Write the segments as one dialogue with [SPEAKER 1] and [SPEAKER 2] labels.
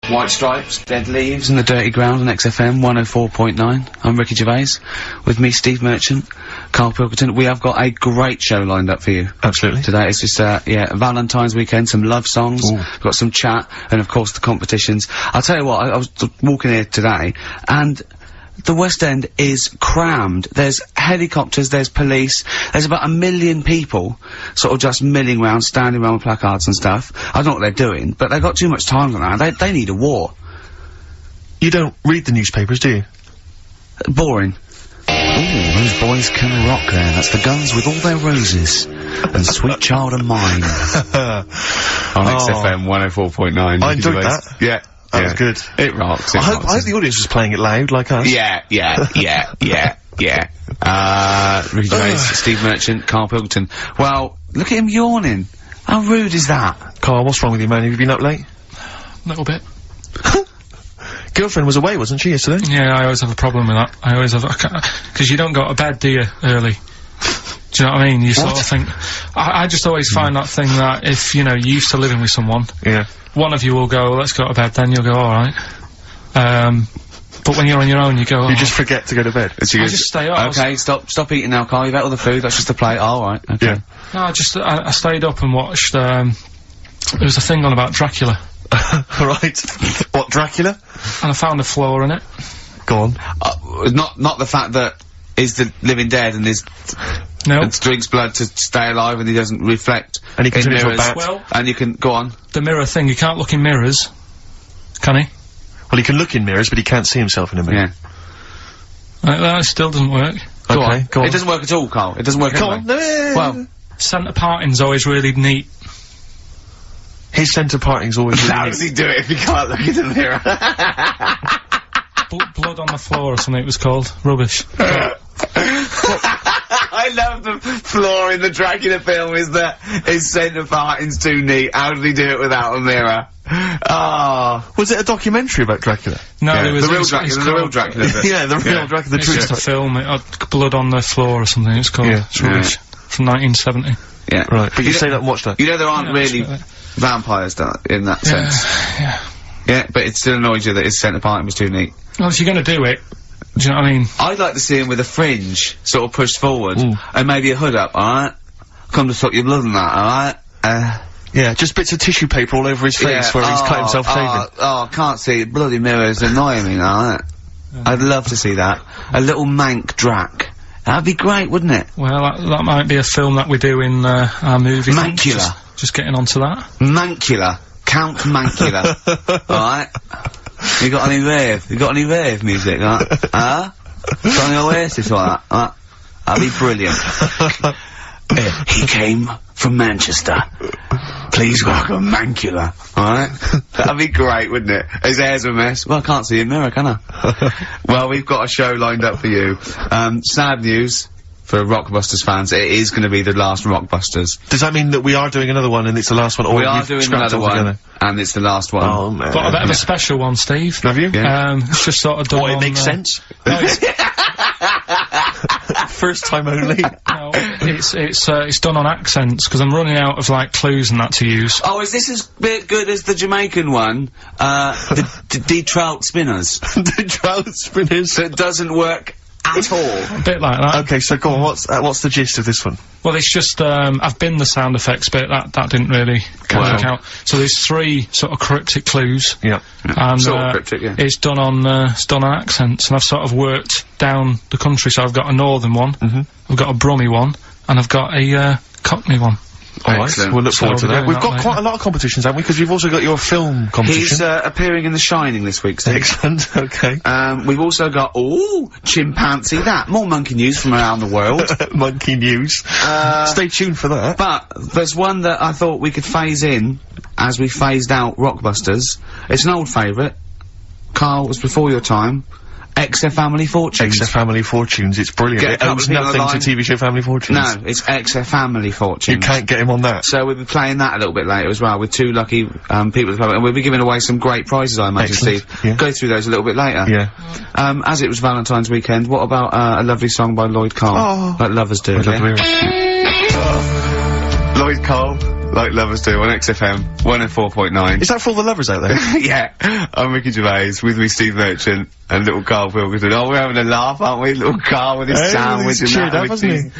[SPEAKER 1] White Stripes, Dead Leaves and the Dirty Ground on XFM 104.9. I'm Ricky Gervais. With me, Steve Merchant, Karl Pilkington. We have got a great show lined up for you.
[SPEAKER 2] Absolutely.
[SPEAKER 1] Today it's just, Valentine's weekend, some love songs, we've got some chat, and of course the competitions. I'll tell you what, I was walking here today, and the West End is crammed. There's helicopters, there's police, there's about 1 million people sort of just milling around, standing around with placards and stuff. I don't know what they're doing, but they've got too much time on that. They need a war.
[SPEAKER 2] You don't read the newspapers, do you?
[SPEAKER 1] Boring. Ooh, those boys can rock there. That's the Guns with All Their Roses. And Sweet Child of Mine. On XFM 104.9.
[SPEAKER 2] I enjoyed that.
[SPEAKER 1] Yeah.
[SPEAKER 2] That was good.
[SPEAKER 1] It rocks.
[SPEAKER 2] I hope the audience was playing it loud, like us.
[SPEAKER 1] Yeah. Ricky Gervais, Steve Merchant, Karl Pilkington. Well, look at him yawning. How rude is that?
[SPEAKER 2] Carl, what's wrong with you, man? Have you been up late?
[SPEAKER 3] A little bit.
[SPEAKER 2] Girlfriend was away, wasn't she, yesterday?
[SPEAKER 3] Yeah, I always have a problem with that. I always have, because you don't go to bed, do you, early? Do you know what I mean? You sort of think, I just always find that thing that if, you know, you're used to living with someone.
[SPEAKER 2] Yeah.
[SPEAKER 3] One of you will go, let's go to bed, then you'll go, alright. But when you're on your own, you go,
[SPEAKER 2] You just forget to go to bed.
[SPEAKER 3] I just stay up.
[SPEAKER 1] Okay, stop eating now, Karl. You've ate all the food, that's just a plate. Alright, okay.
[SPEAKER 2] Yeah.
[SPEAKER 3] No, I stayed up and watched, there was a thing on about Dracula.
[SPEAKER 2] Right. What, Dracula?
[SPEAKER 3] And I found a flaw in it.
[SPEAKER 2] Go on.
[SPEAKER 1] Not the fact that he's the living dead and and drinks blood to stay alive and he doesn't reflect.
[SPEAKER 2] And he can turn into a
[SPEAKER 1] mirrors.
[SPEAKER 2] bat.
[SPEAKER 3] Well,
[SPEAKER 1] and you can, go on.
[SPEAKER 3] The mirror thing, you can't look in mirrors. Can he?
[SPEAKER 2] Well, he can look in mirrors, but he can't see himself in a mirror.
[SPEAKER 1] Yeah.
[SPEAKER 3] That still doesn't work.
[SPEAKER 1] Go on.
[SPEAKER 2] Go on.
[SPEAKER 1] It doesn't work at all, Karl. It doesn't work
[SPEAKER 2] Come
[SPEAKER 1] anyway.
[SPEAKER 2] on.
[SPEAKER 1] Well,
[SPEAKER 3] Centre parting's always really neat.
[SPEAKER 2] His centre parting's always really
[SPEAKER 1] how does he do it if he can't look in the mirror?
[SPEAKER 3] Blood on the floor or something it was called. Rubbish.
[SPEAKER 1] I love the flaw in the Dracula film is that his centre parting's too neat. How did he do it without a mirror?
[SPEAKER 2] Was it a documentary about Dracula?
[SPEAKER 3] No,
[SPEAKER 1] Yeah,
[SPEAKER 3] there was
[SPEAKER 1] the real Dracula.
[SPEAKER 2] Yeah, the real Dracula, the
[SPEAKER 3] It's
[SPEAKER 2] true
[SPEAKER 3] just a film. It had blood on the floor or something. It's called.
[SPEAKER 2] Yeah.
[SPEAKER 3] It's rubbish. From 1970.
[SPEAKER 1] Yeah.
[SPEAKER 2] Right, but you stayed up and watched that.
[SPEAKER 1] You know there aren't really
[SPEAKER 3] that's
[SPEAKER 1] vampires in that sense.
[SPEAKER 3] Yeah.
[SPEAKER 1] Yeah, but it still annoys you that his centre parting was too neat.
[SPEAKER 3] Well, if you're going to do it, do you know what I mean?
[SPEAKER 1] I'd like to see him with a fringe sort of pushed forward and maybe a hood up, alright? Come to suck your blood and that, alright?
[SPEAKER 2] Yeah, just bits of tissue paper all over his face where he's cut himself shaving.
[SPEAKER 1] I can't see it. Bloody mirrors annoy me, alright? I'd love to see that. A little mank Drac. That'd be great, wouldn't it?
[SPEAKER 3] Well, that might be a film that we do in our movie.
[SPEAKER 1] Mancula.
[SPEAKER 3] Just getting onto that.
[SPEAKER 1] Mancula. Count Mancula. Alright? You got any rave? You got any rave music, huh? Got any Oasis or that? That'd be brilliant. He came from Manchester. Please welcome Mancula. Alright? That'd be great, wouldn't it? His hair's a mess. Well, I can't see a mirror, can I? Well, we've got a show lined up for you. Sad news for Rockbusters fans. It is going to be the last Rockbusters.
[SPEAKER 2] Does that mean that we are doing another one and it's the last one? Or
[SPEAKER 1] We are
[SPEAKER 2] we've
[SPEAKER 1] doing
[SPEAKER 2] scrapped
[SPEAKER 1] another
[SPEAKER 2] it
[SPEAKER 1] one,
[SPEAKER 2] altogether?
[SPEAKER 1] and it's the last one.
[SPEAKER 2] Oh, man.
[SPEAKER 3] Got a bit of a special one, Steve.
[SPEAKER 2] Have you?
[SPEAKER 1] Yeah.
[SPEAKER 3] It's just sort of done
[SPEAKER 2] Oh, it
[SPEAKER 3] on,
[SPEAKER 2] makes sense.
[SPEAKER 3] No, it's,
[SPEAKER 2] First time only.
[SPEAKER 3] no, it's done on accents, because I'm running out of, like, clues and that to use.
[SPEAKER 1] Oh, is this as good as the Jamaican one? The D-Trout Spinners.
[SPEAKER 2] The trout spinners.
[SPEAKER 1] That doesn't work at all.
[SPEAKER 3] A bit like that.
[SPEAKER 2] Okay, so go on, what's the gist of this one?
[SPEAKER 3] Well, it's just, I've been the sound effects bit, that didn't really work out. So there's 3 sort of cryptic clues.
[SPEAKER 2] Yeah.
[SPEAKER 3] And,
[SPEAKER 1] Sort of cryptic, yeah.
[SPEAKER 3] it's done on accents, and I've sort of worked down the country, so I've got a northern one, I've got a Brummie one, and I've got a Cockney one.
[SPEAKER 2] Alright,
[SPEAKER 1] Excellent.
[SPEAKER 2] we'll look forward to
[SPEAKER 3] we're
[SPEAKER 2] that.
[SPEAKER 3] doing
[SPEAKER 2] We've
[SPEAKER 3] that
[SPEAKER 2] got
[SPEAKER 3] later.
[SPEAKER 2] quite a lot of competitions, haven't we? Because we've also got your film competition.
[SPEAKER 1] He's appearing in The Shining this week, Steve.
[SPEAKER 2] Excellent, okay.
[SPEAKER 1] We've also got, chimpanzee that. More monkey news from around the world.
[SPEAKER 2] Monkey news. Stay tuned for that.
[SPEAKER 1] But there's one that I thought we could phase in as we phased out Rockbusters. It's an old favourite. Karl, was before your time. XFM Family Fortunes.
[SPEAKER 2] XFM Family Fortunes, it's brilliant.
[SPEAKER 1] Get a
[SPEAKER 2] It
[SPEAKER 1] couple
[SPEAKER 2] owes
[SPEAKER 1] of people
[SPEAKER 2] nothing
[SPEAKER 1] online.
[SPEAKER 2] to TV show Family Fortunes.
[SPEAKER 1] No, it's XFM Family Fortunes.
[SPEAKER 2] You can't get him on that.
[SPEAKER 1] So we'll be playing that a little bit later as well with 2 lucky people at the club, and we'll be giving away some great prizes, I imagine,
[SPEAKER 2] Excellent.
[SPEAKER 1] Steve.
[SPEAKER 2] Yeah.
[SPEAKER 1] Go through those a little bit later.
[SPEAKER 2] Yeah.
[SPEAKER 1] As it was Valentine's weekend, what about a lovely song by Lloyd Cole?
[SPEAKER 2] Oh.
[SPEAKER 1] Like lovers do.
[SPEAKER 2] I'd love to hear it.
[SPEAKER 1] Lloyd Cole, like lovers do on XFM 104.9.
[SPEAKER 2] Is that for all the lovers out there?
[SPEAKER 1] Yeah, I'm Ricky Gervais, with me Steve Merchant and little Karl Pilkington. Oh, we're having a laugh, aren't we? Little Karl with his sandwich and
[SPEAKER 2] cheered
[SPEAKER 1] that.
[SPEAKER 2] up, hasn't he?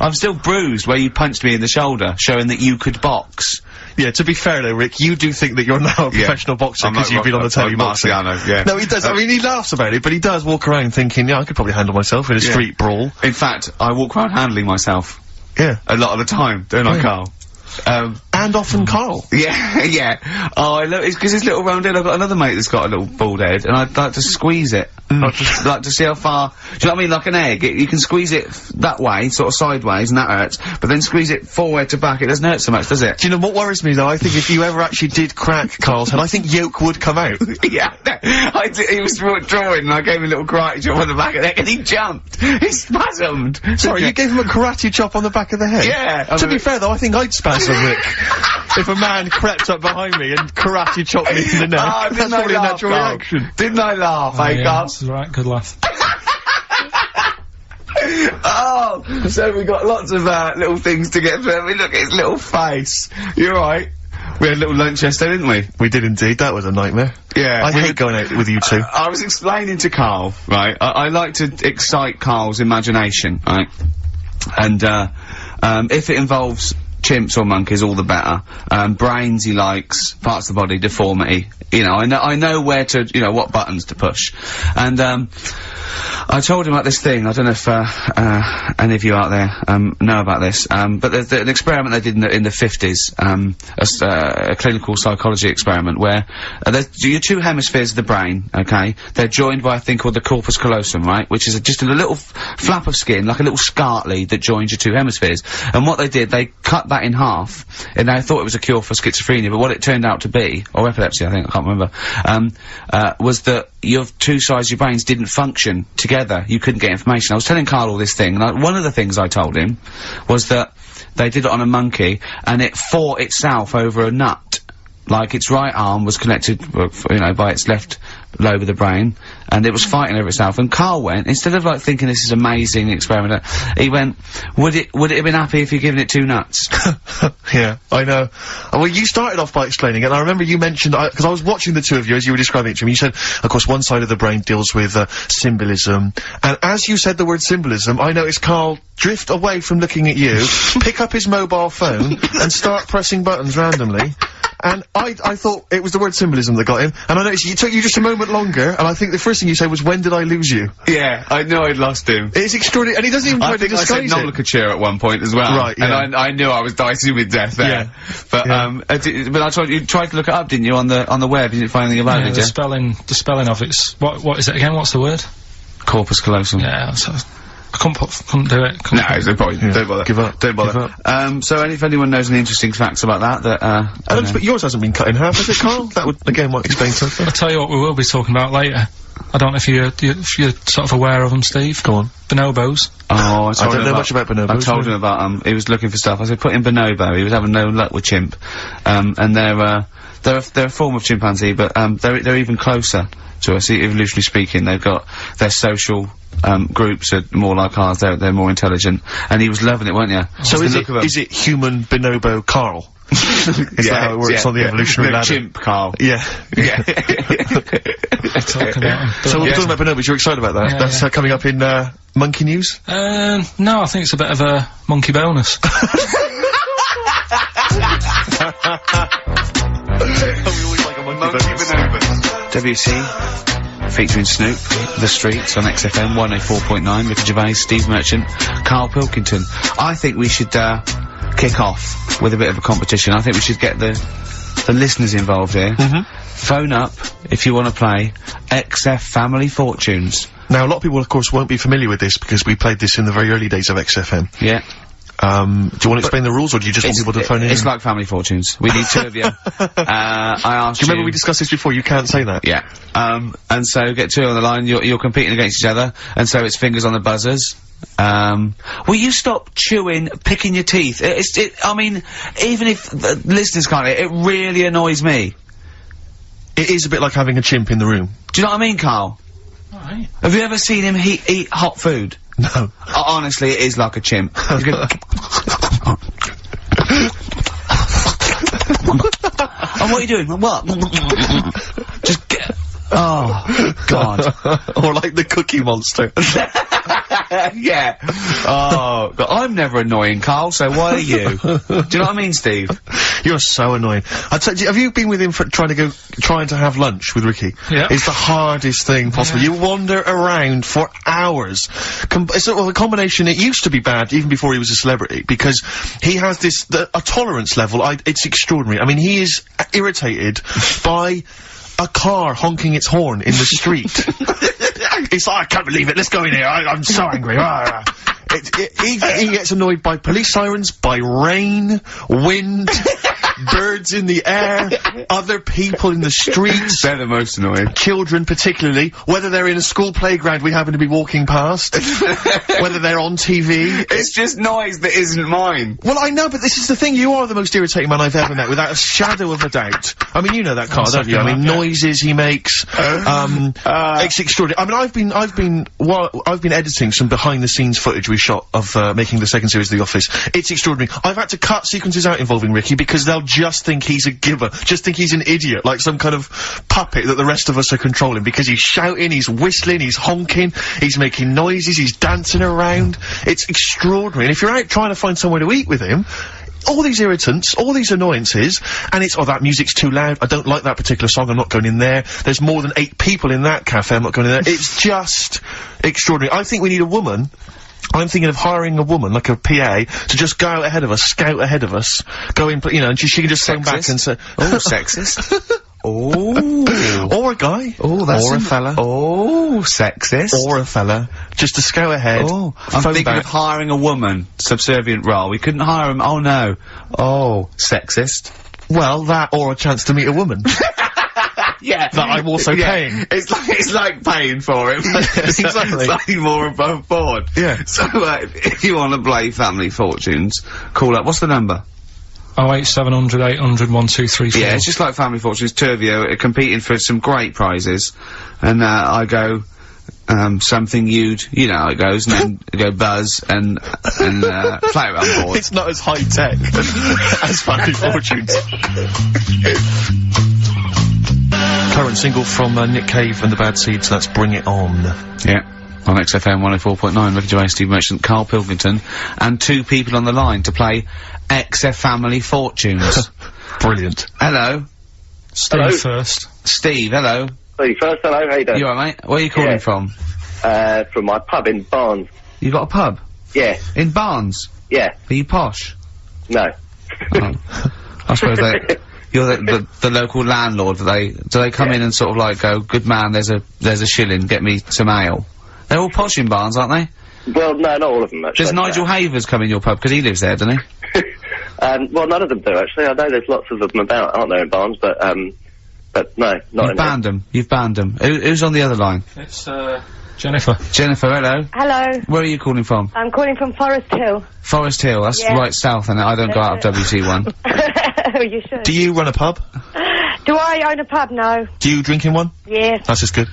[SPEAKER 1] I'm still bruised where you punched me in the shoulder, showing that you could box.
[SPEAKER 2] Yeah, to be fair though, Rick, you do think that you're now a professional boxer because you've been on the telly boxing.
[SPEAKER 1] Yeah.
[SPEAKER 2] No, he does. I mean, he laughs about it, but he does walk around thinking, yeah, I could probably handle myself in a street brawl.
[SPEAKER 1] In fact, I walk around handling myself.
[SPEAKER 2] Yeah.
[SPEAKER 1] A lot of the time, don't I, Karl?
[SPEAKER 2] And often Karl.
[SPEAKER 1] Yeah, yeah. Oh, I love it, because his little round head, I've got another mate that's got a little bald head, and I'd like to squeeze it. Like to see how far, do you know what I mean, like an egg, you can squeeze it that way, sort of sideways, and that hurts, but then squeeze it forward to back, it doesn't hurt so much, does it?
[SPEAKER 2] Do you know what worries me though? I think if you ever actually did crack Karl's head, I think yolk would come out.
[SPEAKER 1] Yeah, he was drawing, and I gave him a little karate chop on the back of the head, and he jumped. He spasmed.
[SPEAKER 2] Sorry, you gave him a karate chop on the back of the head?
[SPEAKER 1] Yeah.
[SPEAKER 2] To be fair though, I think I'd spasm, Rick. If a man crept up behind me and karate chopped me in the neck, that's probably a natural reaction.
[SPEAKER 1] Didn't I laugh,
[SPEAKER 3] yeah,
[SPEAKER 1] Karl?
[SPEAKER 3] that's right, good laugh.
[SPEAKER 1] Oh, so we got lots of little things to get through. I mean, look at his little face. You're right. We had a little lunch yesterday, didn't we?
[SPEAKER 2] We did indeed. That was a nightmare.
[SPEAKER 1] Yeah.
[SPEAKER 2] I hate going out with you two.
[SPEAKER 1] I was explaining to Karl, right? I like to excite Karl's imagination, right? And if it involves chimps or monkeys, all the better. Brains he likes, parts of the body, deformity. You know, I know where to, you know, what buttons to push. And I told him about this thing. I don't know if any of you out there know about this, but there's an experiment they did in the 50s, a clinical psychology experiment where there's your two hemispheres of the brain, okay? They're joined by a thing called the corpus callosum, right? Which is just a little flap of skin, like a little scarlet lead that joins your two hemispheres. And what they did, they cut that in half, and they thought it was a cure for schizophrenia, but what it turned out to be, or epilepsy, I think, I can't remember, was that your two sides of your brains didn't function together. You couldn't get information. I was telling Karl all this thing, and one of the things I told him was that they did it on a monkey, and it fought itself over a nut. Like, its right arm was connected, you know, by its left lobe of the brain, and it was fighting over itself. And Karl went, instead of like thinking this is amazing experiment, he went, would it have been happy if you'd given it two nuts?
[SPEAKER 2] Yeah, I know. Well, you started off by explaining it, and I remember you mentioned, because I was watching the two of you as you were describing it to me, you said, of course, one side of the brain deals with symbolism, and as you said the word symbolism, I noticed Karl drift away from looking at you, pick up his mobile phone, and start pressing buttons randomly. And I thought it was the word symbolism that got him, and I noticed it took you just a moment longer, and I think the first thing you said was, when did I lose you?
[SPEAKER 1] Yeah, I know I'd lost him.
[SPEAKER 2] It's extraordinary, and he doesn't even try to disguise it.
[SPEAKER 1] I said nomenclature at one point as well.
[SPEAKER 2] Right, yeah.
[SPEAKER 1] And I knew I was dicing with death there.
[SPEAKER 2] Yeah.
[SPEAKER 1] But, but you tried to look it up, didn't you, on the web? You didn't find anything about it, did you?
[SPEAKER 3] The spelling of it's, what is it again? What's the word?
[SPEAKER 1] Corpus callosum.
[SPEAKER 3] Yeah, I couldn't do it.
[SPEAKER 1] No, there's no point. Yeah. Don't bother.
[SPEAKER 2] Give up.
[SPEAKER 1] Don't bother. So if anyone knows any interesting facts about that,
[SPEAKER 2] but yours hasn't been cut in half, has it, Karl? That would, again, might explain something.
[SPEAKER 3] I'll tell you what we will be talking about later. I don't know if you're sort of aware of them, Steve.
[SPEAKER 2] Go on.
[SPEAKER 3] Bonobos.
[SPEAKER 1] Oh, I
[SPEAKER 2] don't know much about bonobos.
[SPEAKER 1] I told him about, he was looking for stuff. I said, put in bonobo. He was having no luck with chimp. And they're a form of chimpanzee, but, they're even closer to us, evolutionarily speaking. They've got their social, groups are more like ours, they're more intelligent. And he was loving it, weren't you?
[SPEAKER 2] So is it human bonobo Karl? Is that how it works on the evolutionary ladder?
[SPEAKER 1] Chimp Karl.
[SPEAKER 2] Yeah.
[SPEAKER 1] Yeah.
[SPEAKER 2] So we're talking about bonobos, you're excited about that?
[SPEAKER 3] Yeah,
[SPEAKER 2] That's coming up in, monkey news?
[SPEAKER 3] No, I think it's a bit of a monkey bonus.
[SPEAKER 1] WC, featuring Snoop, The Streets on XFM 104.9, Ricky Gervais, Steve Merchant, Karl Pilkington. I think we should, kick off with a bit of a competition. I think we should get the listeners involved here. Phone up if you want to play XF Family Fortunes.
[SPEAKER 2] Now, a lot of people, of course, won't be familiar with this because we played this in the very early days of XFM.
[SPEAKER 1] Yeah.
[SPEAKER 2] Do you want to explain the rules, or do you just want people to phone in?
[SPEAKER 1] It's like Family Fortunes. We need two of you. I asked you.
[SPEAKER 2] Do you remember we discussed this before? You can't say that.
[SPEAKER 1] Yeah. And so get two on the line. You're competing against each other, and so it's fingers on the buzzers. Will you stop chewing, picking your teeth? I mean, even if the listeners can't hear it, it really annoys me.
[SPEAKER 2] It is a bit like having a chimp in the room.
[SPEAKER 1] Do you know what I mean, Karl?
[SPEAKER 3] Right.
[SPEAKER 1] Have you ever seen him eat hot food?
[SPEAKER 2] No.
[SPEAKER 1] Honestly, it is like a chimp. what are you doing? What? Just get... Oh, God.
[SPEAKER 2] Or like the Cookie Monster.
[SPEAKER 1] Yeah. Oh, God. I'm never annoying, Carl, so why are you? Do you know what I mean, Steve?
[SPEAKER 2] You're so annoying. Have you been with him for trying to have lunch with Ricky?
[SPEAKER 3] Yeah.
[SPEAKER 2] It's the hardest thing possible. You wander around for hours. It's a combination. It used to be bad even before he was a celebrity because he has a tolerance level. It's extraordinary. I mean, he is irritated by a car honking its horn in the street. It's like, I can't believe it, let's go in here, I'm so angry. He gets annoyed by police sirens, by rain, wind, birds in the air, other people in the streets.
[SPEAKER 1] They're the most annoying.
[SPEAKER 2] Children particularly, whether they're in a school playground we happen to be walking past, whether they're on TV.
[SPEAKER 1] It's just noise that isn't mine.
[SPEAKER 2] Well, I know, but this is the thing, you are the most irritating man I've ever met, without a shadow of a doubt. I mean, you know that, Carl, don't you? I mean, noises he makes, it's extraordinary. I mean, I've been editing some behind-the-scenes footage we shot of, making the second series of The Office. It's extraordinary. I've had to cut sequences out involving Ricky because they'll just think he's a gibber, just think he's an idiot, like some kind of puppet that the rest of us are controlling, because he's shouting, he's whistling, he's honking, he's making noises, he's dancing around. It's extraordinary. And if you're out trying to find somewhere to eat with him, all these irritants, all these annoyances, and it's, oh, that music's too loud, I don't like that particular song, I'm not going in there, there's more than 8 people in that cafe, I'm not going in there. It's just extraordinary. I think we need a woman. I'm thinking of hiring a woman, like a PA, to just go out ahead of us, scout ahead of us, go in, you know, and she can just stand back and say,
[SPEAKER 1] oh, sexist. Oh.
[SPEAKER 2] Or a guy.
[SPEAKER 1] Oh, that's
[SPEAKER 2] or a fella.
[SPEAKER 1] Oh, sexist.
[SPEAKER 2] Or a fella. Just to scout ahead.
[SPEAKER 1] Oh, I'm thinking of hiring a woman, subservient role. We couldn't hire him. Oh, no. Oh, sexist.
[SPEAKER 2] Well, that or a chance to meet a woman.
[SPEAKER 1] Yeah.
[SPEAKER 2] That I'm also paying.
[SPEAKER 1] It's like paying for him.
[SPEAKER 2] Exactly.
[SPEAKER 1] Slightly more above board.
[SPEAKER 2] Yeah.
[SPEAKER 1] So, if you want to play Family Fortunes, call up. What's the number?
[SPEAKER 3] 08700 800 1234.
[SPEAKER 1] Yeah, it's just like Family Fortunes. 2 of you are competing for some great prizes. And, I go, something you know how it goes, and then go Buzz and play it on board.
[SPEAKER 2] It's not as high-tech as Family Fortunes. Current single from Nick Cave and the Bad Seeds, that's Bring It On.
[SPEAKER 1] Yeah, on XFM 104.9, Ricky Gervais, Steve Merchant, Karl Pilkington, and 2 people on the line to play XF Family Fortunes.
[SPEAKER 2] Brilliant.
[SPEAKER 1] Hello.
[SPEAKER 3] Steve
[SPEAKER 4] Hello.
[SPEAKER 3] first.
[SPEAKER 1] Steve, hello.
[SPEAKER 4] Steve first, hello, how you doing?
[SPEAKER 1] You alright, mate? Where are you calling from?
[SPEAKER 4] From my pub in Barnes.
[SPEAKER 1] You got a pub?
[SPEAKER 4] Yeah.
[SPEAKER 1] In Barnes?
[SPEAKER 4] Yeah.
[SPEAKER 1] Are you posh?
[SPEAKER 4] No.
[SPEAKER 1] Oh. I suppose you're the local landlord. Do they come in and sort of like go, good man, there's a shilling, get me some ale? They're all posh in Barnes, aren't they?
[SPEAKER 4] Well, no, not all of them, actually.
[SPEAKER 1] Does Nigel Havers come in your pub? Because he lives there, doesn't he?
[SPEAKER 4] Well, none of them do, actually. I know there's lots of them about, aren't there, in Barnes, but no, not
[SPEAKER 1] You've banned them. You've banned them. Who's on the other line?
[SPEAKER 3] It's, Jennifer.
[SPEAKER 1] Jennifer, hello.
[SPEAKER 5] Hello.
[SPEAKER 1] Where are you calling from?
[SPEAKER 5] I'm calling from Forest Hill.
[SPEAKER 1] Forest Hill, that's
[SPEAKER 5] Yeah.
[SPEAKER 1] right south, and I don't go out of WC1.
[SPEAKER 5] Oh, you should.
[SPEAKER 2] Do you run a pub?
[SPEAKER 5] Do I own a pub? No.
[SPEAKER 2] Do you drink in one?
[SPEAKER 5] Yes.
[SPEAKER 2] That's just good.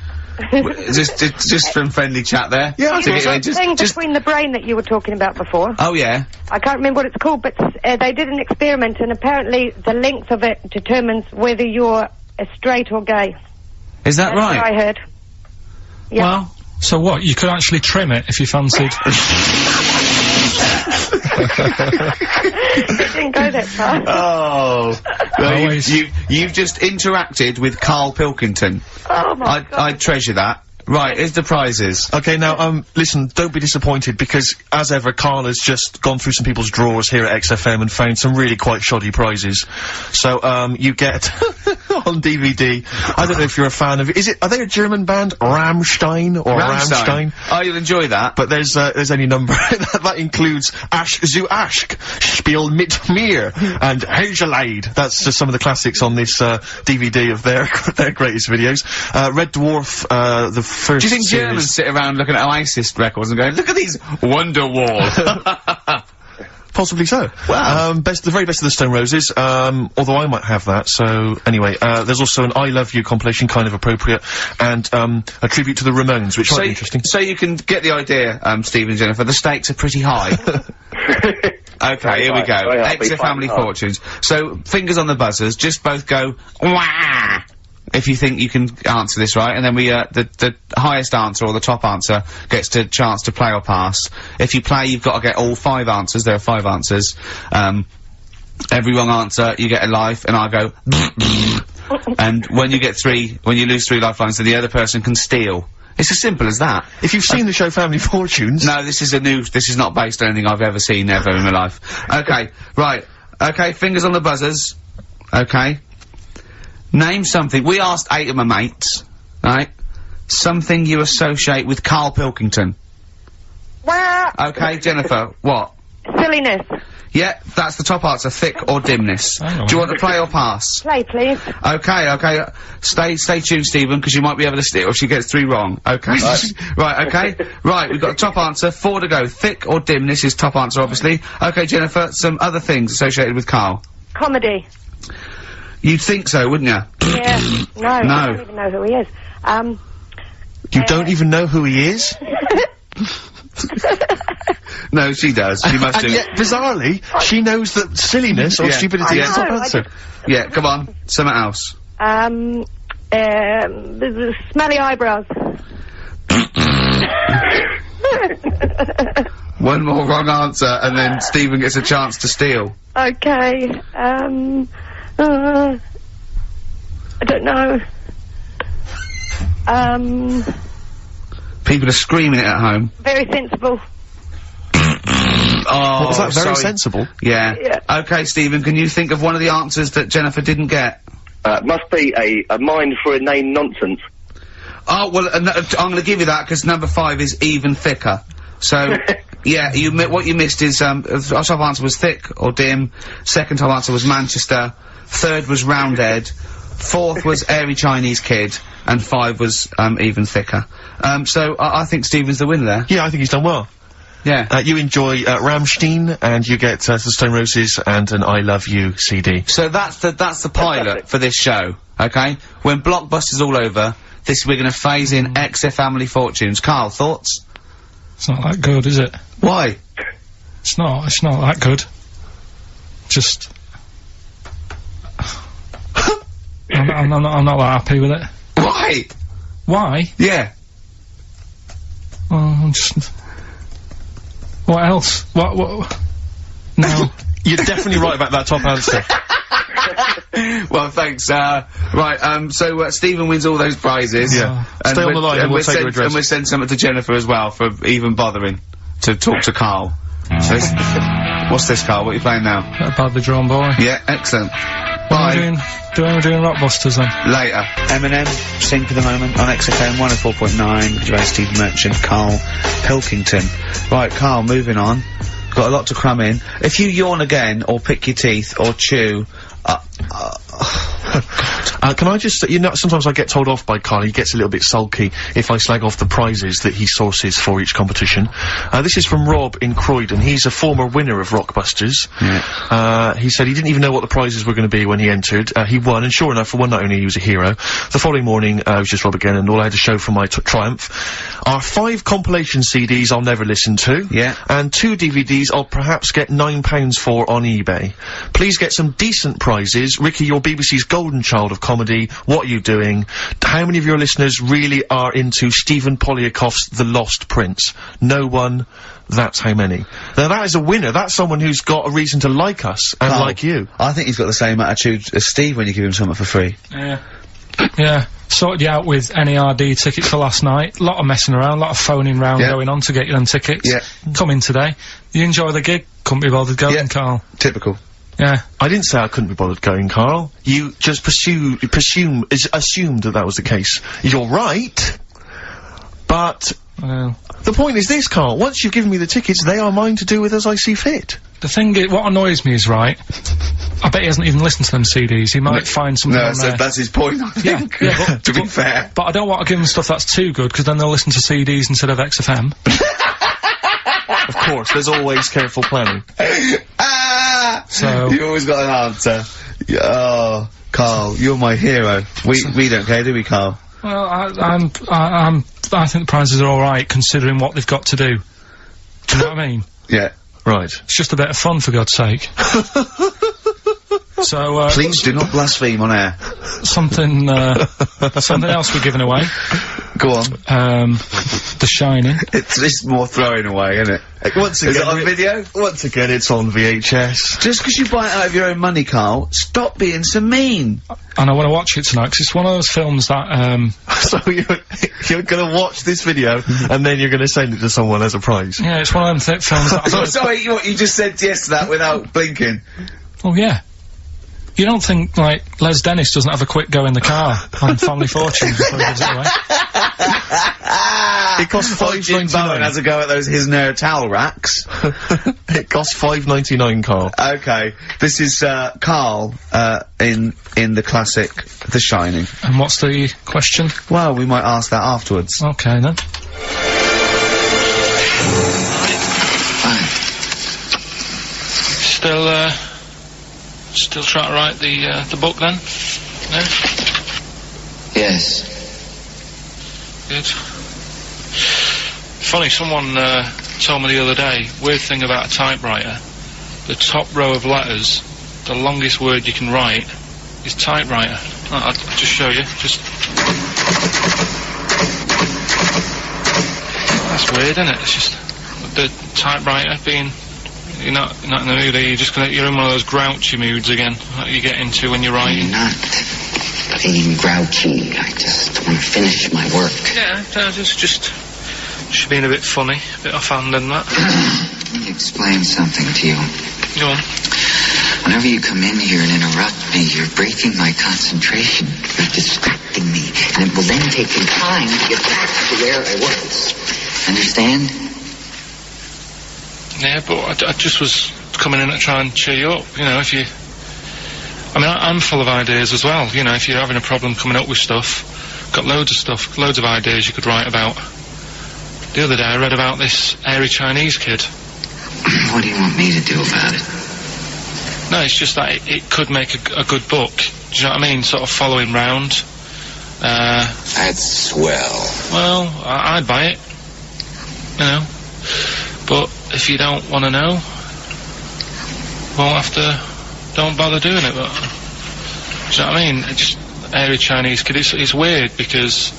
[SPEAKER 1] just from friendly chat there?
[SPEAKER 2] Yeah,
[SPEAKER 5] You know that thing between the brain that you were talking about before?
[SPEAKER 1] Oh, yeah.
[SPEAKER 5] I can't remember what it's called, but they did an experiment, and apparently the length of it determines whether you're straight or gay.
[SPEAKER 1] Is that
[SPEAKER 5] That's
[SPEAKER 1] right?
[SPEAKER 5] what I heard. Yeah.
[SPEAKER 3] Well, so what? You could actually trim it if you fancied.
[SPEAKER 5] It didn't go that far.
[SPEAKER 1] Oh. Well,
[SPEAKER 3] Always.
[SPEAKER 1] you've just interacted with Karl Pilkington.
[SPEAKER 5] Oh my God.
[SPEAKER 1] I treasure that. Right, here's the prizes.
[SPEAKER 2] Okay, now, listen, don't be disappointed, because, as ever, Karl has just gone through some people's drawers here at XFM and found some really quite shoddy prizes. So, you get, on DVD, I don't know if you're a fan of, are they a German band? Rammstein? Or Rammstein?
[SPEAKER 1] Oh, you'll enjoy that.
[SPEAKER 2] But there's any number, that includes Asch zu Aschk, Spiel mit mir, and Helgelade. That's just some of the classics on this, DVD of their greatest videos. Red Dwarf, the first
[SPEAKER 1] Do you think
[SPEAKER 2] series.
[SPEAKER 1] Germans sit around looking at Oasis records and going, look at these Wonderwall?
[SPEAKER 2] Possibly so.
[SPEAKER 1] Wow.
[SPEAKER 2] The very best of the Stone Roses, although I might have that, so anyway, there's also an I Love You compilation, kind of appropriate, and, a tribute to the Ramones, which might be interesting.
[SPEAKER 1] So you can get the idea, Steve and Jennifer, the stakes are pretty high. Okay, here we go.
[SPEAKER 4] Very hard.
[SPEAKER 1] Extra family fortunes. So, fingers on the buzzers, just both go, wah! If you think you can answer this right, and then we, the highest answer or the top answer gets a chance to play or pass. If you play, you've got to get all 5 answers. There are 5 answers. Every wrong answer, you get a life, and I go, and when you get 3, when you lose 3 lifelines, then the other person can steal. It's as simple as that.
[SPEAKER 2] If you've seen the show Family Fortunes...
[SPEAKER 1] No, this is not based on anything I've ever seen ever in my life. Okay, right. Okay, fingers on the buzzers. Okay. Name something. We asked 8 of my mates, right? Something you associate with Karl Pilkington. Okay, Jennifer, what?
[SPEAKER 5] Silliness.
[SPEAKER 1] Yeah, that's the top answer, thick or dimness. Do you want to play or pass?
[SPEAKER 5] Play, please.
[SPEAKER 1] Okay. Stay tuned, Stephen, because you might be able to steal if she gets 3 wrong. Okay. Right, okay. Right, we've got a top answer, 4 to go. Thick or dimness is top answer, obviously. Okay, Jennifer, some other things associated with Karl.
[SPEAKER 5] Comedy.
[SPEAKER 1] You'd think so, wouldn't you?
[SPEAKER 5] Yeah. No. I don't even know who he is.
[SPEAKER 2] You don't even know who he is?
[SPEAKER 1] No, she does. She must do.
[SPEAKER 2] And yet, bizarrely, she knows that silliness or stupidity is the top answer.
[SPEAKER 1] Yeah, come on. Something else.
[SPEAKER 5] The smelly eyebrows.
[SPEAKER 1] One more wrong answer, and then Stephen gets a chance to steal.
[SPEAKER 5] Okay. I don't know.
[SPEAKER 1] People are screaming it at home.
[SPEAKER 5] Very sensible.
[SPEAKER 1] Oh,
[SPEAKER 2] was that very
[SPEAKER 1] sorry.
[SPEAKER 2] sensible?
[SPEAKER 1] Yeah. Okay, Stephen, can you think of one of the answers that Jennifer didn't get?
[SPEAKER 4] Must be a mind for inane nonsense.
[SPEAKER 1] Oh, well, I'm gonna give you that, because number 5 is even thicker. So, yeah, what you missed is, our top answer was thick or dim, second top answer was Manchester, third was Roundhead, 4th was airy Chinese kid, and 5 was, even thicker. So, I think Stephen's the winner there.
[SPEAKER 2] Yeah, I think he's done well.
[SPEAKER 1] Yeah.
[SPEAKER 2] You enjoy, Rammstein, and you get, the Stone Roses and an I Love You CD.
[SPEAKER 1] So that's the pilot for this show, okay? When Blockbuster's all over, we're gonna phase in XF Family Fortunes. Karl, thoughts?
[SPEAKER 3] It's not that good, is it?
[SPEAKER 1] Why?
[SPEAKER 3] It's not that good. Just... I'm not that happy with it.
[SPEAKER 1] Why?
[SPEAKER 3] Why?
[SPEAKER 1] Yeah.
[SPEAKER 3] I'm just... What else? What? No.
[SPEAKER 2] You're definitely right about that top answer.
[SPEAKER 1] Well, thanks, right, so, Stephen wins all those prizes.
[SPEAKER 2] Yeah. Stay on the line and we'll take your address.
[SPEAKER 1] And we'll send something to Jennifer as well for even bothering to talk to Karl. So what's this, Karl? What are you playing now?
[SPEAKER 3] That badly drawn boy.
[SPEAKER 1] Yeah, excellent.
[SPEAKER 3] We're doing Rockbusters then.
[SPEAKER 1] Later. Eminem, sing for the moment on XFM 104.9, Gervais, Steve Merchant, Karl Pilkington. Right, Karl, moving on. Got a lot to cram in. If you yawn again, or pick your teeth, or chew,
[SPEAKER 2] can I just, sometimes I get told off by Karl, he gets a little bit sulky if I slag off the prizes that he sources for each competition. This is from Rob in Croydon. He's a former winner of Rockbusters.
[SPEAKER 1] Yeah.
[SPEAKER 2] He said he didn't even know what the prizes were going to be when he entered. He won, and sure enough, for one night only, he was a hero. The following morning, it was just Rob again, and all I had to show for my triumph are 5 compilation CDs I'll never listen to.
[SPEAKER 1] Yeah.
[SPEAKER 2] And 2 DVDs I'll perhaps get £9 for on eBay. Please get some decent prizes. Ricky, you're BBC's golden child of comedy. What are you doing? How many of your listeners really are into Stephen Polyakoff's The Lost Prince? No one. That's how many. Now that is a winner. That's someone who's got a reason to like us and like you.
[SPEAKER 1] I think he's got the same attitude as Steve when you give him something for free.
[SPEAKER 3] Yeah. Yeah. Sorted you out with NERD tickets for last night. A lot of messing around, a lot of phoning round going on to get you them tickets.
[SPEAKER 1] Yeah.
[SPEAKER 3] Come in today. You enjoy the gig. Couldn't be bothered going, Karl.
[SPEAKER 1] Typical.
[SPEAKER 3] Yeah.
[SPEAKER 2] I didn't say I couldn't be bothered going, Karl. You just assumed that was the case. You're right, but the point is this, Karl. Once you've given me the tickets, they are mine to do with as I see fit.
[SPEAKER 3] The thing is, what annoys me is, right, I bet he hasn't even listened to them CDs. He might find something on there.
[SPEAKER 1] That's his point, I think.
[SPEAKER 3] Yeah,
[SPEAKER 1] to be fair.
[SPEAKER 3] But I don't want to give them stuff that's too good, because then they'll listen to CDs instead of XFM.
[SPEAKER 2] Of course, there's always careful planning.
[SPEAKER 3] So...
[SPEAKER 1] You always got an answer. Oh, Karl, you're my hero. We don't care, do we, Karl?
[SPEAKER 3] Well, I think the prizes are alright, considering what they've got to do. Do you know what I mean?
[SPEAKER 1] Yeah.
[SPEAKER 2] Right.
[SPEAKER 3] It's just a bit of fun, for God's sake. So,
[SPEAKER 1] Please do not blaspheme on air.
[SPEAKER 3] something else we're giving away.
[SPEAKER 1] Go on.
[SPEAKER 3] The Shining.
[SPEAKER 1] It's more throwing away, isn't it?
[SPEAKER 2] Once again,
[SPEAKER 1] Is it on video?
[SPEAKER 2] Once again, it's on VHS.
[SPEAKER 1] Just because you buy it out of your own money, Carl, stop being so mean.
[SPEAKER 3] And I want to watch it tonight, 'cause it's one of those films that,
[SPEAKER 2] So you're gonna watch this video, and then you're gonna send it to someone as a prize?
[SPEAKER 3] yeah, it's one of them films that
[SPEAKER 1] I'm sorry, what you just said yes to that without blinking.
[SPEAKER 3] Oh, yeah. You don't think, like, Les Dennis doesn't have a quick go in the car on Family Fortune before he gives it away?
[SPEAKER 2] It costs
[SPEAKER 1] Jim Bowen has
[SPEAKER 2] $5.99.
[SPEAKER 1] a go at those his and her towel racks.
[SPEAKER 2] It costs $5.99, Carl.
[SPEAKER 1] Okay, this is Carl in the classic The Shining.
[SPEAKER 3] And what's the question?
[SPEAKER 1] Well, we might ask that afterwards.
[SPEAKER 3] Okay, then. Still trying to write the book then? No?
[SPEAKER 6] Yes.
[SPEAKER 3] Good. Funny, someone told me the other day, weird thing about a typewriter, the top row of letters, the longest word you can write is typewriter. I'll just show you, That's weird, isn't it? It's just the typewriter being... You're not in the mood, are you? You're in one of those grouchy moods again, that you get into when you're writing.
[SPEAKER 6] I'm not being grouchy. I just want to finish my work.
[SPEAKER 3] Yeah, just being a bit funny, a bit offhand and that.
[SPEAKER 6] Let me explain something to you.
[SPEAKER 3] Go on.
[SPEAKER 6] Whenever you come in here and interrupt me, you're breaking my concentration. You're distracting me. And it will then take me time to get back to where I was. Understand?
[SPEAKER 3] Yeah, but I just was coming in to try and cheer you up, you know, if you... I mean, I'm full of ideas as well, you know, if you're having a problem coming up with stuff, got loads of stuff, loads of ideas you could write about. The other day I read about this airy Chinese kid.
[SPEAKER 6] What do you want me to do about it?
[SPEAKER 3] No, it's just that it could make a good book, do you know what I mean, sort of following round.
[SPEAKER 6] That's swell.
[SPEAKER 3] Well, I'd buy it, you know, but if you don't want to know, don't bother doing it, but, do you know what I mean? It's just, airy Chinese kid, it's weird because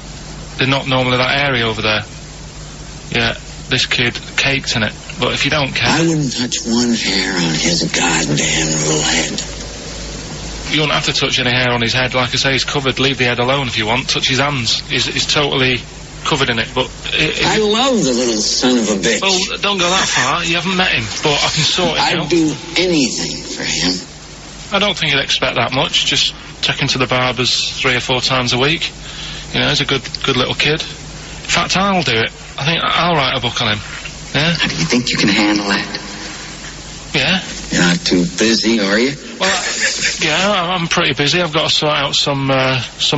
[SPEAKER 3] they're not normally that airy over there. Yeah, this kid caked in it, but if you don't care...
[SPEAKER 6] I wouldn't touch one hair on his goddamn little head.
[SPEAKER 3] You wouldn't have to touch any hair on his head, like I say, he's covered, leave the head alone if you want, touch his hands, he's totally covered in it, but...
[SPEAKER 6] I love the little son of a bitch.
[SPEAKER 3] Well, don't go that far, you haven't met him, but I can sort it out.
[SPEAKER 6] I'd do anything for him.
[SPEAKER 3] I don't think you'd expect that much, just take him to the barber's 3 or 4 times a week. You know, he's a good little kid. In fact, I'll do it. I think I'll write a book on him. Yeah?
[SPEAKER 6] How do you think you can handle that?
[SPEAKER 3] Yeah?
[SPEAKER 6] You're not too busy, are you?
[SPEAKER 3] Well, yeah, I'm pretty busy. I've got to sort out some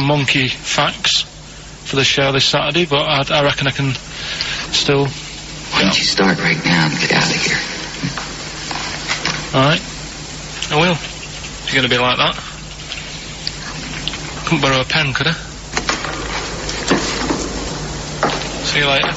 [SPEAKER 3] monkey facts for the show this Saturday, but I reckon I can still...
[SPEAKER 6] Why don't you start right now and get out of here?
[SPEAKER 3] Alright. I will. If you're going to be like that. Couldn't borrow a pen, could I? See you later.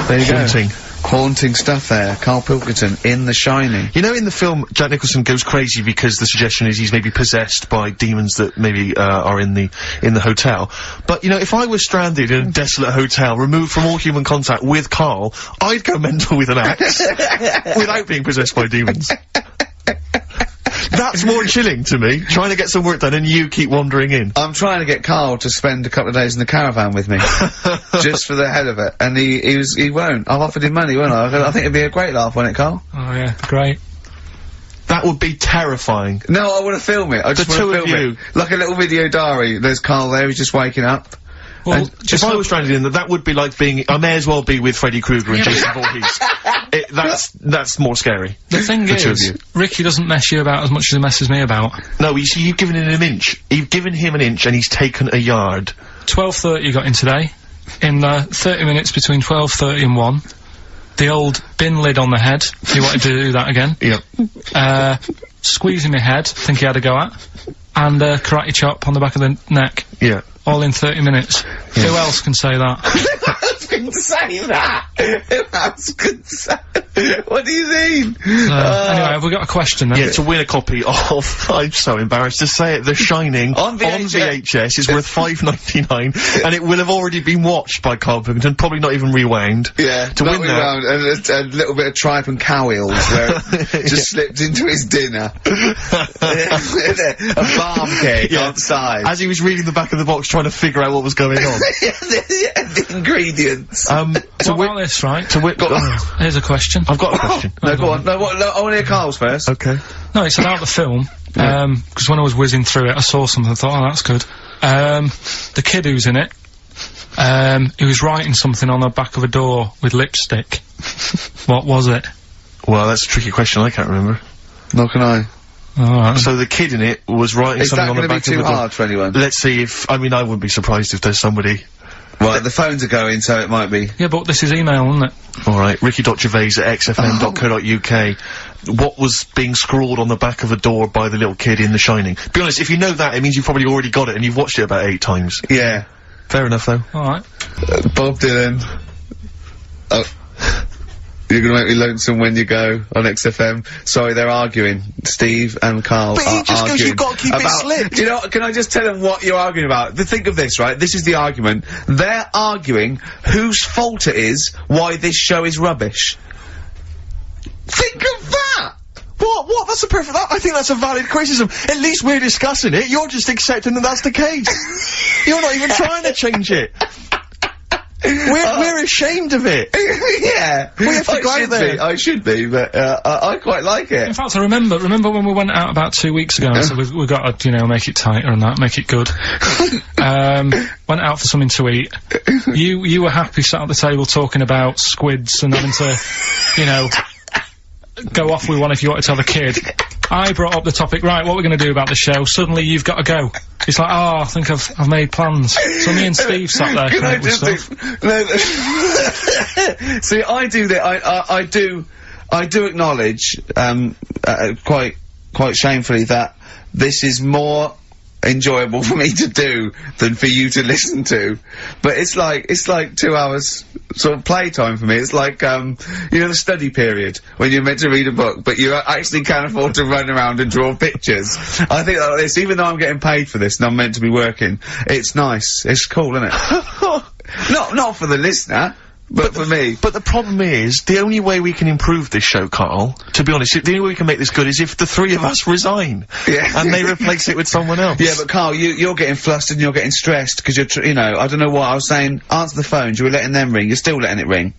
[SPEAKER 1] There you
[SPEAKER 2] Haunting.
[SPEAKER 1] go. Haunting stuff there. Karl Pilkington in The Shining.
[SPEAKER 2] You know, in the film, Jack Nicholson goes crazy because the suggestion is he's maybe possessed by demons that maybe are in the hotel. But you know, if I was stranded in a desolate hotel, removed from all human contact with Karl, I'd go mental with an axe without being possessed by demons. That's more chilling to me, trying to get some work done and you keep wandering in.
[SPEAKER 1] I'm trying to get Karl to spend a couple of days in the caravan with me. Just for the hell of it. And he won't. I've offered him money, won't I? I think it'd be a great laugh, wouldn't it, Karl?
[SPEAKER 3] Oh, yeah, great.
[SPEAKER 2] That would be terrifying.
[SPEAKER 1] No, I want to film it. I just want to film it. Like a little video diary. There's Karl there, he's just waking up.
[SPEAKER 3] Well,
[SPEAKER 2] if I was stranded in that would be like being, I may as well be with Freddy Krueger and Jason Voorhees. That's more scary.
[SPEAKER 3] The thing is, Ricky doesn't mess you about as much as he messes me about.
[SPEAKER 2] No, you see, you've given him an inch. You've given him an inch and he's taken a yard.
[SPEAKER 3] 12:30 you got in today. In 30 minutes between 12:30 and 1. The old bin lid on the head. He wanted to do that again.
[SPEAKER 2] Yep.
[SPEAKER 3] Squeezing my head, think he had a go at. And karate chop on the back of the neck.
[SPEAKER 2] Yeah.
[SPEAKER 3] All in 30 minutes. Yeah. Who else can say that?
[SPEAKER 1] couldn't say that. Who else could say? What do you mean?
[SPEAKER 3] Anyway, have we got a question then?
[SPEAKER 2] Yeah, to win a copy of, I'm so embarrassed to say it, The Shining
[SPEAKER 1] On VHS.
[SPEAKER 2] is worth $5.99, and it will have already been watched by Karl Pilkington, probably not even rewound.
[SPEAKER 1] Yeah,
[SPEAKER 2] to win that.
[SPEAKER 1] Round, and a little bit of tripe and cow eels where it just slipped into his dinner. A barm cake outside.
[SPEAKER 2] As he was reading the back of the box trying to figure out what was going on.
[SPEAKER 1] The ingredients.
[SPEAKER 3] What about this, right? Here's a question.
[SPEAKER 2] I've got a question.
[SPEAKER 1] No, go on. No, I want to hear Carl's first.
[SPEAKER 2] Okay.
[SPEAKER 3] No, it's about the film. Because when I was whizzing through it, I saw something. I thought, oh, that's good. The kid who's in it, he was writing something on the back of a door with lipstick. What was it?
[SPEAKER 2] Well, that's a tricky question. I can't remember.
[SPEAKER 1] Nor can I.
[SPEAKER 3] Alright.
[SPEAKER 2] So the kid in it was writing something on the back of the door.
[SPEAKER 1] Is that going to be too hard for anyone?
[SPEAKER 2] Let's see if, I mean, I wouldn't be surprised if there's somebody.
[SPEAKER 1] Right, the phones are going, so it might be.
[SPEAKER 3] Yeah, but this is email, isn't it?
[SPEAKER 2] Alright, ricky.gervais@xfm.co.uk. What was being scrawled on the back of a door by the little kid in The Shining? Be honest, if you know that, it means you've probably already got it and you've watched it about 8 times.
[SPEAKER 1] Yeah.
[SPEAKER 2] Fair enough, though.
[SPEAKER 3] Alright.
[SPEAKER 1] Bob Dylan. Oh. You're gonna make me lonesome when you go on XFM. Sorry, they're arguing. Steve and Karl
[SPEAKER 2] But he just goes, you've got to keep it slick.
[SPEAKER 1] You know, can I just tell them what you're arguing about? Think of this, right? This is the argument. They're arguing whose fault it is why this show is rubbish. Think of that!
[SPEAKER 2] What? That's a perfect. I think that's a valid criticism. At least we're discussing it. You're just accepting that that's the case. You're not even trying to change it. We're ashamed of it.
[SPEAKER 1] Yeah.
[SPEAKER 2] We have to go out there.
[SPEAKER 1] I should be, but I quite like it.
[SPEAKER 3] In fact, I remember when we went out about 2 weeks ago, and said we've got to, you know, make it tighter and that, make it good. Went out for something to eat. You were happy sat at the table talking about squids and having to, you know, go off with one if you wanted to have a kid. I brought up the topic, right, what we're going to do about the show. Suddenly you've got to go. It's like, oh, I think I've made plans. So me and Steve sat there coming up with stuff.
[SPEAKER 1] See, I do that. I do acknowledge, quite shamefully, that this is more enjoyable for me to do than for you to listen to. But it's like 2 hours sort of playtime for me. It's like, you know, the study period when you're meant to read a book, but you actually can't afford to run around and draw pictures. I think like this, even though I'm getting paid for this and I'm meant to be working, it's nice. It's cool, isn't it? Not for the listener. But for me.
[SPEAKER 2] But the problem is, the only way we can improve this show, Karl, to be honest, the only way we can make this good is if the 3 of us resign. Yeah. And they replace it with someone else.
[SPEAKER 1] Yeah, but Karl, you're getting flustered and you're getting stressed because you know, I don't know what, I was saying, answer the phones, you were letting them ring, you're still letting it ring.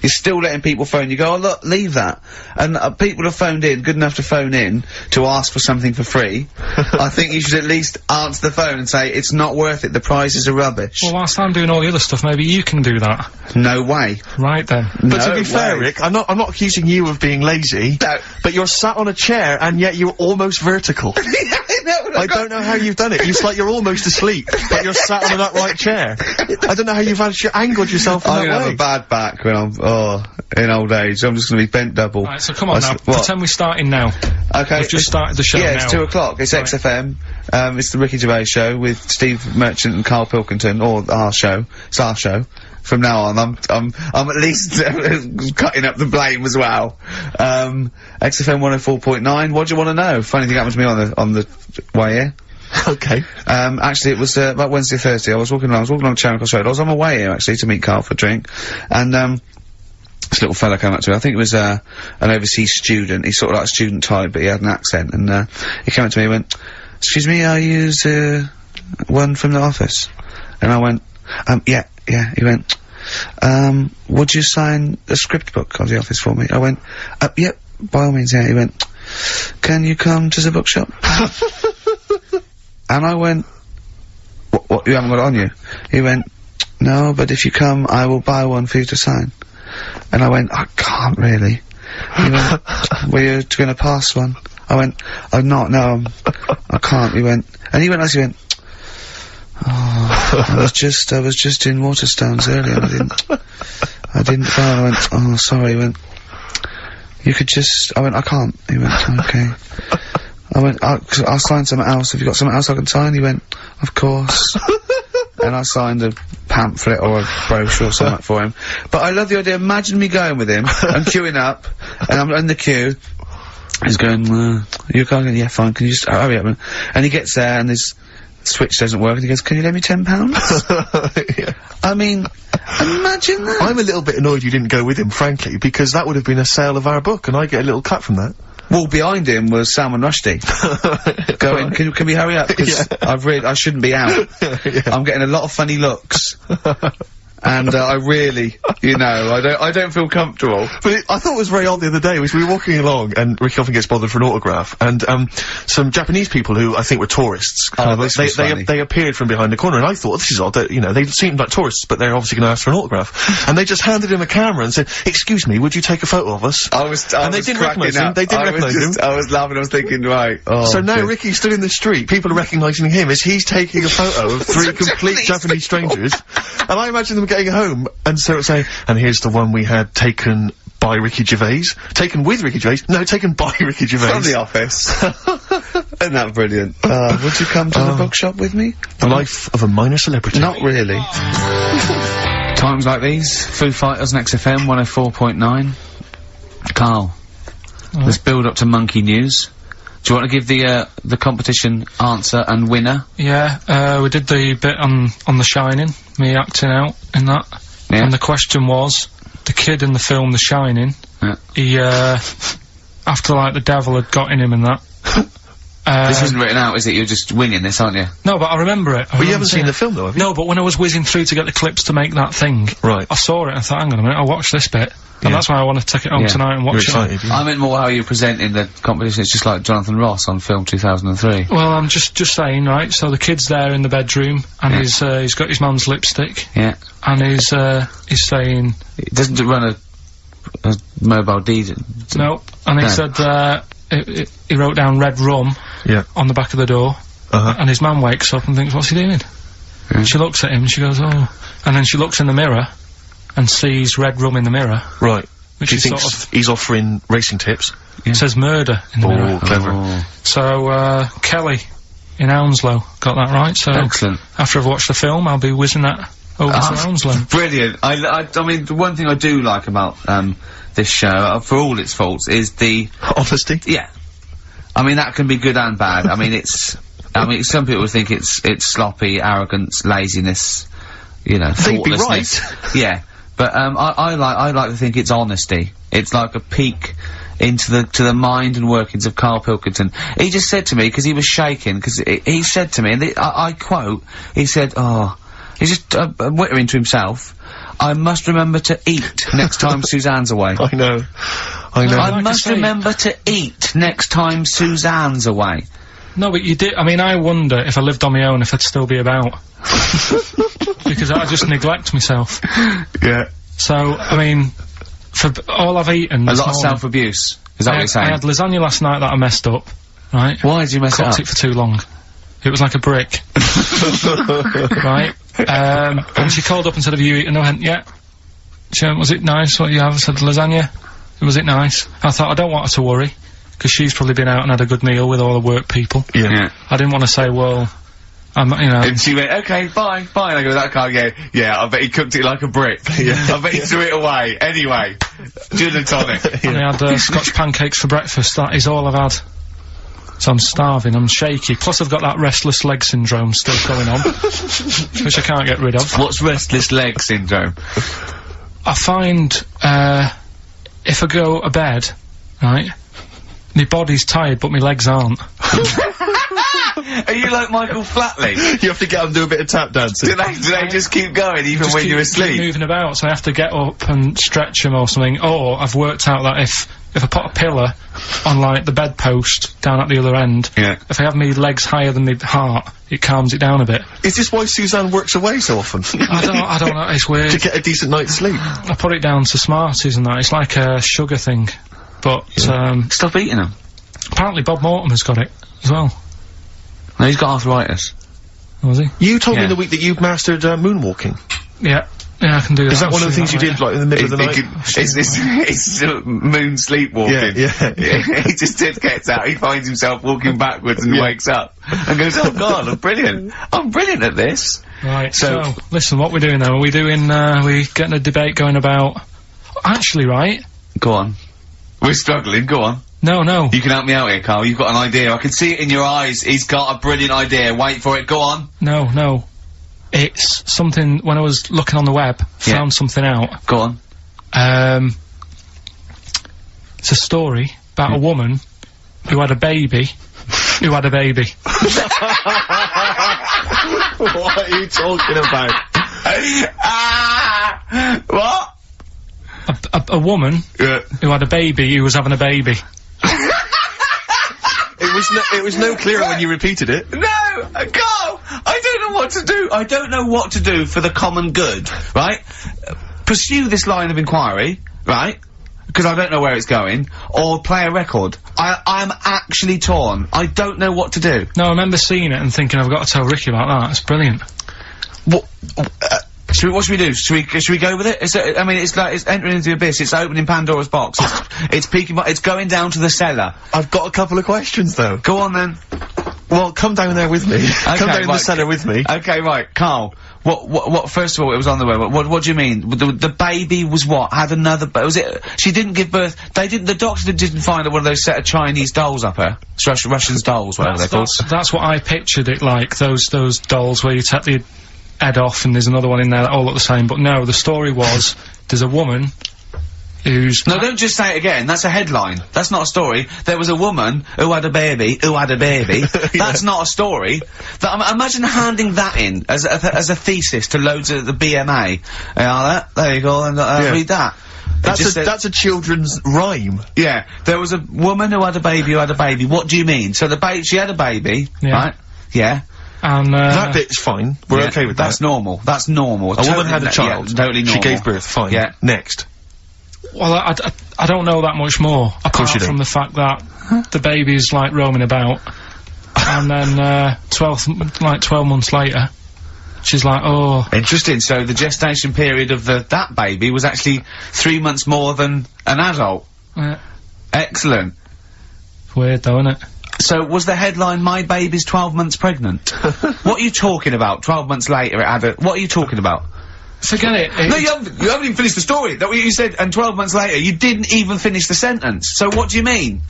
[SPEAKER 1] You're still letting people phone. You go, oh look, leave that. And people have phoned in, good enough to phone in, to ask for something for free. I think you should at least answer the phone and say, it's not worth it, the prizes are rubbish.
[SPEAKER 3] Well, whilst I'm doing all the other stuff, maybe you can do that.
[SPEAKER 1] No way.
[SPEAKER 3] Right then.
[SPEAKER 2] But to be fair, Rick, I'm not accusing you of being lazy. No. But you're sat on a chair, and yet you're almost vertical. I don't know how you've done it. It's like you're almost asleep, but you're sat on an upright chair. I don't know how you've angled yourself in that way.
[SPEAKER 1] I'm gonna have a bad back when I'm, in old age. I'm just gonna be bent double.
[SPEAKER 3] Right, so come on now. Pretend we're starting now.
[SPEAKER 1] Okay.
[SPEAKER 3] We've just started the show now.
[SPEAKER 1] Yeah, it's 2 o'clock. It's right. XFM. It's the Ricky Gervais show with Steve Merchant and Karl Pilkington, or our show. It's our show. From now on, I'm at least cutting up the blame as well. XFM 104.9. What do you want to know? Funny thing happened to me on the way here.
[SPEAKER 2] Okay.
[SPEAKER 1] Actually, it was about Wednesday, Thursday. I was walking along Charing Cross Road. I was on my way here actually to meet Karl for a drink, and this little fella came up to me. I think it was an overseas student. He's sort of like a student type, but he had an accent, and he came up to me and went, "Excuse me, are you one from the office?" And I went, yeah. He went, would you sign a script book of the office for me? I went, yep, by all means, yeah. He went, can you come to the bookshop? And I went, what, you haven't got it on you? He went, no, but if you come, I will buy one for you to sign. And I went, I can't really. He went, were you gonna pass one? I went, I'm not, no, I can't. He went, oh, I was just in Waterstones earlier, and I didn't phone. I went, oh, sorry. He went, you could just, I went, I can't. He went, okay. I went, I'll sign something else. Have you got something else I can sign? He went, of course. and I signed a pamphlet or a brochure or something for him. But I love the idea. Imagine me going with him and queuing up, and I'm in the queue. He's going, you going? Yeah, fine. Can you just hurry up? And he gets there, and his switch doesn't work, and he goes, "Can you lend me £10?"
[SPEAKER 2] Yeah.
[SPEAKER 1] I mean, imagine that.
[SPEAKER 2] I'm a little bit annoyed you didn't go with him, frankly, because that would have been a sale of our book, and I get a little cut from that.
[SPEAKER 1] Well, behind him was Salman Rushdie going, can we hurry up? Because I shouldn't be out. I'm getting a lot of funny looks. And, I really, you know, I don't feel comfortable.
[SPEAKER 2] But I thought it was very odd the other day, was we were walking along, and Ricky often gets bothered for an autograph, and, some Japanese people who I think were tourists, they appeared from behind the corner, and I thought, this is odd, that, you know, they seemed like tourists, but they're obviously gonna ask for an autograph. And they just handed him a camera and said, "Excuse me, would you take a photo of us?"
[SPEAKER 1] And
[SPEAKER 2] they didn't recognise him. They didn't recognise him.
[SPEAKER 1] I was laughing, I was thinking, right,
[SPEAKER 2] so now Ricky's stood in the street, people are recognising him as he's taking a photo of three complete Japanese strangers, and I imagine them getting home and sort of saying, "And here's the one we had taken by Ricky Gervais." Taken with Ricky Gervais? No, taken by Ricky Gervais.
[SPEAKER 1] From the office. Isn't that brilliant? Would you come to the bookshop with me?
[SPEAKER 2] The life of a minor celebrity.
[SPEAKER 1] Not really. Times like these, Foo Fighters and XFM 104.9. Carl, let's build up to Monkey News. Do you want to give the competition answer and winner?
[SPEAKER 3] Yeah, we did the bit on The Shining, me acting out in that.
[SPEAKER 1] Yeah.
[SPEAKER 3] And the question was, the kid in the film The Shining, he, after, like, the devil had got in him and that.
[SPEAKER 1] This isn't written out, is it? You're just winging this, aren't you?
[SPEAKER 3] No, but I remember it.
[SPEAKER 2] Well, you haven't seen the film, though, have you?
[SPEAKER 3] No, but when I was whizzing through to get the clips to make that thing,
[SPEAKER 2] right,
[SPEAKER 3] I saw it and I thought, hang on a minute, I'll watch this bit. And that's why I want to take it home tonight and watch it.
[SPEAKER 1] I meant more how you present in the competition. It's just like Jonathan Ross on Film 2003.
[SPEAKER 3] Well, I'm just saying, right, so the kid's there in the bedroom, and he's got his mum's lipstick.
[SPEAKER 1] Yeah.
[SPEAKER 3] And he's saying...
[SPEAKER 1] He doesn't run a mobile DJ.
[SPEAKER 3] No. And he said, he wrote down red rum on the back of the door. And his mum wakes up and thinks, what's he doing? And she looks at him and she goes, oh. And then she looks in the mirror and sees red rum in the mirror.
[SPEAKER 2] Right.
[SPEAKER 3] Which is sort of...
[SPEAKER 2] he's offering racing tips?
[SPEAKER 3] It says murder in the mirror.
[SPEAKER 2] Oh, clever.
[SPEAKER 3] So, Kelly in Hounslow got that right, so...
[SPEAKER 1] Excellent.
[SPEAKER 3] After I've watched the film, I'll be whizzing that over to Hounslow.
[SPEAKER 1] Brilliant. I mean, the one thing I do like about, this show, for all its faults, is the...
[SPEAKER 2] honesty?
[SPEAKER 1] Yeah. I mean, that can be good and bad. I mean, some people think it's sloppy, arrogance, laziness, you know, thoughtlessness.
[SPEAKER 2] They'd be right.
[SPEAKER 1] Yeah. But, I like to think it's honesty. It's like a peek into the mind and workings of Karl Pilkington. He just said to me, because he was shaking, because he said to me, and I quote, he said, he's just, wittering to himself, "I must remember to eat next time Suzanne's away."
[SPEAKER 2] I know.
[SPEAKER 1] I must remember to eat next time Suzanne's away.
[SPEAKER 3] No, but you did. I mean, I wonder if I lived on my own if I'd still be about. Because I just neglect myself.
[SPEAKER 2] Yeah.
[SPEAKER 3] So, I mean, for all I've eaten
[SPEAKER 1] A
[SPEAKER 3] this
[SPEAKER 1] lot of
[SPEAKER 3] morning,
[SPEAKER 1] self-abuse. Is that what you're saying?
[SPEAKER 3] I had lasagna last night that I messed up, right?
[SPEAKER 1] Why did you mess it up?
[SPEAKER 3] Cooked it for too long. It was like a brick. Right? And she called up and said, "Have you eaten?" I went, "Yeah." She went, "Was it nice what you have?" I said, "Lasagna." "Was it nice?" I thought, I don't want her to worry, because she's probably been out and had a good meal with all the work people.
[SPEAKER 2] Yeah.
[SPEAKER 3] I didn't want to say, well, you know...
[SPEAKER 1] And she went, "Okay, bye." And I go, "That can't go." "Yeah, I bet he cooked it like a brick." "I bet he threw it away." Anyway, gin and tonic.
[SPEAKER 3] And I had Scotch pancakes for breakfast. That is all I've had. So I'm starving, I'm shaky. Plus I've got that restless leg syndrome still going on, which I can't get rid of.
[SPEAKER 1] What's restless leg syndrome?
[SPEAKER 3] I find, if I go to bed, right, my body's tired, but my legs aren't.
[SPEAKER 1] Are you like Michael Flatley?
[SPEAKER 2] You have to get up and do a bit of tap dancing.
[SPEAKER 1] Do they just keep going even when you're asleep?
[SPEAKER 3] Keep moving about, so I have to get up and stretch them or something. Or I've worked out that if I put a pillar on, like, the bedpost down at the other end, if I have my legs higher than my heart, it calms it down a bit.
[SPEAKER 2] Is this why Suzanne works away so often?
[SPEAKER 3] I don't know, it's weird.
[SPEAKER 2] To get a decent night's sleep?
[SPEAKER 3] I put it down to Smarties and that, it's like a sugar thing. But,
[SPEAKER 1] stop eating them.
[SPEAKER 3] Apparently Bob Mortimer's got it, as well.
[SPEAKER 1] No, he's got arthritis.
[SPEAKER 3] Was he?
[SPEAKER 2] You told me in the week that you've mastered, moonwalking.
[SPEAKER 3] Yeah. Yeah, I can do that.
[SPEAKER 2] Is that one of the things you did, like, in the middle of the night?
[SPEAKER 1] It's moon sleepwalking.
[SPEAKER 2] Yeah.
[SPEAKER 1] He just gets out, he finds himself walking backwards and wakes up and goes, oh God, I'm brilliant at this.
[SPEAKER 3] Right, so listen, what we're doing now, we're getting a debate going about, actually, right?
[SPEAKER 1] Go on. We're struggling, go on.
[SPEAKER 3] No.
[SPEAKER 1] You can help me out here, Carl, you've got an idea, I can see it in your eyes, he's got a brilliant idea, wait for it, go on.
[SPEAKER 3] No. It's something, when I was looking on the web, found something out.
[SPEAKER 1] Go on.
[SPEAKER 3] It's a story about a woman who had a baby,
[SPEAKER 2] What are you talking about?
[SPEAKER 1] What?
[SPEAKER 3] A woman who had a baby who was having a baby.
[SPEAKER 2] It was no clearer when you repeated it.
[SPEAKER 1] No! Carl! I don't know what to do. I don't know what to do for the common good, right? Pursue this line of inquiry, right? Because I don't know where it's going. Or play a record. I'm actually torn. I don't know what to do.
[SPEAKER 3] No, I remember seeing it and thinking, I've got to tell Ricky about that. It's brilliant.
[SPEAKER 1] What should we do? Should we go with it? It's entering into the abyss. It's opening Pandora's box. It's peeking. It's going down to the cellar.
[SPEAKER 2] I've got a couple of questions, though.
[SPEAKER 1] Go on then.
[SPEAKER 2] Well, come down there with me.
[SPEAKER 1] Okay,
[SPEAKER 2] come down in the cellar with me.
[SPEAKER 1] Okay, right, Carl. What? First of all, it was on the web. What do you mean? The baby was what? Had another? Was it? She didn't give birth. They didn't. The doctor didn't find one of those set of Chinese dolls up her. Russian dolls, whatever they're called.
[SPEAKER 3] That's what I pictured it like. Those dolls where you take the head off and there's another one in there that all look the same. But no, the story was there's a woman who's...
[SPEAKER 1] No, don't just say it again. That's a headline. That's not a story. There was a woman who had a baby, That's not a story. Imagine handing that in as a thesis to loads of the BMA. There you go, and read that.
[SPEAKER 2] That's a children's rhyme.
[SPEAKER 1] Yeah. There was a woman who had a baby What do you mean? So she had a baby, right? Yeah.
[SPEAKER 3] And,
[SPEAKER 2] that bit's fine. We're okay with that.
[SPEAKER 1] That's normal. That's normal.
[SPEAKER 2] A woman had a child.
[SPEAKER 1] Yeah, totally normal.
[SPEAKER 2] She gave birth. Fine.
[SPEAKER 1] Yeah.
[SPEAKER 2] Next.
[SPEAKER 3] Well, I don't know that much more. Apart from the fact that the baby's, like, roaming about. And then, 12 months later, she's like, oh...
[SPEAKER 1] Interesting. So the gestation period of that baby was actually 3 months more than an adult.
[SPEAKER 3] Yeah.
[SPEAKER 1] Excellent.
[SPEAKER 3] Weird though, isn't it?
[SPEAKER 1] So, was the headline, my baby's 12 months pregnant? What are you talking about? 12 months later it had what are you talking about?
[SPEAKER 3] Forget it.
[SPEAKER 1] No, you haven't even finished the story. That what you said, and 12 months later, you didn't even finish the sentence. So what do you mean?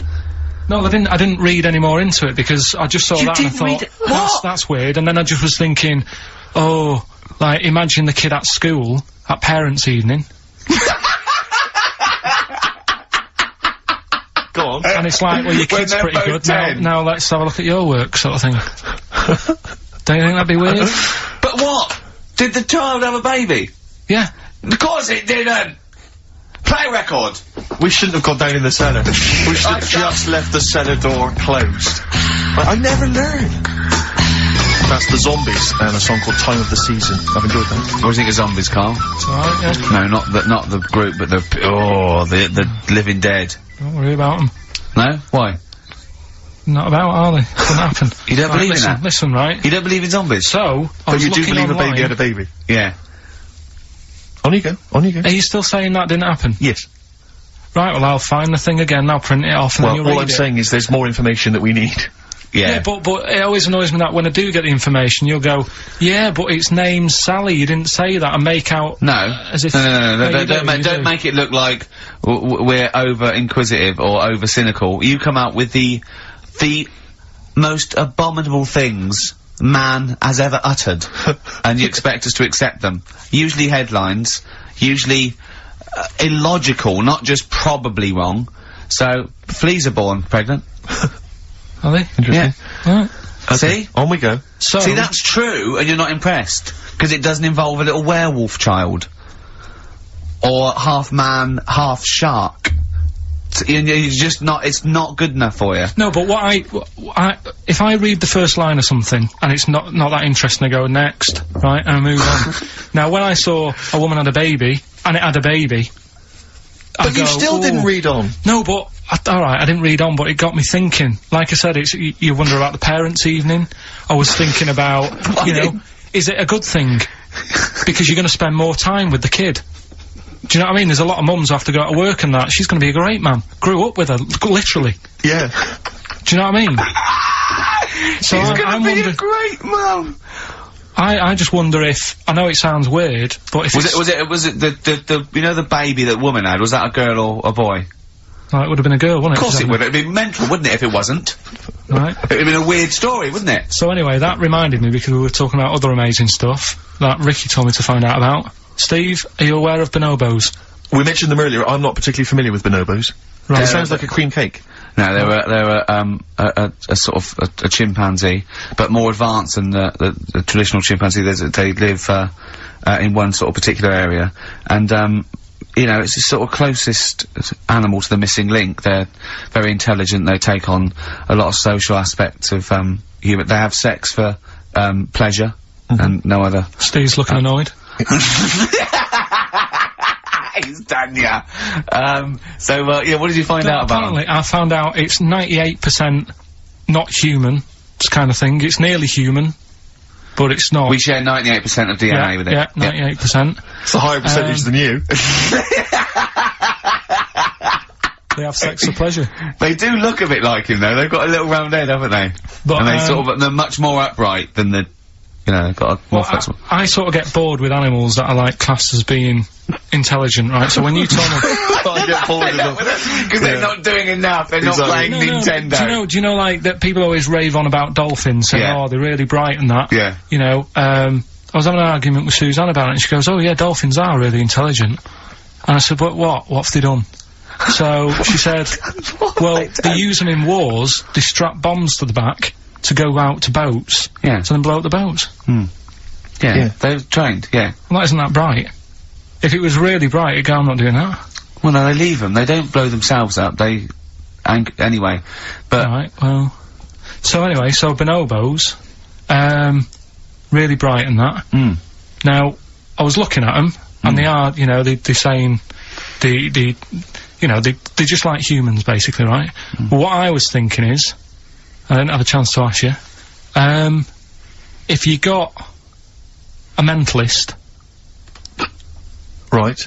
[SPEAKER 3] No, I didn't read any more into it because I just saw that and I thought, that's weird, and then I just was thinking, oh, like, imagine the kid at school, at parents' evening.
[SPEAKER 2] Go on.
[SPEAKER 3] And it's like, well, your kid's pretty good, now let's have a look at your work, sort of thing. Don't you think that'd be weird?
[SPEAKER 1] But what? Did the child have a baby?
[SPEAKER 3] Yeah.
[SPEAKER 1] Of course it didn't! Play a record!
[SPEAKER 2] We shouldn't have gone down in the cellar. We should have just left the cellar door closed. I never learn. That's the Zombies and a song called Time of the Season. I've enjoyed that.
[SPEAKER 1] What do you think of Zombies, Carl?
[SPEAKER 3] It's alright, yeah.
[SPEAKER 1] No, not the group, but the Living Dead.
[SPEAKER 3] Don't worry about them.
[SPEAKER 1] No? Why?
[SPEAKER 3] Not about, are they? Doesn't happen.
[SPEAKER 1] You don't believe in that?
[SPEAKER 3] Listen, right?
[SPEAKER 1] You don't believe in zombies?
[SPEAKER 3] So,
[SPEAKER 2] but you do believe a baby had a baby?
[SPEAKER 1] Yeah.
[SPEAKER 2] On you go.
[SPEAKER 3] Are you still saying that didn't happen?
[SPEAKER 2] Yes.
[SPEAKER 3] Right, well, I'll find the thing again, I'll print it off and then you'll read it.
[SPEAKER 2] All I'm saying is there's more information that we need.
[SPEAKER 1] Yeah,
[SPEAKER 3] but it always annoys me that when I do get the information, you'll go, yeah, but it's named Sally, you didn't say that, and make out...
[SPEAKER 1] No.
[SPEAKER 3] As if...
[SPEAKER 1] No, don't make it look like we're over-inquisitive or over-cynical. You come out with the most abominable things man has ever uttered, and you expect us to accept them. Usually headlines, usually illogical, not just probably wrong. So, fleas are born pregnant.
[SPEAKER 3] Are they?
[SPEAKER 2] Interesting.
[SPEAKER 3] Yeah. Right.
[SPEAKER 1] Okay. See?
[SPEAKER 2] On we go.
[SPEAKER 1] So see, that's true, and you're not impressed, because it doesn't involve a little werewolf child. Or half man, half shark. You're just not, it's not good enough for you.
[SPEAKER 3] No, but if I read the first line of something, and it's not that interesting, I go next, right, and I move on. Now, when I saw a woman had a baby, and it had a baby,
[SPEAKER 2] but you still didn't read on.
[SPEAKER 3] No, but, alright, I didn't read on, but it got me thinking. Like I said, you wonder about the parents' evening. I was thinking about, you know, is it a good thing? because you're going to spend more time with the kid. Do you know what I mean? There's a lot of mums who have to go to work and that. She's going to be a great mum. Grew up with her, literally.
[SPEAKER 2] Yeah.
[SPEAKER 3] Do you know what I mean? So
[SPEAKER 1] She's going to be a great mum.
[SPEAKER 3] I just wonder if, I know it sounds weird, but if
[SPEAKER 1] was it the you know the baby that woman had, was that a girl or a boy?
[SPEAKER 3] It would have been a girl, wouldn't it?
[SPEAKER 1] Of course it would. It'd be mental, wouldn't it, if it wasn't?
[SPEAKER 3] Right.
[SPEAKER 1] It'd have been a weird story, wouldn't it?
[SPEAKER 3] So anyway, that reminded me, because we were talking about other amazing stuff that Ricky told me to find out about. Steve, are you aware of bonobos?
[SPEAKER 2] We mentioned them earlier. I'm not particularly familiar with bonobos.
[SPEAKER 3] Right.
[SPEAKER 2] It sounds like a cream cake.
[SPEAKER 1] No, they were a sort of a chimpanzee, but more advanced than the traditional chimpanzee. They live in one sort of particular area, and you know, it's the sort of closest animal to the missing link. They're very intelligent. They take on a lot of social aspects of human. They have sex for pleasure and no other.
[SPEAKER 3] Steve's looking annoyed.
[SPEAKER 1] He's done, yeah. Yeah, what did you find out about?
[SPEAKER 3] Apparently, I found out it's 98% not human, this kind of thing. It's nearly human, but it's not.
[SPEAKER 1] We share 98% of DNA with it.
[SPEAKER 3] Yeah, 98%.
[SPEAKER 2] It's a higher percentage than you.
[SPEAKER 3] They have sex for pleasure.
[SPEAKER 1] They do look a bit like him, though. They've got a little round head, haven't they?
[SPEAKER 3] But,
[SPEAKER 1] and they're much more upright than the, you know, they've got a more flexible.
[SPEAKER 3] I sort of get bored with animals that are, like, classed as being intelligent, right? So when you told me...
[SPEAKER 2] I get bored with them.
[SPEAKER 1] Because they're not doing enough, they're not playing Nintendo.
[SPEAKER 3] Do you know, like, that people always rave on about dolphins, saying, oh, they're really bright and that?
[SPEAKER 1] Yeah.
[SPEAKER 3] You know, I was having an argument with Suzanne about it, and she goes, oh, yeah, dolphins are really intelligent. And I said, but what? What have they done? So she said, well, they use them in wars, they strap bombs to the back to go out to boats, to then blow up the boats.
[SPEAKER 1] Yeah, they're trained,
[SPEAKER 3] Well, that isn't that bright. If it was really bright, it'd go, I'm not doing that.
[SPEAKER 1] Well, no, they leave them. They don't blow themselves up. They... anyway, but...
[SPEAKER 3] Right, well... So anyway, so bonobos, really bright and that. Now, I was looking at them, and they are, you know, they're saying... you know, they're just like humans, basically, right? But what I was thinking is... I didn't have a chance to ask you. If you got a mentalist...
[SPEAKER 2] Right.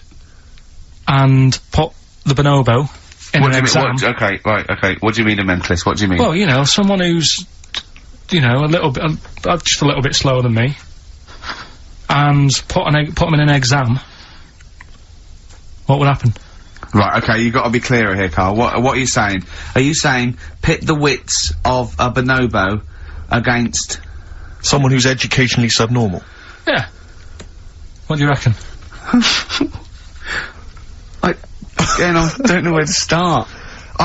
[SPEAKER 3] And put the bonobo in an exam...
[SPEAKER 1] Okay, right, okay. What do you mean a mentalist? What do you mean?
[SPEAKER 3] Well, you know, someone who's, you know, a little bit... just a little bit slower than me. And put them in an exam. What would happen?
[SPEAKER 1] Right, okay, you've got to be clearer here, Carl. What are you saying? Are you saying pit the wits of a bonobo against...
[SPEAKER 2] someone who's educationally subnormal?
[SPEAKER 3] Yeah. What do you reckon?
[SPEAKER 1] Again, I don't know where to start.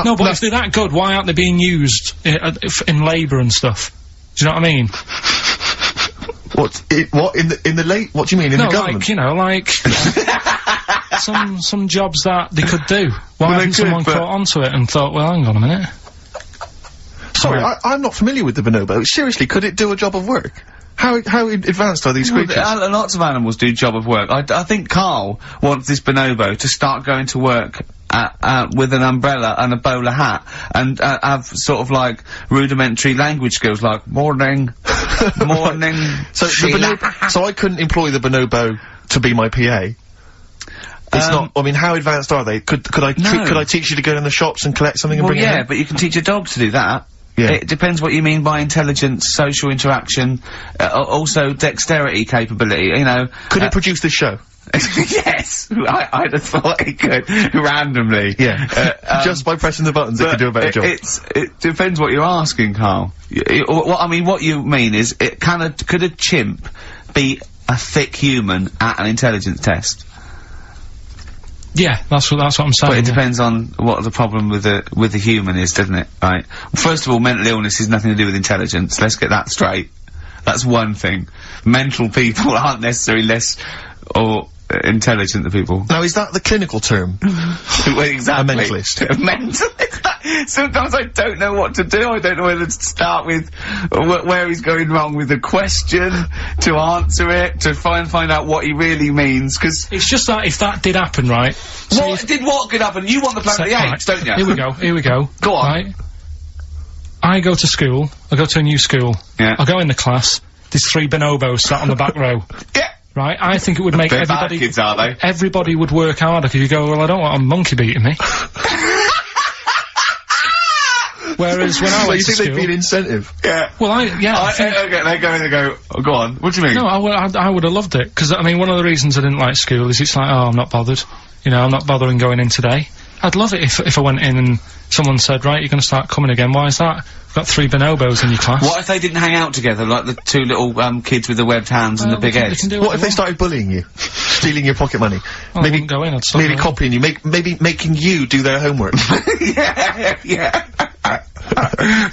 [SPEAKER 3] No, but if they're that good, why aren't they being used in labour and stuff? Do you know what I mean?
[SPEAKER 2] What in the what do you mean in the government?
[SPEAKER 3] Like, you know, like some jobs that they could do. Why hasn't someone caught onto it and thought, well, hang on a minute.
[SPEAKER 2] Sorry, I'm not familiar with the bonobo. Seriously, could it do a job of work? How advanced are these creatures?
[SPEAKER 1] Lots of animals do job of work. I think Carl wants this bonobo to start going to work with an umbrella and a bowler hat and have sort of like rudimentary language skills like morning, morning.
[SPEAKER 2] So I couldn't employ the bonobo to be my PA. It's not. I mean, how advanced are they? Could I teach you to go in the shops and collect something and bring it home?
[SPEAKER 1] But you can teach a dog to do that.
[SPEAKER 2] Yeah.
[SPEAKER 1] It depends what you mean by intelligence, social interaction, also dexterity capability, you know.
[SPEAKER 2] Could it produce this show?
[SPEAKER 1] Yes! I'd have thought it could, randomly.
[SPEAKER 2] Yeah. Just by pressing the buttons it could do a better job.
[SPEAKER 1] It depends what you're asking, Carl. What you mean is, could a chimp beat a thick human at an intelligence test?
[SPEAKER 3] Yeah, that's what I'm saying.
[SPEAKER 1] But it depends on what the problem with the human is, doesn't it? Right. First of all, mental illness has nothing to do with intelligence. Let's get that straight. That's one thing. Mental people aren't necessarily less or intelligent than people.
[SPEAKER 2] Now, is that the clinical term?
[SPEAKER 1] Well, exactly.
[SPEAKER 2] A mentalist.
[SPEAKER 1] A mentalist. Sometimes I don't know what to do. I don't know whether to start with where he's going wrong with the question, to answer it, to find out what he really means, because...
[SPEAKER 3] It's just that if that did happen, right...
[SPEAKER 1] What could happen? You want the Planet of the Apes, don't you?
[SPEAKER 3] Here we go.
[SPEAKER 1] Go on.
[SPEAKER 3] Right? I go to school. I go to a new school.
[SPEAKER 1] Yeah.
[SPEAKER 3] I go in the class. There's 3 bonobos sat on the back row.
[SPEAKER 1] Yeah.
[SPEAKER 3] right? I think it would make
[SPEAKER 1] They're
[SPEAKER 3] everybody...
[SPEAKER 1] bad kids, are they?
[SPEAKER 3] Everybody would work harder, because you go, well, I don't want a monkey beating me. Whereas when I went to
[SPEAKER 2] you think
[SPEAKER 3] school...
[SPEAKER 2] they'd be an incentive?
[SPEAKER 1] Yeah.
[SPEAKER 3] Well, I think...
[SPEAKER 1] Okay, they go, oh, go on, what do you mean?
[SPEAKER 3] No, I would have loved it, because, I mean, one of the reasons I didn't like school is it's like, oh, I'm not bothered. You know, I'm not bothering going in today. I'd love it if I went in and someone said, right, you're gonna start coming again. Why is that? You've got 3 bonobos in your class.
[SPEAKER 1] What if they didn't hang out together, like the 2 little, kids with the webbed hands and the big heads?
[SPEAKER 2] What if they started bullying you? Stealing your pocket money?
[SPEAKER 3] Well, maybe go in, I'd stop
[SPEAKER 2] maybe
[SPEAKER 3] going.
[SPEAKER 2] copying you, maybe making you do their homework.
[SPEAKER 1] Yeah.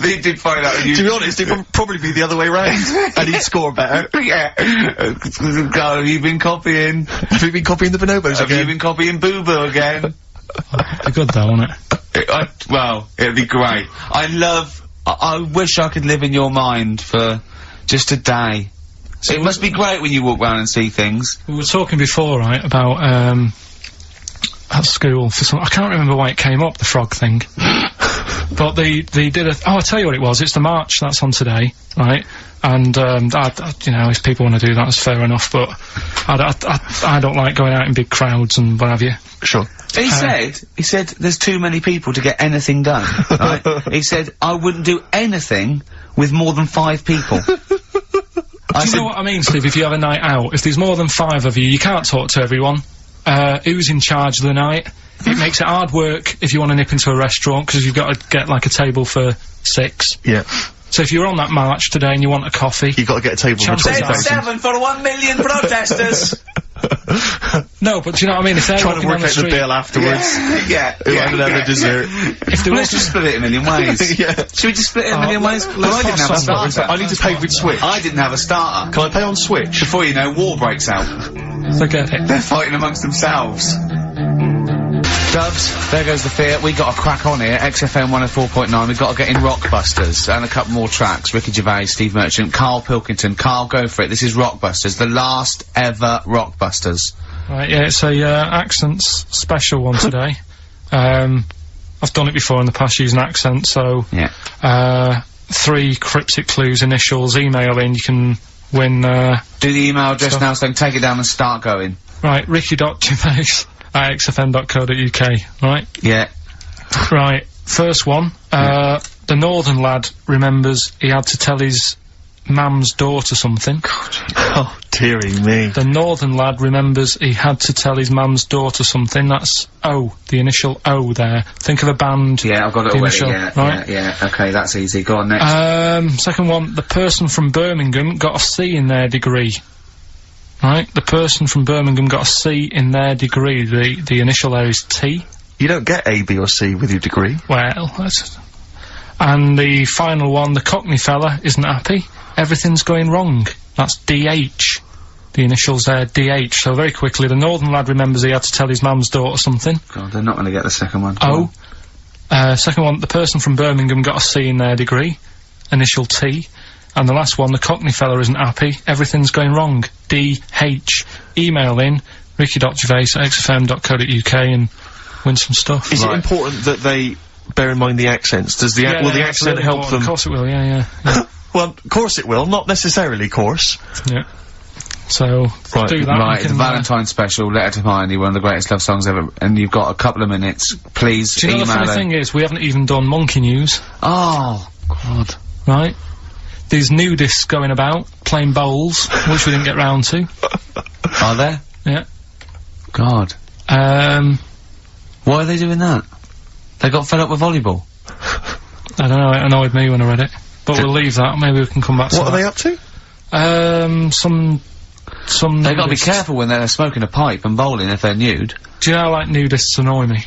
[SPEAKER 1] They did find out you...
[SPEAKER 2] To be honest, it would probably be the other way round. And he'd score better.
[SPEAKER 1] Yeah. Carl, have you been copying?
[SPEAKER 2] Have you been copying the bonobos
[SPEAKER 1] Have
[SPEAKER 2] again?
[SPEAKER 1] you been copying Boo Boo again?
[SPEAKER 3] It'd be good though, wouldn't it?
[SPEAKER 1] Well, it'd be great. I wish I could live in your mind for just a day. So it must be great when you walk around and see things.
[SPEAKER 3] We were talking before, right, about, at school for some... I can't remember why it came up, the frog thing. But they did a... Oh, I'll tell you what it was. It's the march that's on today, right? And, you know, if people want to do that, it's fair enough, but I don't like going out in big crowds and what have you.
[SPEAKER 2] Sure.
[SPEAKER 1] He said, there's too many people to get anything done, right? He said, I wouldn't do anything with more than 5 people.
[SPEAKER 3] Do you know what I mean, Steve? If you have a night out, if there's more than 5 of you, you can't talk to everyone. Who's in charge of the night? It makes it hard work if you want to nip into a restaurant, because you've got to get, like, a table for 6.
[SPEAKER 2] Yeah.
[SPEAKER 3] So if you're on that march today and you want a coffee...
[SPEAKER 2] You've got to get a table for 20,000.
[SPEAKER 1] 7 for 1 million protesters!
[SPEAKER 3] No, but do you know what I mean? If they're
[SPEAKER 2] Trying to
[SPEAKER 3] walking
[SPEAKER 2] work
[SPEAKER 3] down the
[SPEAKER 2] out the
[SPEAKER 3] street...
[SPEAKER 2] bill afterwards.
[SPEAKER 1] Yeah.
[SPEAKER 2] Who had a dessert.
[SPEAKER 3] If they
[SPEAKER 1] Let's just split it a million ways.
[SPEAKER 2] Yeah.
[SPEAKER 1] Should we just split it a million ways? Well, I didn't have a
[SPEAKER 3] pass on
[SPEAKER 1] starter.
[SPEAKER 2] I need to pay with Switch.
[SPEAKER 1] I didn't have a starter.
[SPEAKER 2] Can I pay on Switch?
[SPEAKER 1] Before you know, war breaks out.
[SPEAKER 3] Forget it.
[SPEAKER 1] They're fighting amongst themselves. Dubs, there goes the fear. We got a crack on here. XFM 104.9. We've got to get in Rockbusters and a couple more tracks. Ricky Gervais, Steve Merchant, Karl Pilkington. Karl, go for it. This is Rockbusters, the last ever Rockbusters.
[SPEAKER 3] Right, yeah, it's a, accents special one today. I've done it before in the past using accents, so...
[SPEAKER 1] Yeah.
[SPEAKER 3] 3 cryptic clues, initials, email in, you can win,
[SPEAKER 1] Do the email address now, so take it down and start going.
[SPEAKER 3] Right, ricky.gervais@xfm.co.uk, right?
[SPEAKER 1] Yeah.
[SPEAKER 3] Right, first one, the northern lad remembers he had to tell his mum's daughter something.
[SPEAKER 2] Oh, dearie me.
[SPEAKER 3] The northern lad remembers he had to tell his mum's daughter something. That's O, the initial O there. Think of a band.
[SPEAKER 1] Yeah, I've got it
[SPEAKER 3] the
[SPEAKER 1] already,
[SPEAKER 3] initial,
[SPEAKER 1] yeah,
[SPEAKER 3] right?
[SPEAKER 1] yeah. Okay, that's easy. Go on, next.
[SPEAKER 3] Second one, the person from Birmingham got a C in their degree. Right? The person from Birmingham got a C in their degree. The initial there is T.
[SPEAKER 2] You don't get A, B or C with your degree.
[SPEAKER 3] Well, that's... And the final one, the Cockney fella isn't happy. Everything's going wrong. That's DH. The initials there, DH. So very quickly, the northern lad remembers he had to tell his mum's daughter something.
[SPEAKER 1] God, they're not going to get the second one.
[SPEAKER 3] O. Second one, the person from Birmingham got a C in their degree. Initial T. And the last one, the Cockney fella isn't happy. Everything's going wrong. DH. Email in, ricky.gervais@xfm.co.uk and win some stuff.
[SPEAKER 2] Is it important that they bear in mind the accents? Does the will the accent
[SPEAKER 3] really
[SPEAKER 2] help them?
[SPEAKER 3] Of course it will, yeah.
[SPEAKER 2] Well, of course it will. Not necessarily, course.
[SPEAKER 3] Yeah. So,
[SPEAKER 2] Right,
[SPEAKER 3] do that.
[SPEAKER 1] Right,
[SPEAKER 3] you
[SPEAKER 1] the
[SPEAKER 3] can,
[SPEAKER 1] Valentine special, Letter to Hermione, one of the greatest love songs ever, and you've got a couple of minutes. Please
[SPEAKER 3] do you know
[SPEAKER 1] email
[SPEAKER 3] the funny thing is, we haven't even done monkey news.
[SPEAKER 1] Oh, God.
[SPEAKER 3] Right? There's nudists going about, playing bowls, which we didn't get round to.
[SPEAKER 1] Are there?
[SPEAKER 3] Yeah.
[SPEAKER 1] God. Why are they doing that? They got fed up with volleyball.
[SPEAKER 3] I don't know, it annoyed me when I read it. But we'll leave that, maybe we can come back to
[SPEAKER 2] What
[SPEAKER 3] that.
[SPEAKER 2] are they up to?
[SPEAKER 3] Some
[SPEAKER 1] They gotta be
[SPEAKER 3] nudists.
[SPEAKER 1] careful when they're smoking a pipe and bowling if they're nude.
[SPEAKER 3] Do you know how, like, nudists annoy me?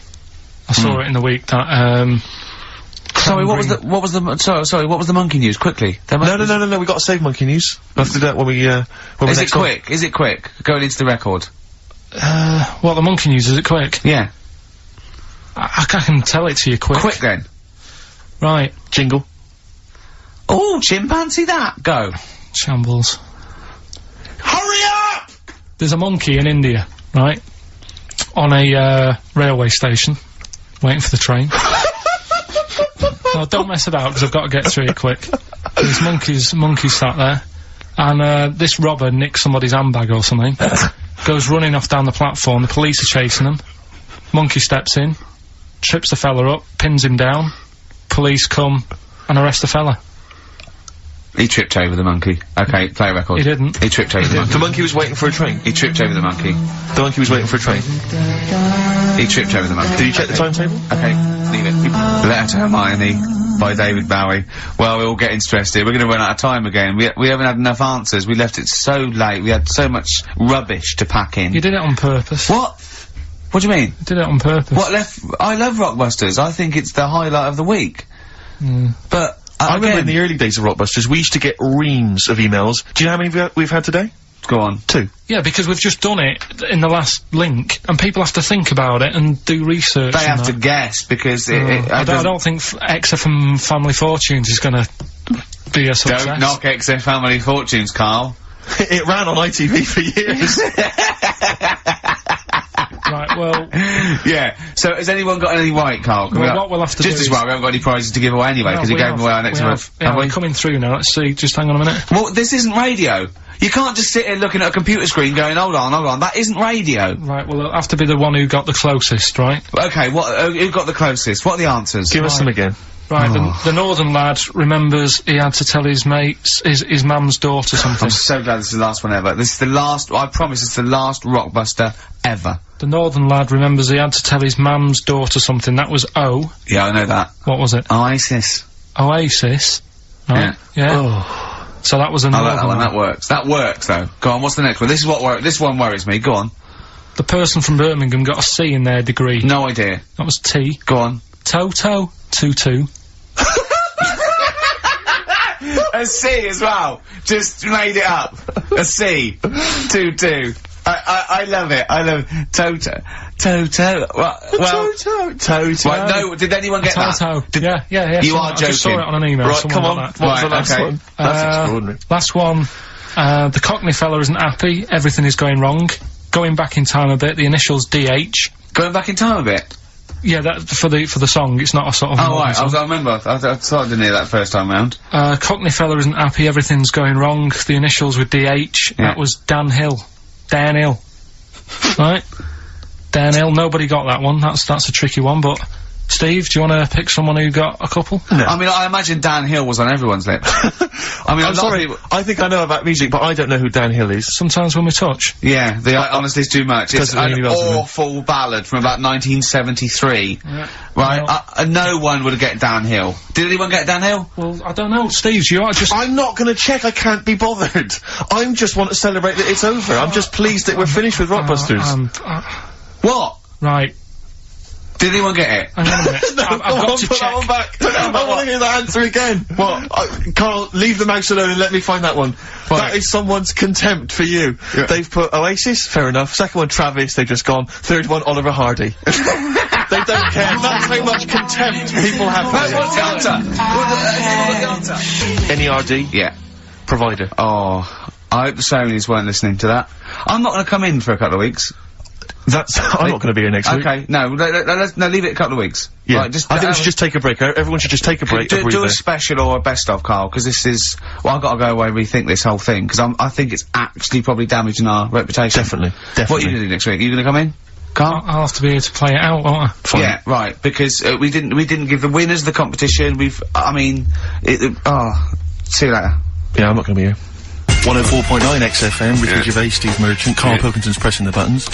[SPEAKER 3] I saw it in the week that,
[SPEAKER 1] Sorry, what was the monkey news? Quickly.
[SPEAKER 2] No, we got to save monkey news. We'll have to do that when we,
[SPEAKER 1] Is it quick? Is it quick? Going into the record.
[SPEAKER 3] what, the monkey news, is it quick?
[SPEAKER 1] Yeah.
[SPEAKER 3] I can tell it to you quick.
[SPEAKER 1] Quick then.
[SPEAKER 3] Right.
[SPEAKER 2] Jingle.
[SPEAKER 1] Oh, chimpanzee that. Go.
[SPEAKER 3] Shambles.
[SPEAKER 1] Hurry up!
[SPEAKER 3] There's a monkey in India, right? On a, railway station. Waiting for the train. No, don't mess about, because I've got to get through it quick. There's monkeys sat there. and this robber nicks somebody's handbag or something, goes running off down the platform, the police are chasing him, monkey steps in, trips the fella up, pins him down, police come and arrest the fella.
[SPEAKER 1] He tripped over the monkey. Okay, play a record.
[SPEAKER 3] He didn't.
[SPEAKER 1] He tripped over the monkey.
[SPEAKER 2] The monkey was waiting for a train.
[SPEAKER 1] He tripped over the monkey.
[SPEAKER 2] The monkey was waiting for a train.
[SPEAKER 1] He tripped over the monkey.
[SPEAKER 2] Did you check the timetable?
[SPEAKER 1] Okay, leave it. Letter to Hermione by David Bowie. Well, we're all getting stressed here. We're going to run out of time again. We haven't had enough answers. We left it so late. We had so much rubbish to pack in.
[SPEAKER 3] You did it on purpose.
[SPEAKER 1] What? What do you mean?
[SPEAKER 3] You did it on purpose.
[SPEAKER 1] What left? I love Rockbusters. I think it's the highlight of the week. But
[SPEAKER 2] I remember in the early days of Rockbusters, we used to get reams of emails. Do you know how many we've had today?
[SPEAKER 1] Go on.
[SPEAKER 2] 2.
[SPEAKER 3] Yeah, because we've just done it in the last link, and people have to think about it and do research.
[SPEAKER 1] They have to guess, because
[SPEAKER 3] I don't think XFM Family Fortunes is gonna be a success.
[SPEAKER 1] Don't knock XFM Family Fortunes, Carl.
[SPEAKER 2] It ran on ITV for years.
[SPEAKER 3] Right, well...
[SPEAKER 1] Yeah, so has anyone got any right, Carl?
[SPEAKER 3] Well, what we'll have to do
[SPEAKER 1] just as well, we haven't got any prizes to give away anyway, because we gave them away our next month.
[SPEAKER 3] Yeah, we're coming through now. Let's see, just hang on a minute.
[SPEAKER 1] Well, this isn't radio. You can't just sit here looking at a computer screen going, hold on, that isn't radio.
[SPEAKER 3] Right, well, it'll have to be the one who got the closest, right?
[SPEAKER 1] Okay, who got the closest? What are the answers?
[SPEAKER 2] Give us them again.
[SPEAKER 3] Right, the northern lad remembers he had to tell his mates, his mum's daughter something.
[SPEAKER 1] I'm so glad this is the last one ever. This is the last, I promise it's the last Rockbuster ever.
[SPEAKER 3] The northern lad remembers he had to tell his mum's daughter something. That was O.
[SPEAKER 1] Yeah, I know that.
[SPEAKER 3] What was it?
[SPEAKER 1] Oasis.
[SPEAKER 3] Oasis. Right. Yeah.
[SPEAKER 2] Oh.
[SPEAKER 3] So that was a northern
[SPEAKER 1] I like that one,
[SPEAKER 3] lad.
[SPEAKER 1] that works. That works, though. Go on, what's the next one? This is what this one worries me. Go on.
[SPEAKER 3] The person from Birmingham got a C in their degree.
[SPEAKER 1] No idea.
[SPEAKER 3] That was T.
[SPEAKER 1] Go on.
[SPEAKER 3] Toto. 2-2.
[SPEAKER 1] A C as well. Just made it up. A C. 2-2. I love it. I love it. Toto. Well.
[SPEAKER 2] Toto.
[SPEAKER 1] Right, no, did anyone get
[SPEAKER 3] Toto.
[SPEAKER 1] that?
[SPEAKER 3] Yeah.
[SPEAKER 1] You are
[SPEAKER 3] I just saw
[SPEAKER 1] joking.
[SPEAKER 3] it on an email.
[SPEAKER 2] Right,
[SPEAKER 3] Someone
[SPEAKER 2] come on.
[SPEAKER 3] got that.
[SPEAKER 2] What's the last
[SPEAKER 1] okay.
[SPEAKER 2] one? That's extraordinary.
[SPEAKER 3] Last one. The Cockney fella isn't happy. Everything is going wrong. Going back in time a bit. The initials DH.
[SPEAKER 1] Going back in time a bit?
[SPEAKER 3] Yeah, that for the song. It's not a sort of.
[SPEAKER 1] Oh right, I remember. I thought I didn't hear that first time round.
[SPEAKER 3] Cockney fella isn't happy. Everything's going wrong. The initials with DH.
[SPEAKER 1] Yeah.
[SPEAKER 3] That was Dan Hill. Dan Hill. Right. Dan Hill. Nobody got that one. That's a tricky one. But Steve, do you want to pick someone who got a couple?
[SPEAKER 2] No.
[SPEAKER 1] I mean, I imagine Dan Hill was on everyone's lips. I mean,
[SPEAKER 2] I'm sorry, I think I know about music, but I don't know who Dan Hill is.
[SPEAKER 3] Sometimes when we touch.
[SPEAKER 1] Yeah, honestly, it's too much. It's
[SPEAKER 2] Doesn't
[SPEAKER 1] an
[SPEAKER 2] really matter.
[SPEAKER 1] awful ballad from about 1973.
[SPEAKER 3] Yeah.
[SPEAKER 1] Right?
[SPEAKER 3] Well,
[SPEAKER 1] no one would get Dan Hill. Did anyone get Dan Hill?
[SPEAKER 3] Well, I don't know. Steve, you are just.
[SPEAKER 2] I'm not gonna check, I can't be bothered. I just want to celebrate that it's over. I'm just pleased that we're finished with Rockbusters.
[SPEAKER 1] What?
[SPEAKER 3] Right.
[SPEAKER 1] Did anyone get it?
[SPEAKER 3] Hang on a minute. I've got to
[SPEAKER 2] put
[SPEAKER 3] check.
[SPEAKER 2] that one back. I want to hear the answer again. What? Carl, leave the mouse alone and let me find that one. That is someone's contempt for you.
[SPEAKER 1] Yeah.
[SPEAKER 2] They've put Oasis, fair enough. Second one, Travis, they've just gone. Third one, Oliver Hardy. They don't care. That's how much contempt people have for you.
[SPEAKER 1] What's the answer? What's the answer?
[SPEAKER 2] NERD?
[SPEAKER 1] Yeah.
[SPEAKER 2] Provider.
[SPEAKER 1] Oh, I hope the Sonys weren't listening to that. I'm not going to come in for a couple of weeks.
[SPEAKER 2] I'm not going to be here next week.
[SPEAKER 1] Okay, no, leave it a couple of weeks.
[SPEAKER 2] Yeah.
[SPEAKER 1] Right,
[SPEAKER 2] I think we should just take a break. Everyone should just take a break.
[SPEAKER 1] Do a special or a best of, Carl, because this is. Well, I've got to go away and rethink this whole thing because I think it's actually probably damaging our reputation.
[SPEAKER 2] Definitely.
[SPEAKER 1] What are you going to do next week? Are you going to come in, Carl?
[SPEAKER 3] I'll have to be here to play it out, won't I?
[SPEAKER 2] Fine.
[SPEAKER 1] Yeah, right. Because we didn't give the winners of the competition. See you later.
[SPEAKER 2] Yeah, I'm not going to be here. 104.9 XFM, Ricky Gervais, Steve Merchant, Karl Pilkington's pressing the buttons.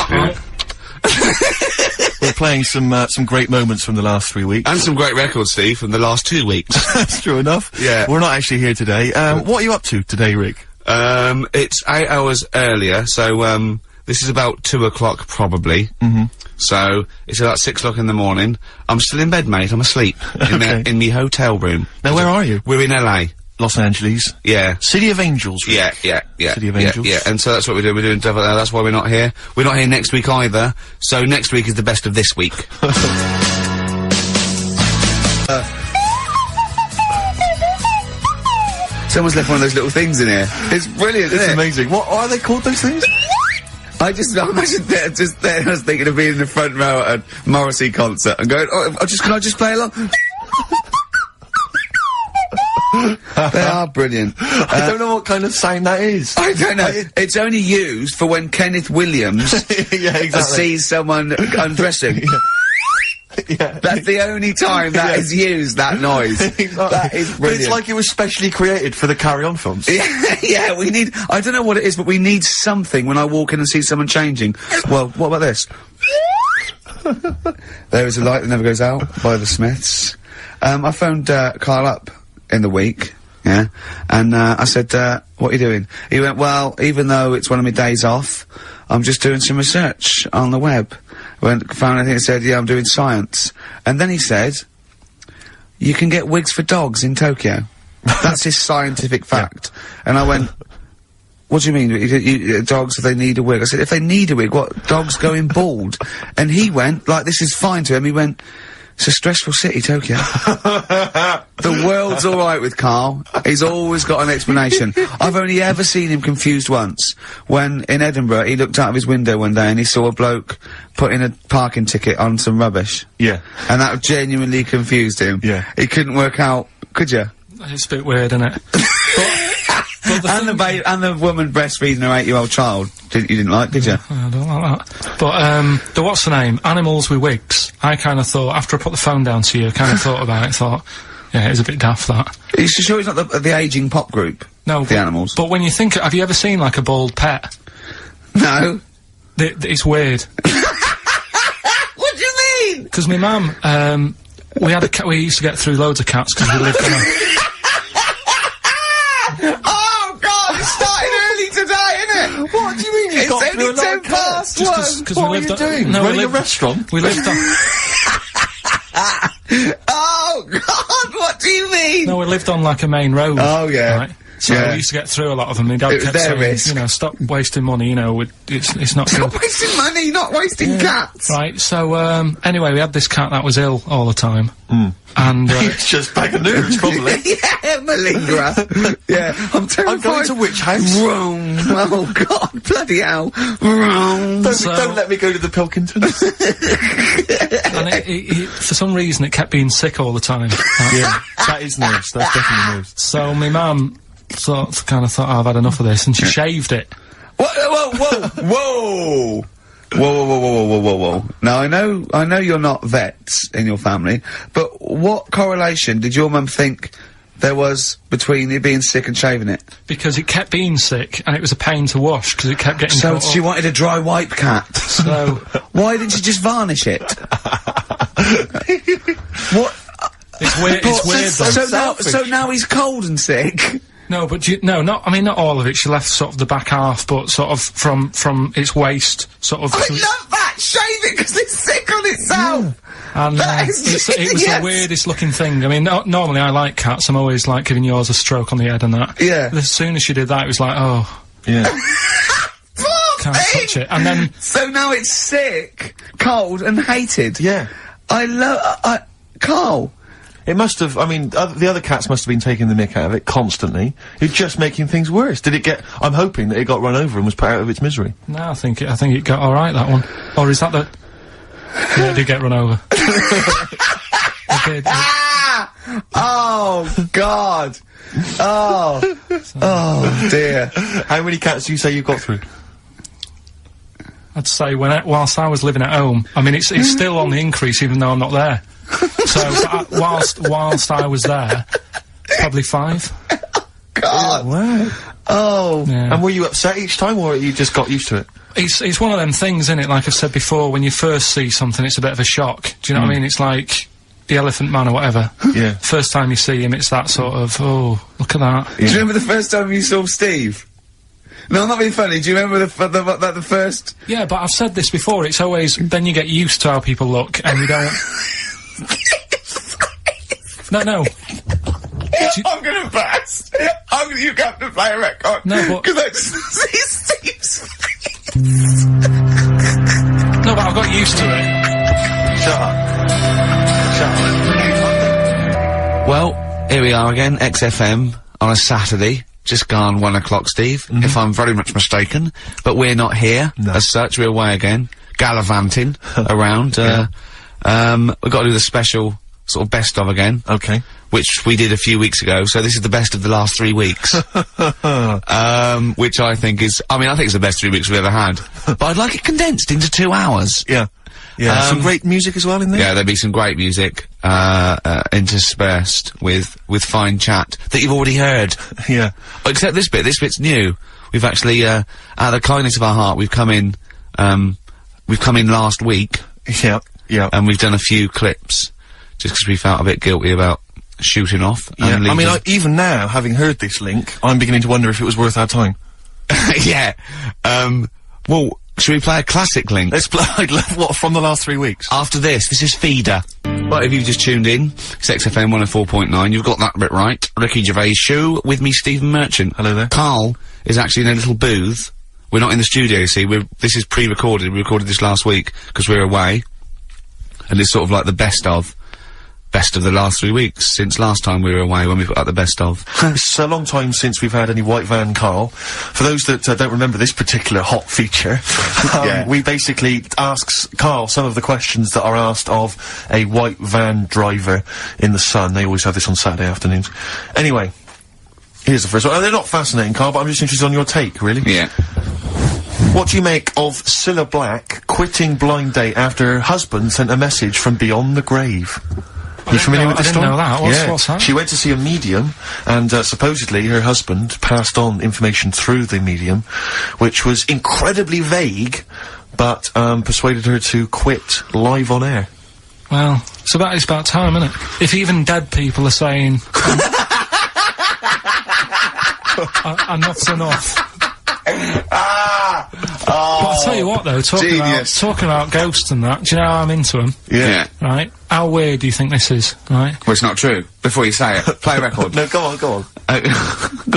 [SPEAKER 2] We're playing some great moments from the last 3 weeks.
[SPEAKER 7] And some great records, Steve, from the last 2 weeks.
[SPEAKER 2] That's true enough.
[SPEAKER 7] Yeah.
[SPEAKER 2] We're not actually here today. What are you up to today, Rick?
[SPEAKER 7] It's 8 hours earlier, so, this is about 2 o'clock, probably. Mm-hmm. So, it's about 6 o'clock in the morning. I'm still in bed, mate. I'm asleep. In the hotel room.
[SPEAKER 2] Now, where are you?
[SPEAKER 7] We're in LA.
[SPEAKER 2] Los Angeles.
[SPEAKER 7] Yeah.
[SPEAKER 2] City of Angels, Rick.
[SPEAKER 7] Yeah.
[SPEAKER 2] City of Angels.
[SPEAKER 7] Yeah, and so that's what we're doing. We're doing stuff like that. That's why we're not here. We're not here next week either. So next week is the best of this week.
[SPEAKER 1] Someone's left one of those little things in here. It's brilliant,
[SPEAKER 2] It's
[SPEAKER 1] isn't it?
[SPEAKER 2] amazing. What are they called, those things?
[SPEAKER 1] I imagine just there, I was thinking of being in the front row at a Morrissey concert and going, can I just play along? They are brilliant.
[SPEAKER 2] I don't know what kind of sound that is.
[SPEAKER 1] I don't know. It's only used for when Kenneth Williams
[SPEAKER 2] yeah, exactly.
[SPEAKER 1] sees someone undressing.
[SPEAKER 2] Yeah.
[SPEAKER 1] That's the only time that is used, that noise.
[SPEAKER 2] Exactly.
[SPEAKER 1] That is
[SPEAKER 2] But
[SPEAKER 1] brilliant.
[SPEAKER 2] it's like it was specially created for the Carry On films.
[SPEAKER 1] Yeah, we need, I don't know what it is, but we need something when I walk in and see someone changing. Well, what about this? There is a light that never goes out by the Smiths. I phoned, Karl up in the week, yeah, and, I said, what are you doing? He went, well, even though it's one of my days off, I'm just doing some research on the web. Found anything that said, yeah, I'm doing science. And then he said, you can get wigs for dogs in Tokyo. That's his scientific fact. And I went, what do you mean, dogs, if they need a wig? I said, if they need a wig, what, dogs going bald? And he went, like, this is fine to him, he went, it's a stressful city, Tokyo. The world's alright with Karl. He's always got an explanation. I've only ever seen him confused once. When, in Edinburgh, he looked out of his window one day and he saw a bloke putting a parking ticket on some rubbish.
[SPEAKER 2] Yeah.
[SPEAKER 1] And that genuinely confused him.
[SPEAKER 2] Yeah.
[SPEAKER 1] He couldn't work out, could you?
[SPEAKER 3] It's a bit weird, isn't it?
[SPEAKER 1] And the woman breastfeeding her 8-year-old child, you didn't like, did you?
[SPEAKER 3] I don't like that. But, the what's the name? Animals with wigs. I kind of thought, after I put the phone down to you, I kind of thought about it, thought, yeah, it's a bit daft, that.
[SPEAKER 1] Are you sure he's not the ageing pop group?
[SPEAKER 3] No.
[SPEAKER 1] The Animals?
[SPEAKER 3] But when you think, have you ever seen, like, a bald pet?
[SPEAKER 1] No.
[SPEAKER 3] It's weird.
[SPEAKER 1] What do you mean?
[SPEAKER 3] Because my mum, we had a cat, we used to get through loads of cats because we lived on a...
[SPEAKER 1] Oh, God, it started early today, innit?
[SPEAKER 2] What do you mean you got through a lot of cats?
[SPEAKER 3] Just because we
[SPEAKER 2] What
[SPEAKER 3] lived
[SPEAKER 2] are you
[SPEAKER 3] on...
[SPEAKER 2] doing?
[SPEAKER 3] No,
[SPEAKER 2] Running a restaurant?
[SPEAKER 3] We lived on...
[SPEAKER 1] Oh, God, what do you mean?
[SPEAKER 3] No, we lived on, like, a main road.
[SPEAKER 1] Oh, yeah.
[SPEAKER 3] Right? So
[SPEAKER 1] Yeah.
[SPEAKER 3] we used to get through a lot of them. My dad
[SPEAKER 1] It was
[SPEAKER 3] kept
[SPEAKER 1] their
[SPEAKER 3] saying,
[SPEAKER 1] risk.
[SPEAKER 3] you know, stop wasting money, you know, it's not good.
[SPEAKER 1] Not wasting money, not wasting cats.
[SPEAKER 3] Right, so, anyway, we had this cat that was ill all the time. And,
[SPEAKER 2] It's just bag of nerves, probably.
[SPEAKER 1] Yeah, malingerer. Yeah, I'm terrified.
[SPEAKER 2] I'm going to which house?
[SPEAKER 1] Rome. Oh, God, bloody hell. Rome.
[SPEAKER 2] Don't let me go to the Pilkingtons.
[SPEAKER 3] and it, for some reason, it kept being sick all the time.
[SPEAKER 2] Yeah, that is nerves. That's definitely nerves.
[SPEAKER 3] So my mum kind of thought, oh, I've had enough of this, and she shaved it.
[SPEAKER 1] Whoa, whoa, whoa. Whoa. Now, I know you're not vets in your family, but what correlation did your mum think there was between it being sick and shaving it?
[SPEAKER 3] Because it kept being sick, and it was a pain to wash, because it kept getting
[SPEAKER 1] So
[SPEAKER 3] caught
[SPEAKER 1] she
[SPEAKER 3] up.
[SPEAKER 1] wanted a dry wipe cat.
[SPEAKER 3] So,
[SPEAKER 1] Why didn't she just varnish it? What?
[SPEAKER 3] it's weird,
[SPEAKER 1] So now he's cold and sick.
[SPEAKER 3] No, but I mean, not all of it. She left sort of the back half, but sort of from its waist, sort of.
[SPEAKER 1] I love that! Shave it because it's sick on itself!
[SPEAKER 3] And
[SPEAKER 1] That is
[SPEAKER 3] it was
[SPEAKER 1] genius.
[SPEAKER 3] the weirdest looking thing. I mean, normally I like cats. I'm always like giving yours a stroke on the head and that.
[SPEAKER 1] Yeah.
[SPEAKER 3] As soon as she did that, it was like, oh,
[SPEAKER 2] Yeah.
[SPEAKER 3] can't touch it. And then
[SPEAKER 1] So now it's sick, cold, and hated.
[SPEAKER 2] Yeah.
[SPEAKER 1] Karl.
[SPEAKER 2] It must have, I mean, the other cats must have been taking the mick out of it constantly. It's just making things worse. Did it get, I'm hoping that it got run over and was put out of its misery.
[SPEAKER 3] no, I think it got all right, that one. Or is that the? Yeah, it did get run over. It did.
[SPEAKER 1] Oh, God. Oh, dear.
[SPEAKER 2] How many cats do you say you got through?
[SPEAKER 3] I'd say whilst I was living at home, I mean, it's still on the increase even though I'm not there. So whilst I was there, probably 5.
[SPEAKER 1] God.
[SPEAKER 2] Wow.
[SPEAKER 1] Oh.
[SPEAKER 3] Yeah.
[SPEAKER 2] And were you upset each time, or you just got used to it?
[SPEAKER 3] It's one of them things, isn't it? Like I've said before, when you first see something, it's a bit of a shock. Do you know what I mean? It's like the Elephant Man or whatever.
[SPEAKER 2] Yeah.
[SPEAKER 3] First time you see him, it's that sort of, oh, look at that.
[SPEAKER 1] Do you remember the first time you saw Steve? No, I'm not being funny. Do you remember the first?
[SPEAKER 3] Yeah, but I've said this before, it's always, then you get used to how people look, and you don't... No.
[SPEAKER 1] I'm gonna burst. You have to play a record.
[SPEAKER 3] No, but...
[SPEAKER 1] Because I just see Steve's face.
[SPEAKER 3] No, but I've got used to it.
[SPEAKER 2] Shut up.
[SPEAKER 7] Well, here we are again, XFM, on a Saturday. Just gone 1 o'clock, Steve, if I'm very much mistaken. But we're not here, as such, we're away again, gallivanting around. We've got to do the special sort of best of again.
[SPEAKER 2] Okay.
[SPEAKER 7] Which we did a few weeks ago, so this is the best of the last 3 weeks. Which I think is, I think it's the best 3 weeks we've ever had. But I'd like it condensed into 2 hours.
[SPEAKER 2] Yeah. Yeah. Some great music as well in there?
[SPEAKER 7] Yeah, there'll be some great music, interspersed with fine chat that you've already heard.
[SPEAKER 2] Yeah.
[SPEAKER 7] Except this bit's new. We've actually, out of the kindness of our heart, we've come in last week.
[SPEAKER 2] Yeah. Yeah.
[SPEAKER 7] And we've done a few clips, just because we felt a bit guilty about shooting off.
[SPEAKER 2] Yeah, even now, having heard this link, I'm beginning to wonder if it was worth our time.
[SPEAKER 7] Yeah. Well, should we play a classic link?
[SPEAKER 2] Let's play, what, from the last 3 weeks?
[SPEAKER 7] After this is Feeder. Right, if you've just tuned in, it's XFM 104.9, you've got that bit right. Ricky Gervais show, with me, Stephen Merchant.
[SPEAKER 2] Hello there.
[SPEAKER 7] Karl is actually in a little booth. We're not in the studio, you see, this is pre-recorded, we recorded this last week, because we're away. And it's sort of like the best of the last 3 weeks, since last time we were away when we put out the best of.
[SPEAKER 2] It's a long time since we've had any white van, Karl. For those that don't remember this particular hot feature, we basically ask Karl some of the questions that are asked of a white van driver in the Sun. They always have this on Saturday afternoons. Anyway, here's the first one. They're not fascinating, Karl, but I'm just interested on your take, really.
[SPEAKER 7] Yeah.
[SPEAKER 2] What do you make of Cilla Black quitting Blind Date after her husband sent a message from beyond the grave? You familiar with this story?
[SPEAKER 3] I didn't know that. What's that?
[SPEAKER 2] She went to see a medium, and supposedly her husband passed on information through the medium, which was incredibly vague, but persuaded her to quit live on air.
[SPEAKER 3] Well, it's about time, isn't it? If even dead people are saying, enough's enough. But I'll tell you what, though, talking about ghosts and that, do you know how I'm into them?
[SPEAKER 7] Yeah.
[SPEAKER 3] Right? How weird do you think this is, right?
[SPEAKER 7] Well, it's not true. Before you say it, play a record.
[SPEAKER 2] No, go on.
[SPEAKER 7] Go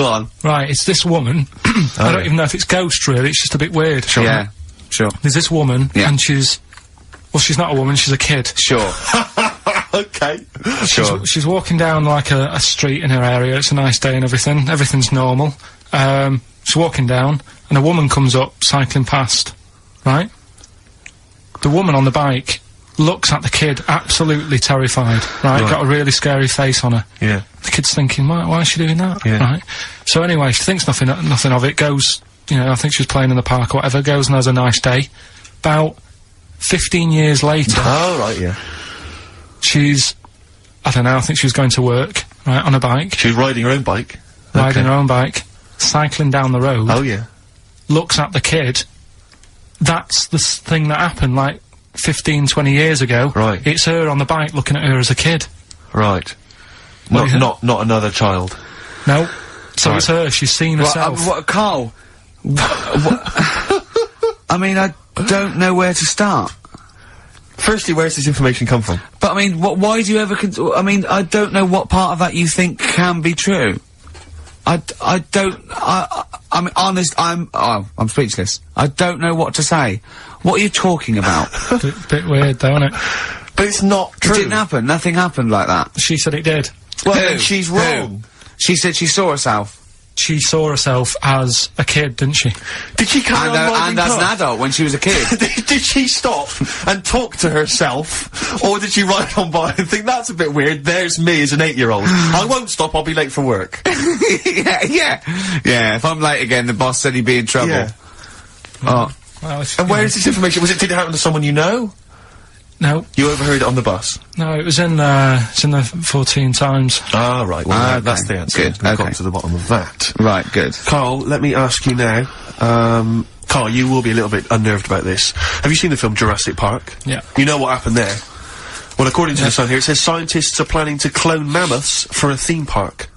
[SPEAKER 7] on.
[SPEAKER 3] Right, it's this woman. I don't even know if it's ghost, really, it's just a bit weird.
[SPEAKER 7] Sure. Yeah, sure.
[SPEAKER 3] There's this woman, and she's not a woman, she's a kid.
[SPEAKER 7] Sure.
[SPEAKER 2] Okay.
[SPEAKER 7] Sure.
[SPEAKER 3] She's walking down, like, a street in her area, it's a nice day and everything's normal. She's walking down, and a woman comes up, cycling past, right? The woman on the bike looks at the kid, absolutely terrified, right? Got a really scary face on her.
[SPEAKER 2] Yeah.
[SPEAKER 3] The kid's thinking, why is she doing that?
[SPEAKER 2] Yeah.
[SPEAKER 3] Right? So anyway, she thinks nothing of it, goes, I think she was playing in the park or whatever, goes and has a nice day. About 15 years later...
[SPEAKER 2] Oh, right, yeah.
[SPEAKER 3] She's, I don't know, I think she was going to work, right, on a bike.
[SPEAKER 2] She was riding her own bike?
[SPEAKER 3] Riding her own bike. Cycling down the road.
[SPEAKER 2] Oh, yeah.
[SPEAKER 3] Looks at the kid. That's the thing that happened, like, 15, 20 years ago.
[SPEAKER 2] Right.
[SPEAKER 3] It's her on the bike looking at her as a kid.
[SPEAKER 2] Right. Not another child.
[SPEAKER 3] No. So it's her, she's seen herself.
[SPEAKER 7] Karl? I mean, I don't know where to start.
[SPEAKER 2] Firstly, where's this information come from?
[SPEAKER 7] But, I mean, why do you ever I don't know what part of that you think can be true. I'm speechless. I don't know what to say. What are you talking about?
[SPEAKER 3] Bit weird, though, isn't it?
[SPEAKER 2] But it's not true.
[SPEAKER 7] It didn't happen. Nothing happened like that.
[SPEAKER 3] She said it did.
[SPEAKER 2] Well, then she's wrong.
[SPEAKER 7] She said she saw herself.
[SPEAKER 3] She saw herself as a kid, didn't she?
[SPEAKER 2] Did she carry on riding
[SPEAKER 7] and as an adult when she was a kid.
[SPEAKER 2] Did she stop and talk to herself? Or did she ride on by and think, that's a bit weird, there's me as an 8-year-old. I won't stop, I'll be late for work.
[SPEAKER 7] Yeah, if I'm late again, the boss said he'd be in trouble.
[SPEAKER 2] Yeah.
[SPEAKER 3] Well,
[SPEAKER 2] and where is this information? Did it happen to someone you know?
[SPEAKER 3] No.
[SPEAKER 2] You overheard it on the bus?
[SPEAKER 3] No, it was in the 14 Times.
[SPEAKER 2] Ah, right. Well,
[SPEAKER 7] okay.
[SPEAKER 2] that's the answer.
[SPEAKER 7] Good.
[SPEAKER 2] We've got to the bottom of that.
[SPEAKER 7] Right, good.
[SPEAKER 2] Karl, let me ask you now. Karl, you will be a little bit unnerved about this. Have you seen the film Jurassic Park?
[SPEAKER 3] Yeah.
[SPEAKER 2] You know what happened there? Well, according to the Sun here, it says scientists are planning to clone mammoths for a theme park.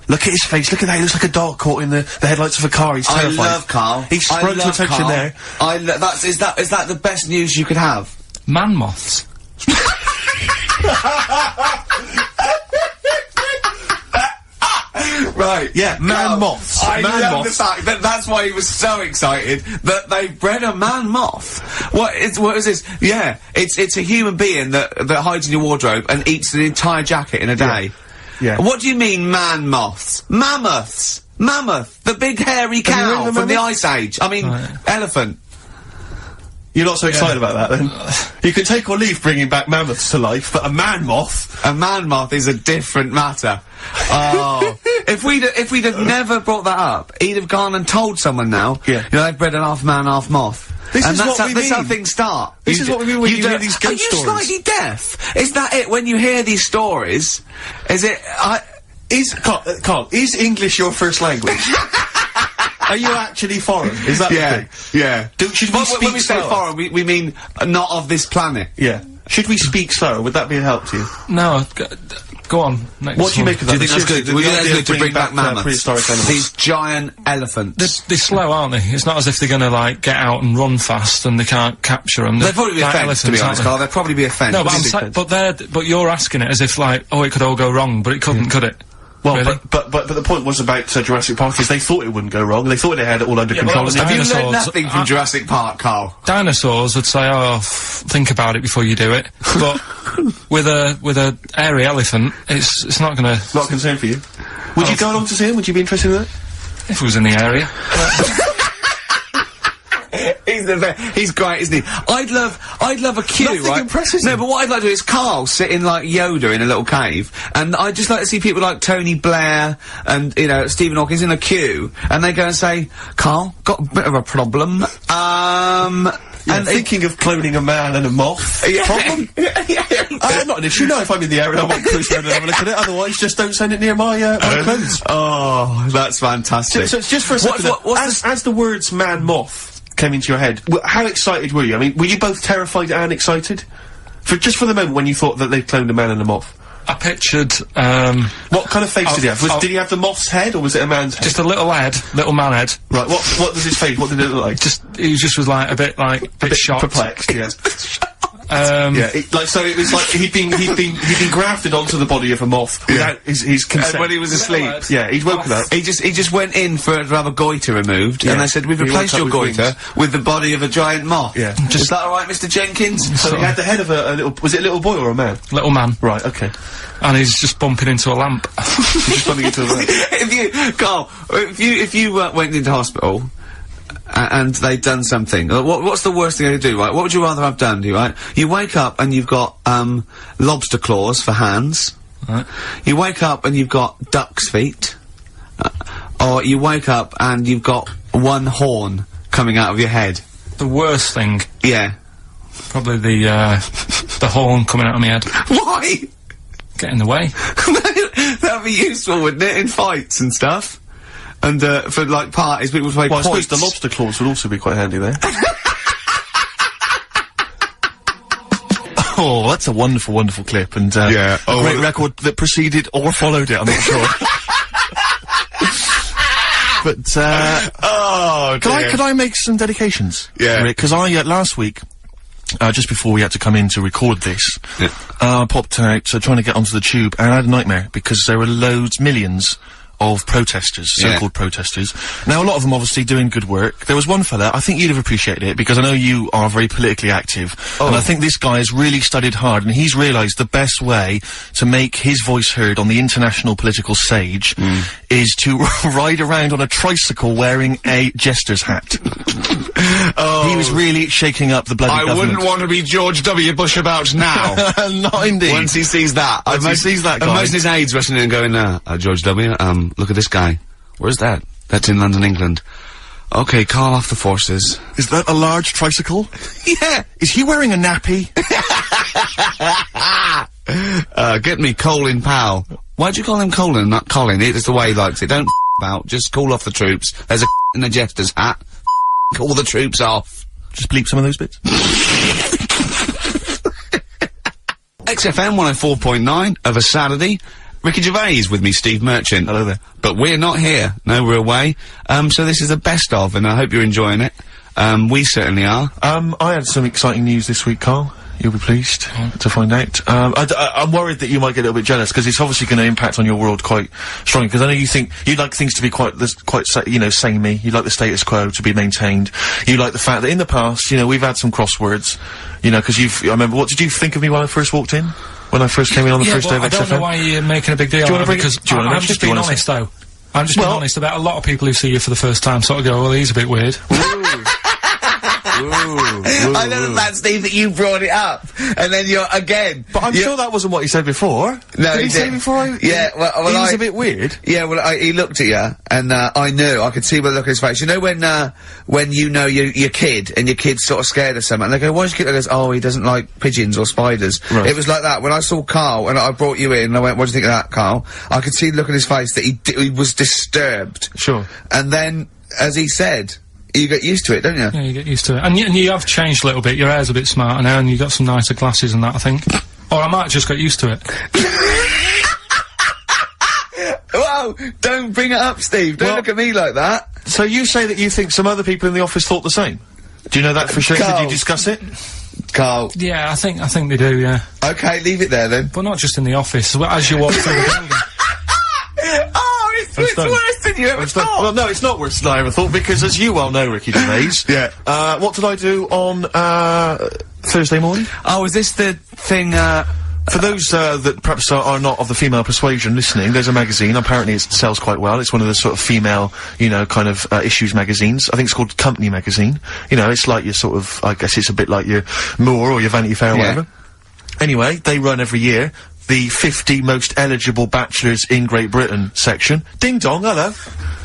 [SPEAKER 2] Look at his face, look at that, he looks like a dog caught in the headlights of a car, he's terrified.
[SPEAKER 7] I love Karl.
[SPEAKER 2] He sprung to attention there.
[SPEAKER 7] Is that the best news you could have?
[SPEAKER 3] Man moths.
[SPEAKER 7] Right,
[SPEAKER 2] yeah, man moths.
[SPEAKER 7] I love the fact that that's why he was so excited that they bred a man moth. What is this? Yeah, it's a human being that hides in your wardrobe and eats an entire jacket in a day.
[SPEAKER 2] Yeah.
[SPEAKER 7] What do you mean, man moths? Mammoths! Mammoth! The big hairy cow from the Ice Age. I mean, elephant.
[SPEAKER 2] You're not so excited about that, then? You can take or leave bringing back mammoths to life, but a man moth...
[SPEAKER 7] A man moth is a different matter. Oh. If we'd have never brought that up, he'd have gone and told someone now, you know, they've bred an half man, half moth.
[SPEAKER 2] This is what we mean.
[SPEAKER 7] That's how things start.
[SPEAKER 2] This is what we mean when you hear these ghost stories.
[SPEAKER 7] Are you slightly deaf? Is that it? When you hear these stories, is it...
[SPEAKER 2] Carl, is English your first language? Are you actually foreign? Is that the thing?
[SPEAKER 7] Yeah.
[SPEAKER 2] Should we speak
[SPEAKER 7] when we say foreign, we mean not of this planet.
[SPEAKER 2] Yeah. Should we speak slower? Would that be a help to you?
[SPEAKER 3] No, go on.
[SPEAKER 2] What do you make of that?
[SPEAKER 7] Do you think that's good? Would you think that's good to bring back mammoths?
[SPEAKER 2] Prehistoric animals?
[SPEAKER 7] These giant elephants.
[SPEAKER 3] They're slow, aren't they? It's not as if they're gonna, like, get out and run fast and they can't capture them.
[SPEAKER 7] They'd probably be a fence, to be honest, Carl. They'd probably be a fence.
[SPEAKER 3] No, but you're asking it as if, like, oh, it could all go wrong, but it couldn't, could it?
[SPEAKER 2] Well,
[SPEAKER 3] really?
[SPEAKER 2] but the point was about Jurassic Park is they thought it wouldn't go wrong. They thought they had it all under control.
[SPEAKER 7] Have you learned nothing from Jurassic Park, Carl?
[SPEAKER 3] Dinosaurs would say, oh, think about it before you do it. But with a airy elephant, it's not gonna...
[SPEAKER 2] Not a concern for you? Would you go along to see him? Would you be interested in that?
[SPEAKER 3] If it was in the area.
[SPEAKER 7] He's the best. He's great, isn't he? I'd love a queue,
[SPEAKER 2] Nothing
[SPEAKER 7] right?
[SPEAKER 2] impresses
[SPEAKER 7] No,
[SPEAKER 2] him.
[SPEAKER 7] but what I'd like to do is Carl sitting like Yoda in a little cave, and I'd just like to see people like Tony Blair and, you know, Stephen Hawking in a queue, and they go and say, Carl, got a bit of a problem,
[SPEAKER 2] and thinking of cloning a man and a moth. Problem? Not an issue. No, if I'm in the area, I might cruise around and have a look at it. Otherwise, just don't send it near my clothes.
[SPEAKER 7] Oh, that's fantastic.
[SPEAKER 2] So it's just for a second. As the words man moth came into your head, how excited were you? I mean, were you both terrified and excited? Just for the moment when you thought that they cloned a man and a moth?
[SPEAKER 3] I pictured,
[SPEAKER 2] what kind of face did he have? Did he have the moth's head, or was it a man's head?
[SPEAKER 3] Just a little man head.
[SPEAKER 2] Right, what was his face? What did it look like?
[SPEAKER 3] He was like, a bit shocked.
[SPEAKER 2] Perplexed, yeah. So it was like he'd been grafted onto the body of a moth without his consent.
[SPEAKER 7] When he was asleep.
[SPEAKER 2] Yeah, he'd woken up.
[SPEAKER 7] He just went in to have a goiter removed, and they said, we've replaced your goiter with the body of a giant moth.
[SPEAKER 2] Yeah.
[SPEAKER 7] Is that alright, Mr. Jenkins?
[SPEAKER 2] So he had the head of a little, was it a little boy or a man?
[SPEAKER 3] Little man.
[SPEAKER 2] Right, okay.
[SPEAKER 3] And he's just bumping into a lamp.
[SPEAKER 2] He's just bumping into a lamp.
[SPEAKER 7] Carl, if you went into hospital, and they've done something. What's the worst thing they do, right? What would you rather have done, right? You wake up and you've got, lobster claws for hands.
[SPEAKER 3] Right.
[SPEAKER 7] You wake up and you've got duck's feet. Or you wake up and you've got one horn coming out of your head.
[SPEAKER 3] The worst thing?
[SPEAKER 7] Yeah.
[SPEAKER 3] Probably the horn coming out of my head.
[SPEAKER 7] Why?
[SPEAKER 3] Get in the way.
[SPEAKER 7] That'd be useful, wouldn't it, in fights and stuff? And, for, like, parties, people would play
[SPEAKER 2] points.
[SPEAKER 7] I
[SPEAKER 2] suppose the lobster claws would also be quite handy there. Oh, that's a wonderful, wonderful clip, and, a great record that preceded or followed it, I'm not sure. But, could I make some dedications?
[SPEAKER 7] Yeah.
[SPEAKER 2] Because last week, just before we had to come in to record this, I popped out, trying to get onto the tube, and I had a nightmare, because there were millions of protesters, so-called protesters. Now, a lot of them obviously doing good work. There was one fella, I think you'd have appreciated it, because I know you are very politically active, and I think this guy has really studied hard, and he's realised the best way to make his voice heard on the international political stage is to ride around on a tricycle wearing a jester's hat. He was really shaking up the bloody government.
[SPEAKER 7] I wouldn't want to be George W. Bush about now.
[SPEAKER 2] Not indeed.
[SPEAKER 7] Once he sees that.
[SPEAKER 2] Once he sees that guy.
[SPEAKER 7] Imagine his aides rushing in and going, George W., look at this guy. Where's that? That's in London, England. Okay, call off the forces.
[SPEAKER 2] Is that a large tricycle?
[SPEAKER 7] Yeah.
[SPEAKER 2] Is he wearing a nappy?
[SPEAKER 7] Get me Colin Powell. Why'd you call him Colin, not Colin? It's the way he likes it. Don't about. Just call off the troops. There's a in a jester's hat. Call the troops off.
[SPEAKER 2] Just bleep some of those bits.
[SPEAKER 7] XFM 104.9 of a Saturday. Ricky Gervais with me, Steve Merchant.
[SPEAKER 2] Hello there.
[SPEAKER 7] But we're not here. No, we're away. So this is a best of, and I hope you're enjoying it. We certainly are.
[SPEAKER 2] I had some exciting news this week, Carl. You'll be pleased to find out. I'm worried that you might get a little bit jealous, because it's obviously going to impact on your world quite strongly, because I know you think you'd like things to be quite samey. You'd like the status quo to be maintained. You like the fact that in the past, we've had some crosswords, because I remember, what did you think of me when I first walked in? When I first came in on the first day of XFM?
[SPEAKER 3] I don't know why you're making a big deal out of it, because I'm just being honest, though. I'm just being honest about a lot of people who see you for the first time sort of go, well, he's a bit weird.
[SPEAKER 1] I love the fact, Steve, that you brought it up, and then you're again.
[SPEAKER 2] But I'm sure that wasn't what he said before.
[SPEAKER 1] No,
[SPEAKER 2] did he say before?
[SPEAKER 1] Yeah, well,
[SPEAKER 2] he was a bit weird.
[SPEAKER 1] Yeah, well, he looked at you, and I knew, I could see by the look on his face. You know when you know your kid, and your kid's sort of scared of something, and they go, "Why's your kid?" He goes, "Oh, he doesn't like pigeons or spiders."
[SPEAKER 2] Right.
[SPEAKER 1] It was like that when I saw Karl, and I brought you in, and I went, "What do you think of that, Karl?" I could see the look on his face that he was disturbed.
[SPEAKER 2] Sure.
[SPEAKER 1] And then, as he said, you get used to it, don't you?
[SPEAKER 3] Yeah, you get used to it. And you have changed a little bit. Your hair's a bit smarter now, and you got some nicer glasses and that, I think. Or I might just get used to it.
[SPEAKER 1] Whoa! Don't bring it up, Steve. Don't look at me like that.
[SPEAKER 2] So you say that you think some other people in the office thought the same? Do you know that for sure?
[SPEAKER 1] Karl.
[SPEAKER 2] Did you discuss it?
[SPEAKER 1] Karl.
[SPEAKER 3] Yeah, I think they do, yeah.
[SPEAKER 1] Okay, leave it there then.
[SPEAKER 3] But not just in the office, as you walk through the building.
[SPEAKER 1] Oh, it's worse than you ever thought.
[SPEAKER 2] Well, no, it's not worse than I ever thought, because as you well know, Ricky Gervais,
[SPEAKER 1] Yeah.
[SPEAKER 2] What did I do on, Thursday morning?
[SPEAKER 1] Oh, is this the thing,
[SPEAKER 2] For those that perhaps are not of the female persuasion listening, there's a magazine. Apparently, it sells quite well. It's one of the sort of female, you know, kind of issues magazines. I think it's called Company Magazine. You know, it's like your sort of, I guess it's a bit like your Moore or your Vanity Fair or whatever. Anyway, they run every year the 50 most eligible bachelors in Great Britain section. Ding dong, hello.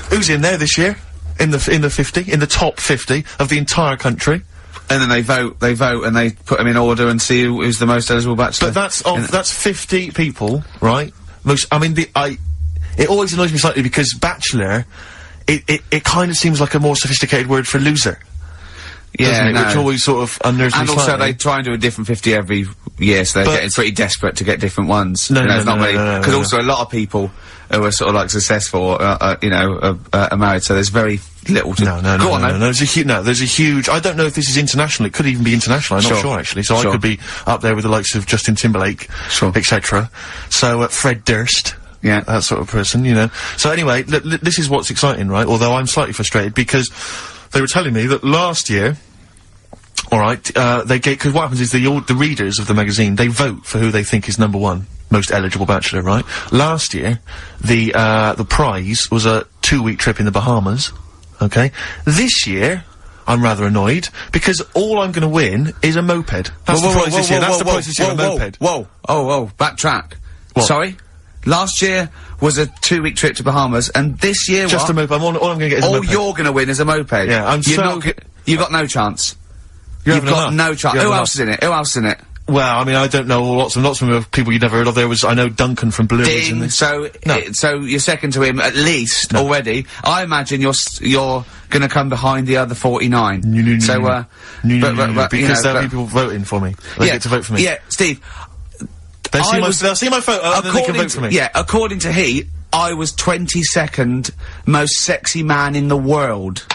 [SPEAKER 2] Who's in there this year? In the 50, in the top 50 of the entire country.
[SPEAKER 1] And then they vote, and they put them in order and see who's the most eligible bachelor.
[SPEAKER 2] But that's 50 people, right? It always annoys me slightly because bachelor, it kind of seems like a more sophisticated word for loser.
[SPEAKER 1] Yeah,
[SPEAKER 2] doesn't it?
[SPEAKER 1] no.
[SPEAKER 2] Which always sort of unnerves me
[SPEAKER 1] And also
[SPEAKER 2] slightly.
[SPEAKER 1] they try and do a different 50 every year, so they're getting pretty desperate to get different ones.
[SPEAKER 2] No,
[SPEAKER 1] you know,
[SPEAKER 2] no,
[SPEAKER 1] it's not
[SPEAKER 2] no,
[SPEAKER 1] really,
[SPEAKER 2] no, no,
[SPEAKER 1] because
[SPEAKER 2] no.
[SPEAKER 1] also a lot of people who are sort of like successful, you know, are married, so there's very little to...
[SPEAKER 2] No,
[SPEAKER 1] Go on, then.
[SPEAKER 2] there's a huge, I don't know if this is international, it could even be international, I'm not sure actually, so I could be up there with the likes of Justin Timberlake, etc. So, Fred Durst.
[SPEAKER 1] Yeah.
[SPEAKER 2] That sort of person, you know. So anyway, this is what's exciting, right? Although I'm slightly frustrated because they were telling me that last year, alright, because what happens is the readers of the magazine, they vote for who they think is number one most eligible bachelor, right? Last year, the prize was a 2-week trip in the Bahamas, okay? This year, I'm rather annoyed, because all I'm gonna win is a moped. That's the prize this year, that's the prize this year, a moped.
[SPEAKER 1] Whoa, backtrack.
[SPEAKER 2] What?
[SPEAKER 1] Sorry? Last year was a 2-week trip to Bahamas, and this year
[SPEAKER 2] Just
[SPEAKER 1] what?
[SPEAKER 2] a moped, all I'm gonna get is a
[SPEAKER 1] All
[SPEAKER 2] moped.
[SPEAKER 1] you're gonna win is a moped.
[SPEAKER 2] Yeah,
[SPEAKER 1] You've got no chance.
[SPEAKER 2] You've
[SPEAKER 1] got no chance. Who else is in it? Who else is in it?
[SPEAKER 2] Well, I mean, I don't know, lots of people you'd never heard of. There was, I know Duncan from Blue was in
[SPEAKER 1] Ding,
[SPEAKER 2] this.
[SPEAKER 1] so you're second to him, at least, already. I imagine you're gonna come behind the other 49.
[SPEAKER 2] Because
[SPEAKER 1] you know,
[SPEAKER 2] there'll be people voting for me. They get to vote for me.
[SPEAKER 1] Yeah, Steve.
[SPEAKER 2] They'll see my photo and then they can vote for me.
[SPEAKER 1] Yeah, according to Heat, I was 22nd most sexy man in the world.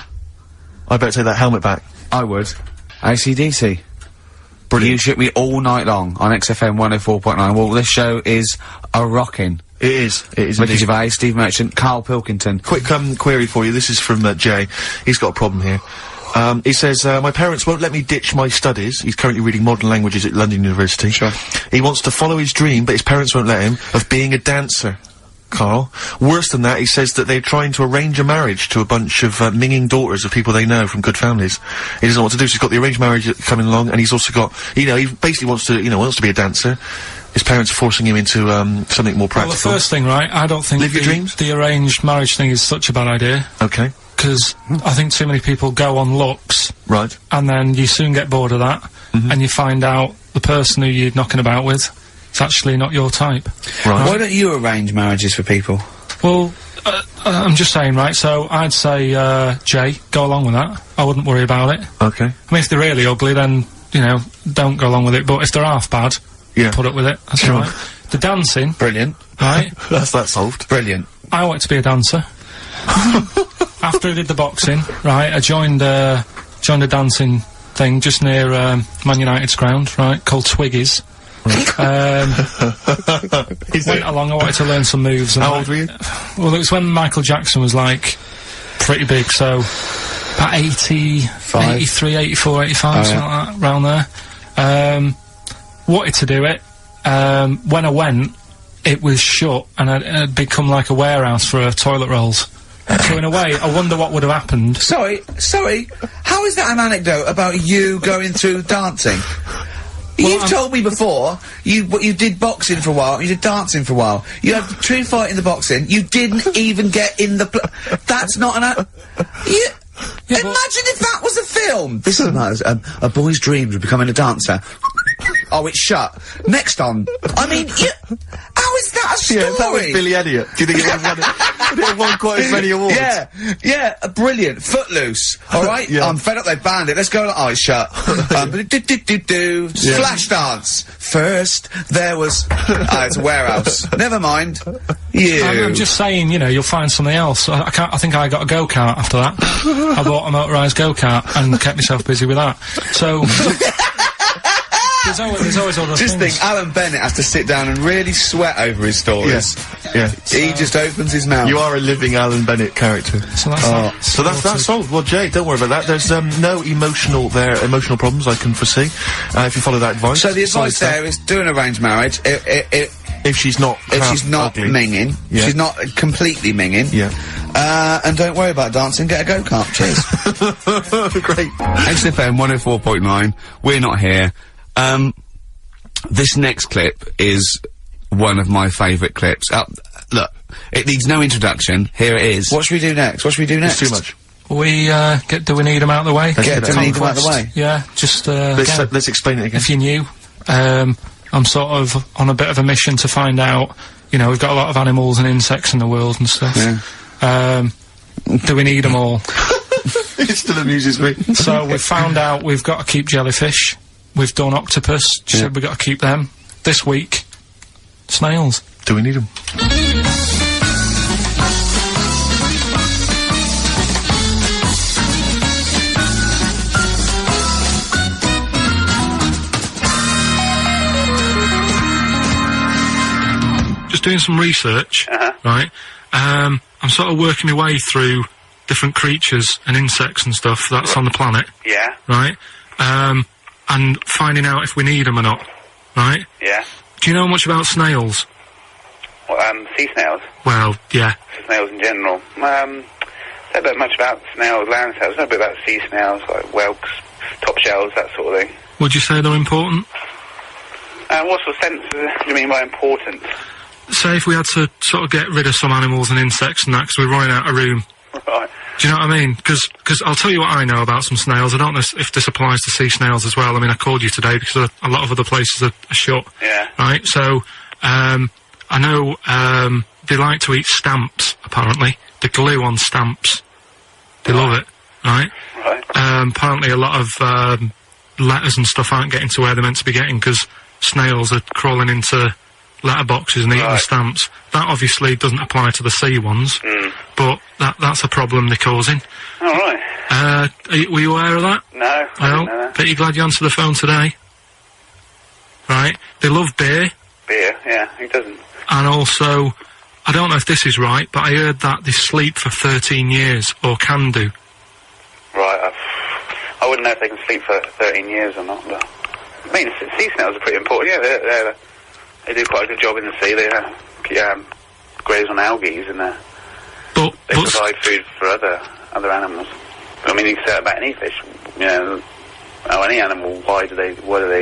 [SPEAKER 2] I better take that helmet back.
[SPEAKER 1] I would. AC/DC.
[SPEAKER 2] Brilliant.
[SPEAKER 1] You shook me all night long on XFM 104.9. Well, this show is a rockin'.
[SPEAKER 2] It is
[SPEAKER 1] Ricky
[SPEAKER 2] indeed.
[SPEAKER 1] Gervais, Steve Merchant, Karl Pilkington.
[SPEAKER 2] Quick query for you. This is from Jay. He's got a problem here. He says, my parents won't let me ditch my studies. He's currently reading modern languages at London University.
[SPEAKER 1] Sure.
[SPEAKER 2] He wants to follow his dream, but his parents won't let him, of being a dancer. Carl. Worse than that, he says that they're trying to arrange a marriage to a bunch of minging daughters of people they know from good families. He doesn't know what to do, so he's got the arranged marriage coming along, and he's also got, you know, he basically wants to be a dancer. His parents are forcing him into something more practical.
[SPEAKER 3] Well, the first thing, right, I don't think
[SPEAKER 2] Live your dreams?
[SPEAKER 3] the arranged marriage thing is such a bad idea.
[SPEAKER 2] Okay.
[SPEAKER 3] Because I think too many people go on looks.
[SPEAKER 2] Right.
[SPEAKER 3] And then you soon get bored of that, and you find out the person who you're knocking about with is actually not your type.
[SPEAKER 2] Right.
[SPEAKER 1] Why don't you arrange marriages for people?
[SPEAKER 3] Well, I'm just saying, right, so I'd say, Jay, go along with that. I wouldn't worry about it.
[SPEAKER 2] Okay.
[SPEAKER 3] I mean, if they're really ugly, then, you know, don't go along with it, but if they're half bad, put up with it. That's
[SPEAKER 2] Sure.
[SPEAKER 3] all right. The dancing.
[SPEAKER 1] Brilliant.
[SPEAKER 3] Right?
[SPEAKER 2] That's that solved.
[SPEAKER 1] Brilliant.
[SPEAKER 3] I wanted to be a dancer. After I did the boxing, right, I joined a dancing thing just near, Man United's ground, right, called Twiggies. Went along, I wanted to learn some moves. And
[SPEAKER 2] How old were you?
[SPEAKER 3] Well, it was when Michael Jackson was, like, pretty big, so about 83, 84, 85, something like that, around there. Wanted to do it. When I went, it was shut, and I'd become like a warehouse for toilet rolls. So in a way, I wonder what would have happened.
[SPEAKER 1] Sorry, how is that an anecdote about you going through dancing? You've told me before, you did boxing for a while, you did dancing for a while. You had the true fight in the boxing, you didn't even get in the that's not an imagine if that was a film! This is a boy's dreams of becoming a dancer. Oh, it's shut. Next on. I mean, how is that a story?
[SPEAKER 2] Yeah, if that was Billy Elliot, do you think it would have won quite as many awards?
[SPEAKER 1] Yeah, brilliant. Footloose. Alright?
[SPEAKER 2] Yeah.
[SPEAKER 1] I'm fed up they banned it. Let's go. Oh, it's shut. Flash dance. First, there was... it's a warehouse. Never mind.
[SPEAKER 3] I'm just saying, you know, you'll find something else. I think I got a go-kart after that. I bought a motorised go-kart and kept myself busy with that. So... There's always other things.
[SPEAKER 1] Just think, Alan Bennett has to sit down and really sweat over his stories.
[SPEAKER 2] Yeah.
[SPEAKER 1] He just opens his mouth.
[SPEAKER 2] You are a living Alan Bennett character.
[SPEAKER 3] So that's
[SPEAKER 2] that's solved. Well, Jay, don't worry about that. There's no emotional problems I can foresee if you follow that advice.
[SPEAKER 1] So the advice there is do an arranged marriage.
[SPEAKER 2] If she's not ugly.
[SPEAKER 1] minging, she's not completely minging.
[SPEAKER 2] Yeah.
[SPEAKER 1] And don't worry about dancing. Get a go-kart. Cheers.
[SPEAKER 2] Great.
[SPEAKER 7] XFM 104.9. We're not here. This next clip is one of my favourite clips. Look, it needs no introduction. Here it is.
[SPEAKER 1] What should we do next?
[SPEAKER 2] It's too much.
[SPEAKER 3] We, do we need them out of the way?
[SPEAKER 1] Do we need them out of the way?
[SPEAKER 3] Yeah, just,
[SPEAKER 2] let's explain it again.
[SPEAKER 3] If you're new, I'm sort of on a bit of a mission to find out, you know, we've got a lot of animals and insects in the world and stuff.
[SPEAKER 1] Yeah.
[SPEAKER 3] Do we need them all?
[SPEAKER 2] It still amuses me.
[SPEAKER 3] So we've found out we've got to keep jellyfish. We've done octopus. She said we've got to keep them. This week, snails.
[SPEAKER 2] Do we need them?
[SPEAKER 3] Just doing some research, right? I'm sort of working my way through different creatures and insects and stuff that's on the planet.
[SPEAKER 8] Yeah.
[SPEAKER 3] Right? And finding out if we need them or not, right?
[SPEAKER 8] Yeah.
[SPEAKER 3] Do you know much about snails?
[SPEAKER 8] Well, sea snails?
[SPEAKER 3] Well, yeah.
[SPEAKER 8] Snails in general. Don't know much about snails, land snails. Know a bit about sea snails, like whelks, top shells, that sort of thing.
[SPEAKER 3] Would you say they're important?
[SPEAKER 8] What sort of sense do you mean by important?
[SPEAKER 3] Say if we had to sort of get rid of some animals and insects and that because we're running out of room.
[SPEAKER 8] Right.
[SPEAKER 3] Do you know what I mean? Because I'll tell you what I know about some snails. I don't know if this applies to sea snails as well. I mean, I called you today because a lot of other places are shut.
[SPEAKER 8] Yeah.
[SPEAKER 3] Right? So, I know, they like to eat stamps, apparently. The glue on stamps. They love it. Right?
[SPEAKER 8] Right.
[SPEAKER 3] Apparently a lot of, letters and stuff aren't getting to where they're meant to be getting because snails are crawling into letterboxes and eating the stamps. That obviously doesn't apply to the sea ones, but that's a problem they're causing.
[SPEAKER 8] All right.
[SPEAKER 3] Were you aware of that?
[SPEAKER 8] No, I didn't know that.
[SPEAKER 3] Bet you're glad you answered the phone today. Right? They love beer.
[SPEAKER 8] Beer, yeah, who doesn't?
[SPEAKER 3] And also, I don't know if this is right, but I heard that they sleep for 13 years, or can do.
[SPEAKER 8] Right, I wouldn't know if they can sleep for 13 years or not, but... I mean, sea snails are pretty important, yeah, they do quite a good job in the sea. They graze on algae and they provide food for other animals. I mean, you can say that about any fish, you know, any animal. Why do they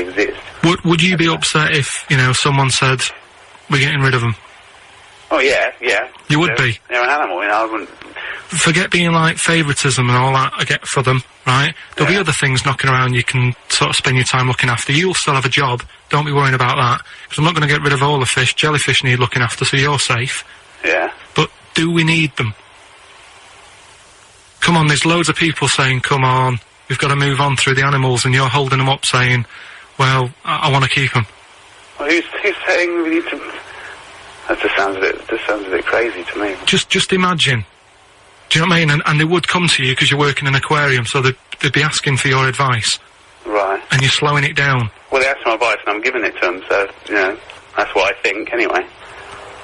[SPEAKER 8] exist?
[SPEAKER 3] Would you be upset if, you know, someone said we're getting rid of them?
[SPEAKER 8] Oh yeah.
[SPEAKER 3] You would be.
[SPEAKER 8] They're an animal, you know. I wouldn't.
[SPEAKER 3] Forget being like favouritism and all that I get for them, right? There'll be other things knocking around you can sort of spend your time looking after. You'll still have a job, don't be worrying about that. Because I'm not going to get rid of all the fish. Jellyfish need looking after, so you're safe.
[SPEAKER 8] Yeah.
[SPEAKER 3] But do we need them? Come on, there's loads of people saying, come on, we've got to move on through the animals, and you're holding them up saying, well, I want to keep them.
[SPEAKER 8] Well, who's saying we need to... That just sounds a bit crazy to me.
[SPEAKER 3] Just imagine. Do you know what I mean? And they would come to you because you're working in an aquarium, so they'd be asking for your advice.
[SPEAKER 8] Right.
[SPEAKER 3] And you're slowing it down.
[SPEAKER 8] Well, they asked my advice and I'm giving it to them, so, you know, that's what I think, anyway.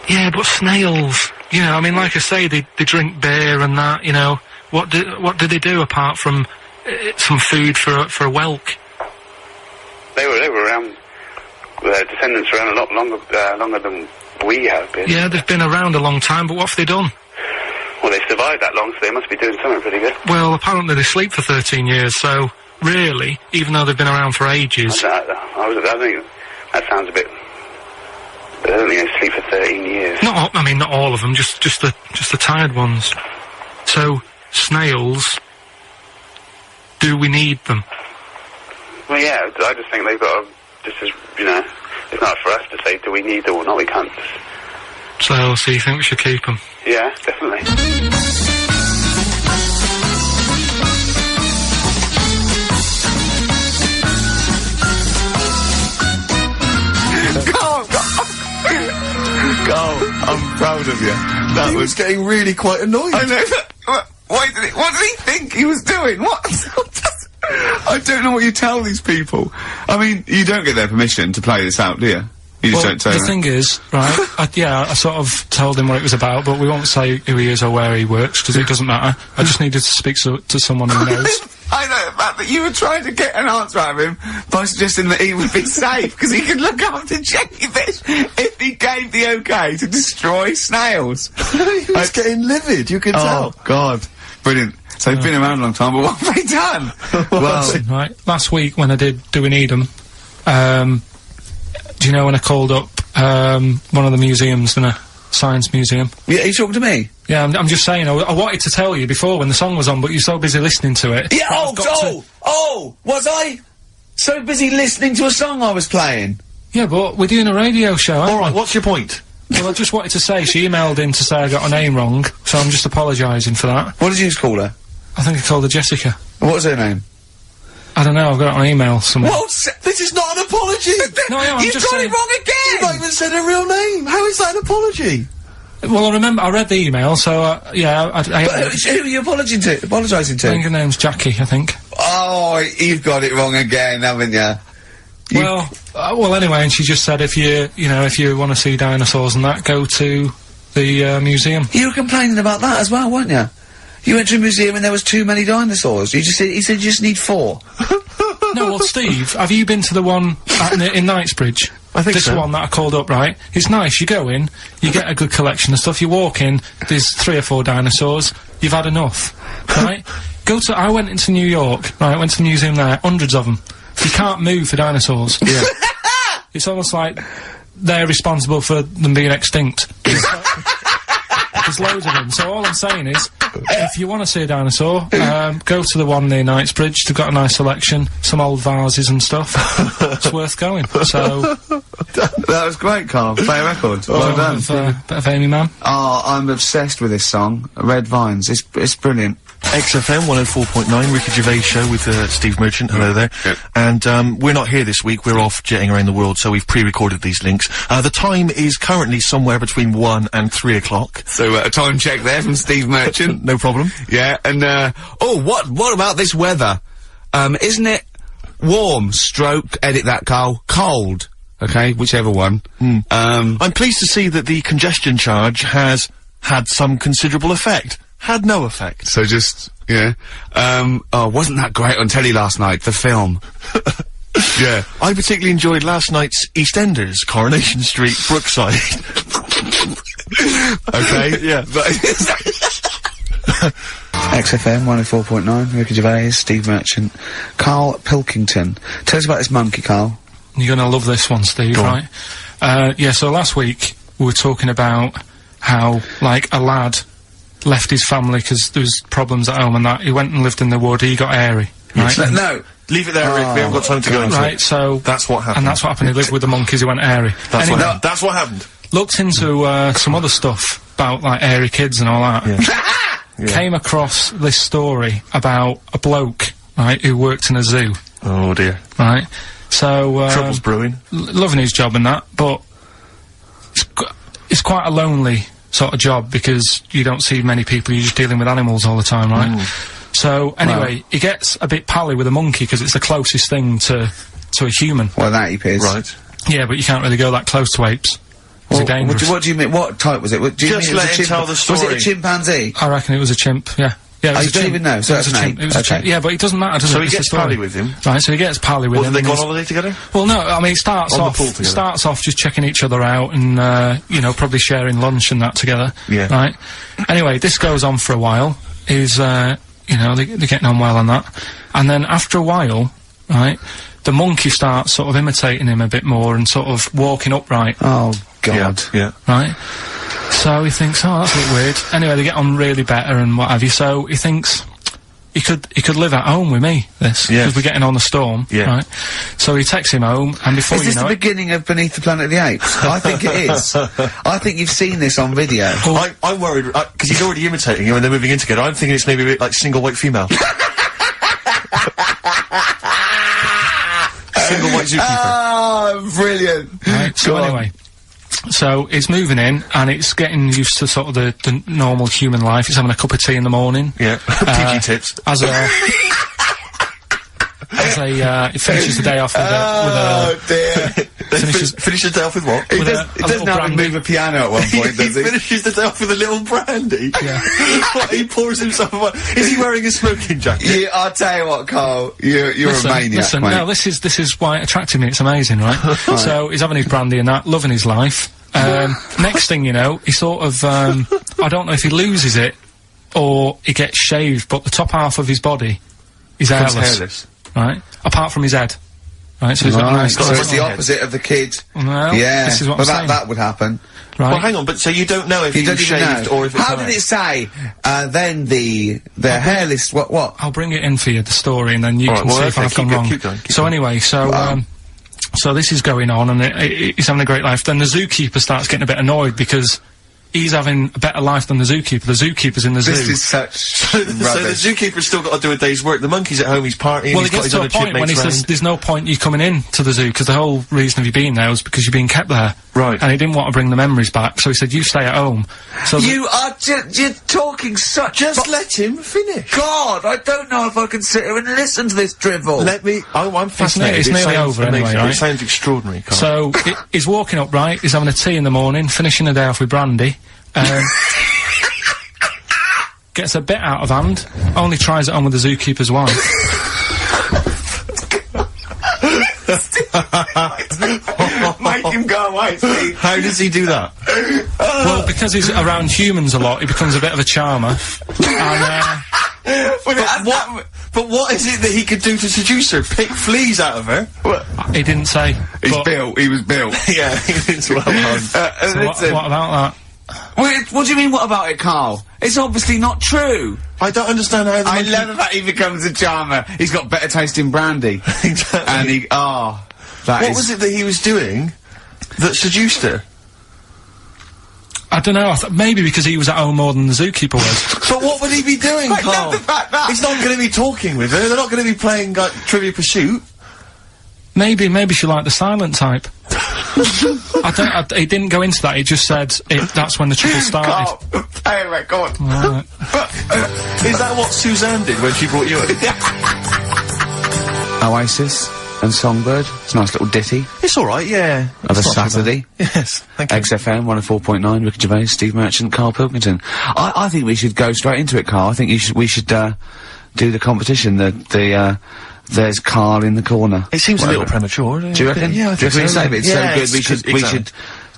[SPEAKER 3] Yeah, but snails, you know, I mean, like I say, they drink beer and that, you know. What do they do apart from some food for a whelk?
[SPEAKER 8] They were around, their descendants were around a lot longer than we have been.
[SPEAKER 3] Yeah, they've been around a long time, but what have they done?
[SPEAKER 8] Well, they survived that long, so they must be doing something pretty good.
[SPEAKER 3] Well, apparently they sleep for 13 years, so really, even though they've been around for ages...
[SPEAKER 8] I think that sounds a bit... I don't think they sleep for 13 years.
[SPEAKER 3] Not all of them, just the tired ones. So, snails, do we need them?
[SPEAKER 8] Well, yeah, I just think they've got to, just as, you know, it's not for us to say, do we need them or not, we can't.
[SPEAKER 3] So you think we should keep them?
[SPEAKER 8] Yeah, definitely.
[SPEAKER 1] Carl, I'm proud of you. That
[SPEAKER 2] was getting really quite annoyed.
[SPEAKER 1] I know. What did he think he was doing? What? I don't know what you tell these people. I mean, you don't get their permission to play this out, do you? You just don't say
[SPEAKER 3] the thing is, right, I sort of told him what it was about, but we won't say who he is or where he works, because it doesn't matter. I just needed to speak to someone who knows.
[SPEAKER 1] I know the fact that you were trying to get an answer out of him by suggesting that he would be safe, because he could look after jellyfish if he gave the okay to destroy snails.
[SPEAKER 2] He was getting livid, you can tell.
[SPEAKER 1] Oh, God. Brilliant. So they've been around a long time, but what have they done? Well,
[SPEAKER 3] right, last week when I did Do We Need 'Em, do you know when I called up one of the museums in a science museum?
[SPEAKER 1] Yeah, you talking to me?
[SPEAKER 3] Yeah, I'm just saying, I wanted to tell you before when the song was on, but you're so busy listening to it.
[SPEAKER 1] Yeah, was I so busy listening to a song I was playing?
[SPEAKER 3] Yeah, but we're doing a radio show, aren't we?
[SPEAKER 2] Alright, what's your point?
[SPEAKER 3] Well, I just wanted to say, she emailed in to say I got her name wrong, so I'm just apologising for that.
[SPEAKER 1] What did you call her?
[SPEAKER 3] I think I called her Jessica.
[SPEAKER 1] What was her name?
[SPEAKER 3] I don't know, I've got it on email somewhere.
[SPEAKER 2] This is not an apology!
[SPEAKER 3] No, I'm
[SPEAKER 1] You've
[SPEAKER 3] just
[SPEAKER 1] got
[SPEAKER 3] saying...
[SPEAKER 1] it wrong again!
[SPEAKER 2] You've not even said her real name! How is that an apology?
[SPEAKER 3] Well, I remember, I read the email, so, yeah,
[SPEAKER 1] But who are you apologising to?
[SPEAKER 3] I think her name's Jackie, I think.
[SPEAKER 1] Oh, you've got it wrong again, haven't you?
[SPEAKER 3] Well, anyway, and she just said if you want to see dinosaurs and that, go to the, museum.
[SPEAKER 1] You were complaining about that as well, weren't you? You went to a museum and there was too many dinosaurs. He said you just need 4.
[SPEAKER 3] No, well, Steve, have you been to the one in Knightsbridge?
[SPEAKER 2] I think
[SPEAKER 3] this
[SPEAKER 2] so.
[SPEAKER 3] one that I called up, right? It's nice. You go in, you get a good collection of stuff. You walk in, there's 3 or 4 dinosaurs. You've had enough, right? I went into New York, right? Went to the museum there, hundreds of them. You can't move for dinosaurs.
[SPEAKER 2] Yeah.
[SPEAKER 3] It's almost like they're responsible for them being extinct. There's loads of them. So all I'm saying is, if you want to see a dinosaur, go to the one near Knightsbridge. They've got a nice selection, some old vases and stuff. It's worth going. So
[SPEAKER 1] that was great, Carl. Play a record. Well done.
[SPEAKER 3] Bit of Amy Man.
[SPEAKER 1] Oh, I'm obsessed with this song, Red Vines. It's brilliant.
[SPEAKER 2] XFM 104.9, Ricky Gervais show with Steve Merchant. Hello there.
[SPEAKER 7] Yep.
[SPEAKER 2] And we're not here this week. We're off jetting around the world, so we've pre-recorded these links. The time is currently somewhere between 1 and 3 o'clock.
[SPEAKER 7] So, a time check there from Steve Merchant.
[SPEAKER 2] No problem.
[SPEAKER 7] Yeah, and, what about this weather? Isn't it warm, stroke, edit that, Carl, cold? Okay, whichever one.
[SPEAKER 2] I'm pleased to see that the congestion charge has had some considerable effect. Had no effect.
[SPEAKER 7] So just, yeah. Wasn't that great on telly last night, the film? Yeah.
[SPEAKER 2] I particularly enjoyed last night's EastEnders, Coronation Street, Brookside.
[SPEAKER 7] Okay,
[SPEAKER 2] yeah.
[SPEAKER 1] XFM 104.9, Ricky Gervais, Steve Merchant, Karl Pilkington. Tell us about this monkey, Carl.
[SPEAKER 3] You're gonna love this one, Steve, right? Yeah, so last week we were talking about how, like, a lad left his family because there was problems at home and that. He went and lived in the wood, he got airy, right?
[SPEAKER 1] No!
[SPEAKER 2] Leave it there, Rick. We haven't got time to go into
[SPEAKER 3] Right,
[SPEAKER 2] it.
[SPEAKER 3] so...
[SPEAKER 2] That's what happened.
[SPEAKER 3] And that's what happened. He lived with the monkeys, he went airy.
[SPEAKER 2] That's
[SPEAKER 3] Anyway,
[SPEAKER 2] what happened. That's what happened.
[SPEAKER 3] Looked into, some other stuff about, like, airy kids and all that.
[SPEAKER 2] Yeah.
[SPEAKER 3] Came across this story about a bloke, right, who worked in a zoo.
[SPEAKER 2] Oh, dear.
[SPEAKER 3] Right? So,
[SPEAKER 2] Trouble's brewing.
[SPEAKER 3] Loving his job and that, but it's quite a lonely sort of job because you don't see many people, you're just dealing with animals all the time, right? So, anyway, he gets a bit pally with a monkey because it's the closest thing to a human.
[SPEAKER 1] Well, that ape is.
[SPEAKER 2] Right.
[SPEAKER 3] Yeah, but you can't really go that close to apes. It's dangerous.
[SPEAKER 1] What do you mean? What type was it? Do you
[SPEAKER 2] Just
[SPEAKER 1] mean it was
[SPEAKER 2] let him tell the story.
[SPEAKER 1] Was it a chimpanzee?
[SPEAKER 3] I reckon it was a chimp, yeah. Yeah,
[SPEAKER 1] Oh, you don't even know, so
[SPEAKER 3] it was
[SPEAKER 1] that's
[SPEAKER 3] a
[SPEAKER 1] an
[SPEAKER 3] chimp.
[SPEAKER 1] eight.
[SPEAKER 3] It was a
[SPEAKER 1] Okay.
[SPEAKER 3] chimp. Yeah, but it doesn't matter, does
[SPEAKER 2] So
[SPEAKER 3] it?
[SPEAKER 2] he
[SPEAKER 3] It's the
[SPEAKER 2] gets
[SPEAKER 3] story.
[SPEAKER 2] pally with him?
[SPEAKER 3] Right, so he gets pally with
[SPEAKER 2] Well,
[SPEAKER 3] him.
[SPEAKER 2] do they go on
[SPEAKER 3] and
[SPEAKER 2] holiday together?
[SPEAKER 3] well, no, I mean, it starts
[SPEAKER 2] On the
[SPEAKER 3] off,
[SPEAKER 2] pool together.
[SPEAKER 3] just checking each other out and, you know, probably sharing lunch and that together.
[SPEAKER 2] Yeah.
[SPEAKER 3] Right? Anyway, this goes on for a while. You know, they're getting on well on that. And then after a while, right, the monkey starts sort of imitating him a bit more and sort of walking upright.
[SPEAKER 1] Oh, God.
[SPEAKER 2] Yeah.
[SPEAKER 3] Right? So he thinks, oh, that's a bit weird. Anyway, they get on really better and what have you. So he thinks he could live at home with me, this.
[SPEAKER 2] Yeah.
[SPEAKER 3] Because we're getting on the storm.
[SPEAKER 2] Yeah.
[SPEAKER 3] Right? So he takes him home and before
[SPEAKER 1] Is
[SPEAKER 3] you
[SPEAKER 1] this
[SPEAKER 3] know
[SPEAKER 1] the
[SPEAKER 3] it,
[SPEAKER 1] beginning of Beneath the Planet of the Apes? I think it is. I think you've seen this on video.
[SPEAKER 2] I'm worried, because he's already imitating him and they're moving in together. I'm thinking it's maybe a bit like single white female. Single white zookeeper.
[SPEAKER 1] Oh, brilliant.
[SPEAKER 3] Right, so
[SPEAKER 1] Go on.
[SPEAKER 3] anyway, so it's moving in and it's getting used to sort of the normal human life. It's having a cup of tea in the morning.
[SPEAKER 2] Yeah. PG tips.
[SPEAKER 3] As it finishes the day off with
[SPEAKER 1] Oh, dear.
[SPEAKER 2] Finishes the day off with what?
[SPEAKER 1] He
[SPEAKER 3] with
[SPEAKER 1] does,
[SPEAKER 3] a
[SPEAKER 1] he doesn't
[SPEAKER 3] little
[SPEAKER 1] have to
[SPEAKER 3] brandy.
[SPEAKER 1] move a piano at one point,
[SPEAKER 2] He
[SPEAKER 1] does he?
[SPEAKER 2] finishes the day off with a little brandy.
[SPEAKER 3] Yeah.
[SPEAKER 2] What, he pours himself a Is he wearing a smoking jacket?
[SPEAKER 1] I'll tell you what, Carl. You're a maniac,
[SPEAKER 3] listen,
[SPEAKER 1] mate.
[SPEAKER 3] no, this is why it attracted me. It's amazing, right? So he's having his brandy and that, loving his life. Next thing you know, he sort of, I don't know if he loses it or he gets shaved, but the top half of his body is hairless. Right? Apart from his head. Right, so he's got a nice
[SPEAKER 1] so it's the
[SPEAKER 2] head.
[SPEAKER 1] opposite of the kid.
[SPEAKER 3] Well,
[SPEAKER 1] Yeah,
[SPEAKER 3] this is what
[SPEAKER 1] well,
[SPEAKER 3] I'm saying.
[SPEAKER 1] that would happen.
[SPEAKER 3] Right?
[SPEAKER 2] Well, hang on, but so you don't know if
[SPEAKER 1] You
[SPEAKER 2] he
[SPEAKER 1] don't
[SPEAKER 2] was
[SPEAKER 1] even
[SPEAKER 2] shaved
[SPEAKER 1] know.
[SPEAKER 2] or if it's
[SPEAKER 1] How did it say? Then the hairless. What?
[SPEAKER 3] I'll bring it in for you, the story, and then you
[SPEAKER 2] Alright,
[SPEAKER 3] can
[SPEAKER 2] well,
[SPEAKER 3] see if
[SPEAKER 2] okay,
[SPEAKER 3] I've gone wrong.
[SPEAKER 2] keep going.
[SPEAKER 3] So anyway, so this is going on, and he's having a great life. Then the zookeeper starts getting a bit annoyed because he's having a better life than the zookeeper. The zookeeper's in the zoo.
[SPEAKER 1] This is such
[SPEAKER 2] So the
[SPEAKER 1] rubbish.
[SPEAKER 2] zookeeper's still got to do a day's work. The monkey's at home, he's partying,
[SPEAKER 3] well,
[SPEAKER 2] he's
[SPEAKER 3] it
[SPEAKER 2] got
[SPEAKER 3] gets
[SPEAKER 2] his
[SPEAKER 3] to
[SPEAKER 2] other
[SPEAKER 3] a point when he
[SPEAKER 2] chipmates
[SPEAKER 3] says,
[SPEAKER 2] round.
[SPEAKER 3] there's no point you coming in to the zoo, because the whole reason of you being there was because you're being kept there.
[SPEAKER 2] Right.
[SPEAKER 3] And he didn't want to bring the memories back, so he said, you stay at home. So
[SPEAKER 1] You are you're talking such.
[SPEAKER 2] Just let him finish.
[SPEAKER 1] God, I don't know if I can sit here and listen to this drivel.
[SPEAKER 2] Let me. I'm fascinated.
[SPEAKER 3] it's
[SPEAKER 2] It
[SPEAKER 3] nearly
[SPEAKER 2] sounds
[SPEAKER 3] over anyway,
[SPEAKER 2] amazing.
[SPEAKER 3] right?
[SPEAKER 2] It sounds extraordinary, Carl.
[SPEAKER 3] So he's walking upright, he's having a tea in the morning, finishing the day off with brandy. Gets a bit out of hand, only tries it on with the zookeeper's wife.
[SPEAKER 1] Make him go away, Steve.
[SPEAKER 2] How does he do that?
[SPEAKER 3] Well, because he's around humans a lot, he becomes a bit of a charmer. And,
[SPEAKER 2] But what is it that he could do to seduce her? Pick fleas out of her?
[SPEAKER 3] he didn't say.
[SPEAKER 1] He's
[SPEAKER 3] but-
[SPEAKER 1] built. He was built.
[SPEAKER 2] Yeah, it's well done.
[SPEAKER 3] So what about that?
[SPEAKER 1] Wait, what do you mean, what about it, Carl? It's obviously not true.
[SPEAKER 2] I don't understand how the
[SPEAKER 1] I
[SPEAKER 2] monkey-
[SPEAKER 1] love the fact he becomes a charmer. He's got better taste in brandy.
[SPEAKER 2] Exactly.
[SPEAKER 1] And he,
[SPEAKER 2] What was it that he was doing that seduced her?
[SPEAKER 3] I don't know, maybe because he was at home more than the zookeeper was.
[SPEAKER 2] But what would he be doing,
[SPEAKER 1] I
[SPEAKER 2] Carl?
[SPEAKER 1] love the fact that-
[SPEAKER 2] He's not going to be talking with her. They're not going to be playing, like, Trivia Pursuit.
[SPEAKER 3] Maybe she liked the silent type. He didn't go into that, he just said that's when the trouble started.
[SPEAKER 1] Carl, anyway, go on.
[SPEAKER 3] Right.
[SPEAKER 2] Is that what Suzanne did when she brought you in?
[SPEAKER 1] Oasis and Songbird. It's a nice little ditty
[SPEAKER 2] It's alright, yeah.
[SPEAKER 1] of a
[SPEAKER 2] It's not too bad.
[SPEAKER 1] Saturday.
[SPEAKER 2] Yes, thank you.
[SPEAKER 1] XFM 104.9, Ricky Gervais, Steve Merchant, Karl Pilkington. I think we should go straight into it, Carl. I think we should do the competition. There's Karl in the corner.
[SPEAKER 2] It seems a little premature.
[SPEAKER 1] Do you reckon?
[SPEAKER 2] Yeah, I think
[SPEAKER 1] Do you reckon
[SPEAKER 2] so.
[SPEAKER 1] save it? It's
[SPEAKER 2] Yeah,
[SPEAKER 1] so good. We should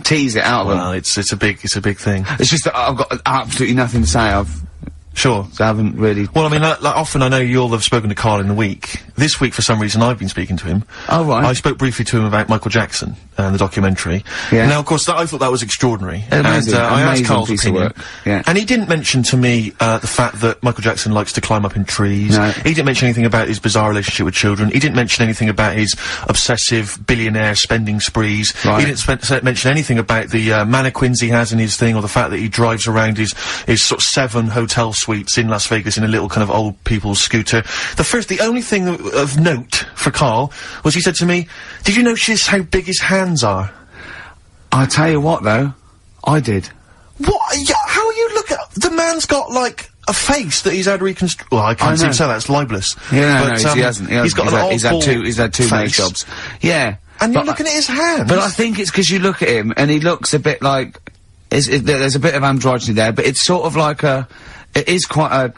[SPEAKER 1] tease it out of
[SPEAKER 2] Well,
[SPEAKER 1] them.
[SPEAKER 2] it's a big thing.
[SPEAKER 1] It's just that I've got absolutely nothing to say.
[SPEAKER 2] Sure.
[SPEAKER 1] I haven't really.
[SPEAKER 2] Well, I mean, like often I know you'll have spoken to Karl in the week. This week, for some reason, I've been speaking to him.
[SPEAKER 1] Oh, right.
[SPEAKER 2] I spoke briefly to him about Michael Jackson and the documentary.
[SPEAKER 1] Yeah.
[SPEAKER 2] Now, of course, I thought that was extraordinary.
[SPEAKER 1] Amazing,
[SPEAKER 2] and I asked
[SPEAKER 1] amazing
[SPEAKER 2] Karl's
[SPEAKER 1] piece of
[SPEAKER 2] opinion.
[SPEAKER 1] work. Yeah.
[SPEAKER 2] And he didn't mention to me the fact that Michael Jackson likes to climb up in trees.
[SPEAKER 1] No.
[SPEAKER 2] He didn't mention anything about his bizarre relationship with children. He didn't mention anything about his obsessive billionaire spending sprees.
[SPEAKER 1] Right.
[SPEAKER 2] He didn't mention anything about the mannequins he has in his thing, or the fact that he drives around his sort of 7 hotel suites in Las Vegas in a little kind of old people's scooter. The only thing of note for Karl was he said to me, "Did you notice how big his hands are?"
[SPEAKER 1] I tell you what, though, I did.
[SPEAKER 2] What? Yeah, how you look at the man's got like a face that he's had reconstructed. Well, I can't
[SPEAKER 1] I
[SPEAKER 2] seem
[SPEAKER 1] know.
[SPEAKER 2] to say that's libelous.
[SPEAKER 1] Yeah,
[SPEAKER 2] but,
[SPEAKER 1] no, he hasn't.
[SPEAKER 2] He's got
[SPEAKER 1] he's had two nose
[SPEAKER 2] face.
[SPEAKER 1] jobs. Yeah,
[SPEAKER 2] And you're
[SPEAKER 1] but-
[SPEAKER 2] looking at his hands.
[SPEAKER 1] But I think it's because you look at him and he looks a bit like there's a bit of androgyny there, but it's sort of like it is quite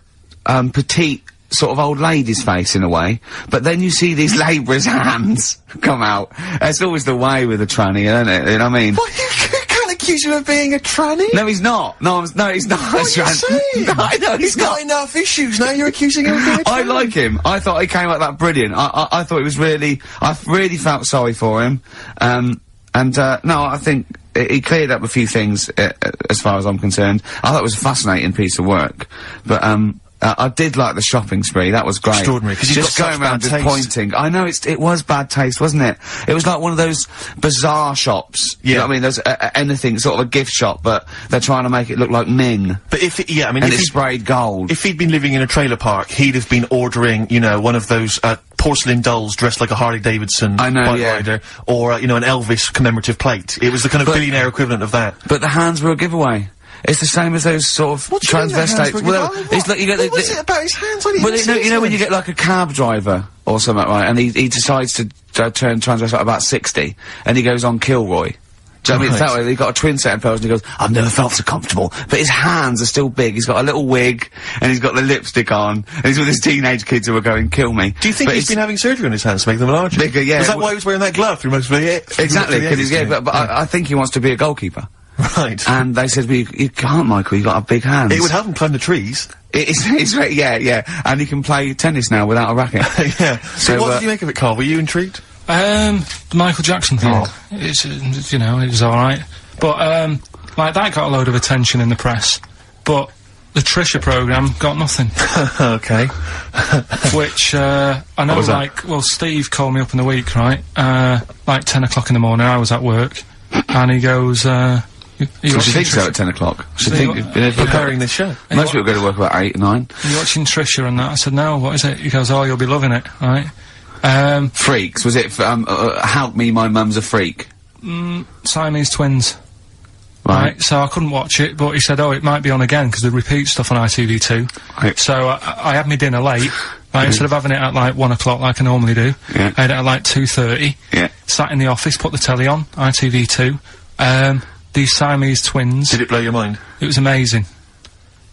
[SPEAKER 1] petite sort of old lady's face in a way, but then you see these labourers' hands come out. That's always the way with a tranny, isn't it? You know what I mean?
[SPEAKER 2] What, you can't accuse him of being a tranny?
[SPEAKER 1] No, he's not. No, he's not.
[SPEAKER 2] What are you saying?
[SPEAKER 1] No, I know
[SPEAKER 2] he's got enough issues, now you're accusing him of being a tranny?
[SPEAKER 1] I like him. I thought he came out that brilliant. I thought it was really, I really felt sorry for him. No, I think he cleared up a few things, as far as I'm concerned. I thought it was a fascinating piece of work. But, I did like the shopping spree. That was great.
[SPEAKER 2] Extraordinary, because
[SPEAKER 1] just going around just pointing. I know it was bad taste, wasn't it? It was like one of those bazaar shops.
[SPEAKER 2] Yeah.
[SPEAKER 1] You know what I mean? There's anything, sort of a gift shop, but they're trying to make it look like Ming.
[SPEAKER 2] But if
[SPEAKER 1] it's sprayed gold.
[SPEAKER 2] If he'd been living in a trailer park, he'd have been ordering, you know, one of those, porcelain dolls dressed like a Harley Davidson bike rider, or, you know, an Elvis commemorative plate. It was the kind of billionaire equivalent of that.
[SPEAKER 1] But the hands were a giveaway. It's the same as those sort of transvestites.
[SPEAKER 2] Well, it's like you get what was it about his hands?
[SPEAKER 1] You know when you get like a cab driver or something, right? And he decides to turn transvestite about 60, and he goes on Kilroy. Do you know what I mean? That way, he got a twin set of pearls, and he goes, "I've never felt so comfortable." But his hands are still big. He's got a little wig, and he's got the lipstick on, and he's with his teenage kids who are going, "Kill me."
[SPEAKER 2] Do you think he's been having surgery on his hands to make them larger?
[SPEAKER 1] Bigger, yeah.
[SPEAKER 2] Is that why he was wearing that glove through most of the
[SPEAKER 1] Exactly, because I think he wants to be a goalkeeper.
[SPEAKER 2] Right.
[SPEAKER 1] And they said, well, you can't, Michael, you've got big hands.
[SPEAKER 2] It would help him climb the trees.
[SPEAKER 1] Yeah. And he can play tennis now without a racket.
[SPEAKER 2] Yeah. So what did you make of it, Carl? Were you intrigued?
[SPEAKER 3] The Michael Jackson thing. It's, you know, it was alright. But, like, that got a load of attention in the press. But the Trisha programme got nothing.
[SPEAKER 2] Okay.
[SPEAKER 3] Which, I know, like, well, Steve called me up in the week, right? Like 10 o'clock in the morning, I was at work. And he goes,
[SPEAKER 1] you think so at 10 o'clock?
[SPEAKER 2] Preparing this show.
[SPEAKER 1] Most people go to work about 8, 9.
[SPEAKER 3] You're watching Trisha and that. I said, no, what is it? He goes, oh, you'll be loving it, right?
[SPEAKER 1] Freaks. Was it, Help Me, My Mum's a Freak?
[SPEAKER 3] Siamese twins.
[SPEAKER 1] Right.
[SPEAKER 3] So I couldn't watch it, but he said, oh, it might be on again, because they repeat stuff on ITV2.
[SPEAKER 1] Right.
[SPEAKER 3] So I had my dinner late. Right, instead of having it at like 1 o'clock like I normally do, I had it at like 2:30.
[SPEAKER 1] Yeah.
[SPEAKER 3] Sat in the office, put the telly on, ITV2. These Siamese twins.
[SPEAKER 2] Did it blow your mind?
[SPEAKER 3] It was amazing.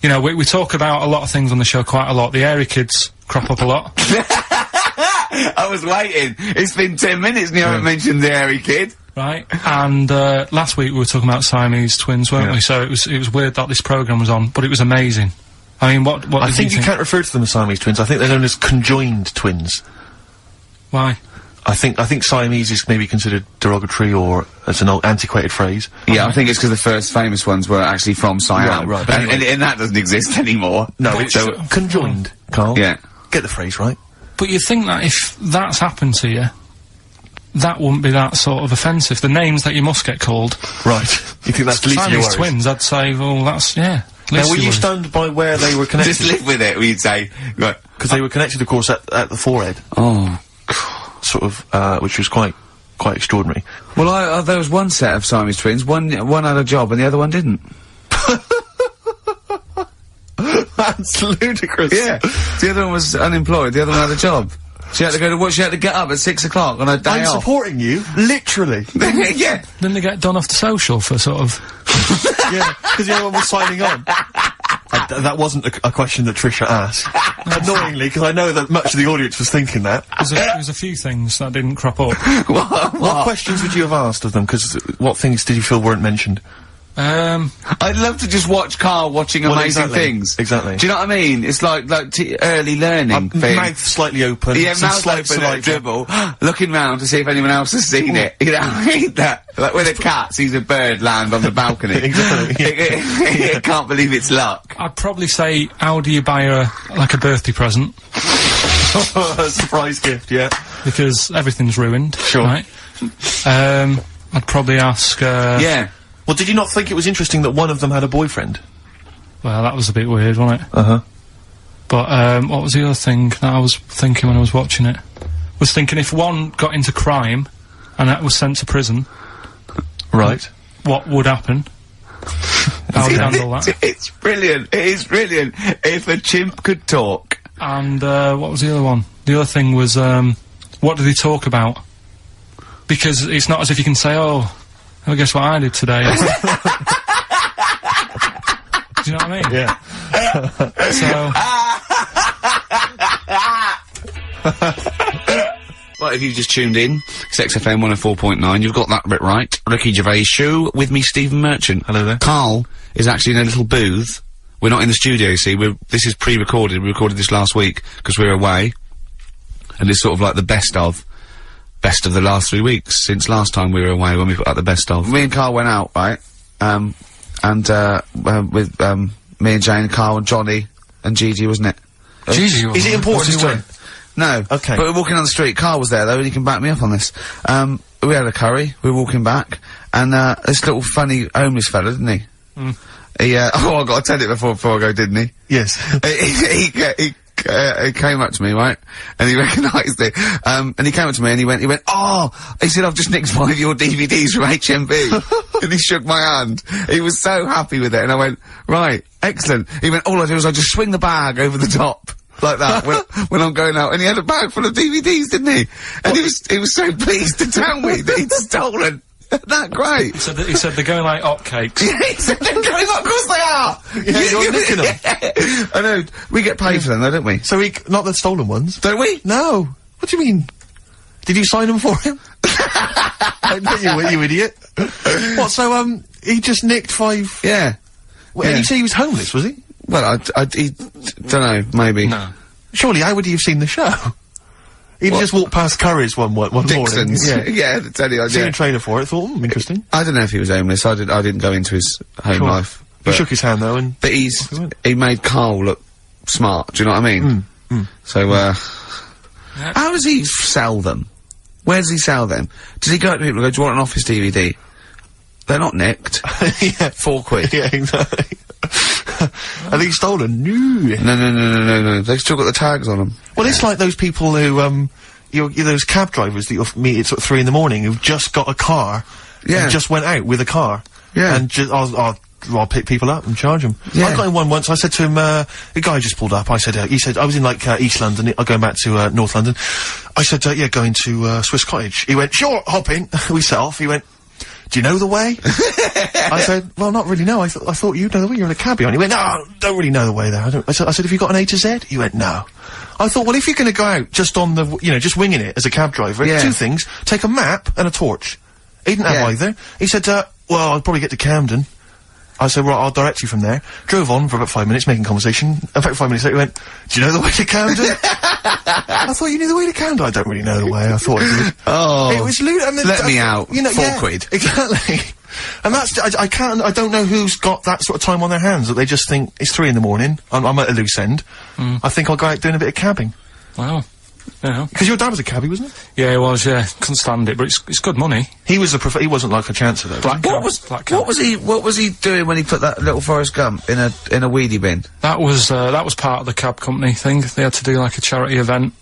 [SPEAKER 3] You know, we talk about a lot of things on the show quite a lot. The Airy Kids crop up a lot.
[SPEAKER 1] I was waiting. It's been 10 minutes and you haven't mentioned the Airy Kid.
[SPEAKER 3] Right. And last week we were talking about Siamese twins, weren't we? So it was weird that this programme was on, but it was amazing. I mean, what
[SPEAKER 2] I think you can't refer to them as Siamese twins. I think they're known as conjoined twins.
[SPEAKER 3] Why?
[SPEAKER 2] I think Siamese is maybe considered derogatory or as an old antiquated phrase.
[SPEAKER 1] Yeah, I think it's because the first famous ones were actually from Siam.
[SPEAKER 2] Right.
[SPEAKER 1] And that doesn't exist anymore.
[SPEAKER 2] No, it's conjoined, Carl.
[SPEAKER 1] Yeah.
[SPEAKER 2] Get the phrase right.
[SPEAKER 3] But you'd think that if that's happened to you, that wouldn't be that sort of offensive. The names that you must get called.
[SPEAKER 2] Right. You think that's the least of your worries?
[SPEAKER 3] Siamese twins, I'd say, well, that's, yeah.
[SPEAKER 2] Now, were you stunned by where they were connected?
[SPEAKER 1] Just live with it, we'd say. Right.
[SPEAKER 2] Because they were connected, of course, at the forehead.
[SPEAKER 1] Oh,
[SPEAKER 2] sort of, which was quite extraordinary.
[SPEAKER 1] Well, there was one set of Siamese twins. One had a job and the other one didn't.
[SPEAKER 2] That's ludicrous.
[SPEAKER 1] Yeah. The other one was unemployed. The other one had a job. She had to go to work. She had to get up at 6 o'clock on her day off.
[SPEAKER 2] I'm supporting you, literally.
[SPEAKER 1] Yeah.
[SPEAKER 3] Didn't they get done off the social for sort of?
[SPEAKER 2] Yeah, because the other one was signing on. That wasn't a question that Trisha asked. Annoyingly, because I know that much of the audience was thinking that.
[SPEAKER 3] There was a few things that didn't crop up.
[SPEAKER 2] What questions would you have asked of them? Because what things did you feel weren't mentioned?
[SPEAKER 1] I'd love to just watch Carl watching amazing things.
[SPEAKER 2] Exactly.
[SPEAKER 1] Do you know what I mean? It's like early learning thing.
[SPEAKER 2] Mouth slightly open.
[SPEAKER 1] Yeah, mouth open at dribble, looking round to see if anyone else has seen it. You know, I mean that. Like when a cat sees a bird land on the balcony.
[SPEAKER 2] Exactly.
[SPEAKER 1] It can't believe it's luck.
[SPEAKER 3] I'd probably say, how do you buy her, like, a birthday present?
[SPEAKER 2] A surprise gift, yeah.
[SPEAKER 3] Because everything's ruined.
[SPEAKER 2] Sure.
[SPEAKER 3] Right? I'd probably ask,
[SPEAKER 1] Yeah.
[SPEAKER 2] Well, did you not think it was interesting that one of them had a boyfriend?
[SPEAKER 3] Well, that was a bit weird, wasn't it?
[SPEAKER 2] Uh-huh.
[SPEAKER 3] But, what was the other thing that I was thinking when I was watching it? Was thinking if one got into crime, and that was sent to prison...
[SPEAKER 2] Right.
[SPEAKER 3] What would happen? How would you handle that?
[SPEAKER 1] It's brilliant. It is brilliant. If a chimp could talk.
[SPEAKER 3] And, what was the other one? The other thing was, what did they talk about? Because it's not as if you can say, oh... Well, guess what I did today? Do you know what I mean?
[SPEAKER 2] Yeah.
[SPEAKER 3] So,
[SPEAKER 7] Right, if you just tuned in, it's XFM 104.9, you've got that bit right. Ricky Gervais show with me, Stephen Merchant.
[SPEAKER 2] Hello there.
[SPEAKER 7] Karl is actually in a little booth. We're not in the studio, you see, this is pre-recorded, we recorded this last week, because we're away. And it's sort of like the best of the last 3 weeks, since last time we were away, when we put out the best of. Me and Karl went out, right, with, me and Jane, Karl and Johnny, and Gigi, wasn't it?
[SPEAKER 2] Gigi, is it important who went?
[SPEAKER 7] No.
[SPEAKER 2] Okay.
[SPEAKER 7] But we're walking on the street. Karl was there though, and he can back me up on this. We had a curry. We were walking back, and this little funny homeless fella, didn't he? He oh, I got to tell it before I go, didn't he?
[SPEAKER 2] Yes.
[SPEAKER 7] he came up to me, right, and he recognised it. And he came up to me and he went, oh, he said, I've just nicked one of your DVDs from HMV. And he shook my hand. He was so happy with it, and I went, right, excellent. He went, all I do is I just swing the bag over the top. Like that, when I'm going out. And he had a bag full of DVDs, didn't he? And he was so pleased to tell me that he'd stolen. That great.
[SPEAKER 3] He said they're going like hotcakes.
[SPEAKER 7] Yeah, he said they're going up, of course they are!
[SPEAKER 2] Yeah, you're nicking them.
[SPEAKER 7] I know, we get paid for them though, don't we?
[SPEAKER 2] So not the stolen ones?
[SPEAKER 7] Don't we?
[SPEAKER 2] No. What do you mean? Did you sign them for him? you idiot. What, so, he just nicked 5...
[SPEAKER 7] Yeah.
[SPEAKER 2] Well, and you say he was homeless, was he?
[SPEAKER 7] Well, don't know, maybe.
[SPEAKER 3] No.
[SPEAKER 2] Surely, how would he have seen the show? He'd just walked past Curry's one morning.
[SPEAKER 7] Dixon's. Yeah, tell you,
[SPEAKER 2] Seen a trailer for it, thought, interesting.
[SPEAKER 7] I don't know if he was homeless, I didn't go into his home life.
[SPEAKER 2] He shook his hand though, and...
[SPEAKER 7] But he made Karl look smart, do you know what I mean? So, how does he sell them? Where does he sell them? Does he go up to people and go, do you want an Office DVD? They're not nicked.
[SPEAKER 2] Yeah.
[SPEAKER 7] £4.
[SPEAKER 2] Yeah, exactly. Are these stolen?
[SPEAKER 7] No. They've still got the tags on them.
[SPEAKER 2] Well, it's like those people who, those cab drivers that you'll meet at sort of 3 in the morning who've just got a car.
[SPEAKER 7] Yeah.
[SPEAKER 2] And just went out with a car.
[SPEAKER 7] Yeah.
[SPEAKER 2] And just, I'll pick people up and charge them.
[SPEAKER 7] Yeah.
[SPEAKER 2] I got in one once, I said to him, a guy just pulled up, I said, he said, I was in like, East London, going back to, North London. I said, yeah, going to, Swiss Cottage. He went, sure, hop in. We set off. He went, do you know the way? I said, well, not really, no. I thought you'd know the way. You're in a cabbie. And he went, no, don't really know the way there. I said, have you got an A to Z? He went, no. I thought, well, if you're gonna go out just on the, just winging it as a cab driver, two things. Take a map and a torch. He didn't have either. He said, well, I'll probably get to Camden. I said, right, I'll direct you from there. Drove on for about 5 minutes, making conversation. In fact, 5 minutes later, he went, do you know the way to Camden? I thought you knew the way to Camden. I don't really know the way. I thought it was...
[SPEAKER 7] Oh.
[SPEAKER 2] It was lewd. I mean,
[SPEAKER 7] let me out. £4.
[SPEAKER 2] Exactly. And that's... I don't know who's got that sort of time on their hands, that they just think, it's 3 in the morning, I'm at a loose end. I think I'll go out doing a bit of cabbing.
[SPEAKER 3] Wow. Yeah.
[SPEAKER 2] Because your dad was a cabbie, wasn't he?
[SPEAKER 3] Yeah, he was, yeah. Couldn't stand it, but it's good money.
[SPEAKER 2] He was he wasn't like a chancer, though.
[SPEAKER 7] What was he doing when he put that little Forrest Gump in a weedy bin?
[SPEAKER 3] That was part of the cab company thing. They had to do like a charity event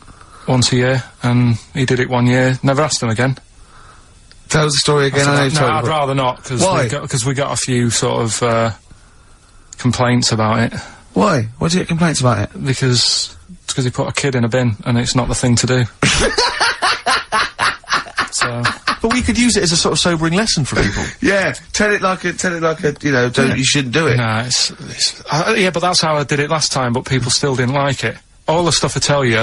[SPEAKER 3] once a year, and he did it 1 year. Never asked him again.
[SPEAKER 7] Tell us the story again.
[SPEAKER 3] I'd rather not, because we got a few sort of complaints about it.
[SPEAKER 7] Why? Why did you get complaints about it?
[SPEAKER 3] Because he put a kid in a bin, and it's not the thing to do. So.
[SPEAKER 2] But we could use it as a sort of sobering lesson for people.
[SPEAKER 7] Yeah, tell it like a, you shouldn't do it.
[SPEAKER 3] No, yeah, but that's how I did it last time, but people still didn't like it. All the stuff I tell you,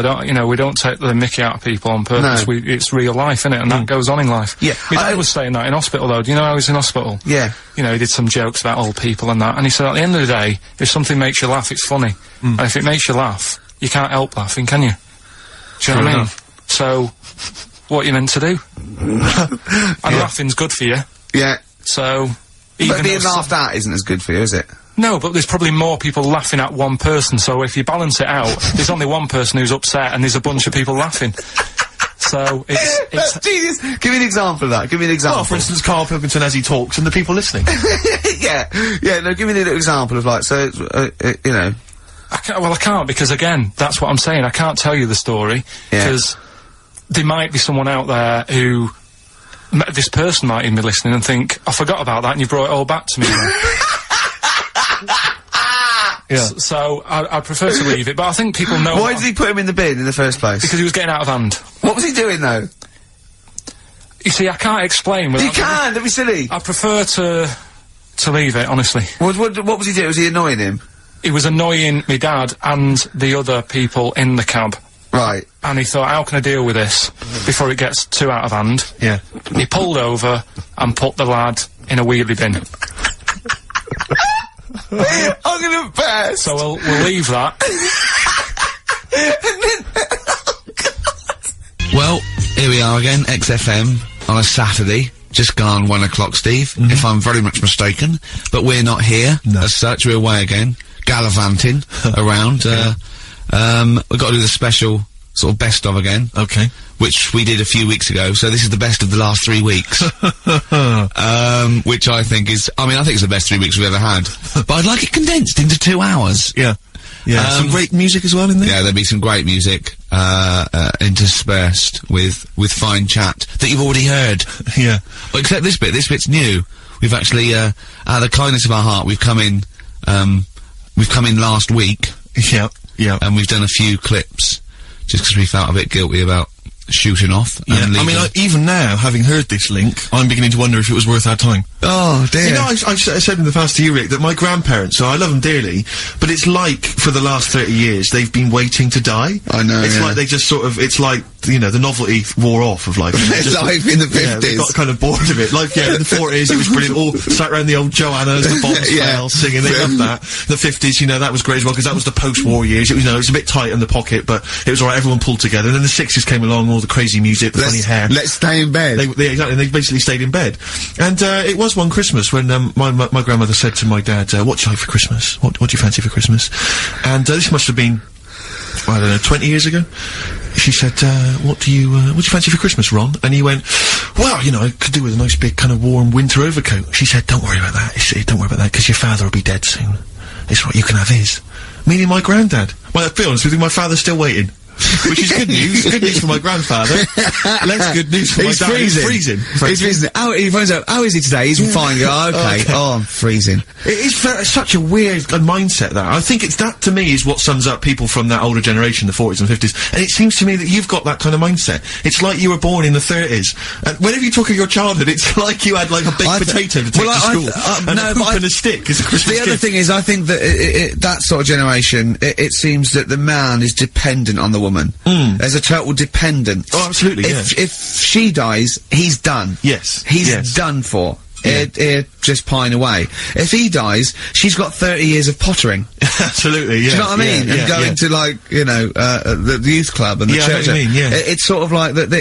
[SPEAKER 3] we don't take the mickey out of people on purpose. No. It's real life, innit? And that goes on in life.
[SPEAKER 7] Yeah.
[SPEAKER 3] My dad was saying that in hospital, though. Do you know I was in hospital?
[SPEAKER 7] Yeah.
[SPEAKER 3] He did some jokes about old people and that, and he said at the end of the day, if something makes you laugh, it's funny. And if it makes you laugh, you can't help laughing, can you? Do you know what I mean? So, what are you meant to do? And laughing's good for you.
[SPEAKER 7] Yeah.
[SPEAKER 3] So,
[SPEAKER 7] but being laughed at isn't as good for you, is it?
[SPEAKER 3] No, but there's probably more people laughing at one person, so if you balance it out, there's only one person who's upset and there's a bunch of people laughing. So, it's...
[SPEAKER 7] Genius! Give me an example of that, give me an example.
[SPEAKER 2] Well, for instance, Karl Pilkington as he talks and the people listening.
[SPEAKER 7] Yeah, no, give me an example of like, so,
[SPEAKER 3] I can't, because again, that's what I'm saying, I can't tell you the story, because there might be someone out there who... This person might even be listening and think, I forgot about that and you brought it all back to me. So, I prefer to leave it, but I think people know...
[SPEAKER 7] Why did he put him in the bin in the first place?
[SPEAKER 3] Because he was getting out of hand.
[SPEAKER 7] What was he doing, though?
[SPEAKER 3] You see, I can't explain...
[SPEAKER 7] You can't! That'd be silly!
[SPEAKER 3] I prefer to leave it, honestly.
[SPEAKER 7] What was he doing? Was he annoying him?
[SPEAKER 3] He was annoying my dad and the other people in the cab.
[SPEAKER 2] Right.
[SPEAKER 3] And he thought, how can I deal with this before it gets too out of hand?
[SPEAKER 2] Yeah.
[SPEAKER 3] He pulled over and put the lad in a wheelie bin.
[SPEAKER 7] I'm gonna burst.
[SPEAKER 3] So we'll leave that.
[SPEAKER 7] Well, here we are again, XFM, on a Saturday. Just gone 1 o'clock, Steve, if I'm very much mistaken. But we're not here, as such. We're away again, gallivanting around. We've got to do the special sort of best of again.
[SPEAKER 2] Okay.
[SPEAKER 7] Which we did a few weeks ago, so this is the best of the last 3 weeks. Which I think is, I think it's the best 3 weeks we've ever had. But I'd like it condensed into 2 hours.
[SPEAKER 2] Yeah. Yeah, some great music as well in there.
[SPEAKER 7] Yeah, there'll be some great music, interspersed with fine chat that you've already heard.
[SPEAKER 2] Yeah.
[SPEAKER 7] Well, except this bit. This bit's new. We've actually, out of the kindness of our heart, we've come in last week.
[SPEAKER 2] Yeah. Yeah.
[SPEAKER 7] And we've done a few clips, just because we felt a bit guilty about shooting off.
[SPEAKER 2] Yeah.
[SPEAKER 7] And
[SPEAKER 2] even now, having heard this link, I'm beginning to wonder if it was worth our time.
[SPEAKER 7] Oh, dear.
[SPEAKER 2] You know, I've said in the past to you, Rick, that my grandparents, so I love them dearly, but it's like, for the last 30 years, they've been waiting to die.
[SPEAKER 7] I know,
[SPEAKER 2] It's like they just sort of, it's like, you know, the novelty wore off of life.
[SPEAKER 7] Life in the 50s.
[SPEAKER 2] Yeah, they got kind of bored of it. Like, yeah, in the 40s, it was brilliant. All sat around the old Joannas, the bombs fell, singing. They loved that. The 50s, you know, that was great as well, because that was the post-war years. It was, you know, it was a bit tight in the pocket, but it was alright, everyone pulled together. And then the 60s came along, all the crazy music, the funny hair.
[SPEAKER 7] Let's stay in bed.
[SPEAKER 2] Exactly, they basically stayed in bed. And, it was one Christmas when, my grandmother said to my dad, what do you like for Christmas? What do you fancy for Christmas? And, this must have been, I don't know, 20 years ago. She said, what do you fancy for Christmas, Ron? And he went, well, you know, I could do with a nice big kind of warm winter overcoat. She said, don't worry about that. Don't worry about that, because your father will be dead soon. It's right, you can have his. Meaning my granddad. Well, to be honest with you, my father's still waiting. Which is good news. Good news for my grandfather. Less good news for my dad. He's freezing.
[SPEAKER 7] He's freezing. He finds out, how is he today? He's fine. Oh, okay. Oh, I'm freezing.
[SPEAKER 2] It is such a weird mindset, that. I think that, to me, is what sums up people from that older generation, the 40s and 50s. And it seems to me that you've got that kind of mindset. It's like you were born in the 30s. And whenever you talk of your childhood, it's like you had, like, a baked potato to take to school. And a poop and a stick as a Christmas gift.
[SPEAKER 7] The other thing is, I think that that sort of generation, it seems that the man is dependent on the woman. There's a total dependence.
[SPEAKER 2] Oh, absolutely,
[SPEAKER 7] If she dies, he's done.
[SPEAKER 2] Yes.
[SPEAKER 7] He's done for. He'd just pine away. If he dies, she's got 30 years of pottering.
[SPEAKER 2] Absolutely, yeah.
[SPEAKER 7] Do you know what I mean? And going to, like, you know, the youth club and the church.
[SPEAKER 2] I know what you mean,
[SPEAKER 7] It's sort of like that.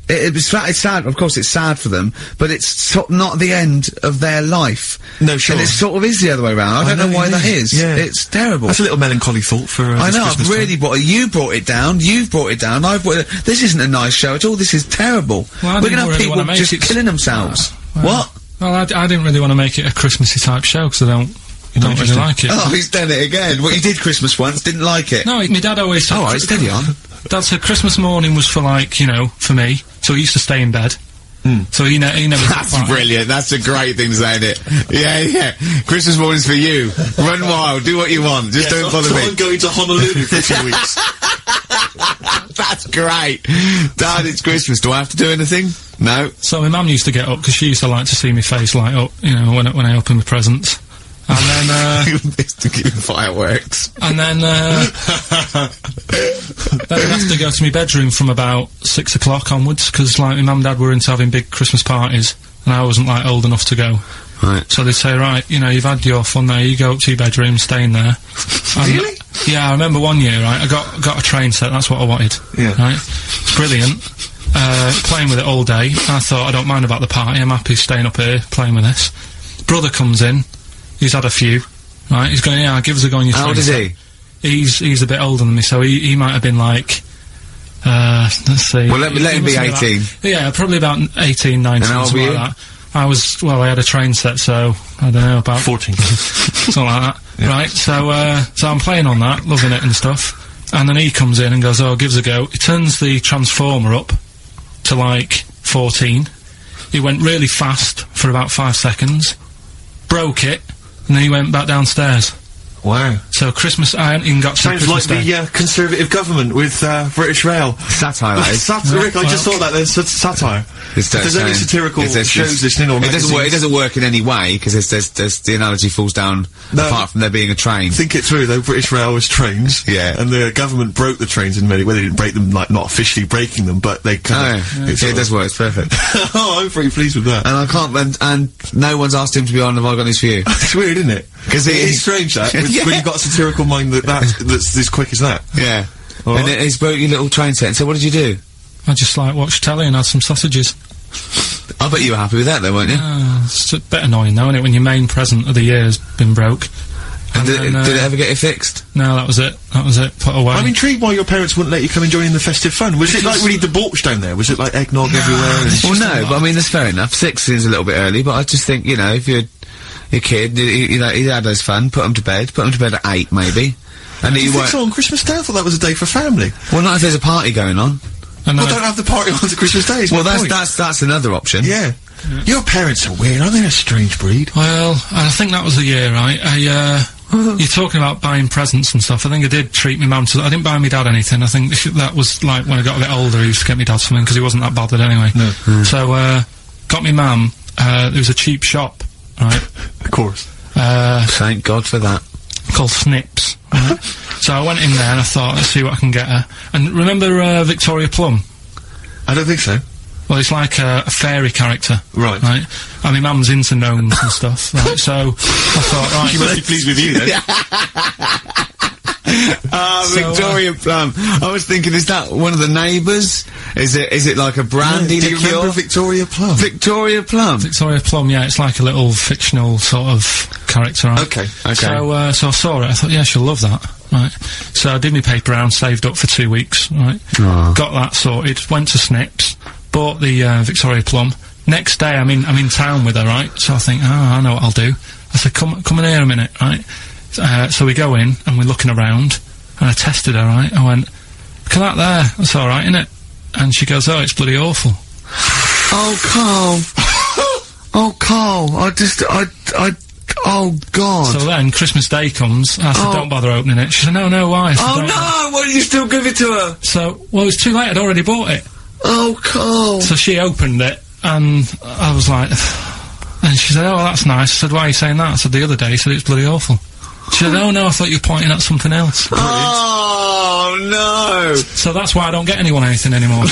[SPEAKER 7] It's sad. Of course, it's sad for them, but it's not the end of their life.
[SPEAKER 2] No, sure.
[SPEAKER 7] And it sort of is the other way around. I don't know why that is.
[SPEAKER 2] Yeah.
[SPEAKER 7] It's terrible.
[SPEAKER 2] That's a little melancholy thought for.
[SPEAKER 7] I know.
[SPEAKER 2] I've
[SPEAKER 7] really you brought it down. You've brought it down. This isn't a nice show at all. This is terrible.
[SPEAKER 3] Well,
[SPEAKER 7] we're gonna have people just killing themselves. What?
[SPEAKER 3] Well, I didn't really want to make it a Christmassy type show, because I don't really like it.
[SPEAKER 7] Oh, he's done it again. Well, he did Christmas once, didn't like it.
[SPEAKER 3] No, my dad always said...
[SPEAKER 7] Alright, steady on.
[SPEAKER 3] Dad said Christmas morning was for, like, you know, for me, so he used to stay in bed. So he never...
[SPEAKER 7] That's brilliant. That's a great thing to say, isn't it? Yeah. Christmas morning's for you. Run wild. Do what you want. Just don't bother me.
[SPEAKER 2] I'm going to Honolulu for 2 weeks.
[SPEAKER 7] That's great. Dad, it's Christmas. Do I have to do anything? No.
[SPEAKER 3] So my mum used to get up, because she used to like to see my face light up, you know, when I opened my presents. And then,
[SPEAKER 7] fireworks.
[SPEAKER 3] And then I'd have to go to my bedroom from about 6 o'clock onwards, because, like, my mum and dad were into having big Christmas parties, and I wasn't, like, old enough to go.
[SPEAKER 7] Right.
[SPEAKER 3] So they'd say, right, you know, you've had your fun there, you go up to your bedroom, stay in there.
[SPEAKER 7] Really?
[SPEAKER 3] Yeah, I remember one year, right, I got a train set, that's what I wanted.
[SPEAKER 2] Yeah.
[SPEAKER 3] Right? It's brilliant. Playing with it all day. I thought, I don't mind about the party, I'm happy staying up here, playing with this. Brother comes in, he's had a few, right, he's going, yeah, give us a go on your train.
[SPEAKER 7] How old is he?
[SPEAKER 3] He's a bit older than me, so he might have been like, let's see.
[SPEAKER 7] Well, let him be 18.
[SPEAKER 3] Yeah, probably about 18, 19,
[SPEAKER 7] and how old were you?
[SPEAKER 3] Like that. I had a train set, so, I don't know, about
[SPEAKER 2] 14.
[SPEAKER 3] Something like that. Yeah. Right, so I'm playing on that, loving it and stuff. And then he comes in and goes, oh, gives a go. He turns the transformer up to, like, 14. He went really fast for about 5 seconds, broke it, and then he went back downstairs.
[SPEAKER 2] Wow.
[SPEAKER 3] So Christmas, I haven't even got to
[SPEAKER 2] Sounds
[SPEAKER 3] Christmas
[SPEAKER 2] like
[SPEAKER 3] Day.
[SPEAKER 2] the Conservative government with British Rail.
[SPEAKER 7] Satire, that is.
[SPEAKER 2] Rick, I just thought that there's satire. If there's any satirical shows listening or
[SPEAKER 7] it
[SPEAKER 2] magazines.
[SPEAKER 7] doesn't work in any way, because there's the analogy falls down apart from there being a train.
[SPEAKER 2] Think it through though, British Rail was trains.
[SPEAKER 7] Yeah.
[SPEAKER 2] And the government broke the trains in many, well they didn't break them, like not officially breaking them, but they kind of...
[SPEAKER 7] It does work, it's perfect.
[SPEAKER 2] Oh, I'm pretty pleased with that.
[SPEAKER 7] And I can't, and no one's asked him to be on Have I Got News For You.
[SPEAKER 2] It's weird, isn't it?
[SPEAKER 7] Because
[SPEAKER 2] it is strange that, when you've got a satirical mind that's this quick as that.
[SPEAKER 7] Yeah.
[SPEAKER 2] All
[SPEAKER 7] and
[SPEAKER 2] right.
[SPEAKER 7] he's broke your little train set, and so what did you do?
[SPEAKER 3] I just like watched telly and had some sausages.
[SPEAKER 7] I bet you were happy with that though, weren't you?
[SPEAKER 3] It's a bit annoying though, isn't it, when your main present of the year has been broke.
[SPEAKER 7] And did it ever get it fixed?
[SPEAKER 3] No, that was it. That was it. Put away.
[SPEAKER 2] I'm intrigued why your parents wouldn't let you come and join in the festive fun. Was it like really debauched down there? Was it like eggnog everywhere? And
[SPEAKER 7] Well, no, but I mean, that's fair enough. 6 seems a little bit early, but I just think, you know, if you're a kid, you know, he had his fun, put him to bed at 8 maybe. And
[SPEAKER 2] you think so on Christmas Day? I thought that was a day for family.
[SPEAKER 7] Well, not if there's a party going on.
[SPEAKER 3] And
[SPEAKER 2] well, don't have the party on to Christmas Day.
[SPEAKER 7] Well, that's another option.
[SPEAKER 2] Yeah. Your parents are weird, aren't they? A strange breed.
[SPEAKER 3] Well, I think that was the year, right? You're talking about buying presents and stuff. I think I did treat my mum to... I didn't buy my dad anything. I think that was, like, when I got a bit older, he used to get me dad something, because he wasn't that bothered anyway.
[SPEAKER 2] No.
[SPEAKER 3] So, got me mum, there was a cheap shop, right?
[SPEAKER 2] Of course.
[SPEAKER 7] Thank God for that.
[SPEAKER 3] Called Snips, right? So I went in there and I thought, let's see what I can get her. And remember, Victoria Plum?
[SPEAKER 2] I don't think so.
[SPEAKER 3] Well, it's like a fairy character.
[SPEAKER 2] Right.
[SPEAKER 3] Right? I mean, mum's into gnomes and stuff, right? So, I thought, right...
[SPEAKER 2] She must be pleased with you, then.
[SPEAKER 7] Victoria Plum. I was thinking, is that one of the neighbours? Is it like a brandy
[SPEAKER 2] Do you
[SPEAKER 7] liqueur?
[SPEAKER 2] remember Victoria Plum?
[SPEAKER 7] Victoria Plum?
[SPEAKER 3] Victoria Plum, yeah, it's like a little fictional sort of character, right?
[SPEAKER 2] Okay.
[SPEAKER 3] So I saw it, I thought, yeah, she'll love that, right? So I did my paper round, saved up for 2 weeks, right? Got that sorted, went to Snips, bought the Victoria Plum. Next day, I'm in town with her, right? So I think, I know what I'll do. I said, come in here a minute, right? So we go in, and we're looking around, and I tested her, right? I went, look at that there, that's alright, innit? And she goes, oh, it's bloody awful.
[SPEAKER 7] Oh, Carl. Oh, Carl, oh, God.
[SPEAKER 3] So then, Christmas Day comes, I said, don't bother opening it. She said, no, why? I said,
[SPEAKER 7] Oh, no, why did you still give it to her?
[SPEAKER 3] So, well, it was too late, I'd already bought it.
[SPEAKER 7] Oh, Carl.
[SPEAKER 3] So she opened it, and I was like... And she said, oh, well, that's nice. I said, why are you saying that? I said, the other day, he said it's bloody awful. She said, oh, no, I thought you were pointing at something else.
[SPEAKER 7] Oh, no.
[SPEAKER 3] So that's why I don't get anyone anything anymore.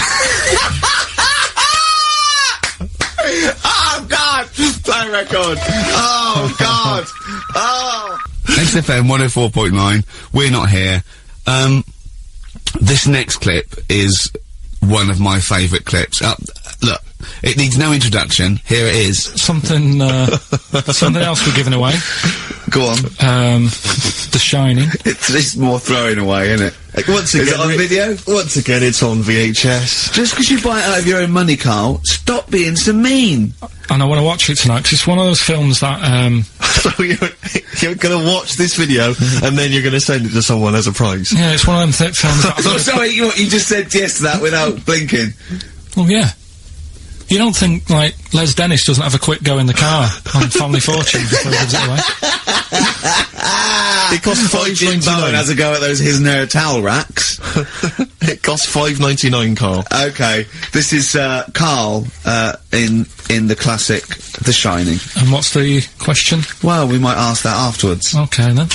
[SPEAKER 7] Oh, God. Play record. Oh, God. Oh. XFM 104.9. We're not here. This next clip is one of my favourite clips. Look, it needs no introduction. Here it is.
[SPEAKER 3] Something else we're giving away.
[SPEAKER 7] Go on.
[SPEAKER 3] The Shining.
[SPEAKER 7] It's more throwing away, isn't it?
[SPEAKER 2] Once again,
[SPEAKER 7] is it on video?
[SPEAKER 2] Once again, it's on VHS.
[SPEAKER 7] Just because you buy it out of your own money, Carl, stop being so mean.
[SPEAKER 3] And I want to watch it tonight, because it's one of those films that,
[SPEAKER 2] So you're gonna watch this video, and then you're gonna send it to someone as a prize?
[SPEAKER 3] yeah, it's one of them films that...
[SPEAKER 7] Oh, sorry, you just said yes to that without blinking.
[SPEAKER 3] Well, yeah. You don't think, like, Les Dennis doesn't have a quick go in the car on Family Fortune before he gives it away?
[SPEAKER 2] It costs
[SPEAKER 7] Jim Bowen has
[SPEAKER 2] $5.99.
[SPEAKER 7] a go at those his and her towel racks.
[SPEAKER 2] It costs $5.99, Carl.
[SPEAKER 7] Okay, this is Carl in the classic The Shining.
[SPEAKER 3] And what's the question?
[SPEAKER 7] Well, we might ask that afterwards.
[SPEAKER 3] Okay, then.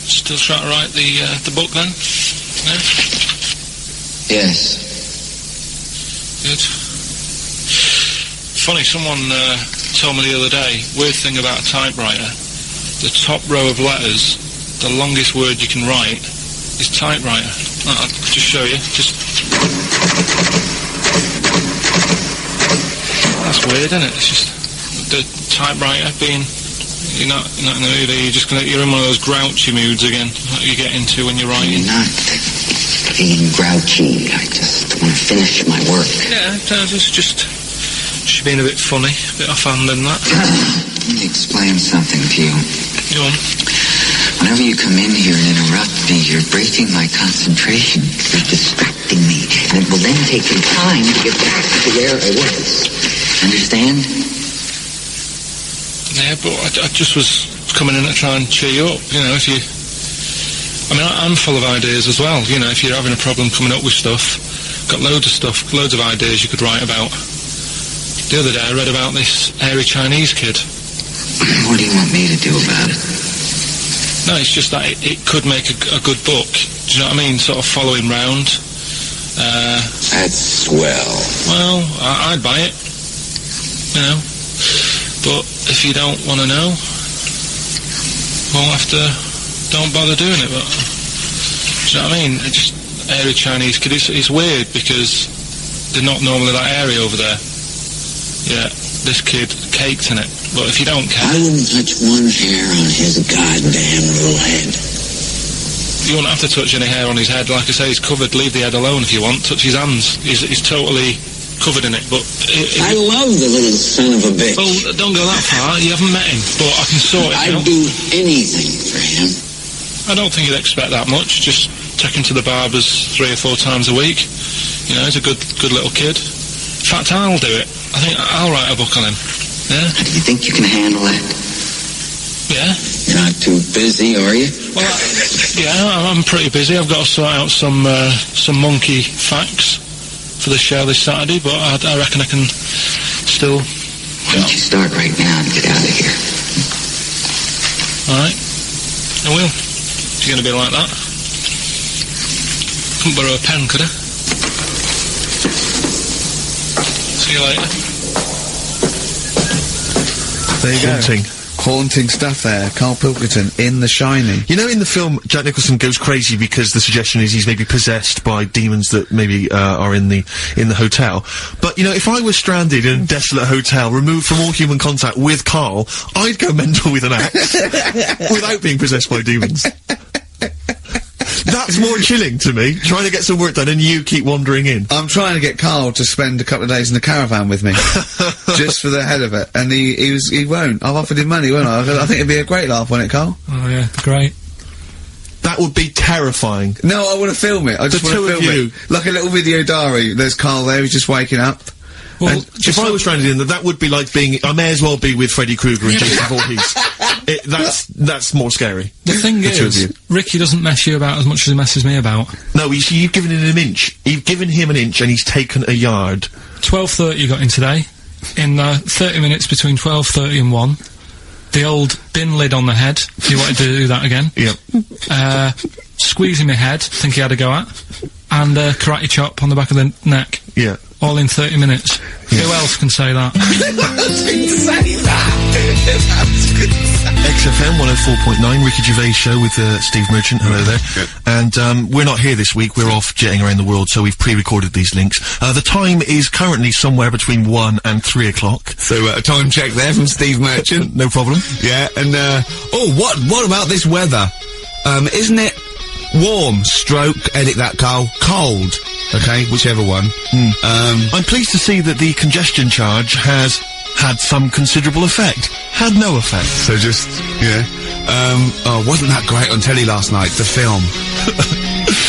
[SPEAKER 3] Still trying to write the book then? No?
[SPEAKER 6] Yes.
[SPEAKER 3] Good. Funny, someone told me the other day, weird thing about a typewriter, the top row of letters, the longest word you can write is typewriter. I'll just show you, That's weird, isn't it? It's just the typewriter being... You're not in the mood, you're in one of those grouchy moods again, that you get into when you're writing.
[SPEAKER 6] I'm not being grouchy. I just want to finish my work.
[SPEAKER 3] Yeah, it's just being a bit funny, a bit offhand and that.
[SPEAKER 6] Let me explain something to you.
[SPEAKER 3] Go on.
[SPEAKER 6] Whenever you come in here and interrupt me, you're breaking my concentration. You're distracting me. And it will then take me time to get back to where I was. Understand?
[SPEAKER 3] Yeah, but I just was coming in to try and cheer you up, you know, if you... I mean, I'm full of ideas as well, you know, if you're having a problem coming up with stuff, got loads of ideas you could write about. The other day I read about this hairy Chinese kid.
[SPEAKER 6] What do you want me to do about it?
[SPEAKER 3] No, it's just that it could make a good book. Do you know what I mean? Sort of following round.
[SPEAKER 6] That's swell.
[SPEAKER 3] Well, I'd buy it, you know. But if you don't want to know, we'll have to... Don't bother doing it, but... Do you know what I mean? It's just hairy Chinese kid. It's weird because they're not normally that hairy over there. Yeah, this kid caked in it. But if you don't care...
[SPEAKER 6] I wouldn't touch one hair on his goddamn little head.
[SPEAKER 3] You won't have to touch any hair on his head. Like I say, he's covered. Leave the head alone if you want. Touch his hands. He's totally covered in it. But
[SPEAKER 6] I love the little son of a bitch.
[SPEAKER 3] Well, don't go that far. You haven't met him. But I can sort it out.
[SPEAKER 6] I'd do anything for him.
[SPEAKER 3] I don't think you'd expect that much. Just take him to the barbers 3 or 4 times a week. You know, he's a good little kid. In fact, I'll do it. I think I'll write a book on him. Yeah?
[SPEAKER 6] Do you think you can handle that?
[SPEAKER 3] Yeah.
[SPEAKER 6] You're not too busy, are you?
[SPEAKER 3] Well, yeah, I'm pretty busy. I've got to sort out some monkey facts for the show this Saturday, but I reckon I can still...
[SPEAKER 6] Why don't you start right now and get out of here?
[SPEAKER 3] Alright. I will. If you're going to be like that. Couldn't borrow a pen, could I? See you later.
[SPEAKER 2] There you
[SPEAKER 1] Haunting.
[SPEAKER 2] go.
[SPEAKER 1] Haunting stuff there. Karl Pilkington in The Shining.
[SPEAKER 2] You know, in the film, Jack Nicholson goes crazy because the suggestion is he's maybe possessed by demons that maybe are in the hotel. But you know, if I was stranded in a desolate hotel, removed from all human contact with Karl, I'd go mental with an axe without being possessed by demons. That's more chilling to me, trying to get some work done and you keep wandering in.
[SPEAKER 1] I'm trying to get Karl to spend a couple of days in the caravan with me. Just for the head of it. And he won't. I've offered him money, won't I? I think it'd be a great laugh, wouldn't it, Karl?
[SPEAKER 3] Oh yeah, great.
[SPEAKER 2] That would be terrifying.
[SPEAKER 1] No, I want to film it. I just want to film it. Like a little video diary. There's Karl there, he's just waking up.
[SPEAKER 2] Well, if I was stranded in that would be like being... I may as well be with Freddy Krueger and Jason Voorhees. That's more scary.
[SPEAKER 3] The thing is, Ricky doesn't mess you about as much as he messes me about.
[SPEAKER 2] No, you've given him an inch. You've given him an inch and he's taken a yard.
[SPEAKER 3] 12:30 you got in today. In 30 minutes between 12:30 and 1. The old bin lid on the head. He wanted to do that again.
[SPEAKER 2] Yep.
[SPEAKER 3] Squeezing my head, think he had a go at. And karate chop on the back of the neck.
[SPEAKER 2] Yeah.
[SPEAKER 3] All in 30 minutes. Yeah. Who else can say that?
[SPEAKER 2] XFM 104.9, Ricky Gervais show with Steve Merchant. Hello there.
[SPEAKER 7] Good.
[SPEAKER 2] And we're not here this week. We're off jetting around the world, so we've pre-recorded these links. The time is currently somewhere between 1 and 3 o'clock.
[SPEAKER 7] So a time check there from Steve Merchant.
[SPEAKER 2] No problem.
[SPEAKER 7] Yeah, and oh, what about this weather? Isn't it warm? Stroke, edit that, Karl. Cold. Okay, whichever one.
[SPEAKER 2] I'm pleased to see that the congestion charge has had some considerable effect. Had no effect.
[SPEAKER 7] So just, yeah. Oh, wasn't that great on telly last night, the film?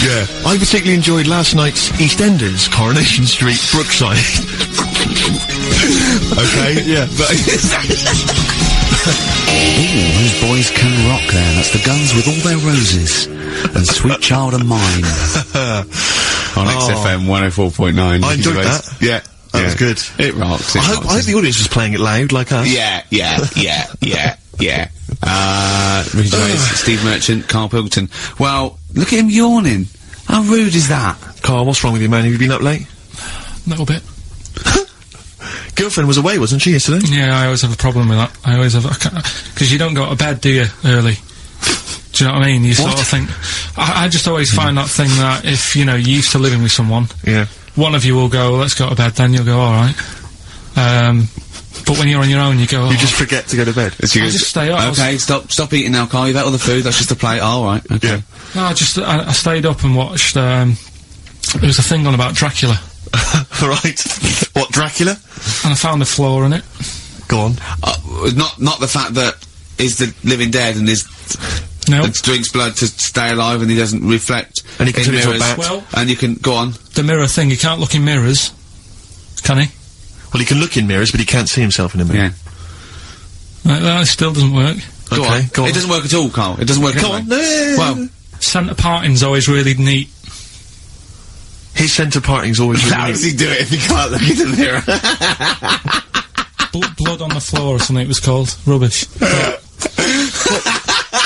[SPEAKER 7] Yeah.
[SPEAKER 2] I particularly enjoyed last night's EastEnders, Coronation Street, Brookside.
[SPEAKER 7] Okay, yeah. But
[SPEAKER 9] ooh, those boys can rock there. That's the Guns with All Their Roses. And Sweet Child of Mine.
[SPEAKER 7] On XFM 104.9.
[SPEAKER 2] I enjoyed that.
[SPEAKER 7] Yeah.
[SPEAKER 2] That was good.
[SPEAKER 7] It rocks.
[SPEAKER 2] I hope the audience was playing it loud, like us.
[SPEAKER 7] Yeah. Ricky Gervais, Steve Merchant, Karl Pilkington. Well, look at him yawning. How rude is that?
[SPEAKER 2] Karl, what's wrong with you, man? Have you been up late?
[SPEAKER 3] A little bit.
[SPEAKER 2] Girlfriend was away, wasn't she, yesterday?
[SPEAKER 3] Yeah, I always have a problem with that. I always have... Because you don't go to bed, do you, early? Do you know what I mean? You sort of think... I just always find that thing that if, you know, you're used to living with someone...
[SPEAKER 2] Yeah.
[SPEAKER 3] One of you will go, let's go to bed, then you'll go, alright. But when you're on your own, you go,
[SPEAKER 2] You just forget to go to bed.
[SPEAKER 3] I just stay up.
[SPEAKER 7] Okay, stop eating now, Karl. You've ate all the food. That's just a plate. Oh, alright. Okay.
[SPEAKER 2] Yeah.
[SPEAKER 3] No, I stayed up and watched, there was a thing on about Dracula.
[SPEAKER 2] Right. What, Dracula?
[SPEAKER 3] And I found a flaw in it.
[SPEAKER 2] Go on.
[SPEAKER 7] Not the fact that he's the living dead and is...
[SPEAKER 3] No.
[SPEAKER 7] And drinks blood to stay alive and he doesn't reflect.
[SPEAKER 2] And he can turn into a
[SPEAKER 7] mirrors.
[SPEAKER 2] bat.
[SPEAKER 3] Well,
[SPEAKER 7] and you can... Go on.
[SPEAKER 3] the mirror thing, you can't look in mirrors. Can he?
[SPEAKER 2] Well, he can look in mirrors, but he can't see himself in a mirror.
[SPEAKER 1] Yeah.
[SPEAKER 3] Right, that still doesn't work.
[SPEAKER 7] Go on. It doesn't work at all, Carl. It doesn't work at all.
[SPEAKER 2] Go on. No.
[SPEAKER 7] Well,
[SPEAKER 3] Centre parting's always really neat.
[SPEAKER 2] His centre parting's always really
[SPEAKER 7] how
[SPEAKER 2] neat.
[SPEAKER 7] does he do it if he can't look in the mirror?
[SPEAKER 3] Blood on the floor or something it was called. Rubbish.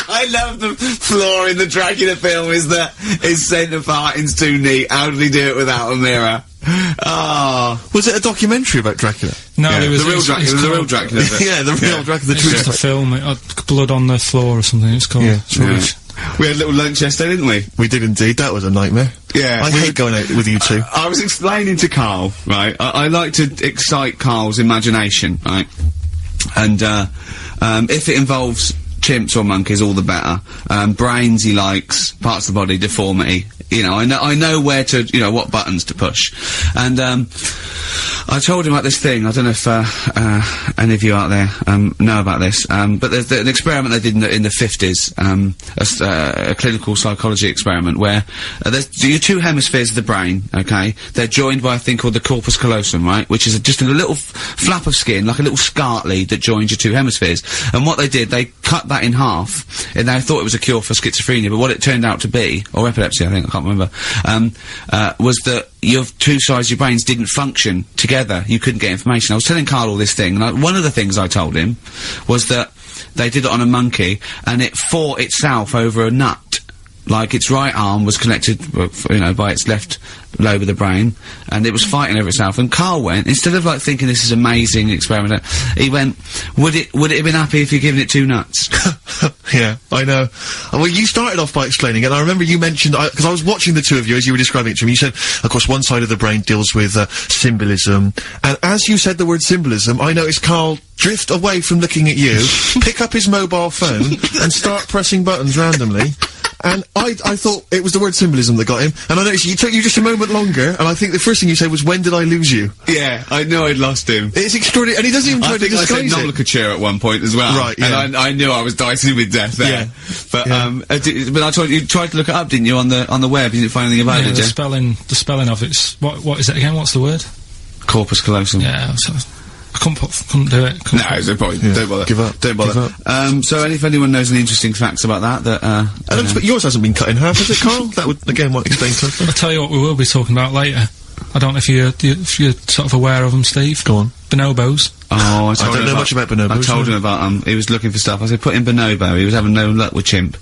[SPEAKER 7] I love the floor in the Dracula film is that his centre parting's too neat. How did he do it without a mirror? Oh.
[SPEAKER 2] Was it a documentary about Dracula?
[SPEAKER 3] No,
[SPEAKER 7] Yeah,
[SPEAKER 3] it was
[SPEAKER 7] the real Dracula. The real Dracula.
[SPEAKER 2] Yeah, the real Dracula. The
[SPEAKER 3] It's
[SPEAKER 2] true
[SPEAKER 3] just a
[SPEAKER 2] Dracula.
[SPEAKER 3] film. It had blood on the floor or something. It's called.
[SPEAKER 2] Yeah.
[SPEAKER 3] It's rubbish.
[SPEAKER 7] We had a little lunch yesterday, didn't we?
[SPEAKER 2] We did indeed. That was a nightmare.
[SPEAKER 7] Yeah.
[SPEAKER 2] I hate going out with you two.
[SPEAKER 7] I was explaining to Carl, right? I like to excite Carl's imagination, right? And if it involves chimps or monkeys, all the better. Brains he likes, parts of the body, deformity. You know, I know where to, you know, what buttons to push. And I told him about this thing. I don't know if any of you out there know about this, but there's an experiment they did in the 50s, a clinical psychology experiment where there's your two hemispheres of the brain, okay? They're joined by a thing called the corpus callosum, right? Which is just a little flap of skin, like a little scarlet lead that joins your two hemispheres. And what they did, they cut that in half, and they thought it was a cure for schizophrenia, but what it turned out to be, or epilepsy, I think, I can't remember, was that your two sides of your brains didn't function together. You couldn't get information. I was telling Karl all this thing, and one of the things I told him was that they did it on a monkey, and it fought itself over a nut. Like, its right arm was connected, you know, by its left lobe of the brain, and it was fighting over itself. And Karl went, instead of, like, thinking this is amazing experiment, he went, would it have been happy if you'd given it two nuts?
[SPEAKER 2] Yeah, I know. Well, you started off by explaining, and I remember you mentioned, because I was watching the two of you as you were describing it to me, you said, of course, one side of the brain deals with symbolism, and as you said the word symbolism, I noticed Karl drift away from looking at you, pick up his mobile phone, and start pressing buttons randomly. And I thought it was the word symbolism that got him, and I noticed it took you just a moment longer, and I think the first thing you said was, when did I lose you?
[SPEAKER 7] Yeah, I knew I'd lost him.
[SPEAKER 2] It's extraordinary, and he doesn't even try to disguise
[SPEAKER 7] I said
[SPEAKER 2] it.
[SPEAKER 7] nomenclature at one point as well.
[SPEAKER 2] Right, yeah.
[SPEAKER 7] And I knew I was dicing with death there.
[SPEAKER 2] Yeah.
[SPEAKER 7] But,
[SPEAKER 2] Yeah.
[SPEAKER 7] but I told you, you tried to look it up, didn't you, on the web? You didn't find anything about
[SPEAKER 3] Yeah,
[SPEAKER 7] it,
[SPEAKER 3] the
[SPEAKER 7] did you?
[SPEAKER 3] spelling of it's what is it again? What's the word?
[SPEAKER 7] Corpus callosum.
[SPEAKER 3] Yeah, I couldn't do it.
[SPEAKER 7] No, there's no point.
[SPEAKER 2] Yeah.
[SPEAKER 7] Don't bother.
[SPEAKER 2] Give up.
[SPEAKER 7] Don't bother.
[SPEAKER 2] Give up.
[SPEAKER 7] So if anyone knows any interesting facts about that,
[SPEAKER 2] I don't expect yours hasn't been cut in half, has it, Karl? That would, again, might explain something.
[SPEAKER 3] I'll tell you what we will be talking about later. I don't know if you're sort of aware of them, Steve.
[SPEAKER 2] Go on.
[SPEAKER 3] Bonobos.
[SPEAKER 7] Oh, I
[SPEAKER 2] don't know much about bonobos.
[SPEAKER 7] I told him about he was looking for stuff. I said put in bonobo. He was having no luck with chimp.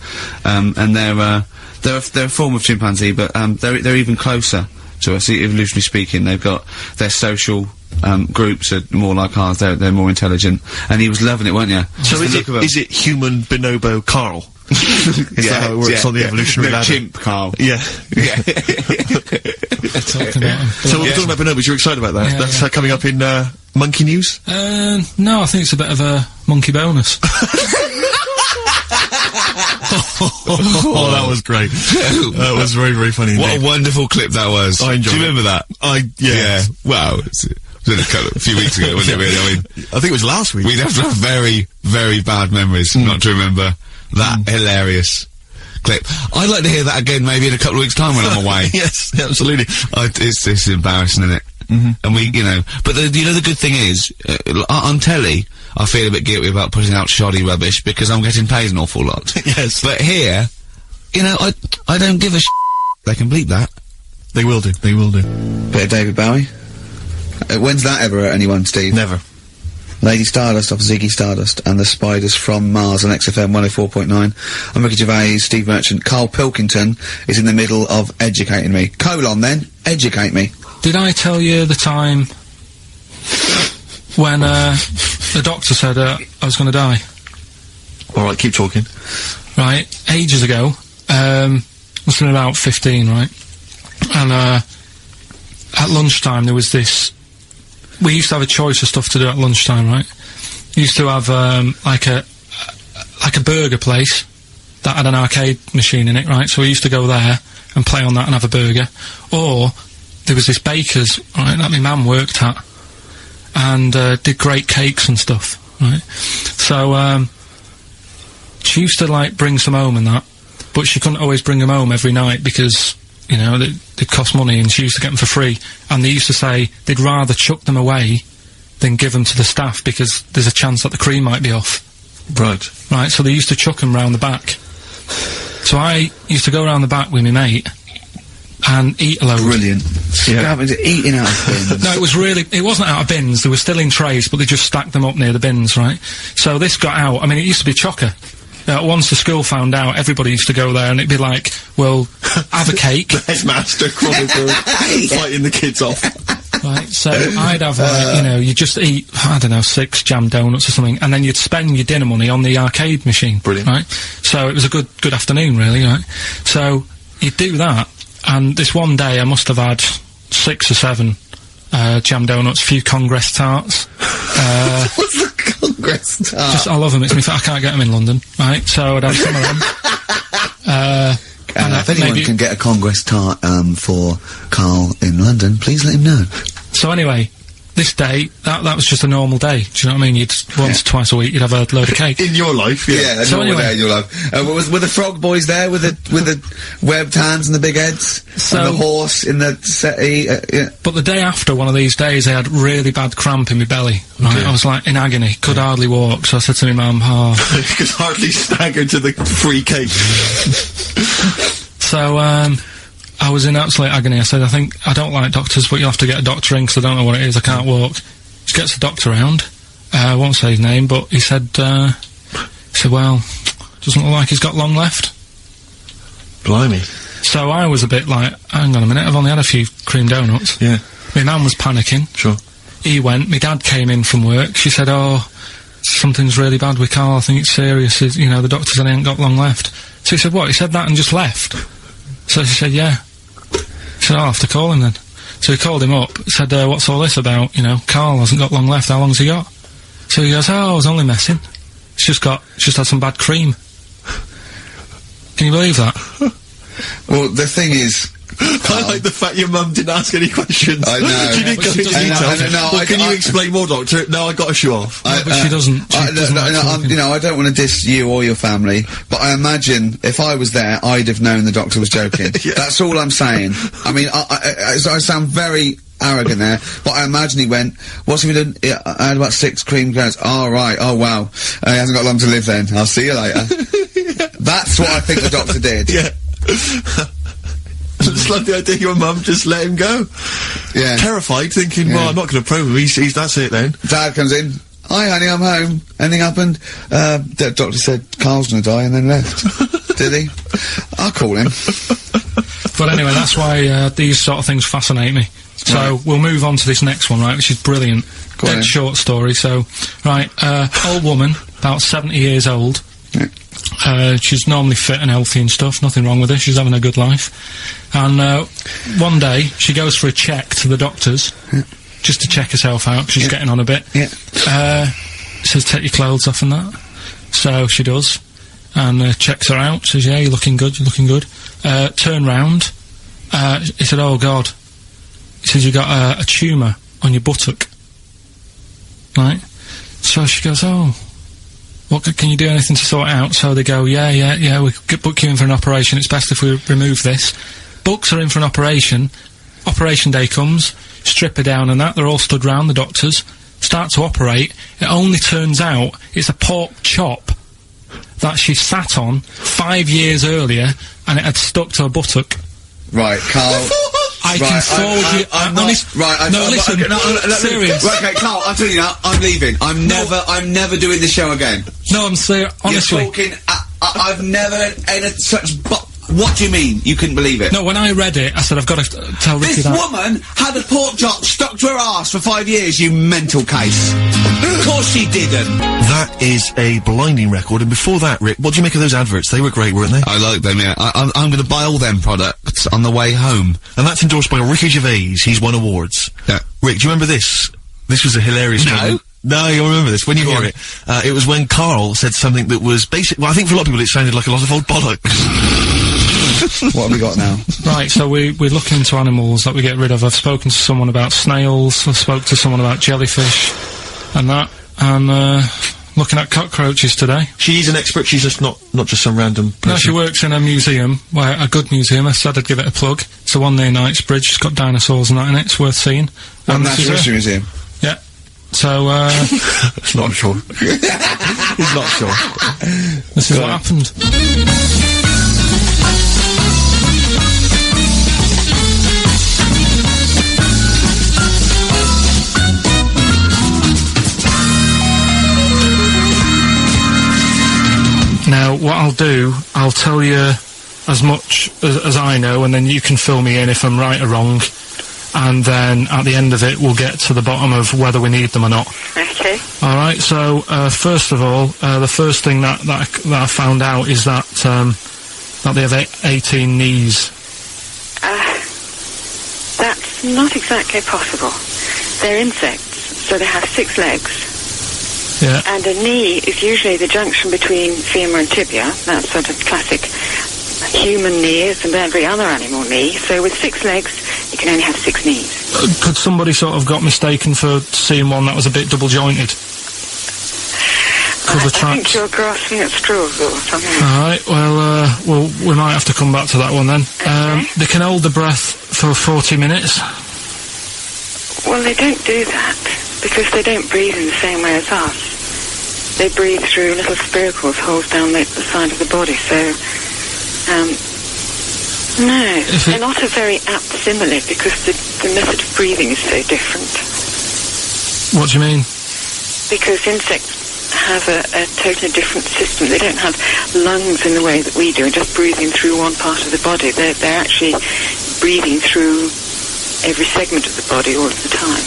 [SPEAKER 7] And they're a form of chimpanzee, but they're even closer to us, evolutionarily speaking. They've got their social groups are more like ours. They're more intelligent, and he was loving it, weren't you?
[SPEAKER 2] So is it human bonobo Karl? Is that how it works on the evolutionary ladder?
[SPEAKER 7] Chimp Karl.
[SPEAKER 2] Yeah.
[SPEAKER 7] Yeah.
[SPEAKER 3] Talking about them.
[SPEAKER 2] So we're talking about bonobos, you're excited about that?
[SPEAKER 3] Yeah,
[SPEAKER 2] That's
[SPEAKER 3] yeah.
[SPEAKER 2] Coming up in Monkey News?
[SPEAKER 3] No, I think it's a bit of a monkey bonus.
[SPEAKER 2] Oh, that was great. That was very, very funny
[SPEAKER 7] What
[SPEAKER 2] indeed.
[SPEAKER 7] a wonderful clip that was.
[SPEAKER 2] I enjoyed
[SPEAKER 7] Do you
[SPEAKER 2] it.
[SPEAKER 7] remember that? Yeah. Wow. It was a few weeks ago, wasn't it, really? I mean,
[SPEAKER 2] I think it was last week.
[SPEAKER 7] we'd have to have very, very bad memories not to remember that hilarious clip. I'd like to hear that again maybe in a couple of weeks' time when I'm away.
[SPEAKER 2] Yes, absolutely.
[SPEAKER 7] It's embarrassing, isn't it? And we, you know, but you know the good thing is, on telly, I feel a bit guilty about putting out shoddy rubbish because I'm getting paid an awful lot.
[SPEAKER 2] Yes.
[SPEAKER 7] But here, you know, I don't give a They can bleep that.
[SPEAKER 2] They will do. They will do.
[SPEAKER 1] Bit of David Bowie. When's that ever hurt anyone, Steve?
[SPEAKER 2] Never.
[SPEAKER 1] Lady Stardust off Ziggy Stardust and the Spiders from Mars on XFM 104.9. I'm Ricky Gervais, Steve Merchant. Karl Pilkington is in the middle of educating me. Then, educate me.
[SPEAKER 3] Did I tell you the time when the doctor said I was going to die?
[SPEAKER 2] Alright, keep talking.
[SPEAKER 3] Right, ages ago, must have been about 15, right? And at lunchtime there was this. We used to have a choice of stuff to do at lunchtime, right? We used to have like a burger place that had an arcade machine in it, right? So we used to go there and play on that and have a burger. Or there was this baker's, right, that my mum worked at, and did great cakes and stuff, right? So she used to like bring some home and that, but she couldn't always bring them home every night because, you know, they'd cost money, and she used to get them for free. And they used to say they'd rather chuck them away then give them to the staff because there's a chance that the cream might be off.
[SPEAKER 2] Right.
[SPEAKER 3] Right, so they used to chuck them round the back. So I used to go round the back with my mate and eat a load.
[SPEAKER 1] Brilliant. Eating out of bins.
[SPEAKER 3] No, it wasn't out of bins, they were still in trays, but they just stacked them up near the bins, right? So this got out, I mean, it used to be chocker. Once the school found out, everybody used to go there and it'd be like, well, have a cake.
[SPEAKER 2] The headmaster crawling through, fighting the kids off.
[SPEAKER 3] Right, so I'd have, like, you know, you just eat, I don't know, 6 jam donuts or something, and then you'd spend your dinner money on the arcade machine.
[SPEAKER 2] Brilliant.
[SPEAKER 3] Right? So it was a good afternoon, really, right? So you'd do that, and this one day I must have had 6 or 7 jam donuts, a few Congress tarts.
[SPEAKER 1] What's the Congress tart?
[SPEAKER 3] I love them, I can't get them in London, right? So I'd have some of them.
[SPEAKER 1] If anyone can get a Congress tart for Karl in London, please let him know.
[SPEAKER 3] So anyway, this day, that was just a normal day. Do you know what I mean? You'd once or twice a week, you'd have a load of cake.
[SPEAKER 2] In your life,
[SPEAKER 1] yeah. A normal day in your life. Were the frog boys there with the webbed hands and the big heads? And the horse in the settee? Yeah.
[SPEAKER 3] But the day after one of these days, I had really bad cramp in my belly. Right? Okay. I was like in agony, could hardly walk. So I said to my mum,
[SPEAKER 2] you could hardly stagger to the free cake.
[SPEAKER 3] So, I was in absolute agony. I said, I don't like doctors, but you'll have to get a doctor in, 'cause I don't know what it is, I can't walk. Just gets the doctor round. I won't say his name, but he said, well, doesn't look like he's got long left.
[SPEAKER 2] Blimey.
[SPEAKER 3] So I was a bit like, hang on a minute, I've only had a few cream donuts.
[SPEAKER 2] Yeah.
[SPEAKER 3] My mum was panicking.
[SPEAKER 2] Sure.
[SPEAKER 3] He went, my dad came in from work, she said, oh, something's really bad with Karl, I think it's serious, you know, the doctor said he ain't got long left. So he said, what, he said that and just left? So she said, yeah. He said, I'll have to call him then. So he called him up, said, what's all this about? You know, Karl hasn't got long left, how long's he got? So he goes, oh, I was only messing. He's just had some bad cream. Can you believe that?
[SPEAKER 1] Well, the thing is,
[SPEAKER 2] I like the fact your mum didn't ask any questions.
[SPEAKER 1] I know.
[SPEAKER 2] She didn't go into detail. Can you explain more, doctor? No, I got a shoe off.
[SPEAKER 3] But she doesn't.
[SPEAKER 1] You know, I don't want to diss you or your family, but I imagine if I was there, I'd have known the doctor was joking. Yeah. That's all I'm saying. I mean, I sound very arrogant there, but I imagine he went, what's he done? I had about 6 cream cones. Oh, right. Oh, wow. He hasn't got long to live then. I'll see you later. Yeah. That's what I think the doctor did.
[SPEAKER 2] Yeah. I just love the idea your mum just let him go.
[SPEAKER 1] Yeah.
[SPEAKER 2] Terrified, thinking, well, I'm not going to probe him, he's that's it then.
[SPEAKER 1] Dad comes in, hi honey, I'm home. Anything happened? The doctor said Karl's gonna die and then left. Did he? I'll call him.
[SPEAKER 3] But anyway, that's why these sort of things fascinate me. So, we'll move on to this next one, right, which is brilliant. Dead short story, so, right, old woman, about 70 years old.
[SPEAKER 1] Yeah.
[SPEAKER 3] She's normally fit and healthy and stuff, nothing wrong with her, she's having a good life. And, one day, she goes for a check to the doctors, just to check herself out, 'cause she's getting on a bit.
[SPEAKER 1] Yeah.
[SPEAKER 3] Says, take your clothes off and that. So, she does. And, checks her out, says, yeah, you're looking good, you're looking good. Turn round. He said, oh God. He says, you got a tumour on your buttock. Right? So she goes, oh, what, can you do anything to sort it out? So they go, yeah, we could book you in for an operation, it's best if we remove this. Books her in for an operation. Operation day comes, strip her down and that, they're all stood round, the doctors, start to operate. It only turns out it's a pork chop that she sat on 5 years earlier, and it had stuck to her buttock.
[SPEAKER 1] Right, Karl.
[SPEAKER 3] I can forward you.
[SPEAKER 1] I'm not. Listen.
[SPEAKER 3] Serious.
[SPEAKER 1] Right, okay, Karl. I'm telling you now. I'm leaving. I'm never doing this show again.
[SPEAKER 3] No, I'm serious. Honestly.
[SPEAKER 1] You're talking. I've never had such. What do you mean? You couldn't believe it?
[SPEAKER 3] No, when I read it, I said I've got to tell Ricky
[SPEAKER 1] that. This woman had a pork chop stuck to her arse for 5 years. You mental case. Of course she didn't.
[SPEAKER 2] That is a blinding record. And before that, Rick, what do you make of those adverts? They were great, weren't they?
[SPEAKER 7] I like them. Yeah, I'm going to buy all them products on the way home.
[SPEAKER 2] And that's endorsed by Ricky Gervais. He's won awards.
[SPEAKER 7] Yeah.
[SPEAKER 2] Rick, do you remember this? This was a hilarious moment. No, you'll remember this when you hear it. It was when Karl said something that was basic. Well, I think for a lot of people it sounded like a lot of old bollocks.
[SPEAKER 1] What have we got now?
[SPEAKER 3] Right, so we're looking into animals that we get rid of. I've spoken to someone about snails, I've spoke to someone about jellyfish, and that, and, looking at cockroaches today.
[SPEAKER 2] She's an expert, she's just not just some random person.
[SPEAKER 3] No, she works in a museum, a good museum, I said I'd give it a plug. It's the one near Knightsbridge, it's got dinosaurs and that in it, it's worth seeing.
[SPEAKER 1] Natural History Museum?
[SPEAKER 3] Yeah. So,
[SPEAKER 2] He's not sure. He's not sure.
[SPEAKER 3] this is what happened. Now, what I'll do, I'll tell you as much as I know, and then you can fill me in if I'm right or wrong. And then, at the end of it, we'll get to the bottom of whether we need them or not.
[SPEAKER 10] Okay.
[SPEAKER 3] Alright, so, first of all, the first thing that I found out is that they have 18 knees.
[SPEAKER 10] That's not exactly possible. They're insects, so they have 6 legs.
[SPEAKER 3] Yeah.
[SPEAKER 10] And a knee is usually the junction between femur and tibia. That's sort of classic human knee, and every other animal knee. So with 6 legs, you can only have 6 knees.
[SPEAKER 3] Could somebody sort of got mistaken for seeing one that was a bit double jointed?
[SPEAKER 10] I think you're grasping at straws or something.
[SPEAKER 3] Alright, well, we might have to come back to that one then.
[SPEAKER 10] Okay.
[SPEAKER 3] They can hold the breath for 40 minutes.
[SPEAKER 10] Well, they don't do that, because they don't breathe in the same way as us. They breathe through little spiracles, holes down the side of the body, so, no, they're not a very apt simile, because the method of breathing is so different.
[SPEAKER 3] What do you mean?
[SPEAKER 10] Because insects have a totally different system. They don't have lungs in the way that we do, and just breathing through one part of the body. They're actually breathing through every segment of the body all of the time.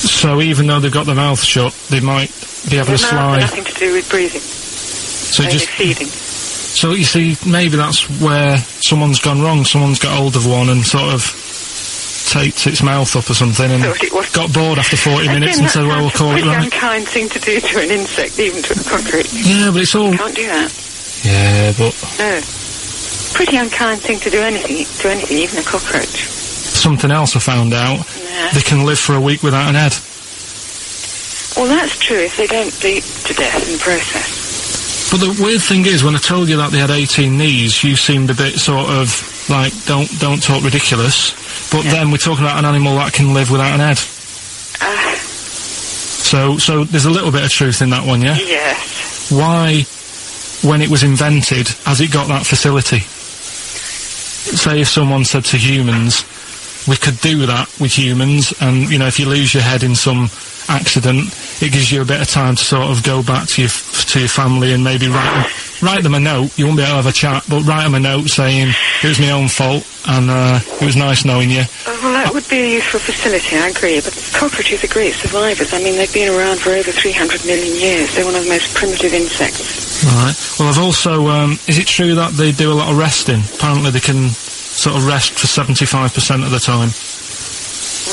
[SPEAKER 3] So even though they've got their mouth shut, they might be able to slide.
[SPEAKER 10] Nothing to do with breathing.
[SPEAKER 3] So
[SPEAKER 10] only
[SPEAKER 3] just
[SPEAKER 10] feeding.
[SPEAKER 3] So you see, maybe that's where someone's gone wrong. Someone's got hold of one and sort of taped its mouth up or something, and got bored after 40 minutes and said, "Well, we'll call it right."
[SPEAKER 10] Pretty unkind thing to do to an insect, even to a cockroach.
[SPEAKER 3] Yeah, but it's all.
[SPEAKER 10] You can't do that.
[SPEAKER 3] Yeah, but
[SPEAKER 10] No. Pretty unkind thing to do anything, even a cockroach.
[SPEAKER 3] something else I found out.
[SPEAKER 10] Yeah.
[SPEAKER 3] They can live for a week without an head.
[SPEAKER 10] Well, that's true if they don't bleed to death in the process.
[SPEAKER 3] But the weird thing is, when I told you that they had 18 knees, you seemed a bit sort of like, don't talk ridiculous. But then we're talking about an animal that can live without an head. So there's a little bit of truth in that one, yeah?
[SPEAKER 10] Yes.
[SPEAKER 3] Why, when it was invented, has it got that facility? Say if someone said to humans, we could do that with humans, and, you know, if you lose your head in some accident, it gives you a bit of time to sort of go back to your family and maybe write them a note. You won't be able to have a chat, but write them a note saying, it was my own fault, and it was nice knowing you.
[SPEAKER 10] Well, that would be a useful facility, I agree, but cockroaches are great survivors. I mean, they've been around for over 300 million years. They're one of the most primitive insects.
[SPEAKER 3] Right. Well, I've also, is it true that they do a lot of resting? Apparently they can sort of rest for 75% of the time.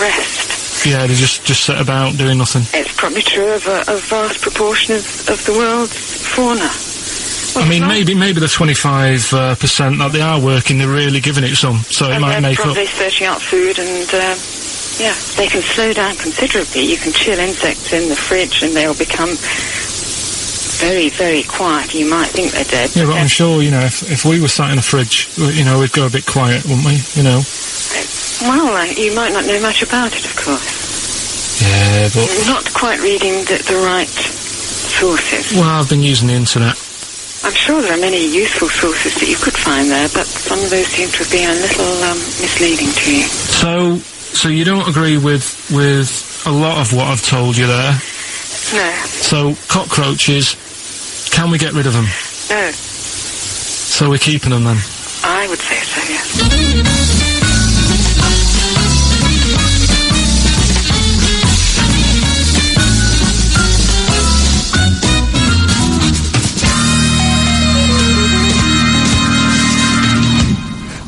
[SPEAKER 10] Rest?
[SPEAKER 3] Yeah, they just sit about doing nothing.
[SPEAKER 10] It's probably true of a vast proportion of the world's fauna. Well,
[SPEAKER 3] I mean, maybe the 25% that they are working, they're really giving it some, so it might make up.
[SPEAKER 10] They're probably searching out food, and yeah, they can slow down considerably. You can chill insects in the fridge, and they'll become very, very quiet. You might think they're dead.
[SPEAKER 3] Yeah, but I'm sure, you know, if we were sat in a fridge, you know, we'd go a bit quiet, wouldn't we? You know.
[SPEAKER 10] Well, you might not know much about it, of course.
[SPEAKER 3] Yeah, but
[SPEAKER 10] You're not quite reading the right sources.
[SPEAKER 3] Well, I've been using the internet.
[SPEAKER 10] I'm sure there are many useful sources that you could find there, but some of those seem to have been a little misleading to you.
[SPEAKER 3] So you don't agree with a lot of what I've told you there?
[SPEAKER 10] No.
[SPEAKER 3] So, cockroaches, can we get rid of them?
[SPEAKER 10] No.
[SPEAKER 3] So we're keeping them then?
[SPEAKER 10] I would say so, yes.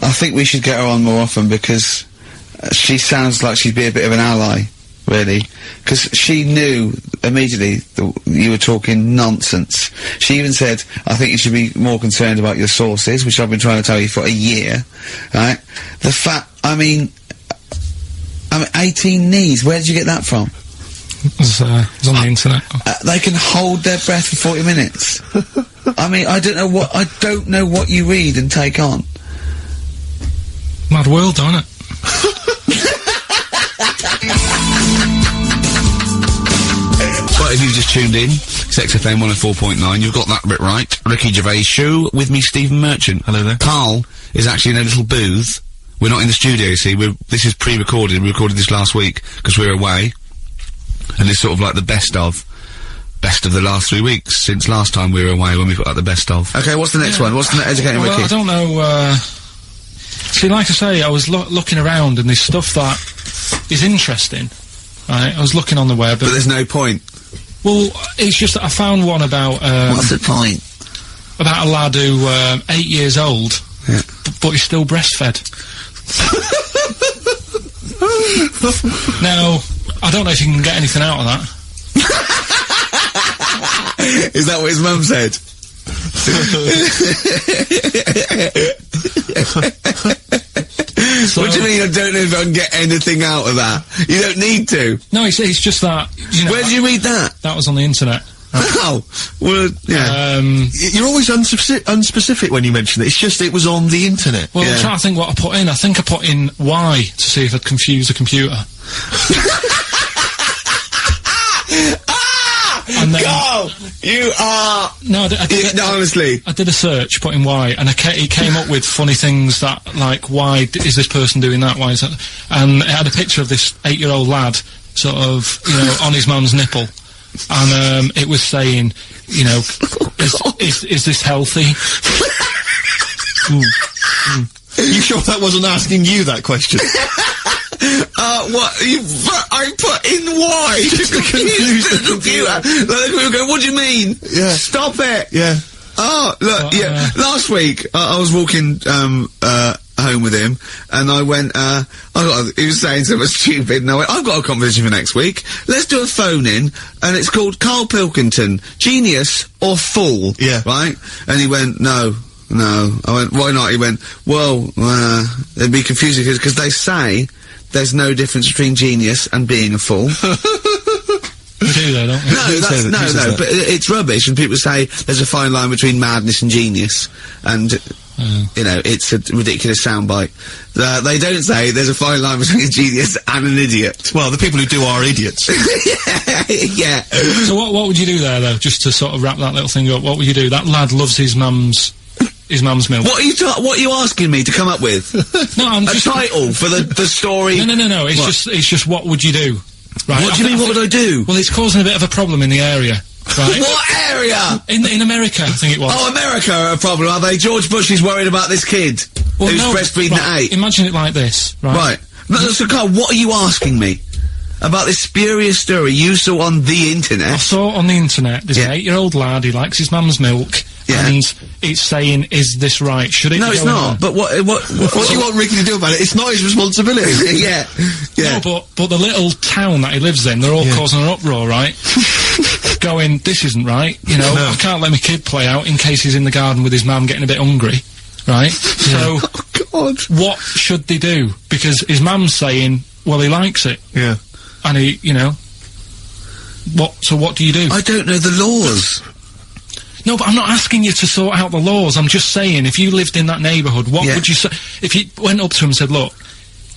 [SPEAKER 1] I think we should get her on more often, because she sounds like she'd be a bit of an ally, really. Because she knew immediately that you were talking nonsense. She even said, I think you should be more concerned about your sources, which I've been trying to tell you for a year, right? The fact, I mean 18 knees, where did you get that from?
[SPEAKER 3] It was on the internet.
[SPEAKER 1] They can hold their breath for 40 minutes. I mean, I don't know what you read and take on.
[SPEAKER 3] Mad world, isn't it?
[SPEAKER 7] if you've just tuned in, it's XFM 104.9, you've got that bit right. Ricky Gervais show with me, Stephen Merchant.
[SPEAKER 2] Hello there.
[SPEAKER 7] Karl is actually in a little booth. We're not in the studio, you see, this is pre-recorded, we recorded this last week, because we're away. And it's sort of like the best of the last 3 weeks, since last time we were away, when we put out the best of. Okay, what's the next one? What's the educating
[SPEAKER 3] well,
[SPEAKER 7] Ricky?
[SPEAKER 3] I don't know, see, like I say, I was looking around, and there's stuff that is interesting, right? I was looking on the web.
[SPEAKER 7] But there's no point.
[SPEAKER 3] Well, it's just that I found one about,
[SPEAKER 7] what's the point?
[SPEAKER 3] About a lad who, 8 years old,
[SPEAKER 7] yeah.
[SPEAKER 3] But he's still breastfed. Now, I don't know if you can get anything out of that.
[SPEAKER 7] Is that what his mum said? What do you mean I don't know if I can get anything out of that? You don't need to.
[SPEAKER 3] No, it's just that, you know...
[SPEAKER 7] Where did you read that?
[SPEAKER 3] That was on the internet.
[SPEAKER 7] Oh, well, yeah.
[SPEAKER 2] You're always unspecific when you mention it. It's just it was on the internet.
[SPEAKER 3] Well, I'm trying to think what I put in. I think I put in Y to see if I'd confuse a computer. And then,
[SPEAKER 7] Karl, you are...
[SPEAKER 3] No,
[SPEAKER 7] honestly.
[SPEAKER 3] I did a search, put in Y, and it came up with funny things that, like, why is this person doing that? Why is that? And it had a picture of this 8-year-old lad, sort of, you know, on his mum's nipple. And, it was saying, you know, is this healthy?
[SPEAKER 2] You sure that wasn't asking you that question?
[SPEAKER 7] What? I put in Y to confuse the computer. Like, go, what do you mean?
[SPEAKER 2] Yeah.
[SPEAKER 7] Stop it.
[SPEAKER 2] Yeah.
[SPEAKER 7] Oh, look, yeah. Last week, I was walking, home with him, and I went, he was saying something stupid, and I went, I've got a competition for next week. Let's do a phone-in, and it's called Karl Pilkington, Genius or Fool.
[SPEAKER 2] Yeah.
[SPEAKER 7] Right? And he went, no. I went, why not? He went, well, it'd be confusing, because they say there's no difference between genius and being a fool.
[SPEAKER 3] We do though, don't we?
[SPEAKER 7] No, but it's rubbish, and people say there's a fine line between madness and genius, and, you know, it's a ridiculous soundbite. They don't say there's a fine line between a genius and an idiot.
[SPEAKER 2] Well, the people who do are idiots.
[SPEAKER 7] Yeah.
[SPEAKER 3] So what would you do there, though, just to sort of wrap that little thing up? What would you do? That lad loves his mum's milk.
[SPEAKER 7] What are you asking me to come up with?
[SPEAKER 3] No, I'm just...
[SPEAKER 7] A title for the story?
[SPEAKER 3] No, it's just what would you do? Right.
[SPEAKER 7] What do you mean, what would I do?
[SPEAKER 3] Well, it's causing a bit of a problem in the area, right?
[SPEAKER 7] What area?
[SPEAKER 3] In America, I think it was.
[SPEAKER 7] Oh, America are a problem, are they? George Bush is worried about this kid who's breastfeeding at 8.
[SPEAKER 3] Imagine it like this, right?
[SPEAKER 7] Right. So, Karl, what are you asking me? About this spurious story you saw on the internet?
[SPEAKER 3] I saw it on the internet. There's an 8-year-old lad, he likes his mum's milk.
[SPEAKER 7] Yeah.
[SPEAKER 3] And it's saying, is this right? Should it
[SPEAKER 7] No, it's not. But what do you
[SPEAKER 2] want Ricky to do about it? It's not his responsibility.
[SPEAKER 7] Yeah.
[SPEAKER 3] No, but the little town that he lives in, they're all causing an uproar, right? Going, this isn't right. You know, I can't let my kid play out in case he's in the garden with his mum getting a bit hungry, right? So, what should they do? Because his mum's saying, well, he likes it.
[SPEAKER 2] Yeah.
[SPEAKER 3] And he, you know, so what do you do?
[SPEAKER 7] I don't know the laws.
[SPEAKER 3] No, but I'm not asking you to sort out the laws. I'm just saying, if you lived in that neighbourhood, what would you say? If you went up to him and said, look,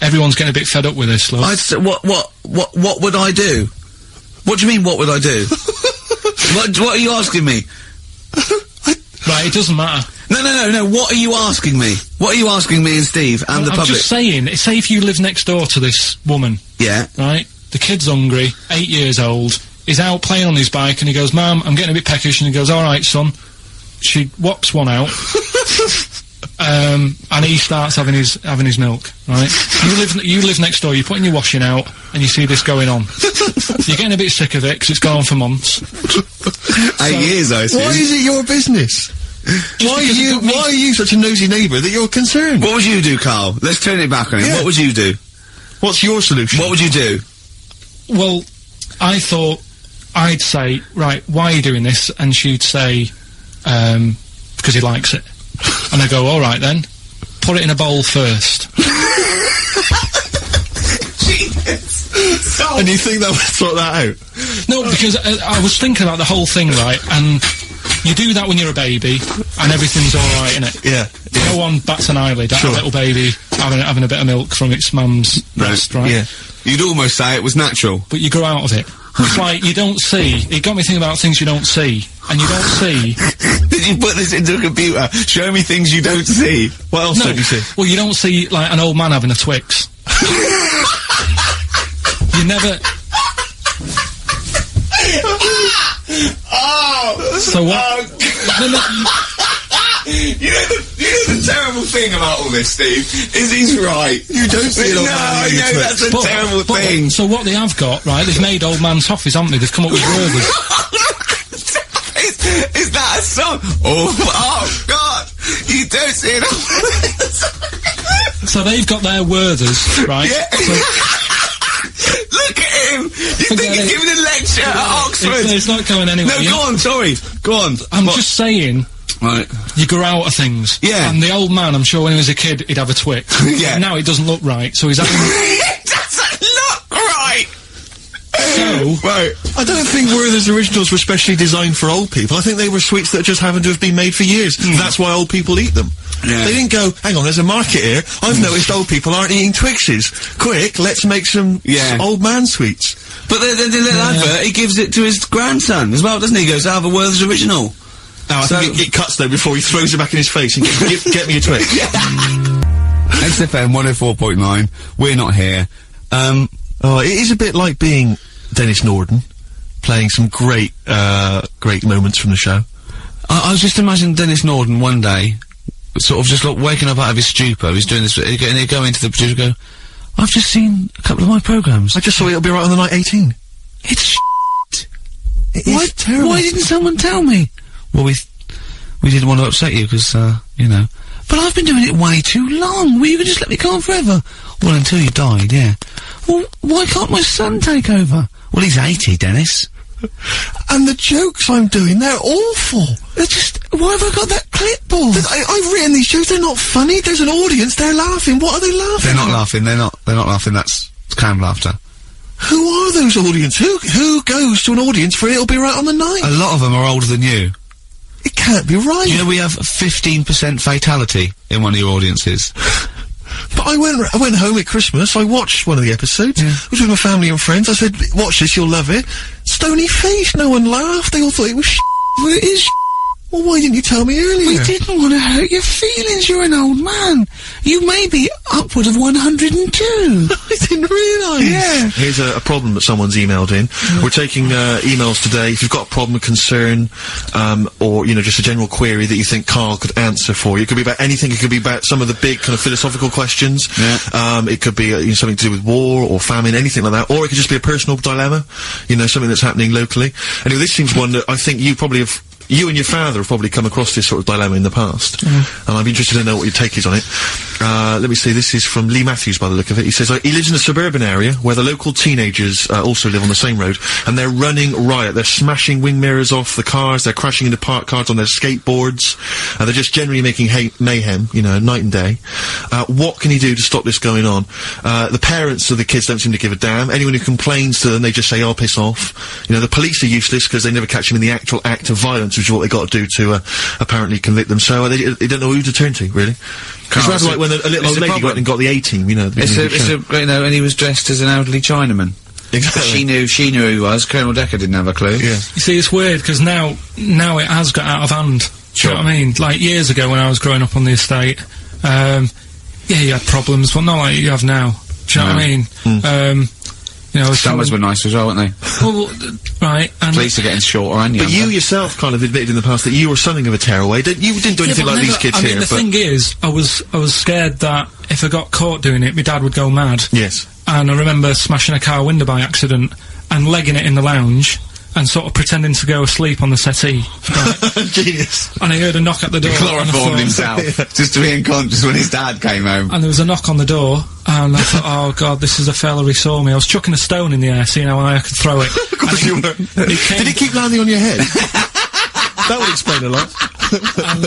[SPEAKER 3] everyone's getting a bit fed up with this, look.
[SPEAKER 7] I'd say, what would I do? What do you mean, what would I do? What are you asking me?
[SPEAKER 3] Right, it doesn't matter.
[SPEAKER 7] No, what are you asking me? What are you asking me and Steve and the public?
[SPEAKER 3] I'm just saying, say if you live next door to this woman.
[SPEAKER 7] Yeah.
[SPEAKER 3] Right? The kid's hungry, 8 years old, he's out playing on his bike, and he goes, Mum, I'm getting a bit peckish, and he goes, alright, son. She whops one out, and he starts having his milk, right? You live next door, you're putting your washing out, and you see this going on. You're getting a bit sick of it, because it's gone on for months.
[SPEAKER 7] 8 years, I see.
[SPEAKER 2] Why is it your business? Why are you such a nosy neighbour that you're concerned?
[SPEAKER 7] What would you do, Karl? Let's turn it back on him. What would you do?
[SPEAKER 2] What's your solution?
[SPEAKER 7] What would you do?
[SPEAKER 3] Well, I thought I'd say, right, why are you doing this? And she'd say, because he likes it. And I go, alright then, put it in a bowl first.
[SPEAKER 2] And you think that would sort that out?
[SPEAKER 3] No, because I was thinking about the whole thing, right, and you do that when you're a baby, and everything's alright, innit?
[SPEAKER 2] Yeah.
[SPEAKER 3] No one bats an eyelid at a little baby having a bit of milk from its mum's breast, right?
[SPEAKER 7] Yeah. You'd almost say it was natural.
[SPEAKER 3] But you grow out of it. It's like, you don't see. It got me thinking about things you don't see. And you don't see...
[SPEAKER 7] Did you put this into a computer? Show me things you don't see.
[SPEAKER 2] What else don't you see?
[SPEAKER 3] Well, you don't see, like, an old man having a Twix. You never... So what?
[SPEAKER 7] You know the terrible thing about all this, Steve, is he's right. You don't see it on that's a terrible thing.
[SPEAKER 3] So what they have got, right, they've made old man toffees, haven't they? They've come up with Werther's.
[SPEAKER 7] Is that a song? Oh God! You don't see it on
[SPEAKER 3] So they've got their Werther's, right?
[SPEAKER 7] Yeah. Look at him! You think he's giving a lecture at Oxford?
[SPEAKER 3] It's not going anywhere.
[SPEAKER 7] No, go on, sorry. Go on.
[SPEAKER 3] I'm just saying...
[SPEAKER 7] Right.
[SPEAKER 3] You grow out of things.
[SPEAKER 7] Yeah.
[SPEAKER 3] And the old man, I'm sure when he was a kid, he'd have a Twix.
[SPEAKER 7] Yeah.
[SPEAKER 3] Now it doesn't look right, so he's having...
[SPEAKER 7] It doesn't look right!
[SPEAKER 3] So...
[SPEAKER 7] Right.
[SPEAKER 2] I don't think Werther's originals were specially designed for old people. I think they were sweets that just happened to have been made for years. That's why old people eat them.
[SPEAKER 7] Yeah.
[SPEAKER 2] They didn't go, hang on, there's a market here. I've noticed old people aren't eating Twixes. Quick, let's make some old man sweets.
[SPEAKER 7] But the little advert, he gives it to his grandson as well, doesn't he? He goes, have a Werther's original.
[SPEAKER 2] Now, I think it cuts, though, before he throws it back in his face and get me a Twix.
[SPEAKER 7] XFM 104.9, we're not here.
[SPEAKER 2] Oh, it is a bit like being Dennis Norden, playing some great moments from the show.
[SPEAKER 7] I was just imagining Dennis Norden one day, sort of just waking up out of his stupor, he's doing this, and he'd go into the producer and go, I've just seen a couple of my programmes.
[SPEAKER 2] I just saw It'll Be Right on the Night 18.
[SPEAKER 7] It's shit.
[SPEAKER 2] It is terrible.
[SPEAKER 7] Why didn't someone tell me? Well, we didn't want to upset you, because, you know. But I've been doing it way too long. Well, you could just let me go on forever. Well, until you died, yeah. Well, why can't my son take over? Well, he's 80, Dennis.
[SPEAKER 2] And the jokes I'm doing, they're awful.
[SPEAKER 7] They're just... Why have I got that clipboard?
[SPEAKER 2] I've written these jokes, they're not funny. There's an audience, they're laughing. What are they laughing
[SPEAKER 7] They're not
[SPEAKER 2] at?
[SPEAKER 7] laughing, they're not laughing, that's canned laughter.
[SPEAKER 2] Who are those audience? Who goes to an audience for It'll Be Right on the Night?
[SPEAKER 7] A lot of them are older than you.
[SPEAKER 2] It can't be right.
[SPEAKER 7] You know, we have 15% fatality in one of your audiences.
[SPEAKER 2] But I went home at Christmas, I watched one of the episodes, it was with my family and friends, I said, watch this, you'll love it. Stony face, no one laughed, they all thought it was shit.
[SPEAKER 7] Well, it is shit.
[SPEAKER 2] Well, why didn't you tell me earlier?
[SPEAKER 7] We didn't want to hurt your feelings, you're an old man. You may be upward of 102.
[SPEAKER 2] I didn't realise.
[SPEAKER 7] Yeah.
[SPEAKER 2] Here's a problem that someone's emailed in. We're taking emails today. If you've got a problem, a concern, or, you know, just a general query that you think Karl could answer for you. It could be about anything. It could be about some of the big kind of philosophical questions.
[SPEAKER 7] Yeah.
[SPEAKER 2] It could be, you know, something to do with war or famine, anything like that. Or it could just be a personal dilemma. You know, something that's happening locally. Anyway, this seems one that I think you probably have... You and your father have probably come across this sort of dilemma in the past. And I'd be interested to know what your take is on it. Let me see, this is from Lee Matthews by the look of it. He says, he lives in a suburban area where the local teenagers also live on the same road, and they're running riot. They're smashing wing mirrors off the cars, they're crashing into parked cars on their skateboards, they're just generally making mayhem, you know, night and day. What can he do to stop this going on? The parents of the kids don't seem to give a damn. Anyone who complains to them, they just say, oh, piss off. You know, the police are useless because they never catch them in the actual act of violence, which is what they got to do to apparently convict them. So they don't know who to turn to, really. It's rather like when a little old lady went and got the A-team, you know.
[SPEAKER 7] You know, and he was dressed as an elderly Chinaman.
[SPEAKER 2] Exactly.
[SPEAKER 7] She knew who he was. Colonel Decker didn't have a clue.
[SPEAKER 2] Yeah.
[SPEAKER 3] You see, it's weird, because now it has got out of hand. Do you know what I mean? Like, years ago when I was growing up on the estate, yeah, you had problems, but not like you have now. Do you know what I mean? You know,
[SPEAKER 7] Summers were nice as well, weren't they?
[SPEAKER 3] Well, right, and...
[SPEAKER 7] Police are getting shorter and younger.
[SPEAKER 2] But you yourself kind of admitted in the past that you were something of a tearaway. You didn't do anything like these kids here,
[SPEAKER 3] the thing is, I was scared that if I got caught doing it, my dad would go mad.
[SPEAKER 2] Yes.
[SPEAKER 3] And I remember smashing a car window by accident and legging it in the lounge and sort of pretending to go asleep on the settee. Right?
[SPEAKER 2] Genius.
[SPEAKER 3] And I heard a knock at the door.
[SPEAKER 7] He chloroformed himself, just to be unconscious when his dad came home.
[SPEAKER 3] And there was a knock on the door, and I thought, oh god, this is a fella who saw me. I was chucking a stone in the air, seeing how high I could throw it.
[SPEAKER 2] Of course you were. Did it keep landing on your head? That would explain a lot.
[SPEAKER 3] And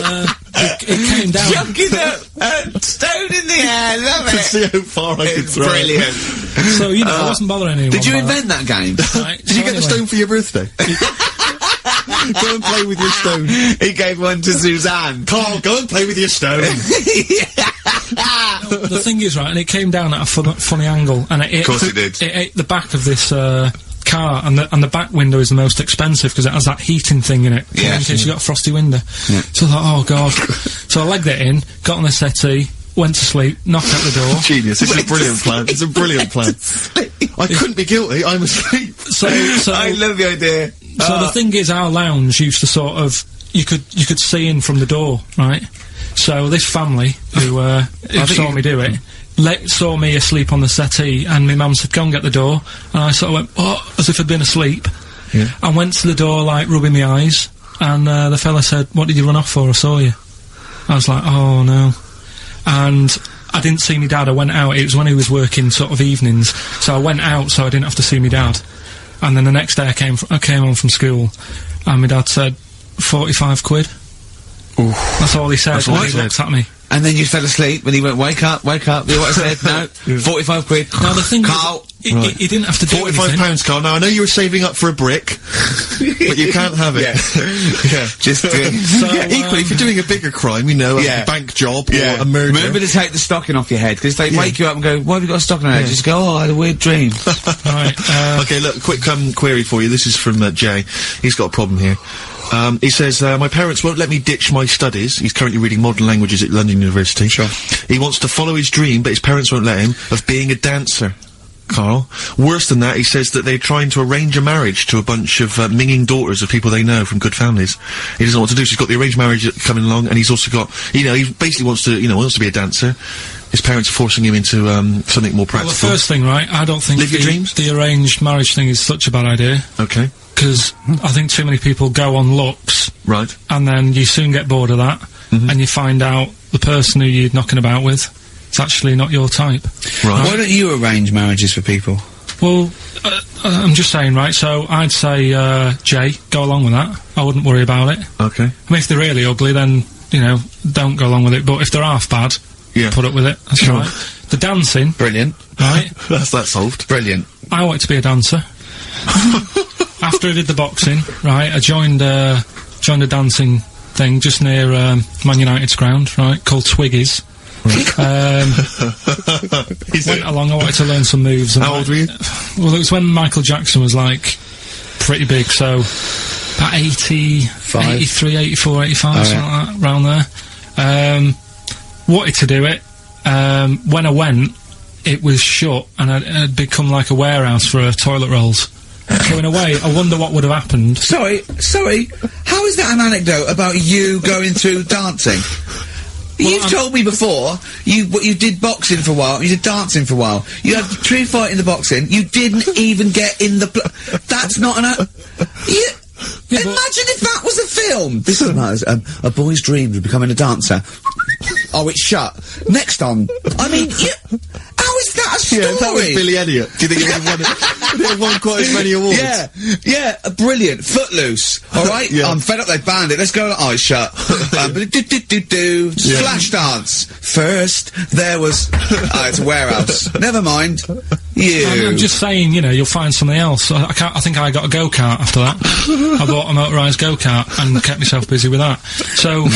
[SPEAKER 3] it came down.
[SPEAKER 7] Chucking a stone in the air, love it.
[SPEAKER 2] To see how far I could throw
[SPEAKER 7] Brilliant.
[SPEAKER 2] it.
[SPEAKER 3] So, you know, I wasn't bothering anyone.
[SPEAKER 7] Did you invent that game?
[SPEAKER 3] Right,
[SPEAKER 2] Did you get the stone for your birthday? Go and play with your stone.
[SPEAKER 7] He gave one to Suzanne.
[SPEAKER 2] Karl, go and play with your stone.
[SPEAKER 3] The thing is, right, and it came down at a funny angle, and it
[SPEAKER 7] Of course it did.
[SPEAKER 3] It ate the back of this
[SPEAKER 11] car, and the back window is the most expensive because it has that heating thing in it.
[SPEAKER 7] Yeah.
[SPEAKER 11] In case you got a frosty window.
[SPEAKER 7] Yeah.
[SPEAKER 11] So I thought, oh god. So I legged it in, got on the settee, went to sleep, knocked at the door.
[SPEAKER 2] Genius. This is a brilliant plan. It's a brilliant plan. I couldn't be guilty. I'm asleep.
[SPEAKER 11] So
[SPEAKER 7] I love the idea.
[SPEAKER 11] So the thing is, our lounge used to sort of, you could see in from the door, right? So this family who saw me do it, saw me asleep on the settee, and my mum said, "Go and get the door," and I sort of went, "Oh," as if I'd been asleep.
[SPEAKER 2] Yeah.
[SPEAKER 11] I went to the door, like rubbing my eyes, and the fella said, "What did you run off for? I saw you." I was like, "Oh no," and I didn't see my dad. I went out. It was when he was working sort of evenings, so I went out so I didn't have to see my dad. And then the next day I came home from school, and my dad said, 45 quid.
[SPEAKER 2] Oof.
[SPEAKER 11] That's all he said.
[SPEAKER 2] That's all he
[SPEAKER 11] looked at me.
[SPEAKER 7] And then you fell asleep, and he went, wake up, you know what I said? No, 45 quid.
[SPEAKER 11] Now the thing
[SPEAKER 7] Carl.
[SPEAKER 11] is, he didn't have to do anything.
[SPEAKER 2] £45, Carl. Now, I know you were saving up for a brick, but you can't have it. Yeah.
[SPEAKER 7] Just
[SPEAKER 2] equally, if you're doing a bigger crime, you know, a bank job or a murder.
[SPEAKER 7] Remember to take the stocking off your head, because they wake you up and go, why have you got a stocking on your head? Just go, oh, I had a weird dream.
[SPEAKER 11] Right.
[SPEAKER 2] Okay, look, quick query for you. This is from Jay. He's got a problem here. He says, my parents won't let me ditch my studies. He's currently reading modern languages at London University.
[SPEAKER 7] Sure.
[SPEAKER 2] He wants to follow his dream, but his parents won't let him, of being a dancer. Carl. Worse than that, he says that they're trying to arrange a marriage to a bunch of minging daughters of people they know from good families. He doesn't know what to do, so he's got the arranged marriage coming along, and he's also got, you know, he basically wants to be a dancer. His parents are forcing him into something more practical.
[SPEAKER 11] Well, the first thing, right, I don't think
[SPEAKER 2] Live your dreams?
[SPEAKER 11] The arranged marriage thing is such a bad idea.
[SPEAKER 2] Okay.
[SPEAKER 11] Because I think too many people go on looks.
[SPEAKER 2] Right.
[SPEAKER 11] And then you soon get bored of that, and you find out the person who you're knocking about with, it's actually not your type.
[SPEAKER 2] Right.
[SPEAKER 7] Why don't you arrange marriages for people?
[SPEAKER 11] Well, I'm just saying, right, so I'd say, Jay, go along with that. I wouldn't worry about it.
[SPEAKER 2] Okay.
[SPEAKER 11] I mean, if they're really ugly, then, you know, don't go along with it. But if they're half bad, put up with it. That's
[SPEAKER 2] Sure.
[SPEAKER 11] right. The dancing.
[SPEAKER 7] Brilliant.
[SPEAKER 11] Right?
[SPEAKER 2] That's that solved.
[SPEAKER 7] Brilliant.
[SPEAKER 11] I wanted to be a dancer. After I did the boxing, right, I joined a dancing thing just near Man United's ground, right, called Twiggies. Went along, I wanted to learn some moves. And
[SPEAKER 2] How old were you?
[SPEAKER 11] Well, it was when Michael Jackson was, like, pretty big, so about 83, 84, 85, something like that, around there. Wanted to do it. When I went, it was shut, and it had become like a warehouse for toilet rolls. So in a way, I wonder what would have happened.
[SPEAKER 7] Sorry, how is that an anecdote about you going through dancing? You've told me before, you did boxing for a while, you did dancing for a while, you had a true fight in the boxing, you didn't even get in the that's not an imagine if that was a film! This is nice, a boy's dream of becoming a dancer. Oh, it's shut. Next on. I mean, how is that a story?
[SPEAKER 2] Yeah, that was Billy Elliot. Do you think he would have won quite as many awards?
[SPEAKER 7] Yeah, brilliant. Footloose. Alright?
[SPEAKER 2] Yeah.
[SPEAKER 7] I'm fed up they banned it. Let's go. Oh, it's shut. Flash dance. First, there was... Oh, it's a warehouse. Never mind.
[SPEAKER 11] I'm just saying, you know, you'll find something else. I think I got a go-kart after that. I bought a motorised go-kart and kept myself busy with that. So...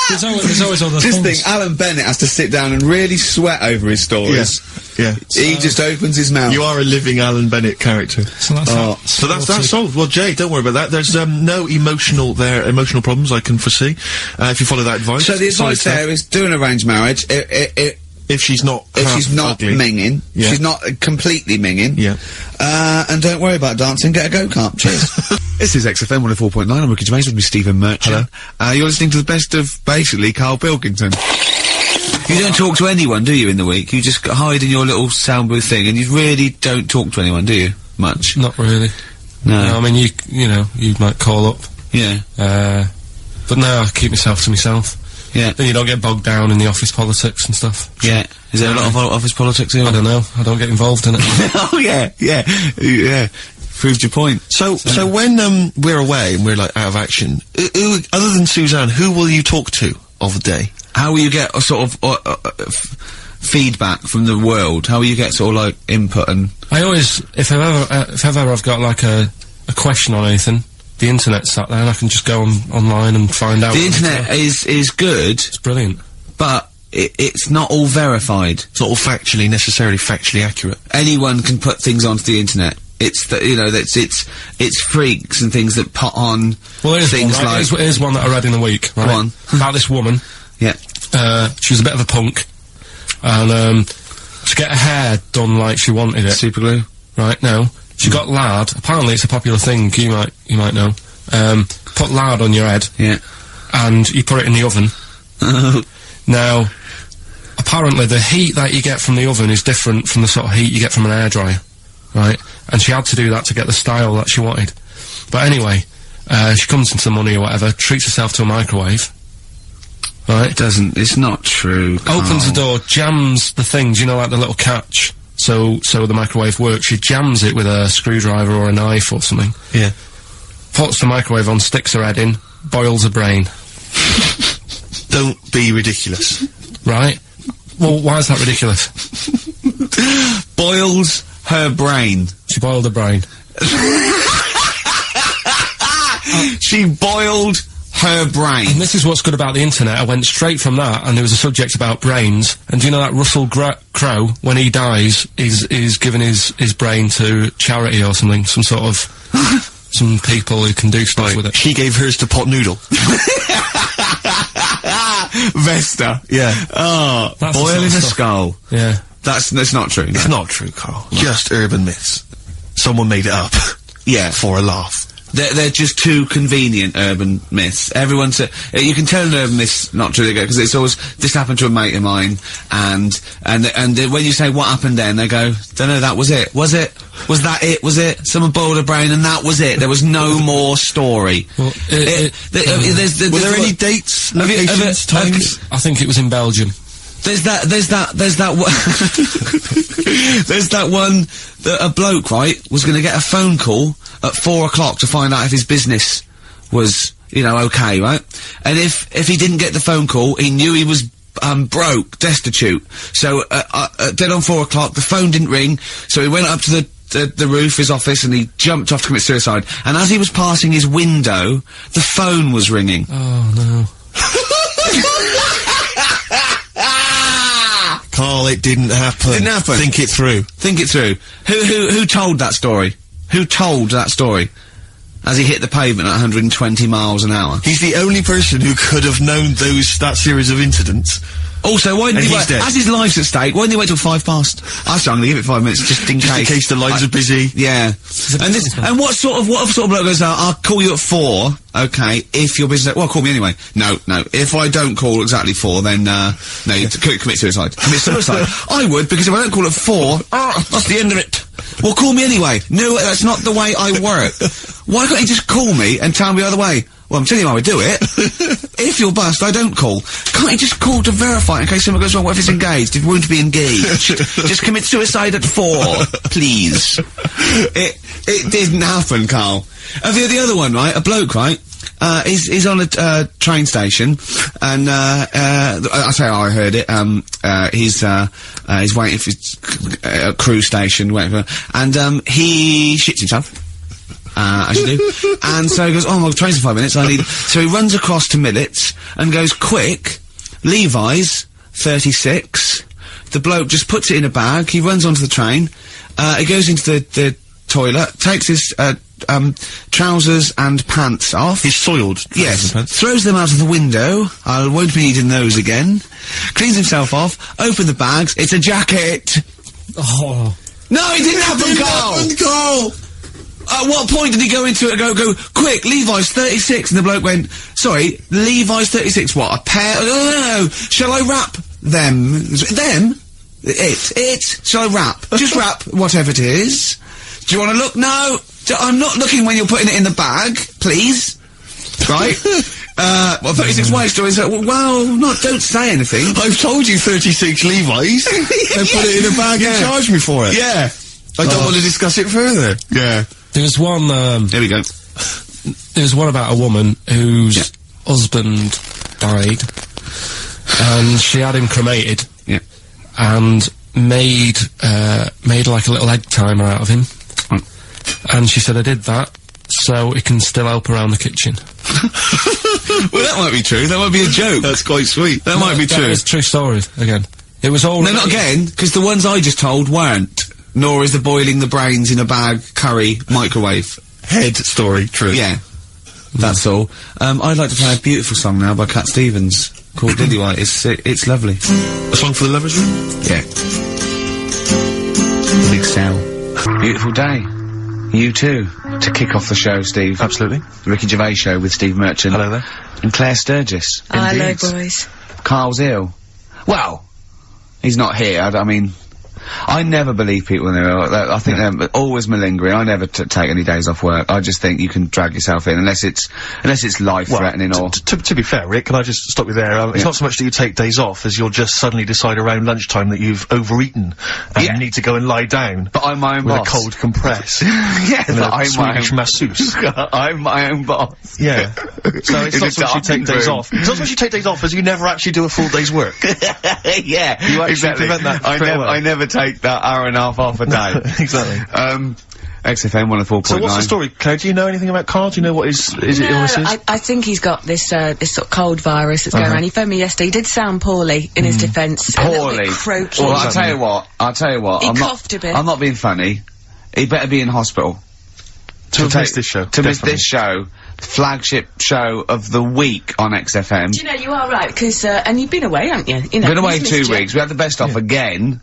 [SPEAKER 11] There's always other things.
[SPEAKER 7] Just think, Alan Bennett has to sit down and really sweat over his stories.
[SPEAKER 2] Yeah.
[SPEAKER 7] He just opens his mouth.
[SPEAKER 2] You are a living Alan Bennett character.
[SPEAKER 11] So that's
[SPEAKER 2] solved. Well, Jay, don't worry about that. There's no emotional problems I can foresee if you follow that advice.
[SPEAKER 7] So the advice there is do an arranged marriage.
[SPEAKER 2] If she's not ugly.
[SPEAKER 7] minging, she's not completely minging.
[SPEAKER 2] Yeah.
[SPEAKER 7] And don't worry about dancing. Get a go-kart. Cheers. This is XFM 104.9. I'm Ricky Gervais with me, Stephen Merchant.
[SPEAKER 2] Hello.
[SPEAKER 7] You're listening to the best of basically Karl Pilkington. You don't talk to anyone, do you, in the week? You just hide in your little sound booth thing, and you really don't talk to anyone, do you? Much.
[SPEAKER 11] Not really.
[SPEAKER 7] No.
[SPEAKER 11] I mean, you know, you might call up.
[SPEAKER 7] Yeah.
[SPEAKER 11] But no, I keep myself to myself.
[SPEAKER 7] Yeah.
[SPEAKER 11] Then you don't get bogged down in the office politics and stuff.
[SPEAKER 7] Yeah. Is there a lot of office politics here?
[SPEAKER 11] I don't know. I don't get involved in it.
[SPEAKER 7] Oh, yeah. Proved your point.
[SPEAKER 2] So when we're away and we're like out of action, who other than Suzanne, who will you talk to of the day?
[SPEAKER 7] How will you get a sort of feedback from the world? How will you get sort of like input and?
[SPEAKER 11] I always, if ever I've got like a question on anything, the internet's sat there and I can just go online and find out.
[SPEAKER 7] The internet is good.
[SPEAKER 11] It's brilliant,
[SPEAKER 7] but it's not all verified.
[SPEAKER 2] It's not all necessarily factually accurate.
[SPEAKER 7] Anyone can put things onto the internet. It's the, you know, it's freaks and things that put on things
[SPEAKER 12] one, right? Here's one that I read in the week, right?
[SPEAKER 7] Go on.
[SPEAKER 12] About this woman.
[SPEAKER 7] Yeah.
[SPEAKER 12] She was a bit of a punk. And, to get her hair done like she wanted it.
[SPEAKER 7] Super glue?
[SPEAKER 12] Right, no. She got lard. Apparently it's a popular thing, you might know. Put lard on your head.
[SPEAKER 7] Yeah.
[SPEAKER 12] And you put it in the oven. Now, apparently the heat that you get from the oven is different from the sort of heat you get from an hairdryer. Right? And she had to do that to get the style that she wanted. But anyway, she comes into the money or whatever, treats herself to a microwave. Right?
[SPEAKER 7] It's not true, Carl.
[SPEAKER 12] Opens the door, jams the things, you know, like the little catch, so the microwave works. She jams it with a screwdriver or a knife or something.
[SPEAKER 2] Yeah.
[SPEAKER 12] Puts the microwave on, sticks her head in, boils her brain.
[SPEAKER 2] Don't be ridiculous.
[SPEAKER 12] Right? Well, why is that ridiculous?
[SPEAKER 7] Boils her brain.
[SPEAKER 12] She boiled her brain.
[SPEAKER 7] She boiled her brain.
[SPEAKER 12] And this is what's good about the internet. I went straight from that, and there was a subject about brains. And do you know that Russell Crowe, when he dies, is giving his brain to charity or something, some sort of some people who can do stuff with it.
[SPEAKER 2] She gave hers to Pot Noodle.
[SPEAKER 7] Vesta.
[SPEAKER 2] Yeah.
[SPEAKER 7] Oh,
[SPEAKER 12] That's
[SPEAKER 7] boiling
[SPEAKER 12] the
[SPEAKER 7] a
[SPEAKER 12] sort of
[SPEAKER 7] skull.
[SPEAKER 12] Yeah.
[SPEAKER 7] That's not true.
[SPEAKER 2] It's not true, Carl. Just urban myths. Someone made it up.
[SPEAKER 7] Yeah.
[SPEAKER 2] For a laugh.
[SPEAKER 7] They're just too convenient urban myths. Everyone's you can tell an urban myth's not true because it's always this happened to a mate of mine, and when you say what happened then, they go, don't know, that was it. Was it? Was that it? Was it? Someone boiled a brain and that was it. There was no more story.
[SPEAKER 2] Well, were there any dates, locations, times?
[SPEAKER 12] I think it was in Belgium.
[SPEAKER 7] There's that one that a bloke, right, was gonna get a phone call at 4 o'clock to find out if his business was, you know, okay, right? And if he didn't get the phone call, he knew he was, broke, destitute. So, dead on 4 o'clock, the phone didn't ring, so he went up to the roof, his office, and he jumped off to commit suicide. And as he was passing his window, the phone was ringing.
[SPEAKER 12] Oh, no.
[SPEAKER 2] Carl, it didn't happen.
[SPEAKER 7] Didn't happen.
[SPEAKER 2] Think it through.
[SPEAKER 7] Think it through. Who told that story? Who told that story? As he hit the pavement at 120 miles an hour.
[SPEAKER 2] He's the only person who could have known that series of incidents.
[SPEAKER 7] Also, why didn't he wait?
[SPEAKER 2] Dead.
[SPEAKER 7] As his life's at stake, why didn't he wait till 5 past? I said I'm gonna give it 5 minutes just in case.
[SPEAKER 2] In case the lines are busy.
[SPEAKER 7] Yeah. And what sort of bloke goes out, I'll call you at 4, okay, if your business, well, call me anyway. No. If I don't call exactly 4, then, no, you commit suicide. Commit suicide. I would, because if I don't call at 4, that's the end of it. Well, call me anyway. No, that's not the way I work. Why can't you just call me and tell me the other way? Well, I'm telling you how I do it. If you're bust, I don't call. Can't you just call to verify in case something goes wrong? What if it's engaged? It won't be engaged. Just commit suicide at 4, please. It didn't happen, Carl. The other one, right? A bloke, right? He's on a train station, and I say I heard it. He's waiting for his cruise station, waiting for, and he shits himself. As you do. And so he goes, oh, my train's in 5 minutes, so he runs across to Millets and goes, quick, Levi's, 36. The bloke just puts it in a bag, he runs onto the train, he goes into the toilet, takes his, trousers and pants off.
[SPEAKER 2] His soiled
[SPEAKER 7] yes,
[SPEAKER 2] and pants.
[SPEAKER 7] Throws them out of the window, I won't be needing those again, cleans himself off, open the bags, it's a jacket!
[SPEAKER 12] Oh.
[SPEAKER 7] No, it didn't happen, Carl! At what point did he go into it and go, quick, Levi's 36, and the bloke went, sorry, Levi's 36, what, a pair? No, shall I wrap them? Them? It, shall I wrap? Just wrap whatever it is. Do you want to look? No, I'm not looking when you're putting it in the bag, please. Right? Well, 36 waist stories, well, don't say anything.
[SPEAKER 2] I've told you 36 Levi's. They put it in a bag and charged me for it.
[SPEAKER 7] Yeah.
[SPEAKER 2] I don't want to discuss it further.
[SPEAKER 7] Yeah.
[SPEAKER 12] There was one,
[SPEAKER 7] Here we go.
[SPEAKER 12] There was one about a woman whose husband died, and she had him cremated.
[SPEAKER 7] Yeah.
[SPEAKER 12] And made like a little egg timer out of him. And she said, I did that, so it can still help around the kitchen.
[SPEAKER 7] Well, that might be true. That might be a joke.
[SPEAKER 2] That's quite sweet.
[SPEAKER 7] That might be true.
[SPEAKER 12] It's true story, again. It was all...
[SPEAKER 7] No, not again, because the ones I just told weren't. Nor is the boiling the brains in a bag curry microwave
[SPEAKER 2] head story true.
[SPEAKER 7] Yeah. That's all. I'd like to play a beautiful song now by Cat Stevens called Lillywhite. It's lovely.
[SPEAKER 2] A song for the lovers room?
[SPEAKER 7] Yeah. Big Sal. Beautiful day. You too. To kick off the show, Steve.
[SPEAKER 2] Absolutely.
[SPEAKER 7] The Ricky Gervais Show with Steve Merchant.
[SPEAKER 2] Hello there.
[SPEAKER 7] And Claire Sturgis.
[SPEAKER 13] Hello, boys.
[SPEAKER 7] Carl's ill. Well, he's not here. I mean, I never believe people when they're ill. I think they're always malingering. I never take any days off work. I just think you can drag yourself in unless it's life-threatening or...
[SPEAKER 2] To be fair, Rick, can I just stop you there? It's not so much that you take days off as you'll just suddenly decide around lunchtime that you've overeaten and you need to go and lie down.
[SPEAKER 7] But I'm my own
[SPEAKER 2] with
[SPEAKER 7] boss.
[SPEAKER 2] a cold compress.
[SPEAKER 7] Yeah,
[SPEAKER 2] and
[SPEAKER 7] I'm
[SPEAKER 2] Swedish masseuse.
[SPEAKER 7] I'm my own boss.
[SPEAKER 2] Yeah. So it's not so much you take days off. It's not so much you take days off as you never actually do a full day's work.
[SPEAKER 7] Yeah,
[SPEAKER 2] you actually prevent that.
[SPEAKER 7] I never take that hour and a half off a day.
[SPEAKER 2] Exactly.
[SPEAKER 7] XFM 104.9.
[SPEAKER 2] So what's the story, Claire? Do you know anything about Karl? Do you know what his illness is?
[SPEAKER 13] I think he's got this this sort of cold virus that's going around. He phoned me yesterday. He did sound poorly in his defence.
[SPEAKER 7] Poorly.
[SPEAKER 13] Croaky.
[SPEAKER 7] Well, I'll tell you what.
[SPEAKER 13] He coughed a bit.
[SPEAKER 7] I'm not being funny. He better be in hospital.
[SPEAKER 2] To miss this show.
[SPEAKER 7] To miss this show. Flagship show of the week on XFM.
[SPEAKER 13] Do you know, you are right, because, and you've been away, haven't you?
[SPEAKER 7] Been away 2 weeks. We had the best of again.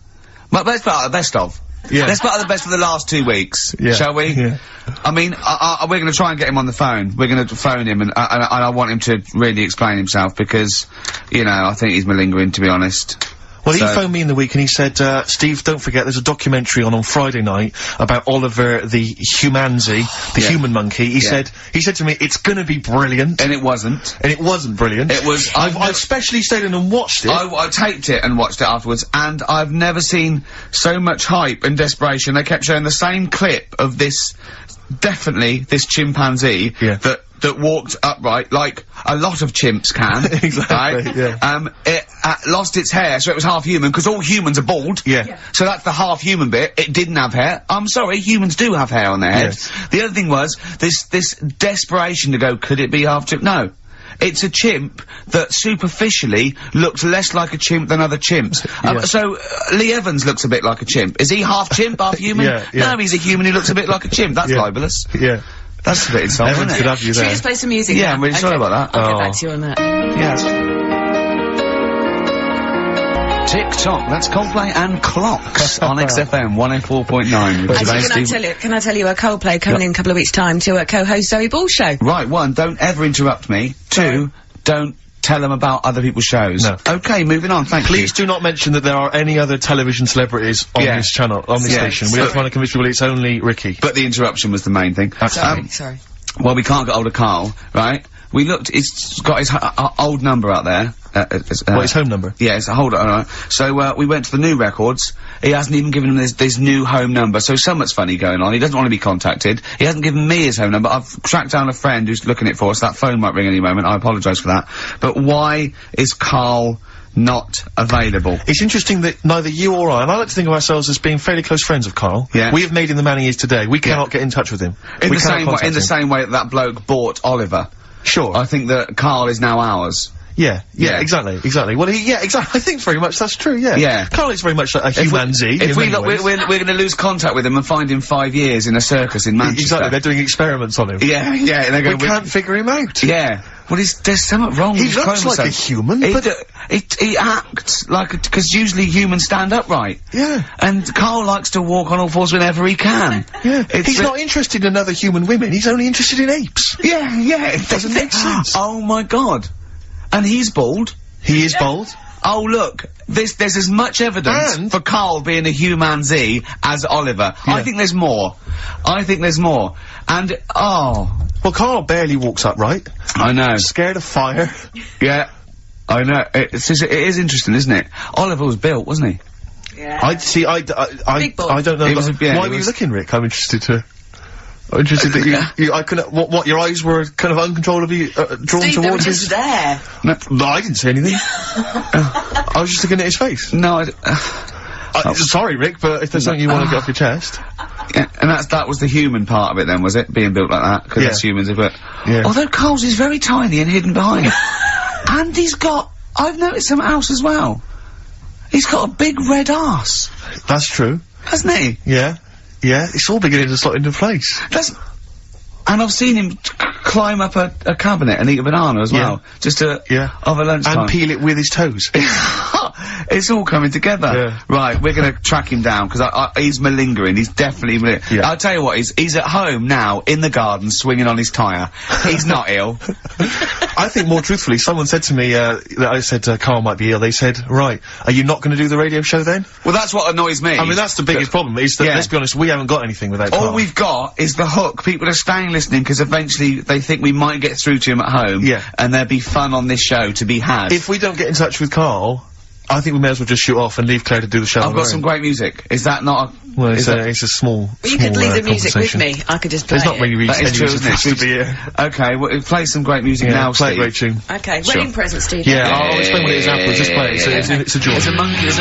[SPEAKER 7] But let's put out the best of.
[SPEAKER 2] Yeah.
[SPEAKER 7] Let's put out the best of the last 2 weeks, shall we?
[SPEAKER 2] Yeah.
[SPEAKER 7] I mean, we're going to try and get him on the phone. We're going to phone him, and I want him to really explain himself because, you know, I think he's malingering, to be honest.
[SPEAKER 2] Well, he phoned me in the week and he said, Steve, don't forget, there's a documentary on Friday night about Oliver the humanzi, the human monkey. He said to me, it's gonna be brilliant.
[SPEAKER 7] And it wasn't.
[SPEAKER 2] And it wasn't brilliant.
[SPEAKER 7] It was.
[SPEAKER 2] I especially stayed in and watched it.
[SPEAKER 7] I taped it and watched it afterwards, and I've never seen so much hype and desperation. They kept showing the same clip of this, definitely, this chimpanzee that walked upright like a lot of chimps can.
[SPEAKER 2] Exactly,
[SPEAKER 7] right?
[SPEAKER 2] yeah.
[SPEAKER 7] It lost its hair, so it was half human, because all humans are bald.
[SPEAKER 2] Yeah.
[SPEAKER 7] So that's the half human bit. It didn't have hair. I'm sorry, humans do have hair on their heads.
[SPEAKER 2] Yes.
[SPEAKER 7] The other thing was, this desperation to go, could it be half chimp? No. It's a chimp that superficially looks less like a chimp than other chimps. So, Lee Evans looks a bit like a chimp. Is he half chimp, half human? No, he's a human who looks a bit like a chimp. That's libelous.
[SPEAKER 2] Yeah.
[SPEAKER 7] That's a bit insulting, isn't it?
[SPEAKER 2] Could have you there.
[SPEAKER 13] Should we just play some music now?
[SPEAKER 7] I'm really sorry about that.
[SPEAKER 13] I'll get back to you on that.
[SPEAKER 7] Yes. TikTok, that's Coldplay and Clocks on XFM 104.9.
[SPEAKER 13] Actually, can I tell you a Coldplay coming in a couple of weeks' time to co-host Zoe Ball's show?
[SPEAKER 7] Right, 1, don't ever interrupt me. 2, don't tell them about other people's shows.
[SPEAKER 2] No.
[SPEAKER 7] Okay, moving on, thank you.
[SPEAKER 2] Please do not mention that there are any other television celebrities on this channel, on this station. We don't want to convince people it's only Ricky.
[SPEAKER 7] But the interruption was the main thing.
[SPEAKER 13] Sorry.
[SPEAKER 7] Well, we can't get hold of Karl, right? We looked, it's got his old number out there.
[SPEAKER 2] What, his home number?
[SPEAKER 7] Yeah, it's a hold on, alright. So, we went to the new records. He hasn't even given him this new home number, so something's funny going on. He doesn't want to be contacted. He hasn't given me his home number. I've tracked down a friend who's looking at it for us. That phone might ring any moment. I apologise for that. But why is Karl not available?
[SPEAKER 2] It's interesting that neither you or I, and I like to think of ourselves as being fairly close friends of Karl.
[SPEAKER 7] Yeah.
[SPEAKER 2] We have made him the man he is today. We cannot get in touch with him.
[SPEAKER 7] In the same way that bloke bought Oliver.
[SPEAKER 2] Sure.
[SPEAKER 7] I think that Karl is now ours.
[SPEAKER 2] Yeah, exactly. Well, exactly. I think very much that's true, yeah. Karl is very much like a humanzi.
[SPEAKER 7] If we look, we're gonna lose contact with him and find him 5 years in a circus in Manchester.
[SPEAKER 2] Exactly, they're doing experiments on him.
[SPEAKER 7] Yeah, and they're going,
[SPEAKER 2] we can't figure him out.
[SPEAKER 7] Yeah. Well, there's something wrong with his
[SPEAKER 2] looks like a human,
[SPEAKER 7] he acts like because usually humans stand upright.
[SPEAKER 2] Yeah.
[SPEAKER 7] And Karl likes to walk on all fours whenever he can.
[SPEAKER 2] Yeah. He's not interested in other human women, he's only interested in apes.
[SPEAKER 7] Yeah, it
[SPEAKER 2] doesn't make sense.
[SPEAKER 7] Oh my god. And he's bald.
[SPEAKER 2] He is bald.
[SPEAKER 7] Oh look, there's as much evidence for Karl being a humanzi as Oliver. Yeah. I think there's more. And,
[SPEAKER 2] well, Karl barely walks upright.
[SPEAKER 7] I know.
[SPEAKER 2] Scared of fire.
[SPEAKER 7] Yeah. I know. It is interesting, isn't it? Oliver was built, wasn't he?
[SPEAKER 13] Yeah.
[SPEAKER 2] I don't know. Why were you looking, Rick? I'm interested that I couldn't, what, your eyes were kind of uncontrollably, drawn
[SPEAKER 13] Steve,
[SPEAKER 2] towards his...
[SPEAKER 13] just there.
[SPEAKER 2] No, I didn't see anything. I was just looking at his face.
[SPEAKER 7] No,
[SPEAKER 2] sorry, Rick, but if there's something you want to get off your chest.
[SPEAKER 7] Yeah, and that was the human part of it then, was it? Being built like that? Because that's humans, but... Yeah. Although Karl's is very tiny and hidden behind it. And I've noticed something else as well. He's got a big red arse.
[SPEAKER 2] That's true.
[SPEAKER 1] Hasn't he?
[SPEAKER 2] Yeah. Yeah, it's all beginning to slot into place.
[SPEAKER 1] And I've seen him climb up a cabinet and eat a banana as well. Just over lunchtime.
[SPEAKER 2] And peel it with his toes.
[SPEAKER 1] It's all coming together.
[SPEAKER 2] Yeah.
[SPEAKER 1] Right, we're gonna track him down, because he's malingering. He's definitely I'll tell you what, he's at home now, in the garden, swinging on his tyre. He's not ill.
[SPEAKER 2] I think more truthfully, someone said to me, that I said Karl might be ill. They said, right, are you not gonna do the radio show then?
[SPEAKER 1] Well, that's what annoys me.
[SPEAKER 2] I mean, that's the biggest problem, is that, let's be honest, we haven't got anything without Karl.
[SPEAKER 1] All we've got is the hook. People are staying listening, because eventually they think we might get through to him at home.
[SPEAKER 2] Yeah.
[SPEAKER 1] And there'd be fun on this show to be had.
[SPEAKER 2] If we don't get in touch with Karl, I think we may as well just shoot off and leave Claire to do the show.
[SPEAKER 1] I've got some great music. Is that not a...
[SPEAKER 2] Well, it's a small,
[SPEAKER 13] Well, you could leave the music with me. I could just play
[SPEAKER 2] There's not really
[SPEAKER 1] That is true, isn't it?
[SPEAKER 2] to be here.
[SPEAKER 1] Okay, well, play some great music now,
[SPEAKER 2] play a
[SPEAKER 1] Steve.
[SPEAKER 2] great tune.
[SPEAKER 13] Okay, wedding present, Steve.
[SPEAKER 2] Yeah, I'll explain what it is afterwards. Just play it. It's a joy.
[SPEAKER 1] There's a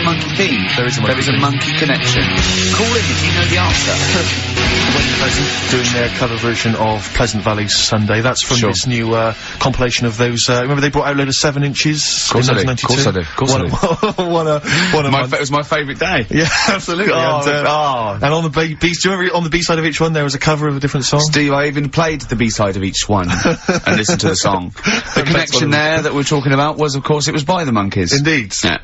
[SPEAKER 1] monkey theme.
[SPEAKER 2] There is a
[SPEAKER 1] monkey connection. Call in if you know the answer.
[SPEAKER 2] Wedding Present doing their cover version of Pleasant Valley Sunday. That's from this new compilation of those. Remember they brought out a load of 7 inches in 1992?
[SPEAKER 1] Of course I did. It was my favourite day.
[SPEAKER 2] Yeah, absolutely. And on the do you remember on the B-side of each one there was a cover of a different song?
[SPEAKER 1] Steve, I even played the B-side of each one and listened to the song. The connection there that we're talking about was, of course, it was by the Monkeys.
[SPEAKER 2] Indeed.
[SPEAKER 1] Yeah.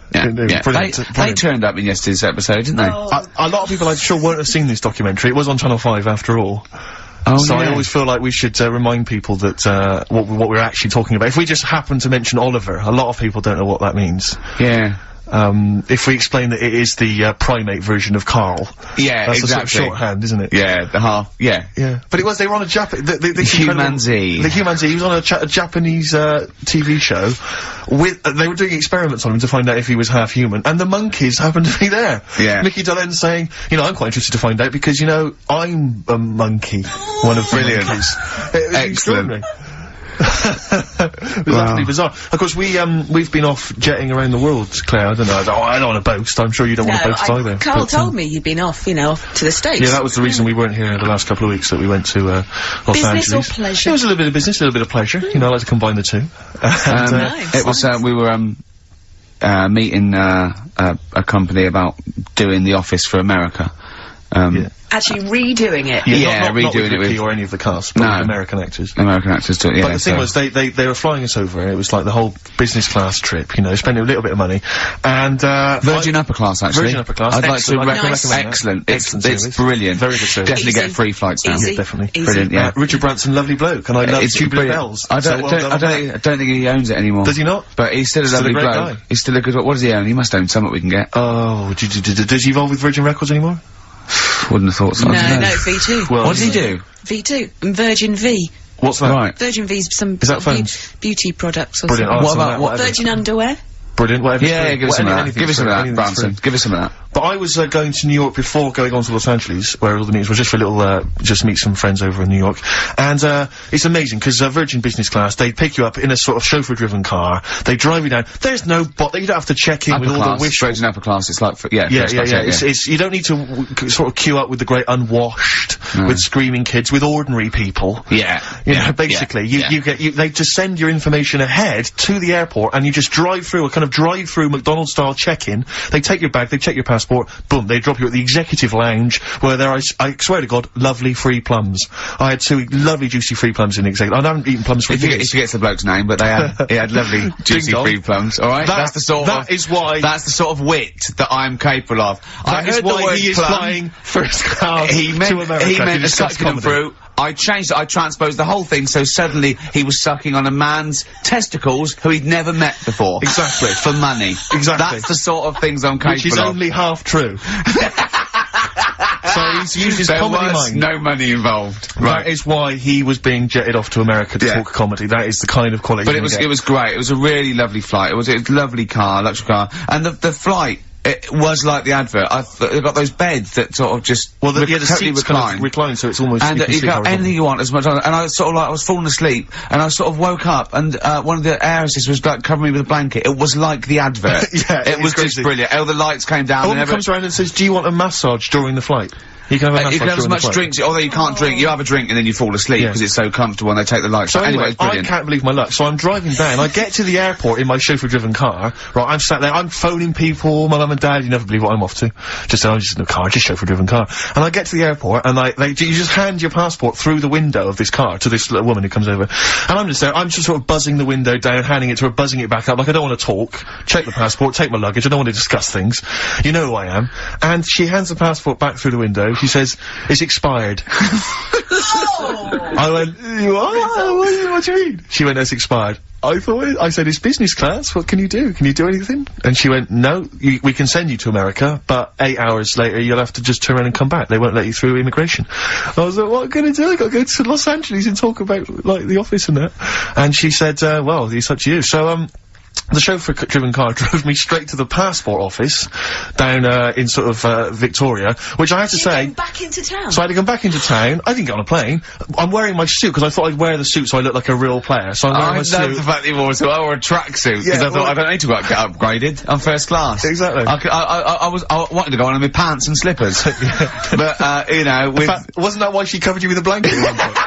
[SPEAKER 2] Brilliant.
[SPEAKER 1] They turned up in yesterday's episode, didn't they?
[SPEAKER 2] A lot of people, I'm sure, won't have seen this documentary. It was on Channel 5 after all. So I always feel like we should remind people that what we're actually talking about. If we just happen to mention Oliver, a lot of people don't know what that means.
[SPEAKER 1] Yeah.
[SPEAKER 2] If we explain that it is the primate version of Karl.
[SPEAKER 1] Yeah,
[SPEAKER 2] that's
[SPEAKER 1] exactly.
[SPEAKER 2] a sort of shorthand, isn't it?
[SPEAKER 1] Yeah, the half. Yeah.
[SPEAKER 2] Yeah. But they were on a the
[SPEAKER 1] Humanzee.
[SPEAKER 2] The Humanzee. He was on a Japanese TV show they were doing experiments on him to find out if he was half human, and the monkeys happened to be there.
[SPEAKER 1] Yeah.
[SPEAKER 2] Mickey Dolenz saying, I'm quite interested to find out because, I'm a monkey. One of the monkeys.
[SPEAKER 1] Excellent.
[SPEAKER 2] It was utterly bizarre. Of course, we've been off jetting around the world, Claire. I don't know. I don't want to boast. I'm sure you don't want to boast either.
[SPEAKER 13] Karl told me you'd been off, off to the States.
[SPEAKER 2] Yeah, that was the reason we weren't here the last couple of weeks, that we went to Los Angeles.
[SPEAKER 13] Business or pleasure?
[SPEAKER 2] It was a little bit of business, a little bit of pleasure. I like to combine the two.
[SPEAKER 13] Nice.
[SPEAKER 1] It was, we were, meeting, a company about doing The Office for America.
[SPEAKER 13] Actually redoing it.
[SPEAKER 2] Yeah,
[SPEAKER 1] redoing
[SPEAKER 2] not with
[SPEAKER 1] it
[SPEAKER 2] Ricky or any of the cast, but with American actors.
[SPEAKER 1] American actors do it, yeah.
[SPEAKER 2] But the thing was, they were flying us over, and it was like the whole business class trip, spending a little bit of money, and,
[SPEAKER 1] Virgin Upper Class, actually.
[SPEAKER 2] Virgin Upper Class.
[SPEAKER 1] I'd like to recommend
[SPEAKER 13] Nice.
[SPEAKER 1] Excellent.
[SPEAKER 2] Excellent
[SPEAKER 1] It's brilliant.
[SPEAKER 2] Very good service.
[SPEAKER 1] Definitely get free flights now.
[SPEAKER 13] Easy.
[SPEAKER 2] Yeah, definitely.
[SPEAKER 13] Easy.
[SPEAKER 1] Brilliant, yeah.
[SPEAKER 2] Richard Branson, lovely bloke, and I love
[SPEAKER 1] It's
[SPEAKER 2] Tubular
[SPEAKER 1] brilliant.
[SPEAKER 2] Bells.
[SPEAKER 1] I don't think he owns it anymore.
[SPEAKER 2] Does he not?
[SPEAKER 1] But he's still a
[SPEAKER 2] Still a
[SPEAKER 1] lovely
[SPEAKER 2] great
[SPEAKER 1] bloke.
[SPEAKER 2] guy.
[SPEAKER 1] He's still a good. What does he own? He must own something we can get.
[SPEAKER 2] Oh, does he involve with Virgin Records anymore?
[SPEAKER 1] Wouldn't have thought so.
[SPEAKER 13] No, V2.
[SPEAKER 2] Well,
[SPEAKER 1] What does he do?
[SPEAKER 13] V2. And Virgin V.
[SPEAKER 2] What's that?
[SPEAKER 1] Right.
[SPEAKER 13] Virgin V's some
[SPEAKER 2] Is that phones?
[SPEAKER 13] beauty products or
[SPEAKER 2] Brilliant.
[SPEAKER 13] something.
[SPEAKER 2] What about
[SPEAKER 1] what-
[SPEAKER 13] Virgin underwear?
[SPEAKER 2] Brilliant. Whatever.
[SPEAKER 1] Yeah, give us some of that. Give us some of that, Branson. Give us some of that.
[SPEAKER 2] But I was going to New York before going on to Los Angeles, where all the meetings were, just for a little, just meet some friends over in New York. And, it's amazing, because Virgin Business Class, they pick you up in a sort of chauffeur-driven car, they drive you down, there's no you don't have to check in with all the wish.
[SPEAKER 1] Virgin Upper Class, it's like,
[SPEAKER 2] Yeah. It's, you don't need to sort of queue up with the great unwashed, with screaming kids, with ordinary people.
[SPEAKER 1] Yeah.
[SPEAKER 2] Basically, they just send your information ahead to the airport, and you just drive through, a kind of drive-through McDonald's-style check-in. They take your bag, they check your passport, boom, they drop you at the executive lounge, where there are, I swear to God, lovely free plums. I had 2 lovely juicy free plums in the executive. I haven't eaten plums for years.
[SPEAKER 1] He forgets the bloke's name, but he had lovely juicy free plums, alright? That's the sort of wit that I'm capable of. I heard the word
[SPEAKER 2] he is
[SPEAKER 1] plum.
[SPEAKER 2] Flying first class
[SPEAKER 1] He meant
[SPEAKER 2] to America.
[SPEAKER 1] a sucking fruit. I changed it, I transposed the whole thing, so suddenly he was sucking on a man's testicles who he'd never met before.
[SPEAKER 2] Exactly.
[SPEAKER 1] For money.
[SPEAKER 2] Exactly.
[SPEAKER 1] That's the sort of things I'm capable of.
[SPEAKER 2] Which is only half true. So he's used his comedy mind.
[SPEAKER 1] No money involved. Right.
[SPEAKER 2] That is why he was being jetted off to America to talk comedy. That is the kind of quality.
[SPEAKER 1] But it was great. It was a really lovely flight. It was a lovely car, luxury car, and the flight. It was like the advert. They've got those beds that sort of just
[SPEAKER 2] the
[SPEAKER 1] totally
[SPEAKER 2] seats kind of recline, so it's almost
[SPEAKER 1] and you got anything you want as much. And I sort of I was falling asleep, and I sort of woke up, and one of the heiresses was like covering me with a blanket. It was like the advert.
[SPEAKER 2] Yeah,
[SPEAKER 1] it was just brilliant. Oh, the lights came down.
[SPEAKER 2] And comes around and says, "Do you want a massage during the flight?" You can have,
[SPEAKER 1] you can have as much drinks, although you can't drink, you have a drink and then you fall asleep because it's so comfortable and they take the lights.
[SPEAKER 2] So
[SPEAKER 1] anyway, it's brilliant.
[SPEAKER 2] I can't believe my luck. So I'm driving down, I get to the airport in my chauffeur-driven car, right, I'm sat there, I'm phoning people, my mum and dad, you never believe what I'm off to. I'm just in a car, just chauffeur-driven car. And I get to the airport, and you just hand your passport through the window of this car to this little woman who comes over. And I'm just there, I'm just sort of buzzing the window down, handing it to her, buzzing it back up, like I don't want to talk, check the passport, take my luggage, I don't want to discuss things. You know who I am. And she hands the passport back through the window, she says, "It's expired." I went, what do you mean? She went, "It's expired." I said, "It's business class, what can you do? Can you do anything?" And she went, "No, we can send you to America, but 8 hours later you'll have to just turn around and come back. They won't let you through immigration." I was like, "What am I gonna do? I gotta go to Los Angeles and talk about, like, the office and that." And she said, "Well, it's up to you." So, the chauffeur-driven car drove me straight to the passport office down in sort of Victoria, which I have to say.
[SPEAKER 13] Back into town.
[SPEAKER 2] So I had to come back into town. I didn't get on a plane. I'm wearing my suit because I thought I'd wear the suit so I look like a real player. So I'm wearing my suit.
[SPEAKER 1] I love the fact that you wore a suit. I wore a tracksuit because I thought I don't need to get upgraded. I'm first class.
[SPEAKER 2] Exactly.
[SPEAKER 1] I wanted to go on in my pants and slippers, but you know,
[SPEAKER 2] in fact, wasn't that why she covered you with a blanket at one point?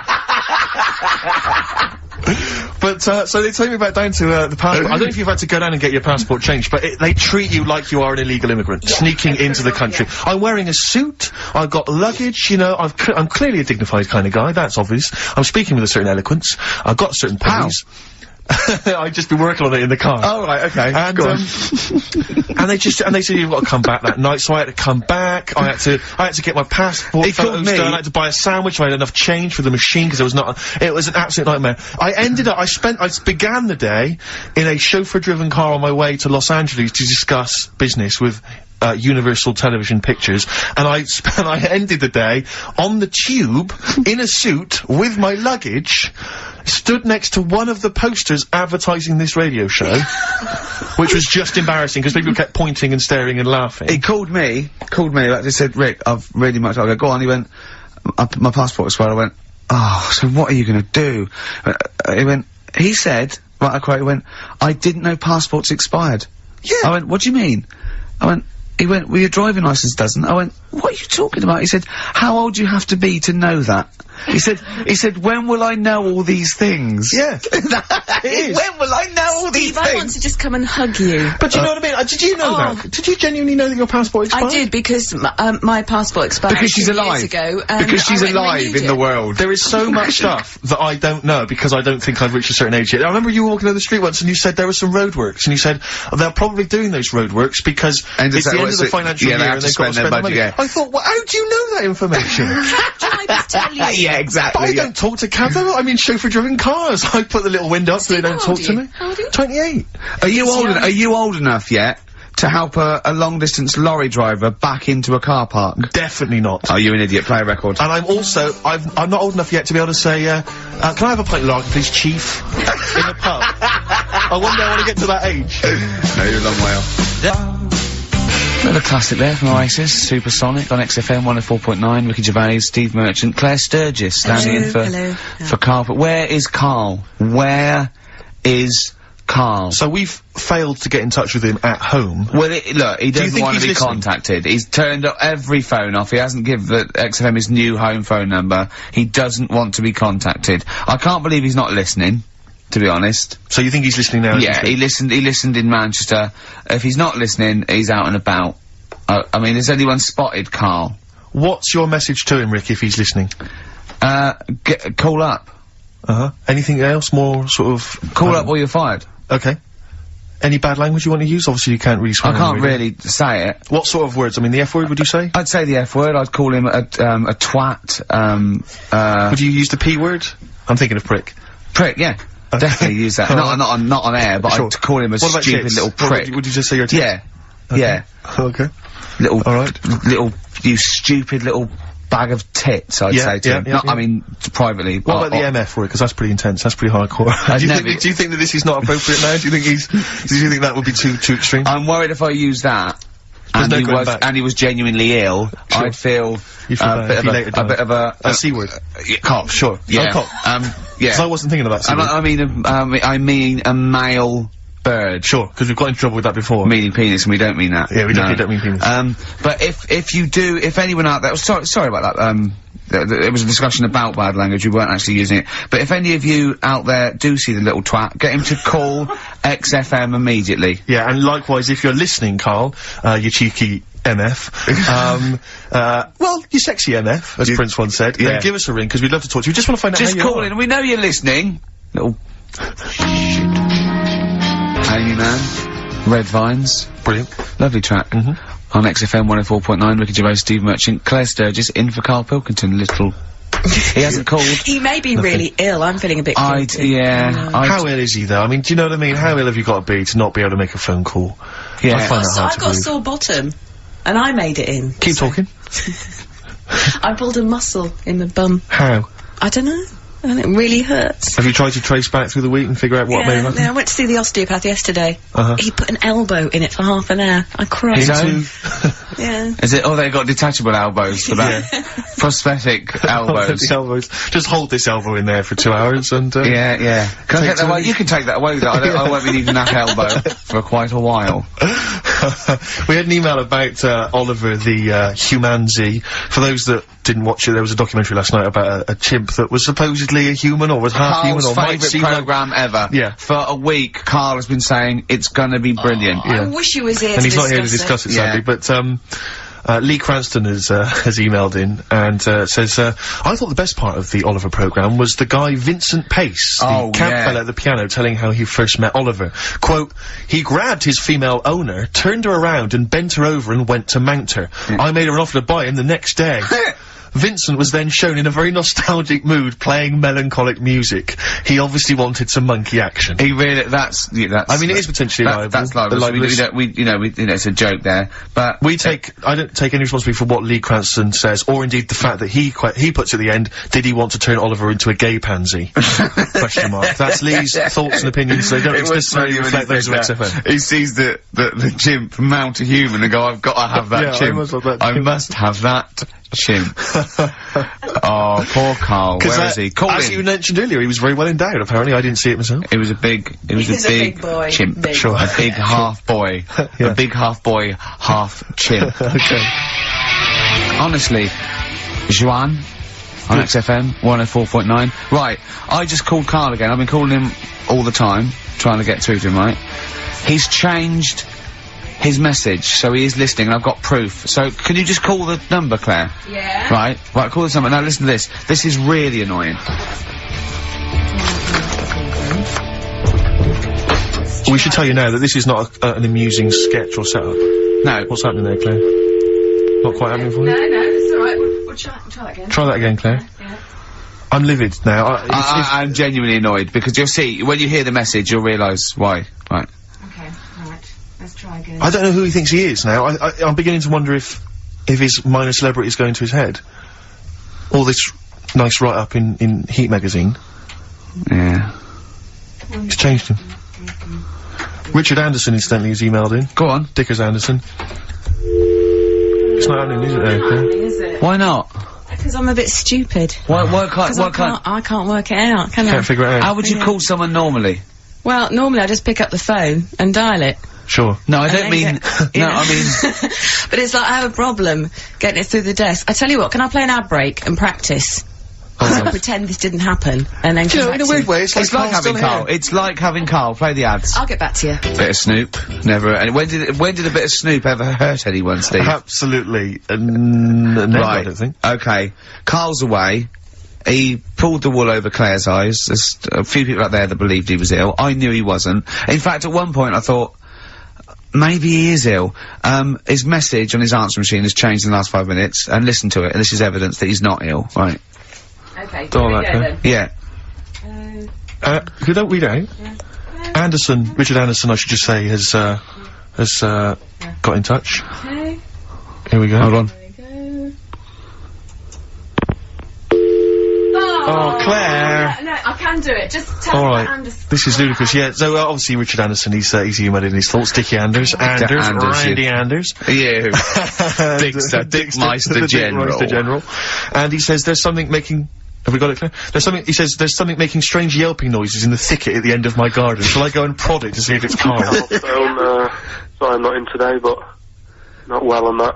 [SPEAKER 2] But, so they take me back down to, the passport. I don't know if you've had to go down and get your passport changed, but they treat you like you are an illegal immigrant, sneaking into the country. I'm wearing a suit, I've got luggage, you know, I'm clearly a dignified kind of guy, that's obvious. I'm speaking with a certain eloquence, I've got certain pennies. I've just been working on it in the car.
[SPEAKER 1] Oh, right, okay.
[SPEAKER 2] And, and they said, "You've got to come back that night," so I had to come back, I had to get my passport photos done, I had to buy a sandwich, I had enough change for the machine, because it was an absolute nightmare. I began the day in a chauffeur-driven car on my way to Los Angeles to discuss business with Universal Television Pictures, and I ended the day on the tube, in a suit, with my luggage, stood next to one of the posters advertising this radio show, which was just embarrassing, because people kept pointing and staring and laughing.
[SPEAKER 1] He called me, he said, "Rick, I've really much," I go, "Go on," he went, "My passport expired," I went, "Oh, so what are you gonna do?" He said, right, I quote, he went, "I didn't know passports expired."
[SPEAKER 2] Yeah.
[SPEAKER 1] I went, "What do you mean?" He went, "Well, your driving licence doesn't." I went, "What are you talking about?" He said, "How old do you have to be to know that?" He said, "When will I know all these things?"
[SPEAKER 2] Yeah.
[SPEAKER 1] When will I know all these things?
[SPEAKER 13] I want to just come and hug you.
[SPEAKER 2] But you know what I mean? Did you know that? Did you genuinely know that your passport expired?
[SPEAKER 13] I did, because my passport expired
[SPEAKER 1] because she's alive.
[SPEAKER 13] years ago.
[SPEAKER 1] Because she's alive in the world.
[SPEAKER 2] There is so much stuff that I don't know because I don't think I've reached a certain age yet. I remember you walking down the street once and you said there were some roadworks, and you said, they're probably doing those roadworks because it's the end of the financial year and they've got to spend their money.
[SPEAKER 1] Yeah.
[SPEAKER 2] I thought, well, how do you know that information?
[SPEAKER 13] Can I just tell you?
[SPEAKER 1] Yeah, exactly.
[SPEAKER 2] But I don't talk to cabs. I'm in chauffeur-driven cars. I put the little window up so they don't talk to me.
[SPEAKER 13] How old are you?
[SPEAKER 2] 28.
[SPEAKER 1] Are you old enough yet to help a long-distance lorry driver back into a car park?
[SPEAKER 2] Definitely not.
[SPEAKER 1] Oh, you're an idiot. Play a record.
[SPEAKER 2] And I'm also, I'm not old enough yet to be able to say, can I have a pint of lager, please, Chief? In a pub. One day I want to get to that age.
[SPEAKER 1] No, you're a long way off. Another classic there from Oasis, Supersonic on XFM 104.9, Ricky Gervais, Steve Merchant, Claire Sturgis standing in for Karl. But where is Karl? Where is Karl?
[SPEAKER 2] So we've failed to get in touch with him at home.
[SPEAKER 1] Well, look, he doesn't want to be contacted. He's turned up every phone off. He hasn't given the XFM his new home phone number. He doesn't want to be contacted. I can't believe he's not listening, to be honest.
[SPEAKER 2] So you think he's listening now?
[SPEAKER 1] Yeah, he listened in Manchester. If he's not listening, he's out and about. I mean, has anyone spotted Karl?
[SPEAKER 2] What's your message to him, Rick, if he's listening?
[SPEAKER 1] Call up.
[SPEAKER 2] Anything else more sort of...
[SPEAKER 1] Call up or you're fired.
[SPEAKER 2] Okay. Any bad language you want to use? Obviously you can't really swear.
[SPEAKER 1] I can't really say it.
[SPEAKER 2] What sort of words? I mean, the F word, would you say?
[SPEAKER 1] I'd say the F word. I'd call him a twat.
[SPEAKER 2] Would you use the P word? I'm thinking of prick.
[SPEAKER 1] Prick, yeah. Definitely use that. not on air, but I'd call him a stupid little prick.
[SPEAKER 2] Would you just say you're a tit?
[SPEAKER 1] Yeah.
[SPEAKER 2] Okay.
[SPEAKER 1] Yeah.
[SPEAKER 2] Okay.
[SPEAKER 1] You stupid little bag of tits, I'd say to him. I mean, privately.
[SPEAKER 2] What about the MF word? Because that's pretty intense, that's pretty hardcore. Do you think that this is not appropriate now? Do you think that would be too extreme?
[SPEAKER 1] I'm worried if I use that, and he was genuinely ill,
[SPEAKER 2] sure.
[SPEAKER 1] I'd feel a bit of a
[SPEAKER 2] C word.
[SPEAKER 1] Cop, sure. Yeah.
[SPEAKER 2] Cop.
[SPEAKER 1] Yeah.
[SPEAKER 2] Because I wasn't thinking of that.
[SPEAKER 1] I mean a male bird.
[SPEAKER 2] Sure, because we've got into trouble with that before.
[SPEAKER 1] Meaning penis, and we don't mean that.
[SPEAKER 2] Yeah, we don't mean penis.
[SPEAKER 1] But if anyone out there, sorry about that, there was a discussion about bad language, we weren't actually using it. But if any of you out there do see the little twat, get him to call XFM immediately.
[SPEAKER 2] Yeah, and likewise, if you're listening, Karl, you cheeky MF, well, you sexy MF, as Prince once said, then give us a ring, because we'd love to talk to you. We just want to find out how you
[SPEAKER 1] call in, we know you're listening. Little shit. Amy Man, Red Vines.
[SPEAKER 2] Brilliant.
[SPEAKER 1] Lovely track. On XFM 104.9, Ricky Gervais, Steve Merchant, Claire Sturgis, in for Karl Pilkington, little... He hasn't called.
[SPEAKER 13] He may be really ill. I'm feeling a bit guilty.
[SPEAKER 2] How ill is he, though? I mean, do you know what I mean? How ill have you got to be to not be able to make a phone call?
[SPEAKER 1] Yeah.
[SPEAKER 2] I find that hard
[SPEAKER 13] I've got a sore bottom, and I made it in.
[SPEAKER 2] Keep talking.
[SPEAKER 13] I pulled a muscle in the bum.
[SPEAKER 2] How?
[SPEAKER 13] I don't know. And it really hurts.
[SPEAKER 2] Have you tried to trace back through the week and figure out what made it happen?
[SPEAKER 13] I went to see the osteopath yesterday. He put an elbow in it for half an hour. I cried. Yeah.
[SPEAKER 1] Is it? Oh, they got detachable elbows for that. Prosthetic elbows.
[SPEAKER 2] Elbows. Just hold this elbow in there for 2 hours and.
[SPEAKER 1] Yeah. Can I take that away? You can take that away. I won't be needing that elbow for quite a while.
[SPEAKER 2] We had an email about Oliver the Humanzi. For those that didn't watch it, there was a documentary last night about a chimp that was supposedly a human or was half human or might seem
[SPEAKER 1] programme ever.
[SPEAKER 2] Yeah.
[SPEAKER 1] For a week, Karl has been saying it's gonna be brilliant.
[SPEAKER 13] I wish he was here
[SPEAKER 2] and he's not here to discuss it, sadly, but Lee Cranston has emailed in and says, I thought the best part of the Oliver programme was the guy Vincent Pace, the camp fella at the piano, telling how he first met Oliver. Quote, he grabbed his female owner, turned her around and bent her over and went to mount her. I made her an offer to buy him the next day. Vincent was then shown in a very nostalgic mood playing melancholic music. He obviously wanted some monkey action.
[SPEAKER 1] He really, that's
[SPEAKER 2] I mean, it is potentially liable.
[SPEAKER 1] That's liable. It's a joke there. But
[SPEAKER 2] I don't take any responsibility for what Lee Cranston says, or indeed the fact that he puts at the end, did he want to turn Oliver into a gay pansy? Question mark. That's Lee's thoughts and opinions, they don't necessarily reflect those of XFM.
[SPEAKER 1] He sees the chimp mount a human and go, I've got to have that chimp. I must have that chimp. Oh, poor Karl. Where is he?
[SPEAKER 2] As you mentioned earlier, he was very well endowed, apparently. I didn't see it myself.
[SPEAKER 1] It was a big
[SPEAKER 13] boy.
[SPEAKER 1] Chimp.
[SPEAKER 13] Big.
[SPEAKER 1] Sure. A big half boy. A big half boy, half chimp.
[SPEAKER 2] Okay.
[SPEAKER 1] Honestly, Juan on XFM 104.9. Right, I just called Karl again. I've been calling him all the time, trying to get through to him, right? He's changed his message, so he is listening, and I've got proof. So, can you just call the number, Claire?
[SPEAKER 13] Yeah.
[SPEAKER 1] Right, call this number. Now, listen to this. This is really annoying.
[SPEAKER 2] We should tell you now that this is not an amusing sketch or setup.
[SPEAKER 1] No.
[SPEAKER 2] What's happening there, Claire? Not quite happening for you?
[SPEAKER 13] No, it's alright. We'll try that again.
[SPEAKER 2] Try that again, Claire.
[SPEAKER 13] Yeah.
[SPEAKER 2] I'm livid now.
[SPEAKER 1] I'm genuinely annoyed, because you'll see, when you hear the message, you'll realise why. Right.
[SPEAKER 13] Okay, right. Let's try again.
[SPEAKER 2] I don't know who he thinks he is now. I'm beginning to wonder if his minor celebrity is going to his head. All this nice write-up in Heat magazine.
[SPEAKER 1] Yeah.
[SPEAKER 2] It's changed him. Richard Anderson, incidentally, has emailed in.
[SPEAKER 1] Go on.
[SPEAKER 2] Dickers Anderson. It's not happening, is it, there?
[SPEAKER 13] Is it?
[SPEAKER 1] Why not?
[SPEAKER 13] Because I'm a bit stupid.
[SPEAKER 1] I
[SPEAKER 13] can't work it out, can I?
[SPEAKER 2] Can't figure it out.
[SPEAKER 1] How would you call someone normally?
[SPEAKER 13] Well, normally I just pick up the phone and dial it.
[SPEAKER 2] Sure.
[SPEAKER 1] No, I don't mean...
[SPEAKER 13] I mean... But it's like, I have a problem getting it through the desk. I tell you what, can I play an ad break and practice? I'll pretend this didn't happen, and then come back
[SPEAKER 2] in a weird way, it's like
[SPEAKER 1] having Karl. It's like having Karl play the ads.
[SPEAKER 13] I'll get back to you.
[SPEAKER 1] Bit of Snoop, never. And when did a bit of Snoop ever hurt anyone, Steve?
[SPEAKER 2] Absolutely, never.
[SPEAKER 1] Right.
[SPEAKER 2] I don't think.
[SPEAKER 1] Okay, Karl's away. He pulled the wool over Claire's eyes. There's a few people out there that believed he was ill. I knew he wasn't. In fact, at one point I thought, maybe he is ill. His message on his answer machine has changed in the last 5 minutes, and listen to it, and this is evidence that he's not ill. Right.
[SPEAKER 13] Okay, here we go then.
[SPEAKER 1] Yeah.
[SPEAKER 2] Who don't read out? Yeah. Richard Anderson, I should just say, has got in touch.
[SPEAKER 13] Okay.
[SPEAKER 2] Here we go.
[SPEAKER 1] Hold on.
[SPEAKER 2] Oh, Claire!
[SPEAKER 13] No, I can do it. Just tell me what Anderson.
[SPEAKER 2] This is ludicrous. Yeah. So obviously Richard Anderson, he's humoured in his thoughts. Dickie Anders, Randy Anders.
[SPEAKER 1] You. Dickmeister General.
[SPEAKER 2] And he says there's something making Have we got it clear? There's something, he says, there's something making strange yelping noises in the thicket at the end of my garden. Shall I go and prod it to see if it's Karl?
[SPEAKER 14] Sorry, I'm not in today, but not well on that.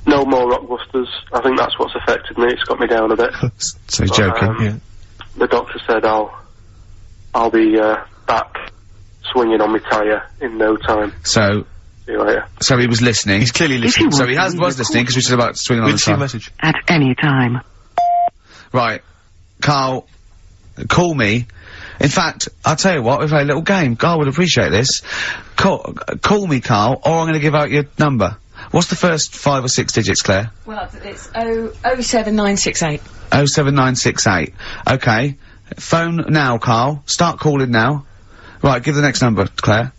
[SPEAKER 14] No more Rockbusters. I think that's what's affected me. It's got me down a bit.
[SPEAKER 2] So he's joking, yeah.
[SPEAKER 14] The doctor said I'll be back swinging on my tyre in no time.
[SPEAKER 1] So.
[SPEAKER 14] See you later.
[SPEAKER 1] So he was listening.
[SPEAKER 2] He's clearly listening.
[SPEAKER 1] So he was listening because we said about swinging on the tyre.
[SPEAKER 2] Message.
[SPEAKER 15] At any time.
[SPEAKER 1] Right, Karl, call me. In fact, I'll tell you what, we've played a little game. Karl would appreciate this. Call me, Karl, or I'm going to give out your number. What's the first 5 or 6 digits, Claire?
[SPEAKER 13] Well, it's 07968.
[SPEAKER 1] 07968. Okay. Phone now, Karl. Start calling now. Right, give the next number, Claire.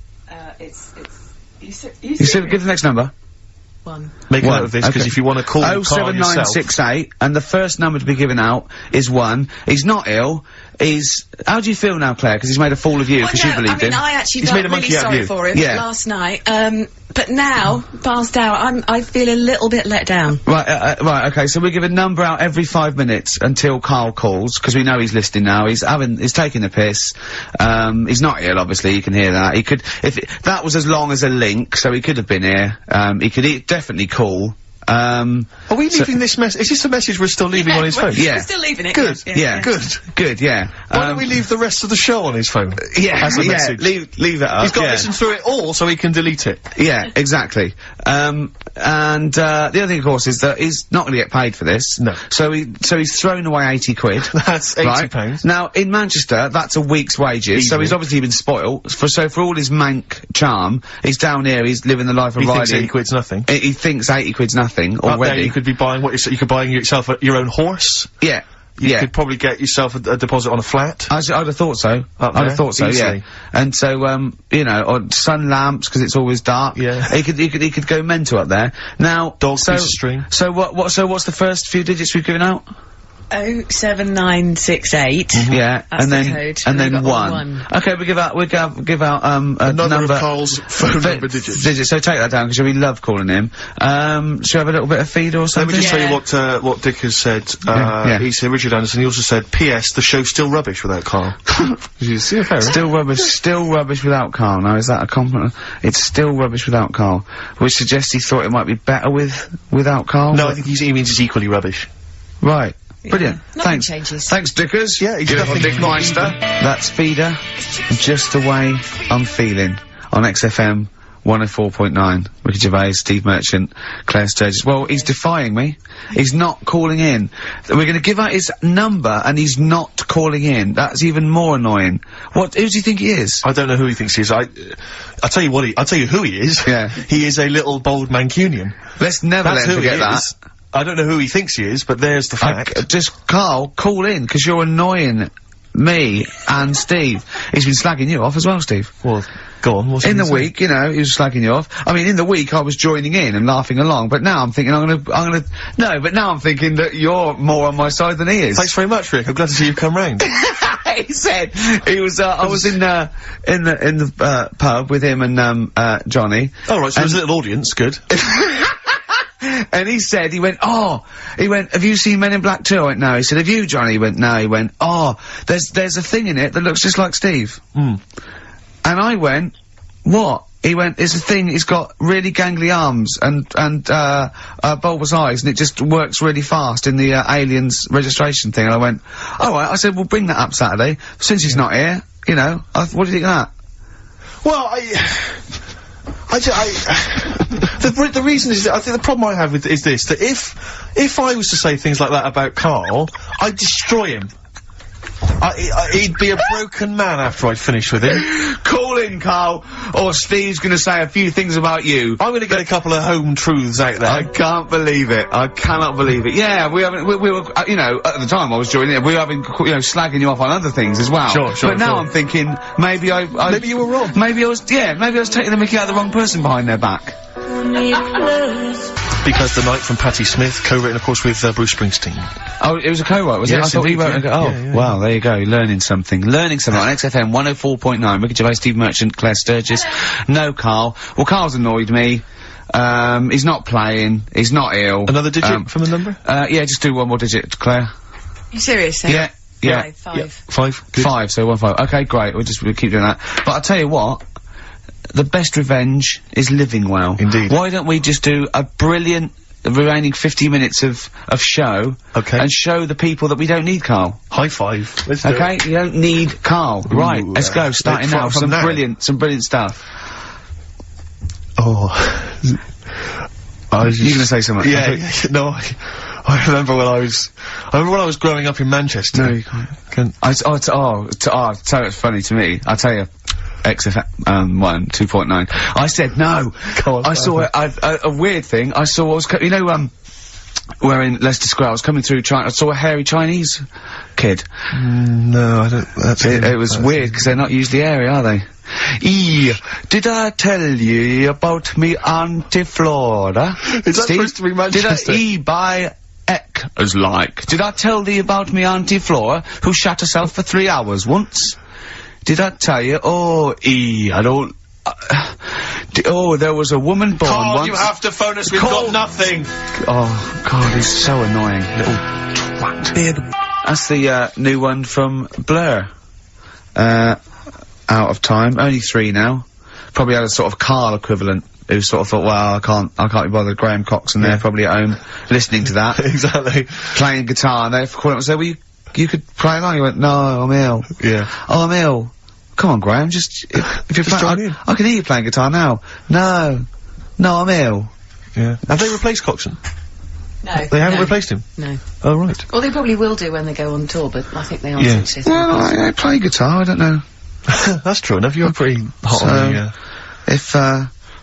[SPEAKER 13] You
[SPEAKER 1] said give the next number.
[SPEAKER 13] 1.
[SPEAKER 2] Make a note of this, because if you want to call Karl yourself...
[SPEAKER 1] 07968, and the first number to be given out is 1. He's not ill. How do you feel now, Claire? Because he's made a fool of you, because you believed him.
[SPEAKER 13] I actually
[SPEAKER 1] He's
[SPEAKER 13] felt
[SPEAKER 1] made a monkey
[SPEAKER 13] really
[SPEAKER 1] out of
[SPEAKER 13] sorry
[SPEAKER 1] you.
[SPEAKER 13] for him last night. But now, passed out, I feel a little bit let down.
[SPEAKER 1] Right, okay, so we give a number out every 5 minutes until Karl calls, because we know he's listening now. He's taking the piss. He's not ill, obviously, you can hear that. He could, that was as long as a link, so he could have been here. He could definitely call.
[SPEAKER 2] Are we leaving this message? Is this a message we're still leaving on his phone?
[SPEAKER 1] Yeah.
[SPEAKER 13] We're still leaving it.
[SPEAKER 1] Good.
[SPEAKER 13] Yeah.
[SPEAKER 1] Good, yeah.
[SPEAKER 2] Why don't we leave the rest of the show on his phone?
[SPEAKER 1] Yeah,
[SPEAKER 2] as a message.
[SPEAKER 1] Leave it up.
[SPEAKER 2] He's got to listen through it all so he can delete it.
[SPEAKER 1] Yeah, exactly. And the other thing, of course, is that he's not going to get paid for this.
[SPEAKER 2] No.
[SPEAKER 1] So he's thrown away 80 quid.
[SPEAKER 2] That's 80 pounds.
[SPEAKER 1] Now, in Manchester, that's a week's wages, so he's obviously been spoilt. So for all his mank charm, he's down here, he's living the life of Riley.
[SPEAKER 2] He thinks 80 quid's nothing.
[SPEAKER 1] He thinks 80 quid's nothing already.
[SPEAKER 2] Up there you could be buying you could buy yourself your own horse.
[SPEAKER 1] Yeah.
[SPEAKER 2] You could probably get yourself a deposit on a flat.
[SPEAKER 1] I'd have thought so. I'd have thought so,
[SPEAKER 2] easily.
[SPEAKER 1] yeah. And so, you know, or sun lamps, because it's always dark.
[SPEAKER 2] Yeah.
[SPEAKER 1] He could go mental up there. Now,
[SPEAKER 2] dog piece of string.
[SPEAKER 1] So what's the first few digits we've given out?
[SPEAKER 13] 07968.
[SPEAKER 1] Yeah,
[SPEAKER 13] That's
[SPEAKER 1] and
[SPEAKER 13] the
[SPEAKER 1] then
[SPEAKER 13] code.
[SPEAKER 1] and then
[SPEAKER 13] got
[SPEAKER 1] 1. Okay, we give out a
[SPEAKER 2] another
[SPEAKER 1] number
[SPEAKER 2] of Karl's phone number digits.
[SPEAKER 1] So take that down because we love calling him. Should we have a little bit of feed or something?
[SPEAKER 2] Let me just tell you what Dick has said. He said Richard Anderson. He also said, "P.S. The show's still rubbish without Karl."
[SPEAKER 1] Still rubbish without Karl. Now is that a compliment? It's still rubbish without Karl, which suggests he thought it might be better without Karl.
[SPEAKER 2] No, I think he means it's equally rubbish.
[SPEAKER 1] Right. Brilliant.
[SPEAKER 13] Nothing changes.
[SPEAKER 1] Thanks, Dickers.
[SPEAKER 2] Yeah, he's nothing
[SPEAKER 1] Dick Meister. That's Feeder. Just the way I'm feeling on XFM 104.9. Ricky Gervais, Steve Merchant, Claire Sturgis. Well, he's defying me. He's not calling in. We're going to give out his number, and he's not calling in. That's even more annoying. Who does he think he is?
[SPEAKER 2] I don't know who he thinks he is. I'll tell you I'll tell you who he is.
[SPEAKER 1] Yeah.
[SPEAKER 2] He is a little bold Mancunian.
[SPEAKER 1] Let's never let him forget that.
[SPEAKER 2] I don't know who he thinks he is, but there's the fact.
[SPEAKER 1] Just, Karl, call in, because you're annoying me and Steve. He's been slagging you off as well, Steve.
[SPEAKER 2] Well, go on.
[SPEAKER 1] In the week, you know, he was slagging you off. I mean, in the week, I was joining in and laughing along, but now I'm thinking but now I'm thinking that you're more on my side than he is.
[SPEAKER 2] Thanks very much, Rick. I'm glad to see you come round.
[SPEAKER 1] He said, I was in the pub with him and, Johnny.
[SPEAKER 2] Oh, right, so there's a little audience, good.
[SPEAKER 1] And he went, have you seen Men in Black 2? I went, no. He said, have you, Johnny? He went, no. He went, there's a thing in it that looks just like Steve. And I went, what? He went, it's a thing, he's got really gangly arms and bulbous eyes, and it just works really fast in the, Aliens registration thing. And I went, alright. I said, we'll bring that up Saturday, since he's not here, you know. What do you think of that?
[SPEAKER 2] Well, the reason is, I think the problem I have is this, that if I was to say things like that about Karl, I'd destroy him. He'd be a broken man after I'd finished with him.
[SPEAKER 1] Call in, Karl, or Steve's gonna say a few things about you.
[SPEAKER 2] I'm gonna get a couple of home truths out there.
[SPEAKER 1] I can't believe it. I cannot believe it. Yeah, we were, you know, at the time I was joining it, we were having, you know, slagging you off on other things as well.
[SPEAKER 2] Sure.
[SPEAKER 1] But now I'm thinking, maybe
[SPEAKER 2] maybe you were wrong.
[SPEAKER 1] Maybe I was taking the mickey out of the wrong person behind their back.
[SPEAKER 2] Because the Night from Patti Smith, co-written, of course, with Bruce Springsteen.
[SPEAKER 1] Oh, it was a co-write, was it? I thought he wrote it. Wow, there you go, learning something on XFM 104.9. Ricky Gervais, Steve Merchant, Claire Sturgis. No Karl. Well, Karl's annoyed me. He's not playing. He's not ill.
[SPEAKER 2] Another digit from the number?
[SPEAKER 1] Yeah, just do one more digit, Claire.
[SPEAKER 13] You serious?
[SPEAKER 1] Yeah. Yeah.
[SPEAKER 13] 5.
[SPEAKER 2] Yeah. 5. Good.
[SPEAKER 1] 5, so 1 5. Okay, great. We'll keep doing that. But I'll tell you what, the best revenge is living well.
[SPEAKER 2] Indeed.
[SPEAKER 1] Why don't we just do a brilliant remaining 50 minutes of show, and show the people that we don't need Carl.
[SPEAKER 2] High five. Let's do
[SPEAKER 1] it. You don't need Carl. Right, let's go. Starting now. Some brilliant stuff.
[SPEAKER 2] Oh.
[SPEAKER 1] You're gonna say something?
[SPEAKER 2] Yeah. No, I remember when I was growing up in Manchester.
[SPEAKER 1] No, you can't. It's funny to me. I'll tell you. XFM 2.9. I said no. I saw a weird thing. I saw we're in Leicester Square. I was coming through China. I saw a hairy Chinese kid.
[SPEAKER 2] No, I don't.
[SPEAKER 1] It was weird because they're not usually hairy, are they? Did I tell you about me Auntie Flora?
[SPEAKER 2] Is that supposed to be Manchester?
[SPEAKER 1] Did I as like? Did I tell thee about me Auntie Flora who shot herself for 3 hours once? Did I tell you? I don't... there was a woman born
[SPEAKER 2] Carl,
[SPEAKER 1] once...
[SPEAKER 2] you have to phone us, we've got nothing!
[SPEAKER 1] Oh, God, he's so annoying. Little twat. That's the, new one from Blur. Out of time. Only 3 now. Probably had a sort of Carl equivalent who sort of thought, well, I can't be bothered. Graham Coxon there, probably at home, listening to that.
[SPEAKER 2] Exactly.
[SPEAKER 1] Playing guitar, and they called him and said, well, you could play along. He went, no, I'm ill.
[SPEAKER 2] Yeah.
[SPEAKER 1] Oh, I'm ill. Come on, Graham, if you're playing, I can hear you playing guitar now. No, I'm ill.
[SPEAKER 2] Yeah. Have they replaced Coxon?
[SPEAKER 13] No.
[SPEAKER 2] They haven't replaced him?
[SPEAKER 13] No.
[SPEAKER 2] Oh, right.
[SPEAKER 13] Well, they probably will do when they go on tour, but I think they are essentially.
[SPEAKER 1] Well, I play guitar, I don't know.
[SPEAKER 2] That's true enough, you're pretty hot on the,
[SPEAKER 1] if,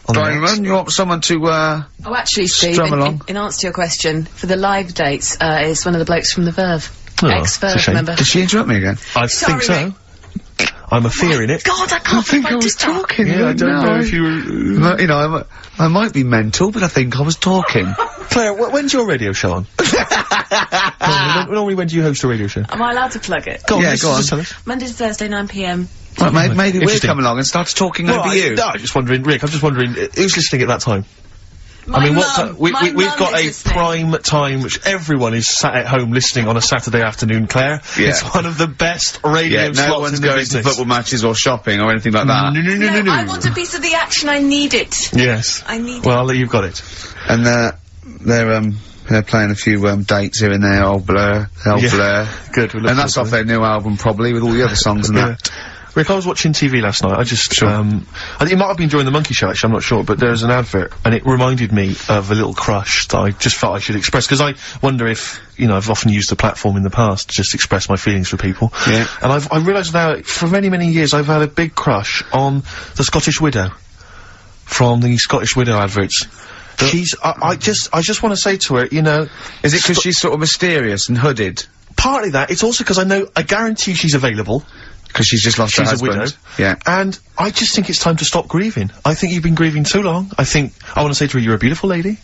[SPEAKER 1] Diamond, you want someone to,
[SPEAKER 13] Oh, actually, Steve, in answer to your question, for the live dates, is one of the blokes from the Verve. Ex-Verve, remember?
[SPEAKER 1] Did she interrupt me again?
[SPEAKER 2] I think so. I'm a fear in it.
[SPEAKER 13] God, I can't
[SPEAKER 1] think I was talking.
[SPEAKER 2] Yeah, I don't know if you were...
[SPEAKER 1] You know, I might be mental, but I think I was talking.
[SPEAKER 2] Claire, when's your radio show on? Normally, when do you host a radio show?
[SPEAKER 13] Am I allowed to plug it?
[SPEAKER 2] Go on,
[SPEAKER 1] go on.
[SPEAKER 2] Just tell us.
[SPEAKER 13] Monday to Thursday, 9 PM.
[SPEAKER 1] Right, maybe we'll come along and start talking over you.
[SPEAKER 2] No, I'm just wondering, Rick, who's listening at that time? We've got a prime time, which everyone is sat at home listening on a Saturday afternoon, Claire.
[SPEAKER 1] Yeah.
[SPEAKER 2] It's one of the best radio slots
[SPEAKER 1] no one's
[SPEAKER 2] in the
[SPEAKER 1] going
[SPEAKER 2] business.
[SPEAKER 1] to football matches or shopping or anything like that.
[SPEAKER 2] No.
[SPEAKER 13] I want a piece of the action, I need it.
[SPEAKER 2] Yes.
[SPEAKER 13] I need it.
[SPEAKER 2] Well, you've got it.
[SPEAKER 1] And they're playing a few dates here and there, old Blur.
[SPEAKER 2] Good.
[SPEAKER 1] And that's off their new album probably, with all the other songs and that.
[SPEAKER 2] Rick, I was watching TV last night. I think it might have been during the Monkey Show, actually, I'm not sure, but there's an advert, and it reminded me of a little crush that I just felt I should express, because I wonder if, I've often used the platform in the past to just express my feelings for people.
[SPEAKER 1] Yeah.
[SPEAKER 2] And I realised now, for many, many years, I've had a big crush on the Scottish Widow. From the Scottish Widow adverts. I just want to say to her,
[SPEAKER 1] Is it because she's sort of mysterious and hooded?
[SPEAKER 2] Partly that, it's also because I guarantee she's available.
[SPEAKER 1] Because she's just lost her husband.
[SPEAKER 2] She's a widow.
[SPEAKER 1] Yeah.
[SPEAKER 2] And I just think it's time to stop grieving. I think you've been grieving too long. I want to say to her, you're a beautiful lady.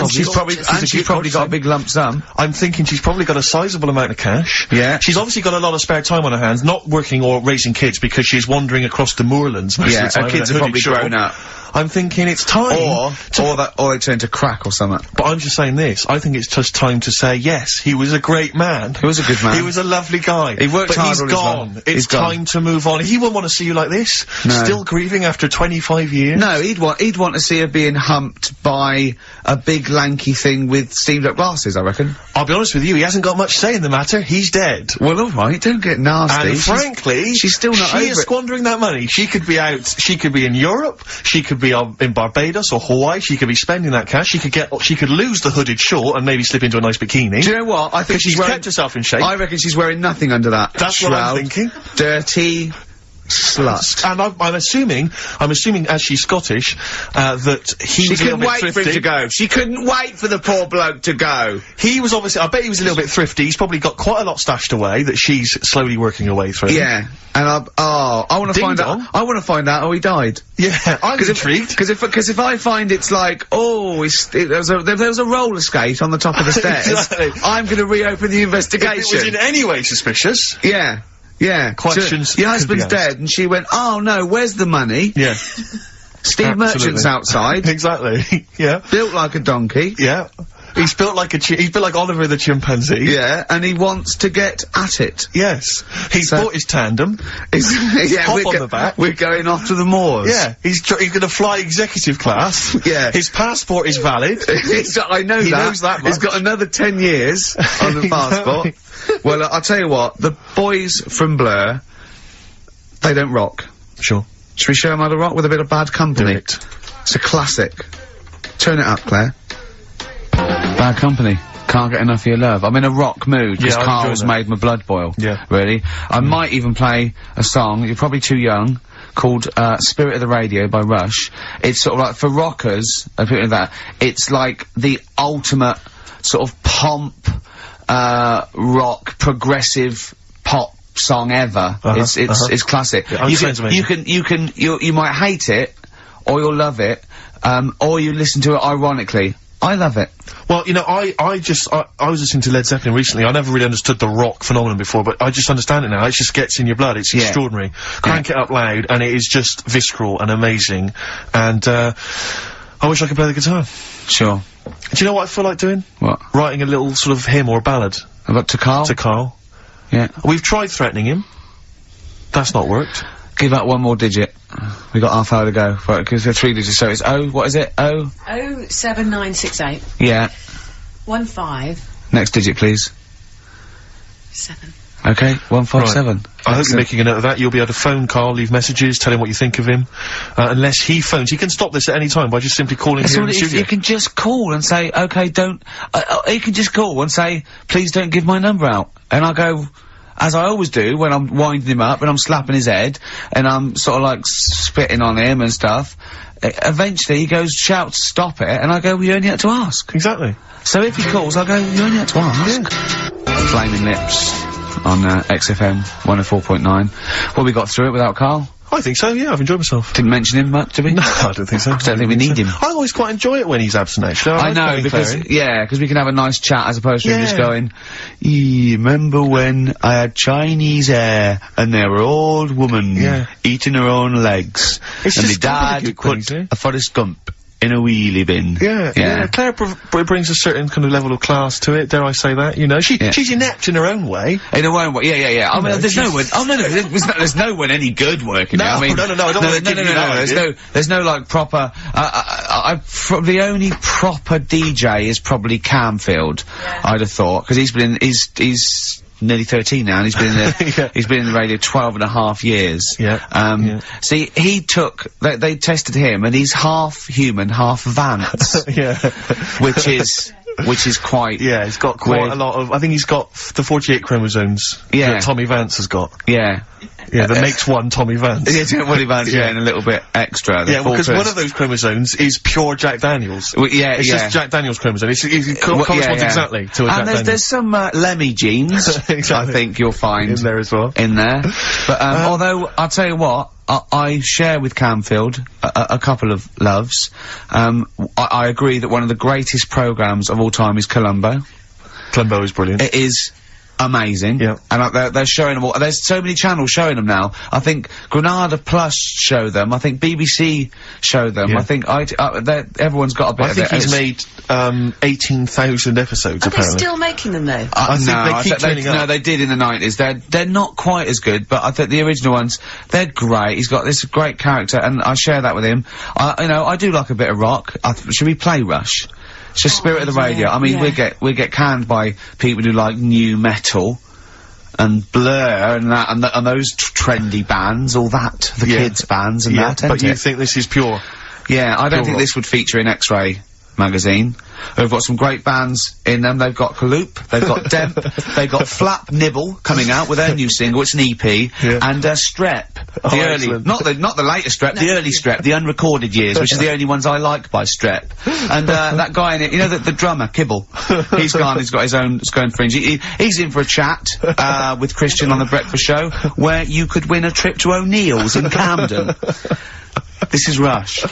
[SPEAKER 1] She's probably got a big lump sum.
[SPEAKER 2] I'm thinking she's probably got a sizable amount of cash.
[SPEAKER 1] Yeah.
[SPEAKER 2] She's obviously got a lot of spare time on her hands, not working or raising kids because she's wandering across the moorlands most of the time.
[SPEAKER 1] Her kids are probably grown up.
[SPEAKER 2] I'm thinking it's time.
[SPEAKER 1] Or they turn to crack or something.
[SPEAKER 2] But I'm just saying this. I think it's just time to say, yes, he was a great man.
[SPEAKER 1] He was a good man.
[SPEAKER 2] He was a lovely guy.
[SPEAKER 1] He worked hard
[SPEAKER 2] all his life. It's time to move on. He wouldn't want to see you like this.
[SPEAKER 1] No.
[SPEAKER 2] Still grieving after 25 years.
[SPEAKER 1] No, he'd want to see her being humped by a big lanky thing with steamed up glasses, I reckon.
[SPEAKER 2] I'll be honest with you, he hasn't got much say in the matter. He's dead.
[SPEAKER 1] Well, alright, don't get nasty.
[SPEAKER 2] And frankly,
[SPEAKER 1] she's still not over it.
[SPEAKER 2] She is squandering that money. She could be out, she could be in Europe, she could be in Barbados or Hawaii, she could be spending that cash, she could lose the hooded short and maybe slip into a nice bikini.
[SPEAKER 1] Do you know what? I think
[SPEAKER 2] she's kept herself in shape.
[SPEAKER 1] I reckon she's wearing nothing under that.
[SPEAKER 2] That's
[SPEAKER 1] shroud.
[SPEAKER 2] What I'm thinking.
[SPEAKER 1] Dirty slut.
[SPEAKER 2] And I'm assuming as she's Scottish, that he was a little bit thrifty.
[SPEAKER 1] She couldn't wait for him to go. She couldn't wait for the poor bloke to go.
[SPEAKER 2] He was obviously, I bet he was a little bit thrifty. He's probably got quite a lot stashed away that she's slowly working her way through.
[SPEAKER 1] Yeah. And I want to find out. I want to find out how he died.
[SPEAKER 2] Yeah, I'm intrigued.
[SPEAKER 1] Because if I find it's like, there was a roller skate on the top of the stairs,
[SPEAKER 2] exactly.
[SPEAKER 1] I'm going to reopen the investigation.
[SPEAKER 2] If it was in any way suspicious.
[SPEAKER 1] Yeah.
[SPEAKER 2] Questions.
[SPEAKER 1] So, your husband's dead, and she went, oh no, where's the money?
[SPEAKER 2] Yeah.
[SPEAKER 1] Steve Merchant's outside.
[SPEAKER 2] Exactly. Yeah.
[SPEAKER 1] Built like a donkey.
[SPEAKER 2] Yeah. He's built like he's built like Oliver the chimpanzee.
[SPEAKER 1] Yeah, and he wants to get at it.
[SPEAKER 2] Yes. He's bought his tandem.
[SPEAKER 1] Yeah,
[SPEAKER 2] hop on the back.
[SPEAKER 1] We're going off to the moors.
[SPEAKER 2] Yeah. He's gonna fly executive class.
[SPEAKER 1] Yeah.
[SPEAKER 2] His passport is valid.
[SPEAKER 1] I know
[SPEAKER 2] he
[SPEAKER 1] that.
[SPEAKER 2] knows that much.
[SPEAKER 1] He's got another 10 years on the passport. Well, I'll tell you what, the boys from Blur, they don't rock.
[SPEAKER 2] Sure.
[SPEAKER 1] Should we show them how to rock with a bit of Bad Company?
[SPEAKER 2] Do it.
[SPEAKER 1] It's a classic. Turn it up, Claire. Bad Company. Can't get enough of your love. I'm in a rock mood because Carl's made my blood boil.
[SPEAKER 2] Yeah.
[SPEAKER 1] Really. I might even play a song, you're probably too young, called Spirit of the Radio by Rush. It's sort of like, for rockers, and people like that, it's like the ultimate sort of pomp, rock, progressive pop song ever. It's classic.
[SPEAKER 2] Yeah,
[SPEAKER 1] you might hate it, or you'll love it, or you listen to it ironically. I love it.
[SPEAKER 2] Well, you know, I was listening to Led Zeppelin recently. I never really understood the rock phenomenon before, but I just understand it now. It just gets in your blood. It's extraordinary. Crank it up loud, and it is just visceral and amazing. And, I wish I could play the guitar.
[SPEAKER 1] Sure.
[SPEAKER 2] Do you know what I feel like doing?
[SPEAKER 1] What?
[SPEAKER 2] Writing a little sort of hymn or a ballad.
[SPEAKER 1] About to Karl?
[SPEAKER 2] To Karl.
[SPEAKER 1] Yeah.
[SPEAKER 2] We've tried threatening him. That's not worked.
[SPEAKER 1] Give that one more digit. We got half hour to go. Right, because they're 3 digits, so it's what is it?
[SPEAKER 13] 07968.
[SPEAKER 1] Yeah.
[SPEAKER 13] 15.
[SPEAKER 1] Next digit, please.
[SPEAKER 13] 7.
[SPEAKER 1] Okay, 157.
[SPEAKER 2] Right. I hope you're making a note of that. You'll be able to phone Karl, leave messages, tell him what you think of him. Unless he phones. He can stop this at any time by just simply calling here in the studio.
[SPEAKER 1] You can just call and say, okay, don't... you can just call and say, please don't give my number out. And I'll go... As I always do when I'm winding him up and I'm slapping his head and I'm sort of like spitting on him and stuff. Eventually he goes, shouts, stop it, and I go, well, you only had to ask.
[SPEAKER 2] Exactly.
[SPEAKER 1] So if he calls, I'll go, you only had to ask. Yeah. Flaming Lips on XFM 104.9. Well, we got through it without Karl.
[SPEAKER 2] I think so, yeah, I've enjoyed myself.
[SPEAKER 1] Didn't mention him much, did we?
[SPEAKER 2] No, I don't think so.
[SPEAKER 1] I don't think we need him.
[SPEAKER 2] I always quite enjoy it when he's absent, actually.
[SPEAKER 1] I know, because we can have a nice chat as opposed to him just going, remember when I had Chinese hair and there were old woman eating her own legs and my dad put a Forrest Gump in a wheelie bin.
[SPEAKER 2] Yeah. Claire brings a certain kind of level of class to it, dare I say that, you know. She's inept in her own way.
[SPEAKER 1] In her own way, yeah. I mean, there's no one, there's no one any good working there. I mean,
[SPEAKER 2] no,
[SPEAKER 1] there's no, like, proper, the only proper DJ is probably Camfield, I'd have thought, because he's nearly 13 now, and he's been in the, he's been in the radio 12.5 years. See, he took, they tested him, and he's half human, half Vance. Which is quite...
[SPEAKER 2] Yeah, he's got quite a lot of... I think he's got the 48 chromosomes that Tommy Vance has got.
[SPEAKER 1] Yeah,
[SPEAKER 2] that makes one Tommy Vance.
[SPEAKER 1] Yeah, Tommy Vance, and a little bit extra.
[SPEAKER 2] Yeah, because one of those chromosomes is pure Jack Daniels.
[SPEAKER 1] Well,
[SPEAKER 2] it's just Jack Daniels chromosome. It corresponds exactly to a Jack Daniels.
[SPEAKER 1] There's some Lemmy genes, I think you'll find...
[SPEAKER 2] In there as well.
[SPEAKER 1] In there. But, although, I'll tell you what, I share with Camfield a couple of loves. I agree that one of the greatest programmes of all time is Columbo.
[SPEAKER 2] Columbo is brilliant.
[SPEAKER 1] It is amazing. Yeah. And they're showing them all. There's so many channels showing them now. I think Granada Plus show them. I think BBC show them. I think everyone's got a bit of it.
[SPEAKER 2] I think he's made 18,000 episodes, apparently.
[SPEAKER 13] Are they still making them, though?
[SPEAKER 2] I think they keep turning up.
[SPEAKER 1] No, they did in the 90s. They're not quite as good, but I think the original ones, they're great. He's got this great character, and I share that with him. You know, I do like a bit of rock. Should we play Rush? It's just Spirit of the Radio. I mean, we get canned by people who like new metal and Blur and that and those trendy bands, all that, the kids bands and that.
[SPEAKER 2] But you think this is pure?
[SPEAKER 1] Yeah, I don't think this would feature in X-Ray magazine. They've got some great bands in them. They've got Kaloop, they've got Demp, they've got Flap Nibble coming out with their new single. It's an EP, and Strep, the early, not the later Strep, the early Strep, the unrecorded years, which is the only ones I like by Strep. And that guy in it, you know, the drummer Kibble, he's got his own fringe. He's in for a chat with Christian on the Breakfast Show, where you could win a trip to O'Neill's in Camden. This is Rush.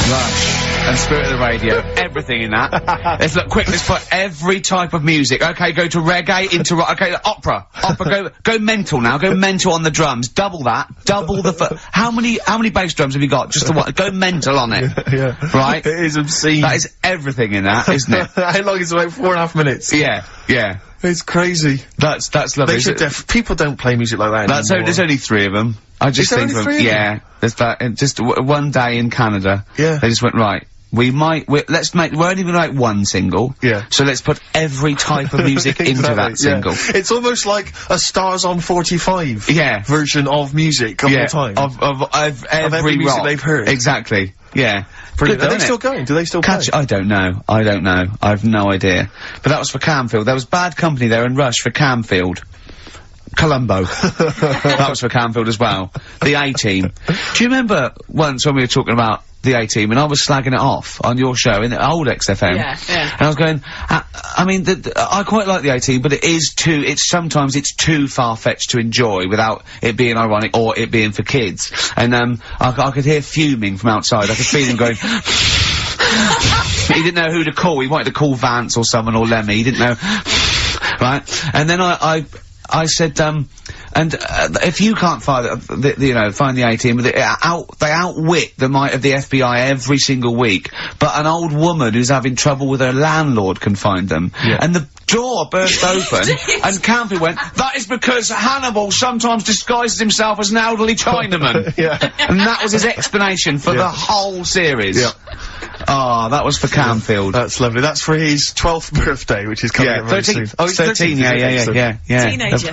[SPEAKER 1] Rush. and Spirit of the Radio. Everything in that. Let's look quick. Let's put every type of music. Okay, go to reggae, into rock. Okay, opera. Go mental now. Go mental on the drums. Double that. Double the. How many bass drums have you got? Just the one. Go mental on it.
[SPEAKER 2] Yeah.
[SPEAKER 1] Right.
[SPEAKER 2] It is obscene.
[SPEAKER 1] That is everything in that, isn't it?
[SPEAKER 2] How long is it? About 4.5 minutes.
[SPEAKER 1] Yeah. Yeah.
[SPEAKER 2] It's crazy.
[SPEAKER 1] That's lovely.
[SPEAKER 2] They should people don't play music like that anymore.
[SPEAKER 1] There's only 3 of them. I just think
[SPEAKER 2] only 3 of them?
[SPEAKER 1] Yeah. There's that, and just one day in Canada.
[SPEAKER 2] Yeah.
[SPEAKER 1] They just went, right, we're only gonna make one single.
[SPEAKER 2] Yeah.
[SPEAKER 1] So let's put every type of music into that single.
[SPEAKER 2] It's almost like a Stars on 45 version of music of all time.
[SPEAKER 1] Of every
[SPEAKER 2] music
[SPEAKER 1] rock
[SPEAKER 2] they've heard.
[SPEAKER 1] Exactly. Yeah.
[SPEAKER 2] Brilliant.
[SPEAKER 1] Good,
[SPEAKER 2] Are they still going? Do they still play?
[SPEAKER 1] I don't know. I've no idea. But that was for Camfield. There was Bad Company there in Rush for Camfield. Colombo. That was for Camfield as well. The A-Team. Do you remember once when we were talking about the A-Team and I was slagging it off on your show in the old XFM?
[SPEAKER 13] Yeah.
[SPEAKER 1] And I was going, I mean, I quite like the A-Team, but sometimes it's too far-fetched to enjoy without it being ironic or it being for kids. And, I could hear fuming from outside. I could feel him going, he didn't know who to call. He wanted to call Vance or someone or Lemmy. He didn't know, right? And then I said, if you can't find the A-Team, they outwit the might of the FBI every single week, but an old woman who's having trouble with her landlord can find them.
[SPEAKER 2] Yeah.
[SPEAKER 1] And the door burst open, and Campy went, that is because Hannibal sometimes disguises himself as an elderly Chinaman.
[SPEAKER 2] Yeah.
[SPEAKER 1] And that was his explanation for the whole series.
[SPEAKER 2] Yeah.
[SPEAKER 1] Ah, that was for Camfield.
[SPEAKER 2] That's lovely. That's for his 12th birthday, which is coming up very
[SPEAKER 1] 13.
[SPEAKER 2] soon.
[SPEAKER 1] Oh, he's 13. Yeah.
[SPEAKER 13] Teenager,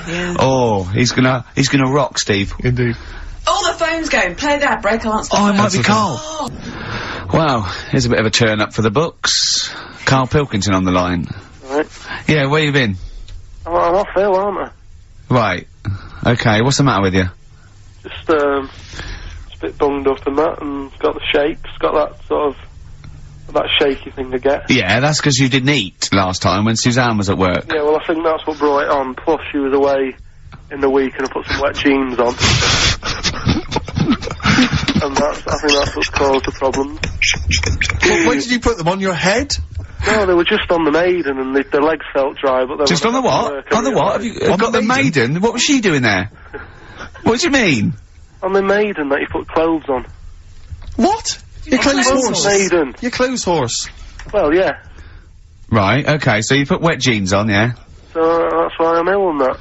[SPEAKER 13] yeah.
[SPEAKER 1] Oh, he's gonna rock, Steve.
[SPEAKER 2] Indeed.
[SPEAKER 13] Oh, the phone's going. Play that break. I'll answer the phone.
[SPEAKER 1] It might be Carl. Well, here's a bit of a turn up for the books. Karl Pilkington on the line.
[SPEAKER 14] Right.
[SPEAKER 1] Yeah, where you been?
[SPEAKER 14] I'm off ill, aren't I?
[SPEAKER 1] Right. Okay, what's the matter with you?
[SPEAKER 14] Just, a bit bunged up and that, and got the shakes, got that sort of, that shaky thing to get.
[SPEAKER 1] Yeah, that's because you didn't eat last time when Suzanne was at work.
[SPEAKER 14] Yeah, well, I think that's what brought it on. Plus, she was away in the week and I put some wet jeans on. And I think that's what's caused the problem.
[SPEAKER 2] Well, when did you put them on your head?
[SPEAKER 14] No, they were just on the Maiden and the legs felt dry, but they
[SPEAKER 1] Just on the what? On the what? Have you got the Maiden? What was she doing there? What do you mean?
[SPEAKER 14] On the Maiden that you put clothes on.
[SPEAKER 2] What? Your clothes horse.
[SPEAKER 14] Maiden.
[SPEAKER 2] Your clothes horse.
[SPEAKER 14] Well, yeah.
[SPEAKER 1] Right, okay, so you put wet jeans on, yeah?
[SPEAKER 14] So that's why I'm ill and that.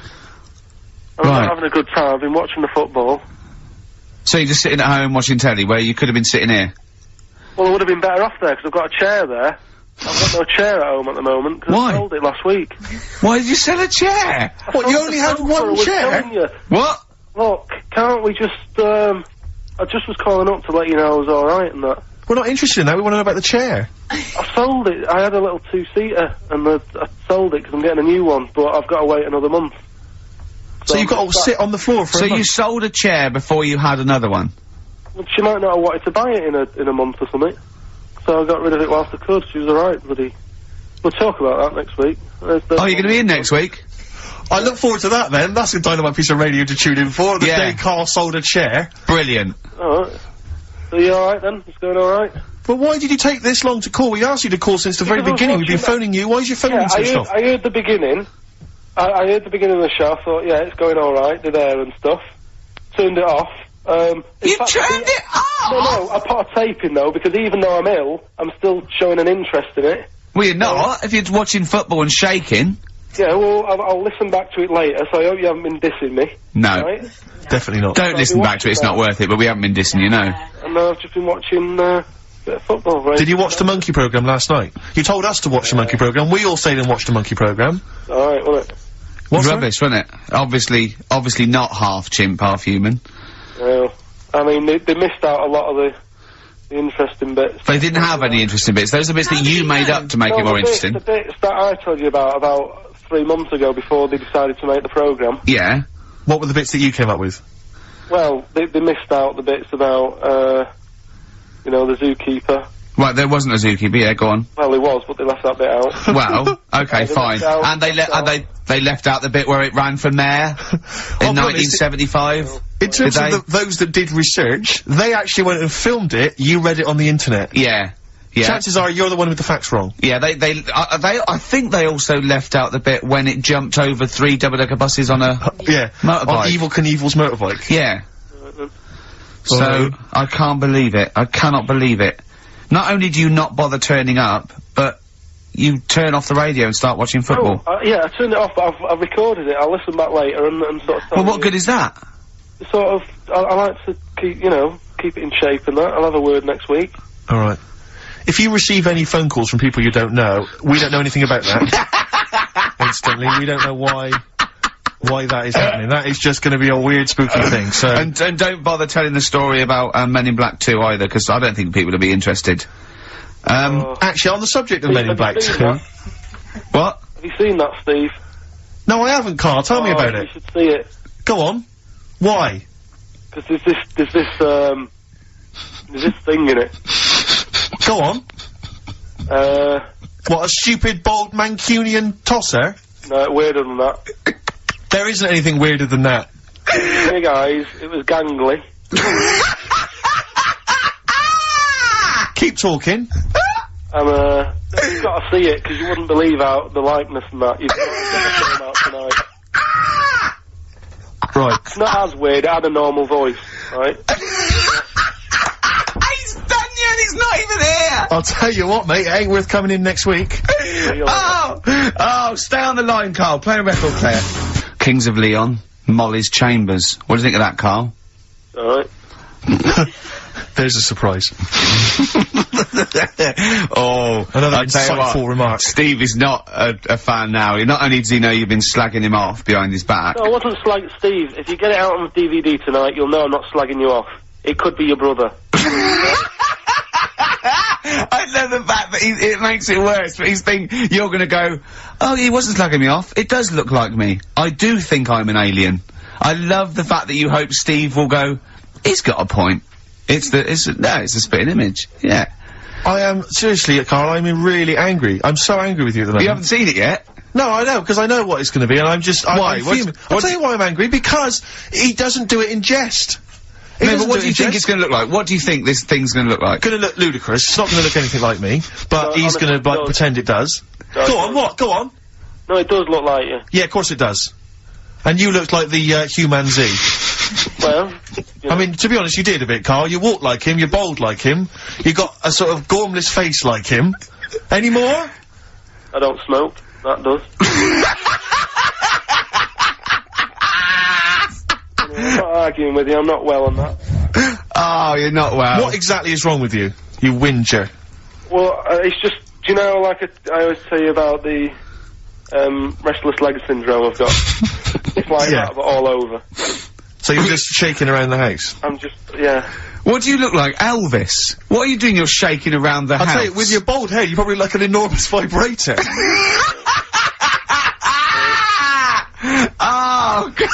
[SPEAKER 14] I'm not having a good time. I've been watching the football.
[SPEAKER 1] So you're just sitting at home watching telly where you could have been sitting here?
[SPEAKER 14] Well, I would have been better off there because I've got a chair there. I've got no chair at home at the moment because I sold it last week.
[SPEAKER 1] Why did you sell a chair?
[SPEAKER 2] What, you only had one chair?
[SPEAKER 1] What?
[SPEAKER 14] Look, can't we just, I just was calling up to let you know I was alright and that.
[SPEAKER 2] We're not interested in that, we want to know about the chair.
[SPEAKER 14] I sold it. I had a little two-seater and I sold it because I'm getting a new one, but I've got to wait another month.
[SPEAKER 2] So you've got to sit on the floor for a month?
[SPEAKER 1] So you sold a chair before you had another one?
[SPEAKER 14] Well, she might not have wanted to buy it in a month or something. So I got rid of it whilst I could. She was alright, bloody. We'll talk about that next week.
[SPEAKER 1] Oh, you're going to be in next week?
[SPEAKER 2] I look forward to that then. That's a dynamite piece of radio to tune in for. The day Carl sold a chair.
[SPEAKER 1] Brilliant.
[SPEAKER 14] Alright. So you alright then? It's going alright?
[SPEAKER 2] But why did you take this long to call? We asked you to call since the very beginning. We've been phoning you. Why is your phone switched off?
[SPEAKER 14] I heard the beginning. I heard the beginning of the show. I thought, yeah, it's going alright. They're there and stuff. Turned it off.
[SPEAKER 1] You turned it off?
[SPEAKER 14] No, I put a tape in though, because even though I'm ill, I'm still showing an interest in it.
[SPEAKER 1] Well, you're not, if you're watching football and shaking.
[SPEAKER 14] Yeah, well, I'll listen back to it later, so I hope you haven't been dissing me.
[SPEAKER 1] No.
[SPEAKER 14] Right?
[SPEAKER 2] Definitely not.
[SPEAKER 1] Don't listen back to it, it's not worth it, but we haven't been dissing you, no.
[SPEAKER 14] And I've just been watching, a bit of football, right?
[SPEAKER 2] Did you watch the Monkey programme last night? You told us to watch the Monkey programme, we all stayed and watched the Monkey programme.
[SPEAKER 14] Alright, wasn't it?
[SPEAKER 1] What's rubbish, wasn't it? Obviously not half chimp, half human.
[SPEAKER 14] Well, I mean, they missed out a lot of the interesting bits.
[SPEAKER 1] They didn't have any interesting bits. Those are bits that you made up to make it more interesting.
[SPEAKER 14] The bits that I told you about 3 months ago before they decided to make the programme.
[SPEAKER 1] Yeah.
[SPEAKER 2] What were the bits that you came up with?
[SPEAKER 14] Well, they missed out the bits about, the zookeeper.
[SPEAKER 1] Right, there wasn't a zookeeper, yeah, go on.
[SPEAKER 14] Well, there was, but they left that bit out.
[SPEAKER 1] Well, okay, fine. And they left out the bit where it ran for mayor in 1975.
[SPEAKER 2] In terms of those that did research, they actually went and filmed it, you read it on the internet.
[SPEAKER 1] Yeah. Yeah.
[SPEAKER 2] Chances are you're the one with the facts wrong.
[SPEAKER 1] Yeah, I think they also left out the bit when it jumped over 3 double-decker buses on a motorbike.
[SPEAKER 2] On Evil Knievel's motorbike.
[SPEAKER 1] Yeah. So, I can't believe it. I cannot believe it. Not only do you not bother turning up, but you turn off the radio and start watching football.
[SPEAKER 14] Yeah, I turned it off, but I've recorded it. I'll listen back later and sort of...
[SPEAKER 1] Well, what good is that?
[SPEAKER 14] Sort of, I like to keep, keep it in shape and that. I'll have a word next week.
[SPEAKER 2] Alright. If you receive any phone calls from people you don't know, we don't know anything about that. Instantly, we don't know why that is happening. That is just going to be a weird, spooky thing, so...
[SPEAKER 1] And don't bother telling the story about, Men in Black 2 either, because I don't think people will be interested.
[SPEAKER 2] Actually, on the subject of Men in Black 2...
[SPEAKER 1] What?
[SPEAKER 14] Have you seen that, Steve?
[SPEAKER 2] No, I haven't, Carl. Tell me about it.
[SPEAKER 14] You should see it.
[SPEAKER 2] Go on. Why?
[SPEAKER 14] Because there's this thing in it.
[SPEAKER 2] Go on. What, a stupid, bald Mancunian tosser?
[SPEAKER 14] No, weirder than that.
[SPEAKER 2] There isn't anything weirder than that.
[SPEAKER 14] Hey guys, it was gangly.
[SPEAKER 2] Keep talking.
[SPEAKER 14] And, you've got to see it, because you wouldn't believe how the likeness and that. You've got to get the film out tonight.
[SPEAKER 2] Right.
[SPEAKER 14] It's not as weird, it had a normal voice, right?
[SPEAKER 1] He's done yet, he's not even here!
[SPEAKER 2] I'll tell you what, mate, it ain't worth coming in next week.
[SPEAKER 1] Stay on the line, Carl. Play a record player. Kings of Leon, Molly's Chambers. What do you think of that, Carl?
[SPEAKER 14] Alright.
[SPEAKER 2] There's a surprise.
[SPEAKER 1] Another
[SPEAKER 2] insightful remark.
[SPEAKER 1] Steve is not a fan now. Not only does he know you've been slagging him off behind his back.
[SPEAKER 14] No, I wasn't slagging Steve. If you get it out on the DVD tonight, you'll know I'm not slagging you off. It could be your brother.
[SPEAKER 1] I love the fact that it makes it worse, but you're gonna go, oh, he wasn't slagging me off. It does look like me. I do think I'm an alien. I love the fact that you hope Steve will go, he's got a point. It's a spitting image. Yeah.
[SPEAKER 2] I am, seriously, Carl, I'm really angry. I'm so angry with you at the moment.
[SPEAKER 1] You haven't seen it yet?
[SPEAKER 2] No, I know, because I know what it's gonna be, and I'm just...
[SPEAKER 1] Why?
[SPEAKER 2] I'll tell you why I'm angry, because he doesn't do it in jest.
[SPEAKER 1] No, but what do you think it's gonna look like? What do you think this thing's gonna look like?
[SPEAKER 2] Gonna look ludicrous. It's not gonna look anything like me, but he's gonna, like, pretend it does. Go on, what? Go on.
[SPEAKER 14] No, it does look like you.
[SPEAKER 2] Yeah, of course it does. And you looked like the, Human Z.
[SPEAKER 14] Well...
[SPEAKER 2] I mean, to be honest, you did a bit, Carl. You walk like him, you're bold like him, you got a sort of gormless face like him. Any more?
[SPEAKER 14] I don't smoke. That does. I'm not arguing with you, I'm not well on that.
[SPEAKER 1] Oh, you're not well.
[SPEAKER 2] What exactly is wrong with you, you whinger?
[SPEAKER 14] Well, it's just, do you know, like I always tell you about the, restless leg syndrome I've got? It's like that, but all over.
[SPEAKER 2] So you're just shaking around the house?
[SPEAKER 14] I'm just, yeah.
[SPEAKER 1] What do you look like, Elvis? What are you doing? You're shaking around the house.
[SPEAKER 2] I'll tell you, with your bald head, you probably look like an enormous vibrator.
[SPEAKER 1] Oh, God.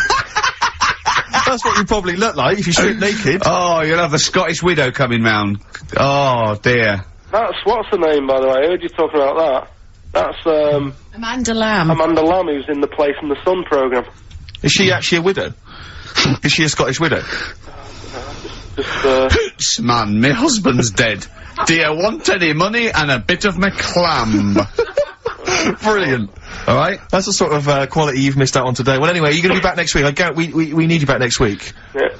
[SPEAKER 2] That's what you probably look like if you strip naked.
[SPEAKER 1] Oh, you'll have the Scottish widow coming round. Oh, dear.
[SPEAKER 14] That's, what's the name, by the way? I heard you talking about that. That's,
[SPEAKER 13] Amanda Lamb.
[SPEAKER 14] Amanda Lamb, who's in the Place in the Sun programme.
[SPEAKER 2] Is she actually a widow? Is she a Scottish widow?
[SPEAKER 1] Hoots, man, my husband's dead. Do you want any money and a bit of my clam?
[SPEAKER 2] Brilliant. Alright? That's the sort of, quality you've missed out on today. Well, anyway, you're gonna be back next week. We need you back next week.
[SPEAKER 14] Yeah.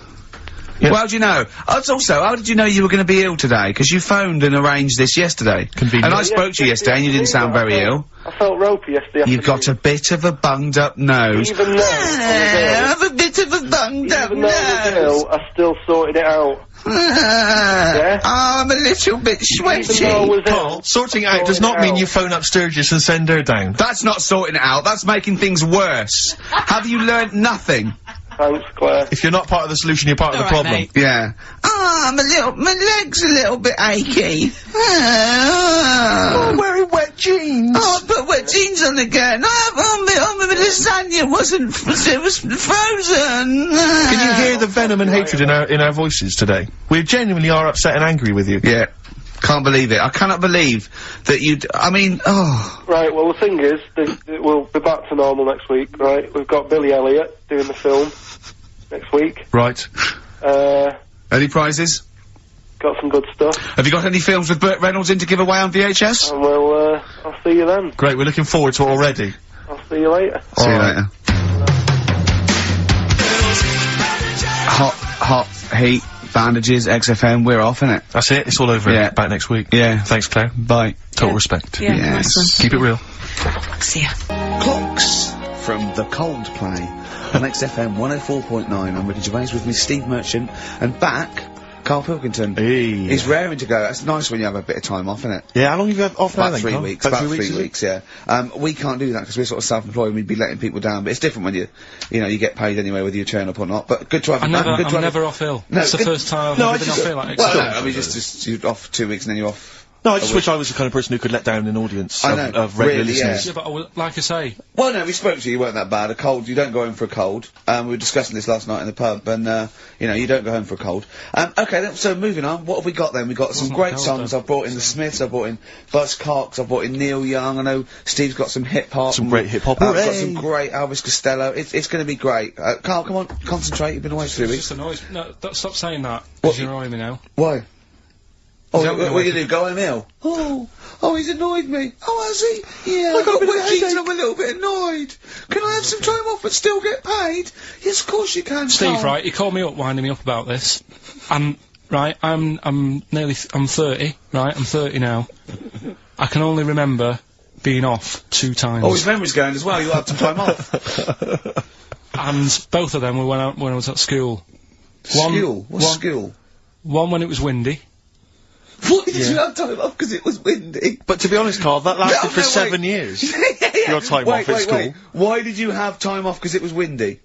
[SPEAKER 1] Well, how do you know? Also, how did you know you were going to be ill today? Because you phoned and arranged this yesterday.
[SPEAKER 2] Convenient.
[SPEAKER 1] And I spoke to you yesterday and you didn't sound very ill.
[SPEAKER 14] I felt ropey yesterday.
[SPEAKER 1] You've got a bit of a bunged up nose.
[SPEAKER 14] Even though
[SPEAKER 1] I have a bit of a bunged up nose.
[SPEAKER 14] Even though I was ill, I still sorted it out. Yeah?
[SPEAKER 1] I'm a little bit sweaty.
[SPEAKER 2] Carl, sorting it out does not mean you phone up Sturgis and send her down.
[SPEAKER 1] That's not sorting it out, that's making things worse. Have you learnt nothing?
[SPEAKER 14] Thanks, Claire.
[SPEAKER 2] If you're not part of the solution, you're part of the problem.
[SPEAKER 13] Mate.
[SPEAKER 1] Yeah. Oh, my leg's a little bit achy. Oh,
[SPEAKER 2] wearing wet jeans.
[SPEAKER 1] Oh, I put wet jeans on again. My lasagna it was frozen.
[SPEAKER 2] Can you hear the venom and hatred in our voices today? We genuinely are upset and angry with you.
[SPEAKER 1] Yeah. Can't believe it. I cannot believe that I mean, oh.
[SPEAKER 14] Right, well, the thing is, we'll be back to normal next week, right? We've got Billy Elliot doing the film next week.
[SPEAKER 2] Right.
[SPEAKER 1] Any prizes?
[SPEAKER 14] got some good stuff.
[SPEAKER 7] Have you got any films with Burt Reynolds in to give away on VHS?
[SPEAKER 14] And well, I'll see you then.
[SPEAKER 2] Great, we're looking forward to it already.
[SPEAKER 14] I'll see you later.
[SPEAKER 7] See you later. Hot heat, bandages, XFM, we're off, innit?
[SPEAKER 2] That's it, it's all over.
[SPEAKER 7] Yeah.
[SPEAKER 2] Back next week.
[SPEAKER 7] Yeah.
[SPEAKER 2] Thanks, Claire.
[SPEAKER 7] Bye.
[SPEAKER 2] Total respect.
[SPEAKER 13] Yeah,
[SPEAKER 7] Yes.
[SPEAKER 13] nice
[SPEAKER 2] Keep it real.
[SPEAKER 13] one. See ya.
[SPEAKER 1] Clocks from the Coldplay on XFM 104.9. I'm Ricky Gervais with me, Steve Merchant, and back, Karl Pilkington.
[SPEAKER 2] Hey.
[SPEAKER 1] He's raring to go. It's nice when you have a bit of time off, isn't it?
[SPEAKER 2] Yeah, how long have you had off now
[SPEAKER 1] About
[SPEAKER 2] then,
[SPEAKER 1] 3
[SPEAKER 2] Carl?
[SPEAKER 1] weeks.
[SPEAKER 2] About
[SPEAKER 1] About
[SPEAKER 2] 3
[SPEAKER 1] 3 weeks, yeah. We can't do that because we're sort of self-employed and we'd be letting people down. But it's different when you know, you get paid anyway whether you turn up or not. But good to have you back. Good to
[SPEAKER 11] I'm
[SPEAKER 1] have
[SPEAKER 11] never
[SPEAKER 1] you.
[SPEAKER 11] off ill.
[SPEAKER 1] No,
[SPEAKER 11] It's the
[SPEAKER 1] good-
[SPEAKER 11] first time I've
[SPEAKER 2] No,
[SPEAKER 11] ever
[SPEAKER 2] I
[SPEAKER 11] been
[SPEAKER 2] just-
[SPEAKER 11] off ill like
[SPEAKER 1] Well,
[SPEAKER 11] XFM.
[SPEAKER 1] no, I mean, just you're off 2 weeks and then you're off.
[SPEAKER 2] No, I just wish I was the kind of person who could let down an audience
[SPEAKER 1] I
[SPEAKER 2] of,
[SPEAKER 1] know,
[SPEAKER 2] of regular
[SPEAKER 1] really, yeah.
[SPEAKER 2] listeners.
[SPEAKER 11] Yeah, but like I say,
[SPEAKER 1] Well, no, we spoke to you. You weren't that bad. A cold, you don't go home for a cold. We were discussing this last night in the pub, and you know, you don't go home for a cold. Okay, then, so moving on. What have we got then? We got some great
[SPEAKER 11] cold,
[SPEAKER 1] songs.
[SPEAKER 11] though.
[SPEAKER 1] I've brought in the Smiths. I've brought in Buzzcocks. I've brought in Neil Young. I know Steve's got some hip hop.
[SPEAKER 2] Some great hip-hop.
[SPEAKER 1] I've got
[SPEAKER 2] Hooray!
[SPEAKER 1] some great Elvis Costello. It's going to be great. Carl, come on, concentrate. You've been away for 3
[SPEAKER 11] it's
[SPEAKER 1] weeks.
[SPEAKER 11] just annoys. No, stop saying that.
[SPEAKER 1] What?
[SPEAKER 11] Because you're annoying me now.
[SPEAKER 1] Why? Oh,
[SPEAKER 11] Is that
[SPEAKER 1] what you do? Go home ill? Oh, he's annoyed me. Oh, has he? Yeah, I got working and I'm a little bit annoyed. Can I have some time off but still get paid? Yes, of course you can,
[SPEAKER 11] Steve,
[SPEAKER 1] Carl.
[SPEAKER 11] right? He called me up, winding me up about this, and right, I'm 30, right? I'm 30 now. I can only remember being off 2 times.
[SPEAKER 1] Oh, his memory's going as well. You'll have some time off.
[SPEAKER 11] And both of them were when I was at school.
[SPEAKER 1] School? What's school?
[SPEAKER 11] One when it was windy.
[SPEAKER 1] Why did you have time off? Because it was windy.
[SPEAKER 2] But to be honest, Carl, that lasted for
[SPEAKER 1] wait.
[SPEAKER 2] 7 years. Your time
[SPEAKER 1] wait,
[SPEAKER 2] off at school.
[SPEAKER 1] Why did you have time off? Because it was windy.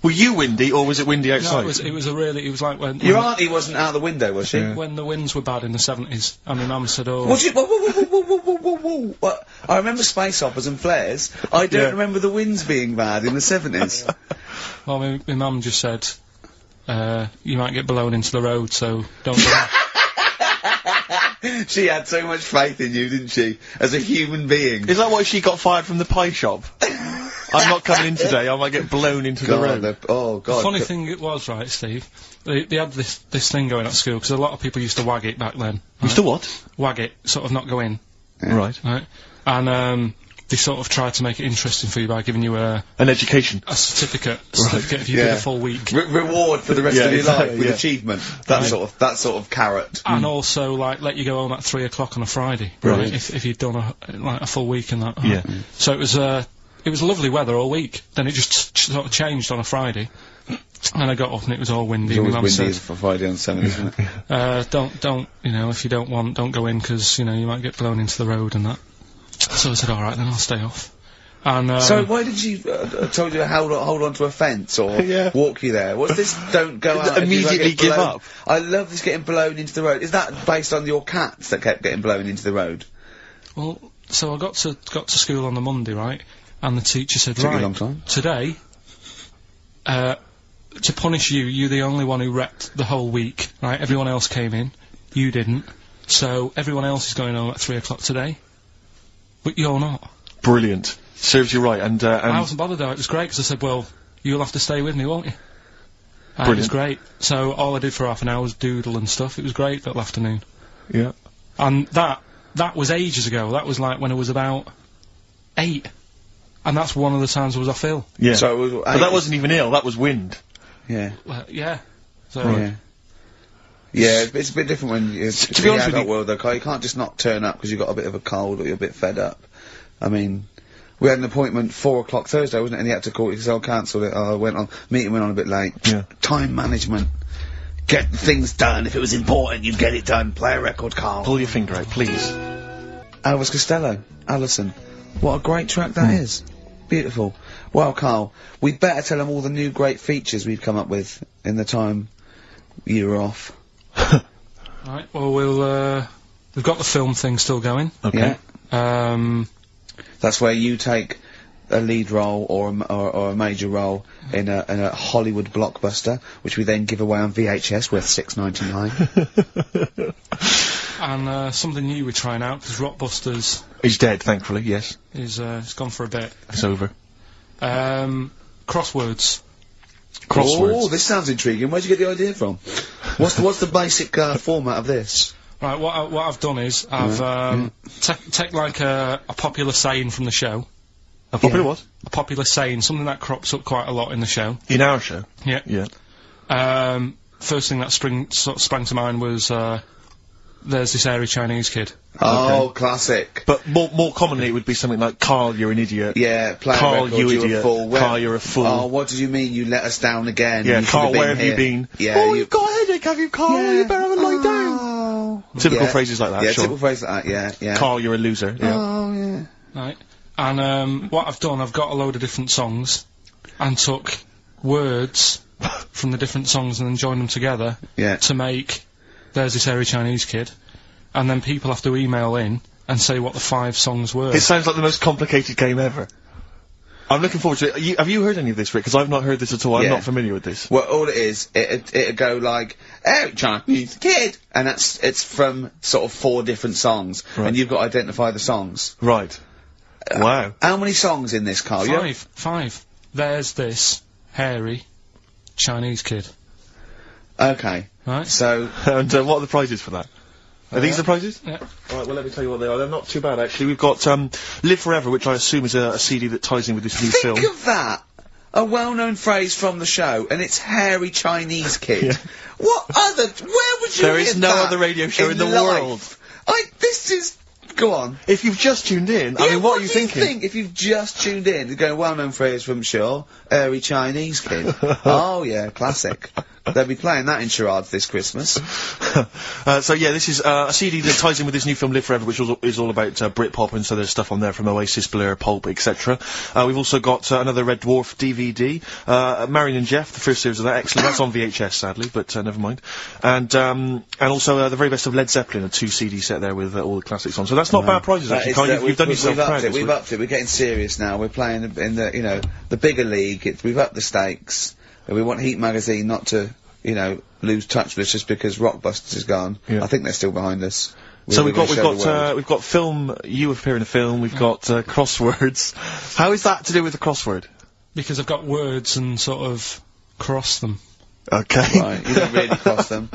[SPEAKER 2] Were you windy, or was it windy outside?
[SPEAKER 11] No, it was like when
[SPEAKER 1] Your auntie wasn't out the window, was she?
[SPEAKER 11] when the winds were bad in the 70s, and my mum said, "Oh."
[SPEAKER 1] What do you, whoa. What? I remember space operas and flares. I don't remember the winds being bad in the 70s.
[SPEAKER 11] Well, my mum just said, "You might get blown into the road, so don't." Go."
[SPEAKER 1] She had so much faith in you, didn't she? As a human being.
[SPEAKER 2] Is that why she got fired from the pie shop? I'm not coming in today, I might get blown into the road.
[SPEAKER 1] Oh, God.
[SPEAKER 11] The funny thing it was, right, Steve, they had this thing going at school, because a lot of people used to wag it back then.
[SPEAKER 2] Used to what?
[SPEAKER 11] Wag it, sort of not go in.
[SPEAKER 2] Right.
[SPEAKER 11] Right? And, they sort of tried to make it interesting for you by giving you
[SPEAKER 2] An education.
[SPEAKER 11] a certificate if you did a full week.
[SPEAKER 1] Reward for the rest of your life with
[SPEAKER 2] yeah.
[SPEAKER 1] achievement. That sort of carrot.
[SPEAKER 11] And also, like, let you go home at 3 o'clock on a Friday.
[SPEAKER 2] Right.
[SPEAKER 11] If you'd done a full week and that.
[SPEAKER 2] Yeah.
[SPEAKER 11] So it was lovely weather all week. Then it just sort of changed on a Friday. And I got up and it was all windy.
[SPEAKER 1] It's always
[SPEAKER 11] My mum
[SPEAKER 1] windy
[SPEAKER 11] said,
[SPEAKER 1] for Friday on 7, isn't it?
[SPEAKER 11] don't, you know, if you don't want, don't go in, because, you know, you might get blown into the road and that. So I said, alright, then I'll stay off. And,
[SPEAKER 1] so why did you, told you to hold on to a fence or walk you there? What's this don't go out?
[SPEAKER 2] Immediately give up.
[SPEAKER 1] I love this getting blown into the road. Is that based on your cats that kept getting blown into the road?
[SPEAKER 11] Well, so I got to school on the Monday, right? And the teacher said,
[SPEAKER 1] Took you a
[SPEAKER 11] right,
[SPEAKER 1] long time.
[SPEAKER 11] today, to punish you, you're the only one who wrecked the whole week, right? Everyone else came in, you didn't. So everyone else is going home at 3 o'clock today. But you're not.
[SPEAKER 2] Brilliant. Serves you right, and
[SPEAKER 11] I wasn't bothered though, it was great, because I said, well, you'll have to stay with me, won't you? And it was great. So all I did for half an hour was doodle and stuff. It was great that afternoon.
[SPEAKER 2] Yeah.
[SPEAKER 11] And that was ages ago. That was like when I was about 8. And that's one of the times I was off ill.
[SPEAKER 2] Yeah.
[SPEAKER 1] So it was,
[SPEAKER 2] but that wasn't even ill, that was wind.
[SPEAKER 1] Yeah.
[SPEAKER 11] Yeah. So,
[SPEAKER 1] Yeah, it's a bit different when you're
[SPEAKER 2] to be honest with you,
[SPEAKER 1] world though, Carl. You can't just not turn up because you've got a bit of a cold or you're a bit fed up. I mean, we had an appointment 4 o'clock Thursday, wasn't it? And he had to call it because I cancelled it. Meeting went on a bit late.
[SPEAKER 2] Yeah.
[SPEAKER 1] Time management. Get things done. If it was important, you'd get it done. Play a record, Carl.
[SPEAKER 2] Pull your finger out, please.
[SPEAKER 1] Elvis Costello, Alison. What a great track that is. Beautiful. Well, Carl, we better tell them all the new great features we've come up with in the time you were off.
[SPEAKER 11] Right, well, we've got the film thing still going.
[SPEAKER 2] Okay.
[SPEAKER 1] Yeah. That's where you take a lead role or a major role in a Hollywood blockbuster, which we then give away on VHS worth $6.99.
[SPEAKER 11] And something new we're trying out, because Rockbusters
[SPEAKER 2] He's dead, thankfully, yes.
[SPEAKER 11] is it's gone for a bit.
[SPEAKER 2] It's over.
[SPEAKER 11] Crosswords.
[SPEAKER 2] Crosswords.
[SPEAKER 1] Oh, this sounds intriguing. Where'd you get the idea from? What's the basic format of this?
[SPEAKER 11] Right, what I've done is I've take like a popular saying from the show.
[SPEAKER 2] A popular what?
[SPEAKER 11] A popular saying, something that crops up quite a lot in the show.
[SPEAKER 2] In our show?
[SPEAKER 11] Yeah.
[SPEAKER 2] Yeah.
[SPEAKER 11] First thing that sprang to mind was there's this hairy Chinese kid.
[SPEAKER 1] Oh, classic.
[SPEAKER 2] But more commonly it would be something like, Karl, you're an idiot.
[SPEAKER 1] Yeah, play
[SPEAKER 2] Karl,
[SPEAKER 1] record,
[SPEAKER 2] you
[SPEAKER 1] you're
[SPEAKER 2] idiot.
[SPEAKER 1] a fool.
[SPEAKER 2] Karl, you're a fool.
[SPEAKER 1] Oh, what did you mean you let us down again?
[SPEAKER 2] Yeah,
[SPEAKER 1] You
[SPEAKER 2] Karl,
[SPEAKER 1] should've
[SPEAKER 2] where have you
[SPEAKER 1] here.
[SPEAKER 2] been?
[SPEAKER 1] Yeah,
[SPEAKER 2] you've got a headache, have you, Karl?
[SPEAKER 1] Yeah.
[SPEAKER 2] You better have a lie down. Typical phrases like that,
[SPEAKER 1] Yeah,
[SPEAKER 2] sure.
[SPEAKER 1] typical phrases like that, yeah.
[SPEAKER 2] Karl, you're a loser. Yeah.
[SPEAKER 1] Oh, yeah.
[SPEAKER 11] Right. And what I've done, I've got a load of different songs and took words from the different songs and then joined them together to make There's This Hairy Chinese Kid. And then people have to email in and say what the 5 songs were.
[SPEAKER 2] It sounds like the most complicated game ever. I'm looking forward to it. Have you heard any of this, Rick? Because I've not heard this at all. I'm not familiar with this.
[SPEAKER 1] Well, all it is, it'd go like, "Hey, Chinese kid," and it's from sort of 4 different songs, and you've got to identify the songs.
[SPEAKER 2] Right. Wow.
[SPEAKER 1] How many songs in this, Karl?
[SPEAKER 11] 5. There's this hairy Chinese kid.
[SPEAKER 1] Okay.
[SPEAKER 11] Right.
[SPEAKER 1] So.
[SPEAKER 2] And what are the prizes for that? Are these the prizes?
[SPEAKER 11] Yeah.
[SPEAKER 2] Alright, well let me tell you what they are. They're not too bad actually. We've got Live Forever, which I assume is a CD that ties in with this new film.
[SPEAKER 1] Think of that! A well-known phrase from the show, and it's hairy Chinese kid.
[SPEAKER 2] Yeah.
[SPEAKER 1] What other? Where would you
[SPEAKER 2] There
[SPEAKER 1] hear
[SPEAKER 2] is no
[SPEAKER 1] that
[SPEAKER 2] other radio show in the
[SPEAKER 1] life?
[SPEAKER 2] world.
[SPEAKER 1] This is. Go on.
[SPEAKER 2] If you've just tuned in, I mean, what are you thinking?
[SPEAKER 1] Think if you've just tuned in? You're going well-known phrase from Shaw, hairy Chinese kid. Oh yeah, classic. They'll be playing that in charades this Christmas.
[SPEAKER 2] So yeah, this is a CD that ties in with this new film Live Forever, which is all about Britpop, and so there's stuff on there from Oasis, Blur, Pulp, etc. We've also got another Red Dwarf DVD, Marion and Jeff, the first series of that, excellent. That's on VHS sadly, but never mind. And also the very best of Led Zeppelin, a 2 CD set there with all the classics on. So that's not bad prizes actually. Karl, you've done yourself proud.
[SPEAKER 1] We've upped it. We're getting serious now. We're playing in the the bigger league. We've upped the stakes. We want Heat magazine not to lose touch with us just because Rockbusters is gone. Yeah. I think they're still behind us.
[SPEAKER 2] So we've got film. You appear in a film. We've got crosswords. How is that to do with the crossword?
[SPEAKER 11] Because I've got words and sort of cross them.
[SPEAKER 2] Okay.
[SPEAKER 1] Right, you don't really cross them.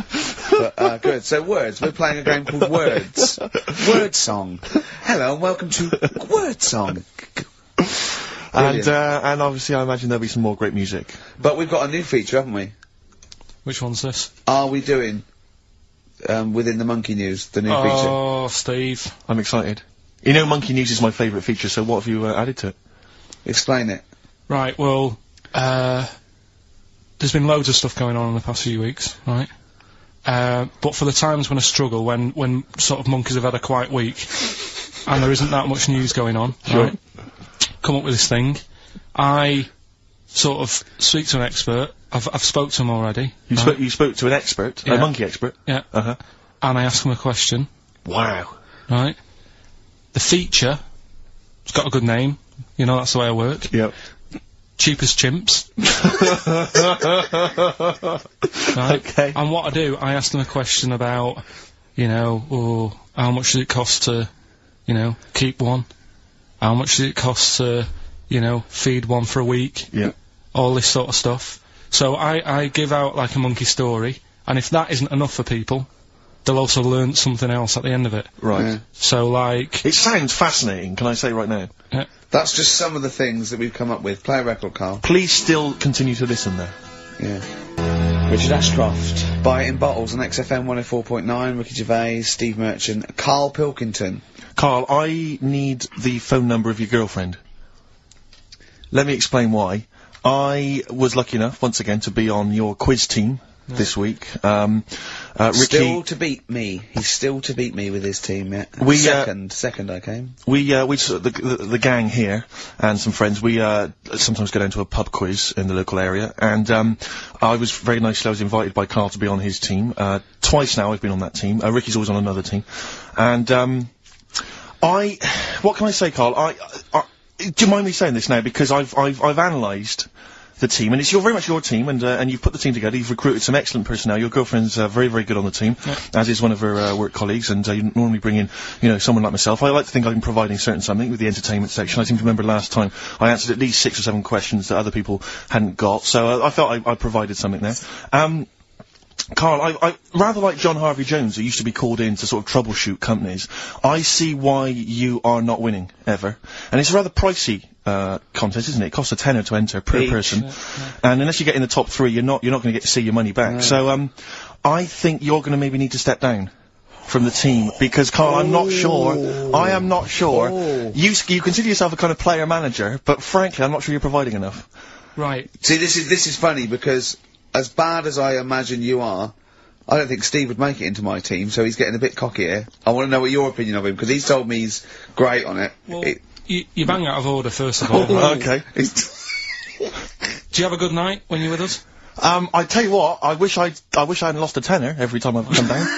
[SPEAKER 1] But, good. So words. We're playing a game called Words. Word Song. Hello and welcome to Word Song.
[SPEAKER 2] And obviously I imagine there'll be some more great music.
[SPEAKER 1] But we've got a new feature, haven't we?
[SPEAKER 11] Which one's this?
[SPEAKER 1] Are we doing, within the Monkey News, the new feature?
[SPEAKER 11] Oh, Steve.
[SPEAKER 2] I'm excited. You know Monkey News is my favourite feature, so what have you added to it?
[SPEAKER 1] Explain it.
[SPEAKER 11] Right, well, there's been loads of stuff going on in the past few weeks, right? But for the times when I struggle, when sort of monkeys have had a quiet week, and there isn't that much news going on, right? Come up with this thing. I sort of speak to an expert. I've spoke to him already.
[SPEAKER 2] You spoke to an expert? A monkey expert?
[SPEAKER 11] Yeah.
[SPEAKER 2] Uh-huh.
[SPEAKER 11] And I asked him a question.
[SPEAKER 2] Wow.
[SPEAKER 11] Right? The feature, it's got a good name. That's the way I work.
[SPEAKER 2] Yep.
[SPEAKER 11] Cheapest chimps. Right?
[SPEAKER 2] Okay.
[SPEAKER 11] And what I do, I asked them a question about, how much does it cost to, keep one? How much does it cost to, feed one for a week?
[SPEAKER 2] Yeah.
[SPEAKER 11] All this sort of stuff. So I give out like a monkey story, and if that isn't enough for people, they'll also learn something else at the end of it.
[SPEAKER 2] Right. Yeah.
[SPEAKER 11] So like...
[SPEAKER 2] It sounds fascinating, can I say right now?
[SPEAKER 11] Yeah.
[SPEAKER 1] That's just some of the things that we've come up with. Play a record, Karl.
[SPEAKER 2] Please still continue to listen there.
[SPEAKER 1] Yeah. Richard Ashcroft. Buy it in bottles on XFM 104.9. Ricky Gervais, Steve Merchant, Karl Pilkington.
[SPEAKER 2] Karl, I need the phone number of your girlfriend. Let me explain why. I was lucky enough, once again, to be on your quiz team this week. Ricky...
[SPEAKER 1] Still to beat me. He's still to beat me with his team, yeah. Second I came.
[SPEAKER 2] The gang here, and some friends, we sometimes go down to a pub quiz in the local area, and I was very nicely, I was invited by Karl to be on his team. Twice now I've been on that team. Ricky's always on another team. And, what can I say, Karl? Do you mind me saying this now? Because I've analysed the team, and it's very much your team, and you've put the team together, you've recruited some excellent personnel, your girlfriend's very, very good on the team, as is one of her work colleagues, and you normally bring in, someone like myself. I like to think I'm providing something with the entertainment section. I seem to remember last time I answered at least 6 or 7 questions that other people hadn't got, so I felt I provided something there. Karl, I rather like John Harvey Jones, who used to be called in to sort of troubleshoot companies. I see why you are not winning ever, and it's a rather pricey contest, isn't it? It costs a tenner to enter per person, and unless you get in the top 3, you're not going to get to see your money back. So I think you're going to maybe need to step down from the team, because Karl, I am not sure. You consider yourself a kind of player manager, but frankly, I'm not sure you're providing enough.
[SPEAKER 11] Right.
[SPEAKER 7] See, this is funny, because as bad as I imagine you are, I don't think Steve would make it into my team, so he's getting a bit cocky here. I want to know what your opinion of him, because he's told me he's great on it.
[SPEAKER 11] Well, you bang out of order, first of all.
[SPEAKER 2] Okay.
[SPEAKER 11] Do you have a good night when you're with us?
[SPEAKER 2] I tell you what, I wish I hadn't lost a tenner every time I've come down.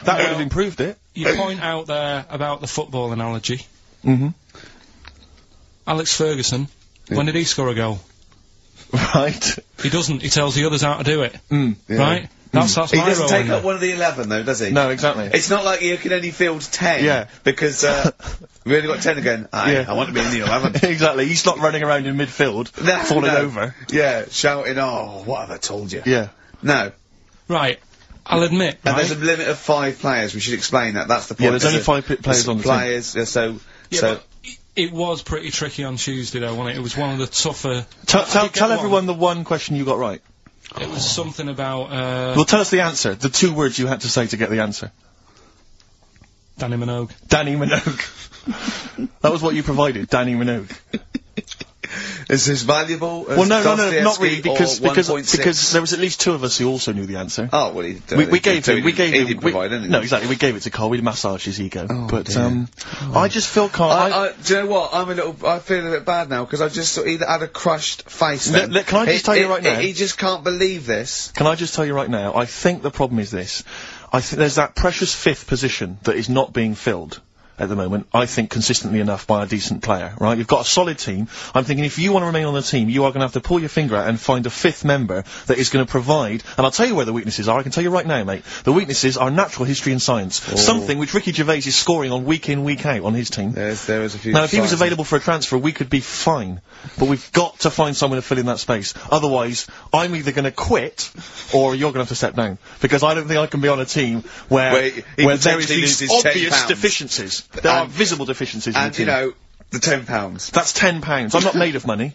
[SPEAKER 2] That would have improved it.
[SPEAKER 11] You point out there about the football analogy.
[SPEAKER 2] Mm-hmm.
[SPEAKER 11] Alex Ferguson, when did he score a goal?
[SPEAKER 2] Right.
[SPEAKER 11] He doesn't. He tells the others how to do it.
[SPEAKER 2] Yeah.
[SPEAKER 11] Right? That's
[SPEAKER 7] he
[SPEAKER 11] my
[SPEAKER 7] doesn't
[SPEAKER 11] role
[SPEAKER 7] take
[SPEAKER 11] in
[SPEAKER 7] up
[SPEAKER 11] there.
[SPEAKER 7] one of the 11, though, does he?
[SPEAKER 2] No, exactly.
[SPEAKER 7] It's not like you can only field 10.
[SPEAKER 2] Yeah.
[SPEAKER 7] Because, we only got 10 again. I want to be in the 11.
[SPEAKER 2] Exactly. He's not running around in midfield, falling over.
[SPEAKER 7] Yeah, shouting, oh, what have I told you?
[SPEAKER 2] Yeah.
[SPEAKER 7] No.
[SPEAKER 11] Right. I'll admit,
[SPEAKER 7] And
[SPEAKER 11] right?
[SPEAKER 7] there's a limit of 5 players. We should explain that. That's the point.
[SPEAKER 2] Yeah, there's only 5 players on the team.
[SPEAKER 7] Yeah,
[SPEAKER 11] but it was pretty tricky on Tuesday, though, wasn't it? It was one of the tougher...
[SPEAKER 2] Tell everyone the one question you got right.
[SPEAKER 11] It was something about,
[SPEAKER 2] Well, tell us the answer. The 2 words you had to say to get the answer.
[SPEAKER 11] Danny Minogue.
[SPEAKER 2] Danny Minogue. That was what you provided, Danny Minogue.
[SPEAKER 7] Is this valuable?
[SPEAKER 2] Well, no, not really, because
[SPEAKER 7] because
[SPEAKER 2] there was at least 2 of us who also knew the answer.
[SPEAKER 7] Oh, well,
[SPEAKER 2] we gave him.
[SPEAKER 7] He didn't provide anything.
[SPEAKER 2] No, exactly. We gave it to Karl. We massaged his ego.
[SPEAKER 7] Oh,
[SPEAKER 2] but
[SPEAKER 7] dear.
[SPEAKER 2] I just feel Karl.
[SPEAKER 7] Do you know what? I feel a bit bad now, because I just sort of had a crushed face. Then.
[SPEAKER 2] Can I just tell you right now?
[SPEAKER 7] He just can't believe this.
[SPEAKER 2] Can I just tell you right now? I think the problem is this. I think there's that precious 5th position that is not being filled at the moment, I think, consistently enough by a decent player, right? You've got a solid team. I'm thinking if you want to remain on the team, you are going to have to pull your finger out and find a 5th member that is going to provide, and I'll tell you where the weaknesses are. I can tell you right now, mate. The weaknesses are natural history and science. Something which Ricky Gervais is scoring on week in, week out on his team.
[SPEAKER 7] There is a few.
[SPEAKER 2] Now, if he was available for a transfer, we could be fine. But we've got to find someone to fill in that space. Otherwise, I'm either going to quit, or you're going to have to step down. Because I don't think I can be on a team where there is these obvious deficiencies. There are visible deficiencies in the team.
[SPEAKER 7] And, you know, the £10.
[SPEAKER 2] That's £10. I'm not made of money.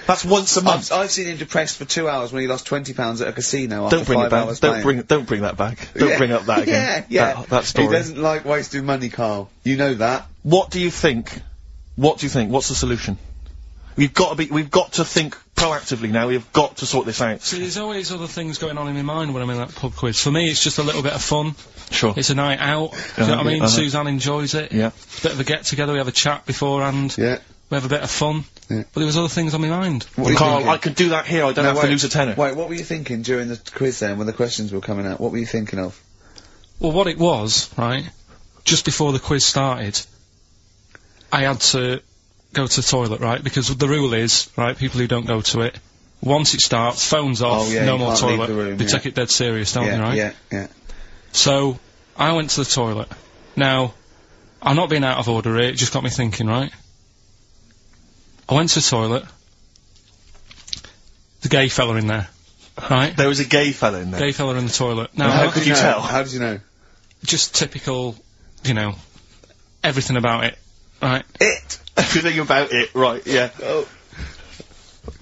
[SPEAKER 2] That's once a month.
[SPEAKER 7] I've seen him depressed for 2 hours when he lost £20 at a casino after
[SPEAKER 2] Don't bring
[SPEAKER 7] 5
[SPEAKER 2] it back.
[SPEAKER 7] hours
[SPEAKER 2] Don't bring that back. Don't bring up that again.
[SPEAKER 7] Yeah.
[SPEAKER 2] That story.
[SPEAKER 7] He doesn't like wasting money, Karl. You know that.
[SPEAKER 2] What do you think? What's the solution? We've got to think proactively now. We've got to sort this out.
[SPEAKER 11] See, there's always other things going on in my mind when I'm in that pub quiz. For me, it's just a little bit of fun.
[SPEAKER 2] Sure.
[SPEAKER 11] It's a night out. Do you know what I mean? Suzanne enjoys it.
[SPEAKER 2] Yeah.
[SPEAKER 11] Bit of a get-together, we have a chat beforehand.
[SPEAKER 7] Yeah.
[SPEAKER 11] We have a bit of fun.
[SPEAKER 7] Yeah.
[SPEAKER 11] But there was other things on my mind.
[SPEAKER 2] Karl, I can do that here. I don't have to lose a tenner.
[SPEAKER 7] Wait, what were you thinking during the quiz then, when the questions were coming out? What were you thinking of?
[SPEAKER 11] Well, what it was, right, just before the quiz started, I had to go to the toilet, right, because the rule is, right, people who don't go to it, once it starts, phones off, no more toilet. They take it dead serious, don't they, right?
[SPEAKER 7] Yeah.
[SPEAKER 11] So, I went to the toilet. Now, I'm not being out of order here, it just got me thinking, right? I went to the toilet. The gay fella in there, right?
[SPEAKER 2] There was a gay fella in there?
[SPEAKER 11] Gay fella in the toilet. Now,
[SPEAKER 2] how could you tell?
[SPEAKER 7] How did you know?
[SPEAKER 11] Just typical, you know, everything about it, right?
[SPEAKER 2] Everything about it, right, yeah.
[SPEAKER 7] Oh.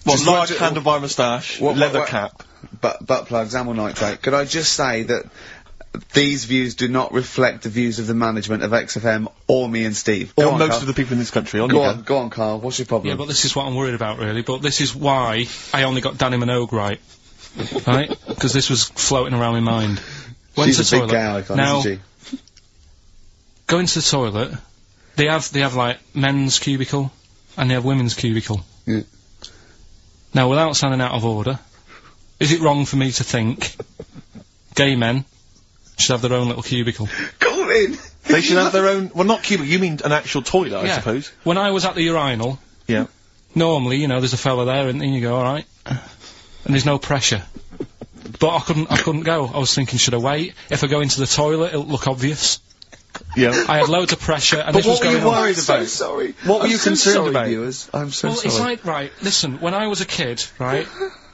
[SPEAKER 2] Well, large handlebar moustache, leather cap.
[SPEAKER 7] Butt plugs, amyl nitrate. Could I just say that these views do not reflect the views of the management of XFM or me and Steve.
[SPEAKER 2] Or most of the people in this country.
[SPEAKER 7] Go on, Karl. What's your problem?
[SPEAKER 11] Yeah, but this is what I'm worried about, really. But this is why I only got Danny Minogue right. Right? Because this was floating around my mind. Went
[SPEAKER 7] She's
[SPEAKER 11] to
[SPEAKER 7] a
[SPEAKER 11] the
[SPEAKER 7] big
[SPEAKER 11] toilet.
[SPEAKER 7] gay icon,
[SPEAKER 11] now,
[SPEAKER 7] isn't she?
[SPEAKER 11] Going to the toilet, they have like men's cubicle and they have women's cubicle.
[SPEAKER 7] Yeah.
[SPEAKER 11] Now, without sounding out of order, is it wrong for me to think gay men should have their own little cubicle?
[SPEAKER 7] Go in!
[SPEAKER 2] They should have their own... Well, not cubicle, you mean an actual toilet, I suppose.
[SPEAKER 11] When I was at the urinal...
[SPEAKER 2] Yeah.
[SPEAKER 11] Normally, you know, there's a fella there and you go, alright. And there's no pressure. But I couldn't go. I was thinking, should I wait? If I go into the toilet, it'll look obvious.
[SPEAKER 2] Yeah.
[SPEAKER 11] I had loads of pressure and this was going on.
[SPEAKER 2] What were you worried about?
[SPEAKER 7] I'm so sorry.
[SPEAKER 2] What were you concerned about?
[SPEAKER 7] Viewers. I'm so sorry.
[SPEAKER 11] Well, it's like, right, listen, when I was a kid, right,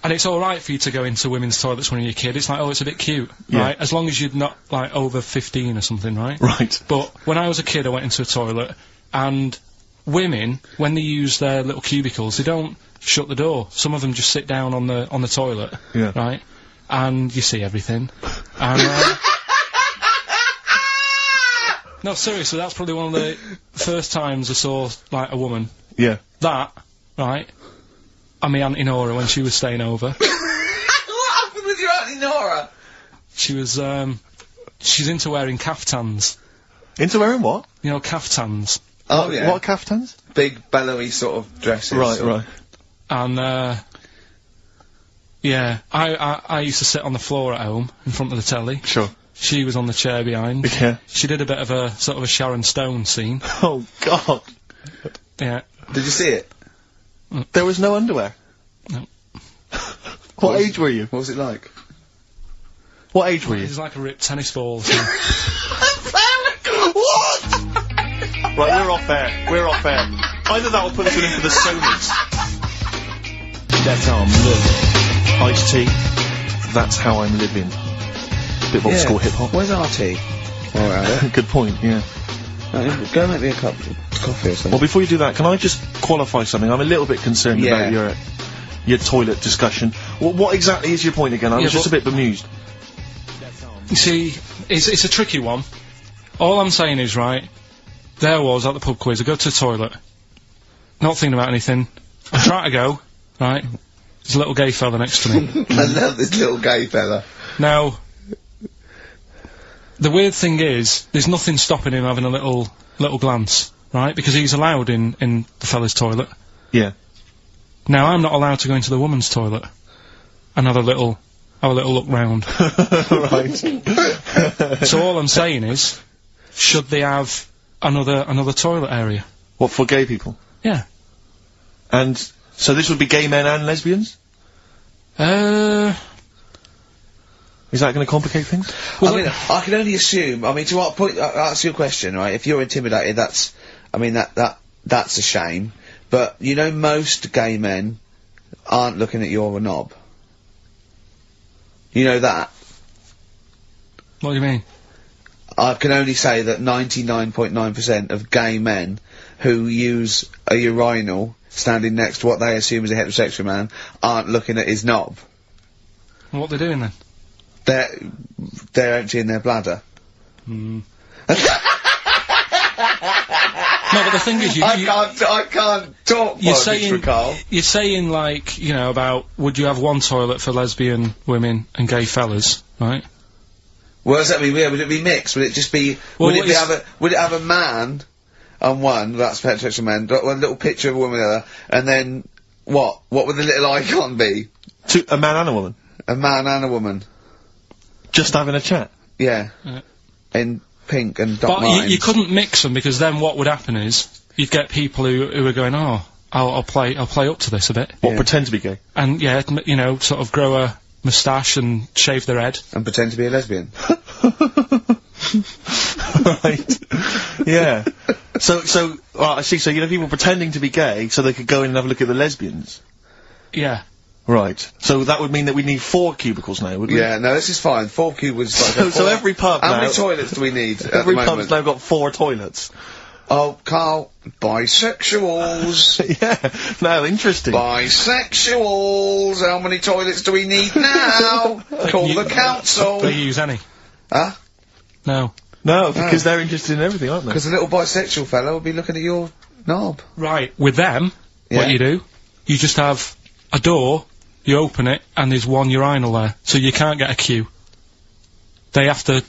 [SPEAKER 11] And it's alright for you to go into women's toilets when you're a kid. It's like, oh, it's a bit cute, right? As long as you're not, like, over 15 or something, right?
[SPEAKER 2] Right.
[SPEAKER 11] But when I was a kid, I went into a toilet, and women, when they use their little cubicles, they don't shut the door. Some of them just sit down on the toilet, right? And you see everything. And, no, seriously, that's probably one of the first times I saw, like, a woman.
[SPEAKER 2] Yeah.
[SPEAKER 11] That, right, and my Auntie Nora when she was staying over.
[SPEAKER 1] What happened with your Auntie Nora?
[SPEAKER 11] She was, she's into wearing caftans.
[SPEAKER 2] Into wearing what?
[SPEAKER 11] You know, caftans.
[SPEAKER 1] Oh, yeah.
[SPEAKER 2] What caftans?
[SPEAKER 1] Big, bellowy sort of dresses.
[SPEAKER 2] Right.
[SPEAKER 11] And, yeah, I used to sit on the floor at home, in front of the telly.
[SPEAKER 2] Sure.
[SPEAKER 11] She was on the chair behind.
[SPEAKER 2] Yeah.
[SPEAKER 11] She did a bit of a, sort of a Sharon Stone scene.
[SPEAKER 2] Oh, God.
[SPEAKER 11] Yeah.
[SPEAKER 1] Did you see it?
[SPEAKER 2] There was no underwear?
[SPEAKER 11] No.
[SPEAKER 2] What age were you?
[SPEAKER 1] What was it like?
[SPEAKER 2] What age were you?
[SPEAKER 11] It was like a ripped tennis ball.
[SPEAKER 2] What? Right, we're off air. We're off air. Either that or put us in for the Sonys. That's how I'm living. Ice-T. That's how I'm living. Bit of old school hip-hop.
[SPEAKER 1] Where's RT? Alright.
[SPEAKER 2] Good point, yeah.
[SPEAKER 1] Go make me a cup of coffee or something.
[SPEAKER 2] Well, before you do that, can I just qualify something? I'm a little bit concerned about your toilet discussion. What exactly is your point again? I was just a bit bemused.
[SPEAKER 11] You see, it's a tricky one. All I'm saying is, right, there was, at the pub quiz, I go to the toilet, not thinking about anything, I try to go, right, there's a little gay fella next to me.
[SPEAKER 1] I love this little gay fella.
[SPEAKER 11] Now, the weird thing is, there's nothing stopping him having a little glance, right? Because he's allowed in the fella's toilet.
[SPEAKER 2] Yeah.
[SPEAKER 11] Now, I'm not allowed to go into the woman's toilet and have a little look round.
[SPEAKER 2] Right.
[SPEAKER 11] So all I'm saying is, should they have another toilet area?
[SPEAKER 2] What, for gay people?
[SPEAKER 11] Yeah.
[SPEAKER 2] And, so this would be gay men and lesbians? Is that going to complicate things?
[SPEAKER 1] Well, I mean, I can only assume, I mean, to what point, that's your question, right? If you're intimidated, that's a shame. But, you know, most gay men aren't looking at your knob. You know that?
[SPEAKER 11] What do you mean?
[SPEAKER 1] I can only say that 99.9% of gay men who use a urinal standing next to what they assume is a heterosexual man aren't looking at his knob.
[SPEAKER 11] What are they doing then?
[SPEAKER 1] They're emptying their bladder.
[SPEAKER 11] No, but the thing is,
[SPEAKER 1] I can't talk for Karl.
[SPEAKER 11] You're saying, like, you know, about, would you have one toilet for lesbian women and gay fellas, right?
[SPEAKER 1] Well, does that mean, would it be mixed? Would it just be, would it have a man on one, that's heterosexual man, one little picture of a woman on the other, and then, what would the little icon be?
[SPEAKER 2] A man and a woman?
[SPEAKER 1] A man and a woman.
[SPEAKER 2] Just having a chat?
[SPEAKER 1] Yeah. In pink and dot lines.
[SPEAKER 11] But you couldn't mix them, because then what would happen is, you'd get people who are going, oh, I'll play up to this a bit.
[SPEAKER 2] What, pretend to be gay?
[SPEAKER 11] And, yeah, you know, sort of grow a moustache and shave their head.
[SPEAKER 1] And pretend to be a lesbian.
[SPEAKER 2] Right. Yeah. So, I see, so you know people pretending to be gay so they could go in and have a look at the lesbians?
[SPEAKER 11] Yeah.
[SPEAKER 2] Right. So that would mean that we need 4 cubicles now, would we?
[SPEAKER 1] Yeah, no, this is fine. 4 cubicles.
[SPEAKER 2] So every pub
[SPEAKER 1] How many toilets do we need
[SPEAKER 2] every pub's now got 4 toilets.
[SPEAKER 1] Oh, Karl, bisexuals.
[SPEAKER 2] Yeah, no, interesting.
[SPEAKER 1] Bisexuals, how many toilets do we need now? Call the council.
[SPEAKER 11] Do you use any?
[SPEAKER 1] Huh?
[SPEAKER 11] No.
[SPEAKER 2] No, because they're interested in everything, aren't they?
[SPEAKER 1] Because the little bisexual fellow will be looking at your knob.
[SPEAKER 11] Right, with them, what you do, you just have a door, you open it, and there's one urinal there, so you can't get a queue. They have to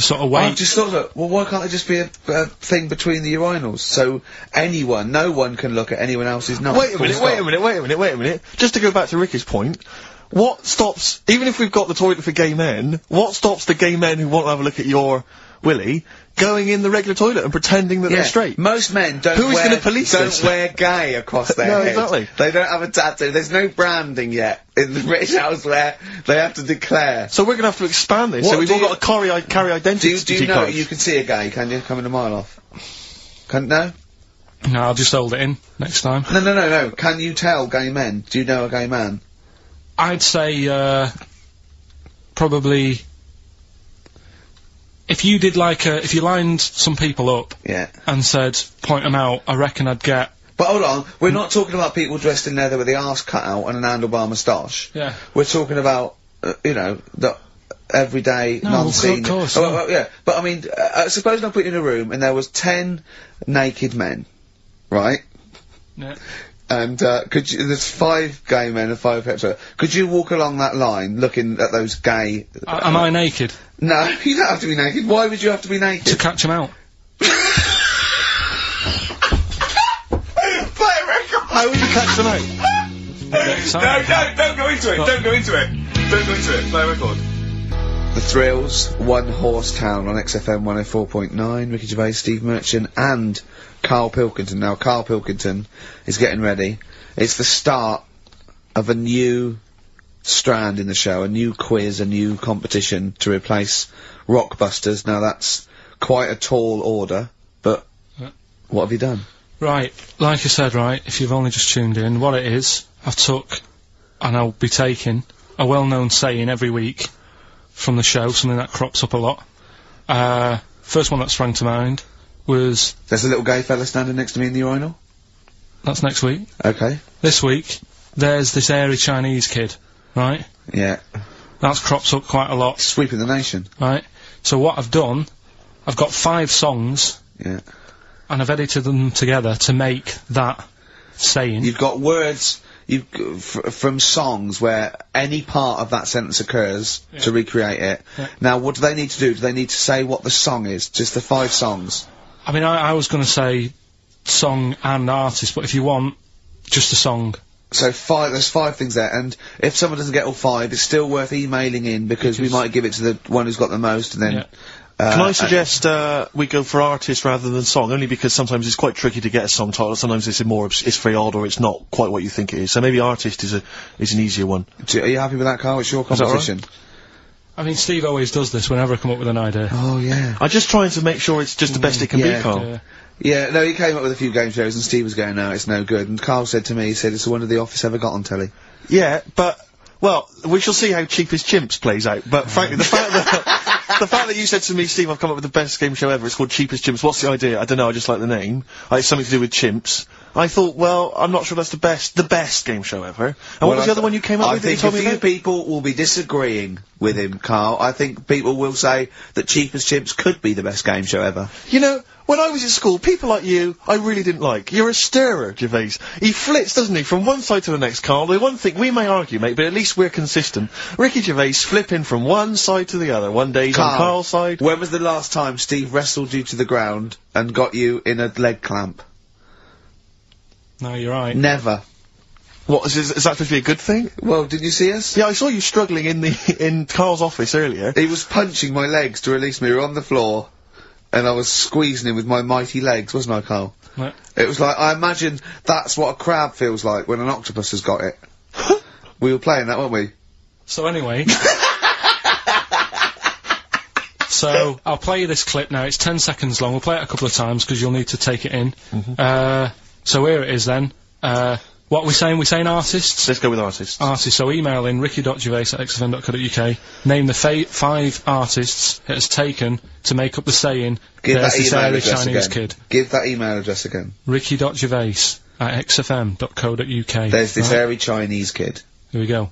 [SPEAKER 11] sort of wait.
[SPEAKER 1] I just thought that, well, why can't there just be a thing between the urinals, so no one can look at anyone else's knob?
[SPEAKER 2] Wait a minute. Just to go back to Ricky's point, what stops, even if we've got the toilet for gay men, what stops the gay men who want to have a look at your willy going in the regular toilet and pretending that they're straight?
[SPEAKER 1] Most men don't wear gay across their head.
[SPEAKER 2] Exactly.
[SPEAKER 1] They don't have a tattoo. There's no branding yet in the British House where they have to declare.
[SPEAKER 2] So we're gonna have to expand this. So we've all got to carry identity.
[SPEAKER 1] Do you know you can see a gay? Can you coming a mile off? No.
[SPEAKER 11] No, I'll just hold it in next time.
[SPEAKER 1] No. Can you tell gay men? Do you know a gay man?
[SPEAKER 11] I'd say, probably... If you did like if you lined some people up...
[SPEAKER 1] Yeah.
[SPEAKER 11] And said, point them out, I reckon I'd get...
[SPEAKER 1] But hold on, we're not talking about people dressed in leather with the arse cut out and an handlebar moustache.
[SPEAKER 11] Yeah.
[SPEAKER 1] We're talking about, you know, the everyday, non-seen...
[SPEAKER 11] of course,
[SPEAKER 1] well, yeah. But I mean, suppose I put you in a room and there was 10 naked men, right?
[SPEAKER 11] Yeah.
[SPEAKER 1] And, there's 5 gay men and 5 hetero. Could you walk along that line looking at those gay...
[SPEAKER 11] Am I naked?
[SPEAKER 1] No, you don't have to be naked. Why would you have to be naked?
[SPEAKER 11] To catch them out.
[SPEAKER 2] How would you catch them out?
[SPEAKER 1] Don't go into it. Don't go into it. Don't go into it. Play a record. The Thrills, One Horse Town on XFM 104.9. Ricky Gervais, Steve Merchant, and Karl Pilkington. Now, Karl Pilkington is getting ready. It's the start of a new strand in the show, a new quiz, a new competition to replace Rockbusters. Now, that's quite a tall order, but what have you done?
[SPEAKER 11] Right, like I said, right, if you've only just tuned in, what it is, I've took, and I'll be taking, a well-known saying every week from the show, something that crops up a lot. First one that sprang to mind was...
[SPEAKER 1] There's a little gay fella standing next to me in the urinal?
[SPEAKER 11] That's next week.
[SPEAKER 1] Okay.
[SPEAKER 11] This week, there's this airy Chinese kid, right?
[SPEAKER 1] Yeah.
[SPEAKER 11] That's crops up quite a lot.
[SPEAKER 1] Sweeping the nation.
[SPEAKER 11] Right. So what I've done, I've got 5 songs.
[SPEAKER 1] Yeah.
[SPEAKER 11] And I've edited them together to make that saying.
[SPEAKER 1] You've got words from songs where any part of that sentence occurs to recreate it.
[SPEAKER 11] Yeah.
[SPEAKER 1] Now, what do they need to do? Do they need to say what the song is? Just the 5 songs?
[SPEAKER 11] I mean, I was gonna say song and artist, but if you want, just a song.
[SPEAKER 1] So there's 5 things there, and if someone doesn't get all 5, it's still worth emailing in, because we might give it to the one who's got the most, and then...
[SPEAKER 11] Yeah.
[SPEAKER 2] Can I suggest we go for artist rather than song? Only because sometimes it's quite tricky to get a song title. Sometimes it's it's very odd, or it's not quite what you think it is. So maybe artist is an easier one.
[SPEAKER 1] Are you happy with that, Karl? It's your competition.
[SPEAKER 2] Right?
[SPEAKER 11] I mean, Steve always does this whenever I come up with an idea.
[SPEAKER 1] Oh yeah.
[SPEAKER 2] I'm just trying to make sure it's just the best it can be, Karl.
[SPEAKER 1] Yeah, no, he came up with a few game shows, and Steve was going, no, it's no good. And Karl said to me, he said, it's the one of The Office ever got on telly.
[SPEAKER 2] Yeah, but well, we shall see how Cheapest Chimps plays out. But frankly, the fact that the fact that you said to me, Steve, I've come up with the best game show ever, it's called Cheapest Chimps, what's the idea? I don't know, I just like the name. It's something to do with chimps. I thought, well, I'm not sure that's the best game show ever. And what was the other one you came up with that you told me about?
[SPEAKER 1] I think a few people will be disagreeing with him, Karl. I think people will say that Cheapest Chimps could be the best game show ever.
[SPEAKER 2] You know, when I was at school, people like you, I really didn't like. You're a stirrer, Gervais. He flits, doesn't he, from one side to the next, Karl. The one thing, we may argue, mate, but at least we're consistent. Ricky Gervais flipping from one side to the other. One day he's on Karl's side.
[SPEAKER 1] When was the last time Steve wrestled you to the ground and got you in a leg clamp?
[SPEAKER 11] No, you're right.
[SPEAKER 1] Never.
[SPEAKER 2] What, is that supposed to be a good thing?
[SPEAKER 1] Well, did you see us?
[SPEAKER 2] Yeah, I saw you struggling in Karl's office earlier.
[SPEAKER 1] He was punching my legs to release me. We were on the floor, and I was squeezing him with my mighty legs, wasn't I, Karl?
[SPEAKER 11] Right.
[SPEAKER 1] It was like, I imagine that's what a crab feels like when an octopus has got it. We were playing that, weren't we?
[SPEAKER 11] So anyway... So, I'll play you this clip now, it's 10 seconds long, we'll play it a couple of times, because you'll need to take it in. So here it is then. What are we saying? We're saying artists?
[SPEAKER 2] Let's go with artists.
[SPEAKER 11] Artists, so email in ricky.gervais@xfm.co.uk, name the 5 artists it has taken to make up the saying,
[SPEAKER 1] Give
[SPEAKER 11] there's
[SPEAKER 1] that
[SPEAKER 11] this
[SPEAKER 1] email
[SPEAKER 11] airy
[SPEAKER 1] address
[SPEAKER 11] Chinese
[SPEAKER 1] again.
[SPEAKER 11] kid.
[SPEAKER 1] Give that email address again.
[SPEAKER 11] ricky.gervais@xfm.co.uk.
[SPEAKER 1] There's this airy Chinese kid.
[SPEAKER 11] Here we go.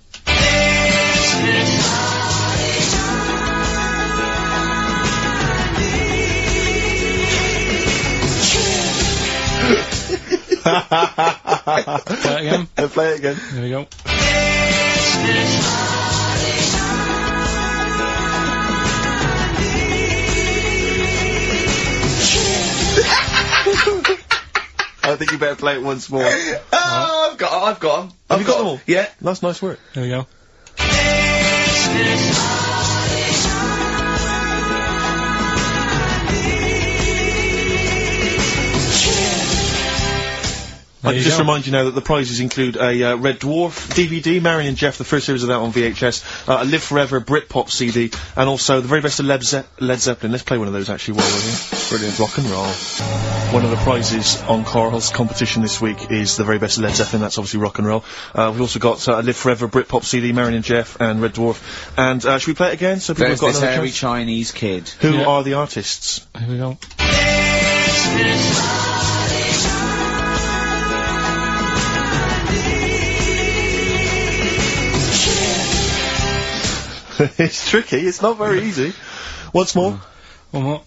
[SPEAKER 11] Play it again.
[SPEAKER 2] Play it again.
[SPEAKER 11] Here we go.
[SPEAKER 2] I think you better play it once more.
[SPEAKER 1] Oh, I've got them.
[SPEAKER 2] Have you got them all?
[SPEAKER 1] Yeah.
[SPEAKER 2] That's nice work.
[SPEAKER 11] Here we go.
[SPEAKER 2] I can just remind you now that the prizes include a Red Dwarf DVD, Marion and Jeff, the first series of that on VHS, a Live Forever Britpop CD, and also the very best of Led Zeppelin. Let's play one of those actually while we're here. Brilliant. Rock and roll. One of the prizes on Karl's competition this week is the very best of Led Zeppelin. That's obviously rock and roll. We've also got a Live Forever Britpop CD, Marion and Jeff, and Red Dwarf. And should we play it again? So people have got
[SPEAKER 1] this
[SPEAKER 2] another
[SPEAKER 1] hairy
[SPEAKER 2] chance?
[SPEAKER 1] Chinese kid.
[SPEAKER 2] Who are the artists?
[SPEAKER 11] Here we go.
[SPEAKER 2] It's tricky. It's not very easy. Once more.
[SPEAKER 11] One more.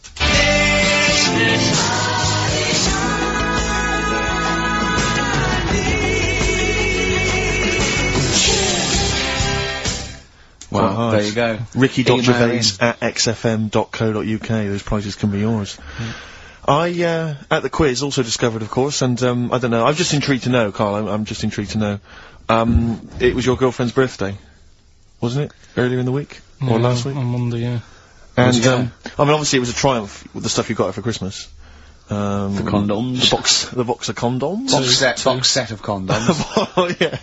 [SPEAKER 1] Well, there you go.
[SPEAKER 2] Ricky.Gervais at xfm.co.uk. Those prizes can be yours. I, at the quiz, also discovered, of course, and, I don't know, I'm just intrigued to know, Karl, I'm just intrigued to know, it was your girlfriend's birthday, wasn't it? Earlier in the week? Or last week?
[SPEAKER 11] On Monday, yeah.
[SPEAKER 2] And, I mean, obviously it was a triumph with the stuff you got her for Christmas.
[SPEAKER 1] The condoms.
[SPEAKER 2] The box of condoms?
[SPEAKER 1] Box set of condoms.
[SPEAKER 2] Oh, yeah.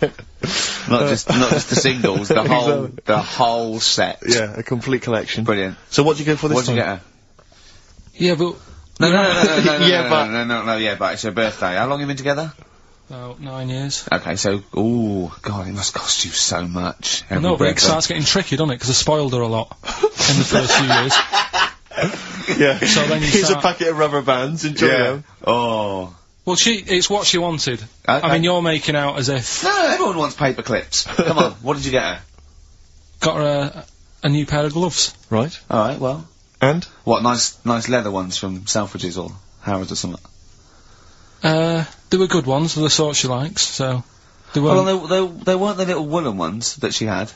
[SPEAKER 1] Not just the singles, the whole set.
[SPEAKER 2] Yeah, a complete collection.
[SPEAKER 1] Brilliant.
[SPEAKER 2] So what did you go for this time?
[SPEAKER 1] What did you get her?
[SPEAKER 11] Yeah, but...
[SPEAKER 1] No, but it's her birthday. How long have you been together?
[SPEAKER 11] About 9 years.
[SPEAKER 1] Okay, so, ooh, God, it must cost you so much.
[SPEAKER 11] I know, but it starts getting tricky, doesn't it? Because I spoiled her a lot in the first few years.
[SPEAKER 2] Yeah.
[SPEAKER 11] So then
[SPEAKER 2] Here's a packet of rubber bands, enjoy them.
[SPEAKER 1] Oh.
[SPEAKER 11] Well, it's what she wanted.
[SPEAKER 1] Okay.
[SPEAKER 11] I mean, you're making out as if...
[SPEAKER 1] No, everyone wants paper clips. Come on, what did you get her?
[SPEAKER 11] Got her a new pair of gloves.
[SPEAKER 2] Right.
[SPEAKER 1] Alright, well.
[SPEAKER 2] And?
[SPEAKER 1] What, nice leather ones from Selfridges or Harrods or something?
[SPEAKER 11] They were good ones, they're the sort she likes, so... They weren't...
[SPEAKER 1] Well, they weren't the little woolen ones that she had.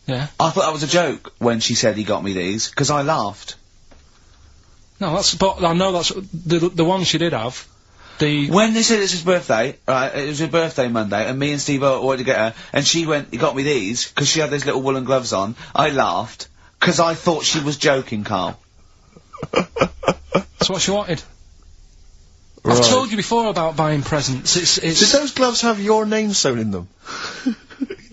[SPEAKER 11] Yeah.
[SPEAKER 1] I thought that was a joke when she said he got me these, because I laughed.
[SPEAKER 11] No, but I know that's... The one she did have,
[SPEAKER 1] When they said it's his birthday, right, it was her birthday Monday, and me and Steve wanted to get her, and she went, he got me these, because she had those little woolen gloves on, I laughed, because I thought she was joking, Karl.
[SPEAKER 11] That's what she wanted.
[SPEAKER 2] Right.
[SPEAKER 11] I've told you before about buying presents.
[SPEAKER 2] Did those gloves have your name sewn in them?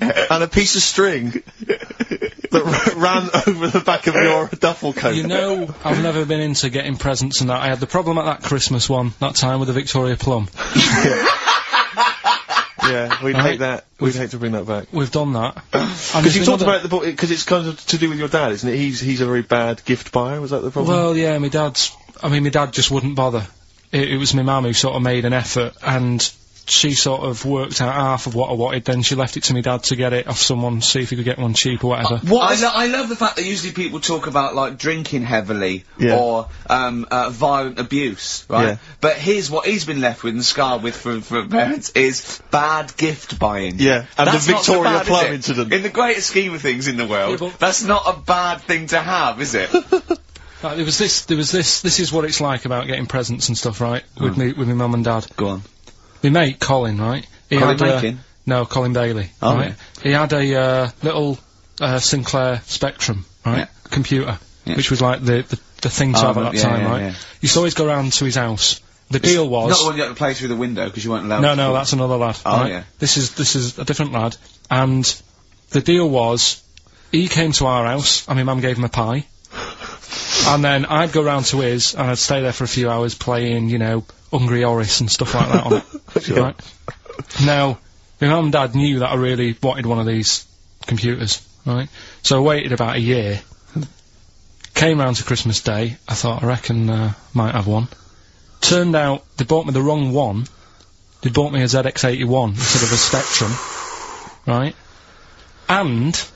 [SPEAKER 2] And a piece of string that ran over the back of your duffel coat?
[SPEAKER 11] You know, I've never been into getting presents and that. I had the problem at that Christmas one, that time with the Victoria Plum.
[SPEAKER 2] Yeah, we'd hate that. We'd hate to bring that back.
[SPEAKER 11] We've done that.
[SPEAKER 2] Because you talked about the book, because it's kind of to do with your dad, isn't it? He's a very bad gift buyer, was that the problem?
[SPEAKER 11] Well, yeah, my dad just wouldn't bother. It was my mum who sort of made an effort, and she sort of worked out half of what I wanted, then she left it to me dad to get it off someone, see if he could get one cheap or whatever.
[SPEAKER 1] I love the fact that usually people talk about, like, drinking heavily, or, violent abuse, right? Yeah. But here's what he's been left with and scarred with from parents is bad gift buying.
[SPEAKER 2] Yeah, and
[SPEAKER 1] that's
[SPEAKER 2] the Victoria
[SPEAKER 1] not so bad,
[SPEAKER 2] Plum incident.
[SPEAKER 1] In the greater scheme of things in the world, that's not a bad thing to have, is it?
[SPEAKER 11] There was this is what it's like about getting presents and stuff, right? With my mum and dad.
[SPEAKER 1] Go on.
[SPEAKER 11] My mate, Colin, right? No, Colin Bailey.
[SPEAKER 1] Oh,
[SPEAKER 11] right? Yeah. He had a little Sinclair Spectrum, right?
[SPEAKER 1] Yeah.
[SPEAKER 11] Computer, which was like the thing to have at that time, right? You used to always go round to his house. The deal was...
[SPEAKER 1] Not the one you had to play through the window, because you weren't allowed to.
[SPEAKER 11] No, that's another lad.
[SPEAKER 1] Oh,
[SPEAKER 11] right?
[SPEAKER 1] yeah.
[SPEAKER 11] This is a different lad. And the deal was, he came to our house, and my mum gave him a pie. And then I'd go round to his, and I'd stay there for a few hours playing, you know, Hungry Horace and stuff like that on it.
[SPEAKER 2] Sure.
[SPEAKER 11] Right? Now, my mum and dad knew that I really wanted one of these computers, right? So I waited about a year. Came round to Christmas Day, I thought, I reckon, might have one. Turned out, they bought me the wrong one. They bought me a ZX81 instead of a Spectrum, right? And,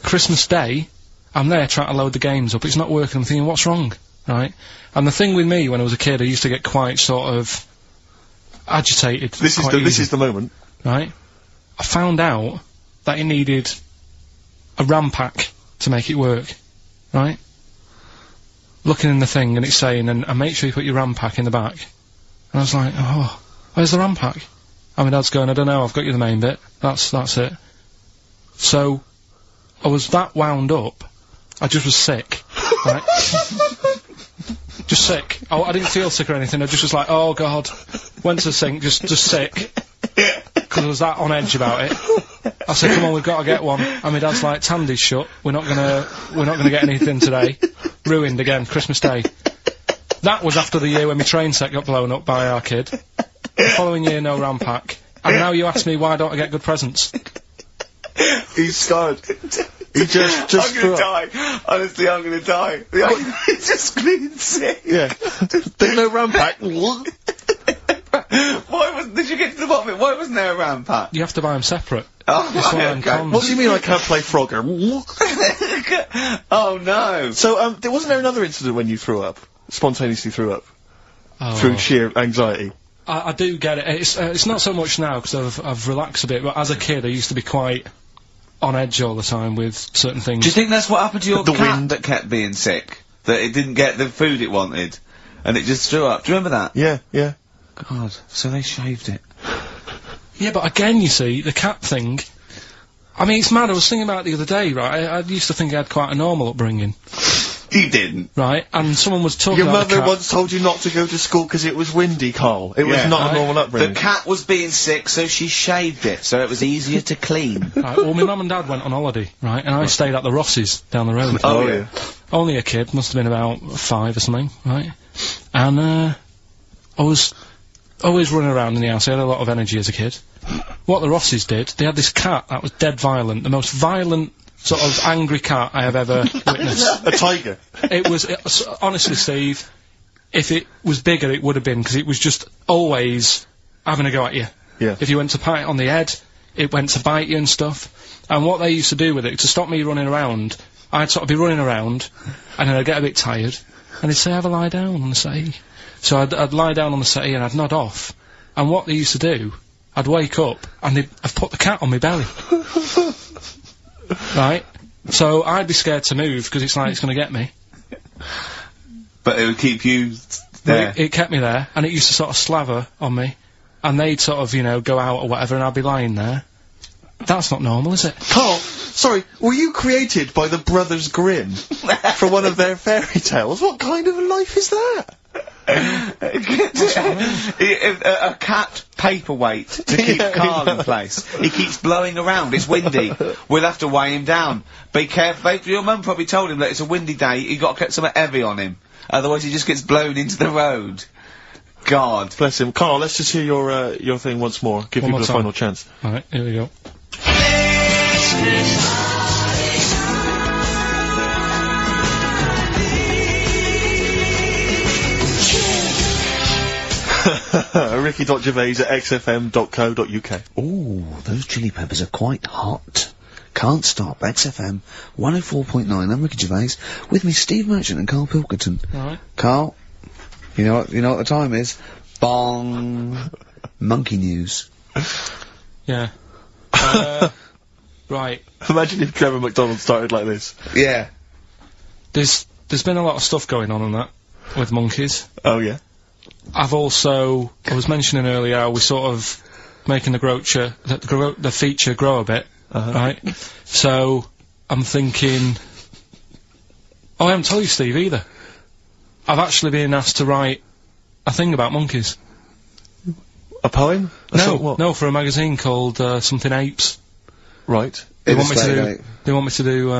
[SPEAKER 11] Christmas Day, I'm there trying to load the games up, it's not working, I'm thinking, what's wrong, right? And the thing with me, when I was a kid, I used to get quite sort of agitated.
[SPEAKER 2] This is the moment.
[SPEAKER 11] Right? I found out that it needed a RAM pack to make it work, right? Looking in the thing, and it's saying, and make sure you put your RAM pack in the back. And I was like, oh, where's the RAM pack? And my dad's going, I don't know, I've got you the main bit. That's it. So, I was that wound up, I just was sick, right? Just sick. I didn't feel sick or anything, I just was like, oh god, Went to the sink, just sick. Because I was that on edge about it. I said, come on, we've got to get one. And my dad's like, Tandy's shut. We're not gonna get anything today. Ruined again, Christmas Day. That was after the year when my train set got blown up by our kid. The following year, no RAM pack. And now you ask me why don't I get good presents?
[SPEAKER 2] He's scarred. He just
[SPEAKER 1] I'm gonna die. Honestly, I'm gonna die. It's just clean sick.
[SPEAKER 2] Yeah. There's no RAM pack.
[SPEAKER 1] Did you get to the bottom of it? Why wasn't there a RAM pack?
[SPEAKER 11] You have to buy them separate.
[SPEAKER 1] Oh,
[SPEAKER 11] That's why I'm cons.
[SPEAKER 2] What do you mean I can't play Frogger?
[SPEAKER 1] Oh no.
[SPEAKER 2] So, there wasn't there another incident when you threw up? Spontaneously threw up?
[SPEAKER 11] Oh.
[SPEAKER 2] Through sheer anxiety?
[SPEAKER 11] I do get it. It's not so much now because I've relaxed a bit, but as a kid I used to be quite on edge all the time with certain things.
[SPEAKER 1] Do you think that's what happened to your cat that kept being sick? That it didn't get the food it wanted? And it just threw up? Do you remember that?
[SPEAKER 2] Yeah, yeah.
[SPEAKER 1] God, so they shaved it.
[SPEAKER 11] Yeah, but again, you see, the cat thing, I mean, it's mad, I was thinking about it the other day, right, I used to think I had quite a normal upbringing.
[SPEAKER 1] You didn't.
[SPEAKER 11] Right, and someone was talking
[SPEAKER 2] Your
[SPEAKER 11] about
[SPEAKER 2] mother once told you not to go to school because it was windy, Carl. It was not a normal upbringing.
[SPEAKER 1] The cat was being sick, so she shaved it, so it was easier to clean.
[SPEAKER 11] Right, well, my mum and dad went on holiday, right, and I stayed at the Ross's down the road.
[SPEAKER 2] Oh, yeah.
[SPEAKER 11] Only a kid, must have been about 5 or something, right, and, I was always running around in the house, I had a lot of energy as a kid. What the Rosses did, they had this cat that was dead violent, the most violent sort of angry cat I have ever witnessed.
[SPEAKER 2] A tiger?
[SPEAKER 11] It was, honestly, Steve, if it was bigger it would have been, because it was just always having a go at you.
[SPEAKER 2] Yeah.
[SPEAKER 11] If you went to pat it on the head, it went to bite you and stuff. And what they used to do with it, to stop me running around, I'd sort of be running around, and then I'd get a bit tired, and they'd say, have a lie down on the settee. So I'd lie down on the settee and I'd nod off. And what they used to do, I'd wake up, and I'd put the cat on my belly. Right? So I'd be scared to move, because it's like it's gonna get me.
[SPEAKER 1] But it would keep you there.
[SPEAKER 11] It kept me there, and it used to sort of slaver on me. And they'd sort of, you know, go out or whatever, and I'd be lying there. That's not normal, is it?
[SPEAKER 2] Carl, sorry, were you created by the Brothers Grimm for one of their fairy tales? What kind of a life is that?
[SPEAKER 1] A cat paperweight to keep Karl in place. He keeps blowing around, it's windy. We'll have to weigh him down. Be careful. Your mum probably told him that it's a windy day, you got to get something heavy on him. Otherwise he just gets blown into the road. God.
[SPEAKER 2] Bless him. Carl, let's just hear your thing once more. Give people a final chance.
[SPEAKER 11] Alright, here we go.
[SPEAKER 2] Ricky.Gervais at xfm.co.uk.
[SPEAKER 9] Ooh, those chili peppers are quite hot. Can't stop. XFM 104.9. I'm Ricky Gervais. With me, Steve Merchant and Karl Pilkington.
[SPEAKER 11] Alright.
[SPEAKER 9] Karl, you know what the time is? Bong. Monkey news.
[SPEAKER 11] Yeah. Right.
[SPEAKER 2] Imagine if Trevor McDonald started like this.
[SPEAKER 9] Yeah.
[SPEAKER 11] There's been a lot of stuff going on that with monkeys.
[SPEAKER 2] Oh, yeah.
[SPEAKER 11] I was mentioning earlier how we're sort of making the feature grow a bit, right? So, I'm thinking, I haven't told you, Steve, either. I've actually been asked to write a thing about monkeys.
[SPEAKER 2] A poem?
[SPEAKER 11] No, for a magazine called, something Apes.
[SPEAKER 2] Right.
[SPEAKER 11] They want me to do,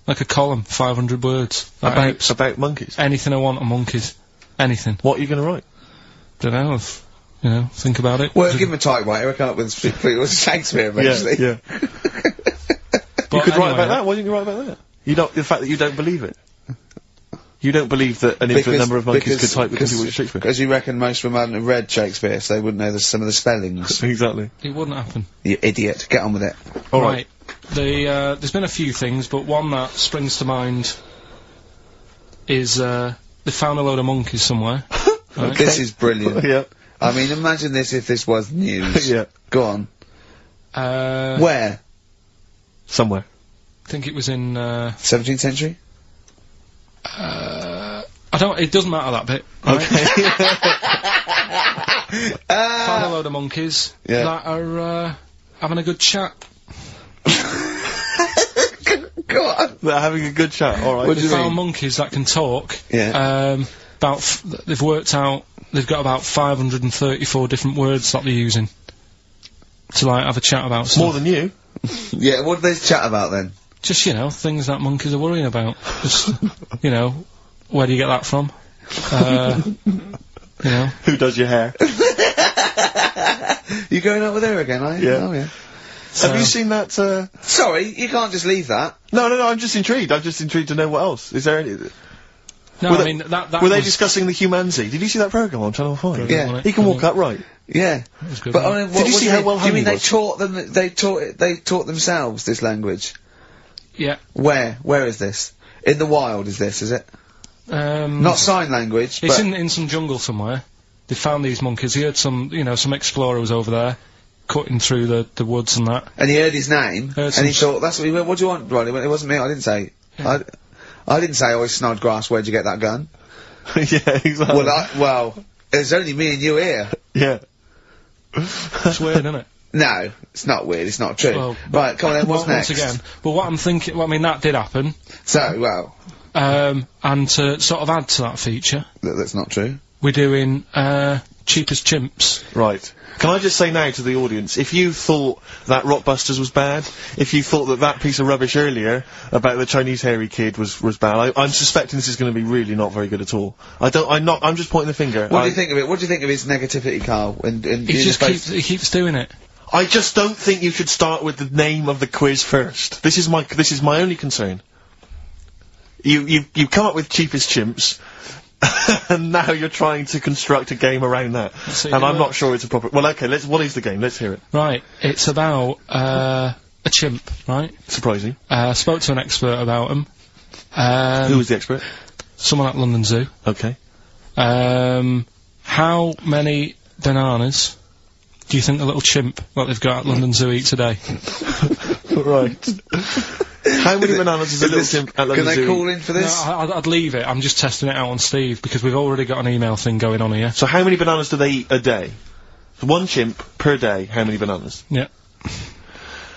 [SPEAKER 11] like a column, 500 words.
[SPEAKER 2] About monkeys?
[SPEAKER 11] Anything I want on monkeys. Anything.
[SPEAKER 2] What are you going to write?
[SPEAKER 11] Dunno, think about it.
[SPEAKER 9] Well, give him a typewriter, I come up with Shakespeare eventually.
[SPEAKER 2] Yeah. You could write about that? Why didn't you write about that? The fact that you don't believe it. You don't believe that an infinite number of monkeys could type because he was Shakespeare?
[SPEAKER 9] Because you reckon most of them hadn't read Shakespeare, so they wouldn't know some of the spellings.
[SPEAKER 2] Exactly.
[SPEAKER 11] It wouldn't happen.
[SPEAKER 9] You idiot. Get on with it.
[SPEAKER 2] All right.
[SPEAKER 11] There's been a few things, but one that springs to mind is, they found a load of monkeys somewhere. Right?
[SPEAKER 9] This is brilliant.
[SPEAKER 2] Yeah.
[SPEAKER 9] I mean, imagine this if this was news.
[SPEAKER 2] Yeah.
[SPEAKER 9] Go on. Where?
[SPEAKER 11] I
[SPEAKER 2] Somewhere.
[SPEAKER 11] think it was in,
[SPEAKER 9] 17th century?
[SPEAKER 11] it doesn't matter that bit. Right?
[SPEAKER 9] Okay.
[SPEAKER 11] Found a load of monkeys that are, having a good chat.
[SPEAKER 9] Go on.
[SPEAKER 2] They're having a good chat, alright.
[SPEAKER 11] They found monkeys that can talk.
[SPEAKER 9] Yeah.
[SPEAKER 11] they've worked out, they've got about 534 different words that they're using to, like, have a chat about stuff.
[SPEAKER 2] More than you.
[SPEAKER 1] Yeah, what do they chat about then?
[SPEAKER 11] Just, you know, things that monkeys are worrying about. Just, you know, where do you get that from? You know.
[SPEAKER 2] Who does your hair?
[SPEAKER 1] You going out with her again, are you?
[SPEAKER 2] Yeah.
[SPEAKER 1] Oh, yeah.
[SPEAKER 2] Have you seen that,
[SPEAKER 1] Sorry, you can't just leave that.
[SPEAKER 2] No, I'm just intrigued. I'm just intrigued to know what else. Is there any...
[SPEAKER 11] No, I mean, that
[SPEAKER 2] were they discussing the Humanity? Did you see that programme on Channel 5?
[SPEAKER 1] Yeah.
[SPEAKER 2] He can walk upright.
[SPEAKER 1] Yeah.
[SPEAKER 11] That was good,
[SPEAKER 1] But, I mean,
[SPEAKER 2] Did you see how well
[SPEAKER 1] do you mean
[SPEAKER 2] hung he
[SPEAKER 1] they
[SPEAKER 2] was?
[SPEAKER 1] taught them, they taught themselves this language?
[SPEAKER 11] Yeah.
[SPEAKER 1] Where is this? In the wild is this, is it? Not sign language,
[SPEAKER 11] It's
[SPEAKER 1] but...
[SPEAKER 11] in some jungle somewhere. They found these monkeys. He heard some, you know, some explorer was over there, cutting through the woods and that.
[SPEAKER 1] And he heard his name, and he thought, that's what he went, what do you want, Ronnie? It wasn't me, I didn't say.
[SPEAKER 11] Yeah.
[SPEAKER 1] I didn't say, oh, it's Snodgrass, where'd you get that gun?
[SPEAKER 2] Yeah, exactly.
[SPEAKER 1] Well, there's only me and you here.
[SPEAKER 2] Yeah.
[SPEAKER 11] It's weird, isn't it?
[SPEAKER 1] No, it's not weird, it's not true.
[SPEAKER 11] Well,
[SPEAKER 1] right, come on then, what's next?
[SPEAKER 11] Once again, but what I'm thinking, well, I mean, that did happen.
[SPEAKER 1] So, well...
[SPEAKER 11] and to sort of add to that feature...
[SPEAKER 1] That's not true.
[SPEAKER 11] We're doing, Cheapest Chimps.
[SPEAKER 2] Right. Can I just say now to the audience, if you thought that Rockbusters was bad, if you thought that piece of rubbish earlier about the Chinese hairy kid was bad, I'm suspecting this is going to be really not very good at all. I'm just pointing the finger.
[SPEAKER 1] What do you think of it? What do you think of his negativity, Carl?
[SPEAKER 11] He keeps doing it.
[SPEAKER 2] I just don't think you should start with the name of the quiz first. This is my only concern. You've come up with Cheapest Chimps, and now you're trying to construct a game around that. And I'm not sure it's a proper... Well, okay, what is the game? Let's hear it.
[SPEAKER 11] Right, it's about, a chimp, right?
[SPEAKER 2] Surprising.
[SPEAKER 11] Spoke to an expert about them.
[SPEAKER 2] Who was the expert?
[SPEAKER 11] Someone at London Zoo.
[SPEAKER 2] Okay.
[SPEAKER 11] How many bananas do you think the little chimp that they've got at London Zoo eats a day?
[SPEAKER 2] Right. How many bananas does a little chimp at London Zoo?
[SPEAKER 1] Can they call in for this?
[SPEAKER 11] No, I'd leave it. I'm just testing it out on Steve, because we've already got an email thing going on here.
[SPEAKER 2] So how many bananas do they eat a day? One chimp per day, how many bananas?
[SPEAKER 11] Yeah.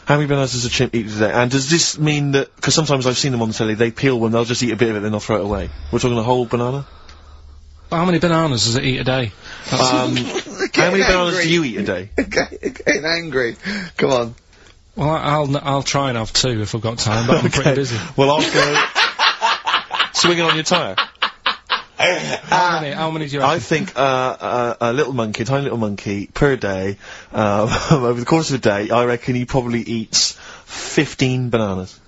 [SPEAKER 2] How many bananas does a chimp eat a day? And does this mean that... Because sometimes I've seen them on the telly, they peel one, they'll just eat a bit of it, then they'll throw it away. We're talking a whole banana?
[SPEAKER 11] How many bananas does it eat a day?
[SPEAKER 2] How many bananas do you eat a day?
[SPEAKER 1] Getting angry. Come on.
[SPEAKER 11] Well, I'll try and have 2 if I've got time, but I'm pretty busy.
[SPEAKER 2] Well, I'll go... swinging on your tyre.
[SPEAKER 11] How many do you reckon?
[SPEAKER 2] I think, a little monkey, tiny little monkey, per day, over the course of a day, I reckon he probably eats 15 bananas.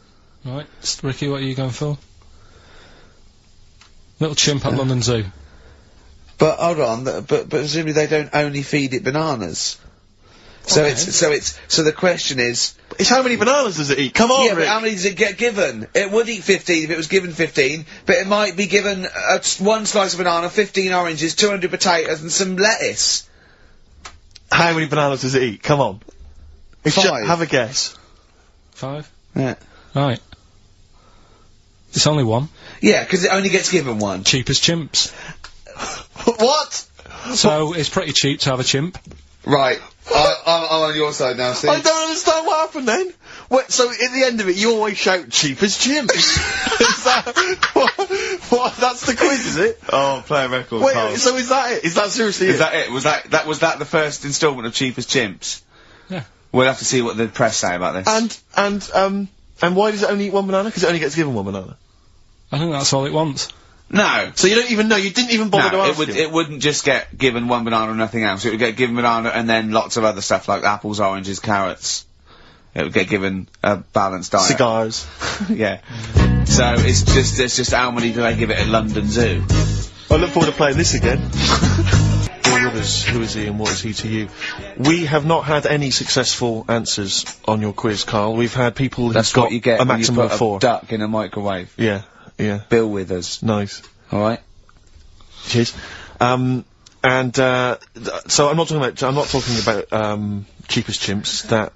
[SPEAKER 11] Right. Ricky, what are you going for? Little chimp at London Zoo.
[SPEAKER 1] But, hold on, but presumably they don't only feed it bananas. So
[SPEAKER 11] Okay.
[SPEAKER 1] so the question is...
[SPEAKER 2] It's how many bananas does it eat? Come on,
[SPEAKER 1] Yeah,
[SPEAKER 2] Rick.
[SPEAKER 1] but how many does it get given? It would eat 15 if it was given 15, but it might be given, one slice of banana, 15 oranges, 200 potatoes, and some lettuce.
[SPEAKER 2] How many bananas does it eat? Come on. It's
[SPEAKER 1] 5.
[SPEAKER 2] Have a guess.
[SPEAKER 11] 5?
[SPEAKER 1] Yeah.
[SPEAKER 11] Right. It's only 1.
[SPEAKER 1] Yeah, because it only gets given 1.
[SPEAKER 11] Cheapest chimps.
[SPEAKER 2] What?
[SPEAKER 11] So, it's pretty cheap to have a chimp.
[SPEAKER 1] Right. I'm on your side now, Steve.
[SPEAKER 2] I don't understand what happened then. What, so at the end of it, you always shout cheapest chimps. Is that what? That's the quiz, is it?
[SPEAKER 1] Oh, play a record.
[SPEAKER 2] Wait,
[SPEAKER 1] Carl.
[SPEAKER 2] so is that it? Is that seriously
[SPEAKER 1] Is that it? Was that the first instalment of Cheapest Chimps?
[SPEAKER 11] Yeah.
[SPEAKER 1] We'll have to see what the press say about this.
[SPEAKER 2] And why does it only eat 1 banana? Because it only gets given 1 banana.
[SPEAKER 11] I think that's all it wants.
[SPEAKER 1] No.
[SPEAKER 2] So you don't even know, you didn't even bother to ask him?
[SPEAKER 1] It wouldn't just get given 1 banana and nothing else. It would get given banana and then lots of other stuff like apples, oranges, carrots. It would get given a balanced diet.
[SPEAKER 2] Cigars.
[SPEAKER 1] Yeah. So it's just how many do they give it at London Zoo?
[SPEAKER 2] I look forward to playing this again. Here with us, who is he and what is he to you? We have not had any successful answers on your quiz, Carl. We've had people who've got
[SPEAKER 1] what you get
[SPEAKER 2] a
[SPEAKER 1] when
[SPEAKER 2] maximum
[SPEAKER 1] you put
[SPEAKER 2] of 4.
[SPEAKER 1] a duck in a microwave.
[SPEAKER 2] Yeah, yeah.
[SPEAKER 1] Bill Withers.
[SPEAKER 2] Nice.
[SPEAKER 1] Alright?
[SPEAKER 2] Cheers. So I'm not talking about Cheapest Chimps.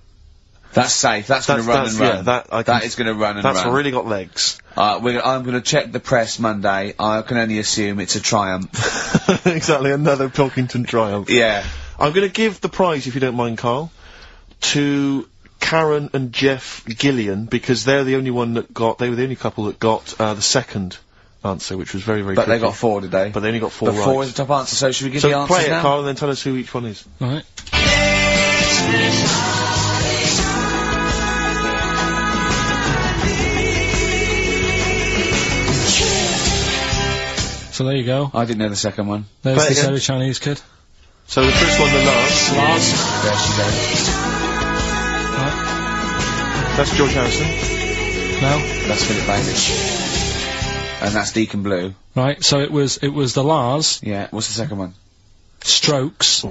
[SPEAKER 2] That's
[SPEAKER 1] safe. That's gonna run and run.
[SPEAKER 2] Yeah,
[SPEAKER 1] that is gonna run and run.
[SPEAKER 2] That's really got legs.
[SPEAKER 1] I'm gonna check the press Monday. I can only assume it's a triumph.
[SPEAKER 2] Exactly, another Pilkington triumph.
[SPEAKER 1] Yeah.
[SPEAKER 2] I'm gonna give the prize, if you don't mind, Carl, to Karen and Jeff Gillian, because they're the only one that got, they were the only couple that got, the second answer, which was very, very
[SPEAKER 1] But they
[SPEAKER 2] tricky.
[SPEAKER 1] got 4, did they?
[SPEAKER 2] But they only got 4
[SPEAKER 1] But
[SPEAKER 2] right.
[SPEAKER 1] 4 is the top answer, so should we give the
[SPEAKER 2] So
[SPEAKER 1] answers
[SPEAKER 2] play it,
[SPEAKER 1] now?
[SPEAKER 2] Carl, and then tell us who each one is.
[SPEAKER 11] Right. So there you go.
[SPEAKER 1] I didn't know the second one.
[SPEAKER 11] There's
[SPEAKER 2] Play it
[SPEAKER 11] this
[SPEAKER 2] again.
[SPEAKER 11] early Chinese kid.
[SPEAKER 2] So the first one, the Lars.
[SPEAKER 1] There she goes.
[SPEAKER 2] That's George Harrison.
[SPEAKER 11] No.
[SPEAKER 1] That's Philip Bailey. And that's Deacon Blue.
[SPEAKER 11] Right, so it was the Lars,
[SPEAKER 1] Yeah, what's the second one?
[SPEAKER 11] Strokes,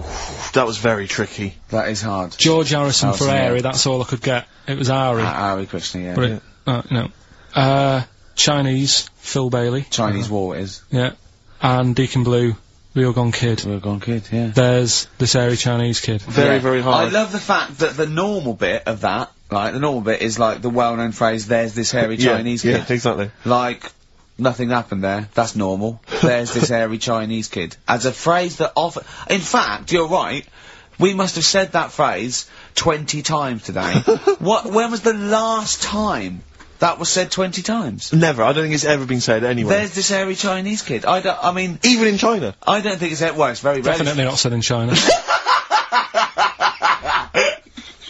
[SPEAKER 2] That was very tricky.
[SPEAKER 1] That is hard.
[SPEAKER 11] George Harrison for
[SPEAKER 1] Harrison, yeah.
[SPEAKER 11] Airy, that's all I could get. It was Ari.
[SPEAKER 1] Ari Krishna, yeah.
[SPEAKER 11] But it, no. Chinese, Phil Bailey.
[SPEAKER 1] Chinese War it is.
[SPEAKER 11] Yeah. And Deacon Blue, Real Gone Kid.
[SPEAKER 1] Real Gone Kid, yeah.
[SPEAKER 11] There's this Airy Chinese kid.
[SPEAKER 2] Very, very hard.
[SPEAKER 1] I love the fact that the normal bit of that, like, the normal bit is like the well-known phrase, there's this hairy Chinese kid.
[SPEAKER 2] Yeah, exactly.
[SPEAKER 1] Like, nothing happened there. That's normal. There's this hairy Chinese kid. As a phrase that often... In fact, you're right. We must have said that phrase 20 times today. When was the last time that was said 20 times?
[SPEAKER 2] Never. I don't think it's ever been said anyway.
[SPEAKER 1] There's this hairy Chinese kid. I mean...
[SPEAKER 2] Even in China.
[SPEAKER 1] I don't think it's... Well, it's very rare.
[SPEAKER 11] Definitely not said in China.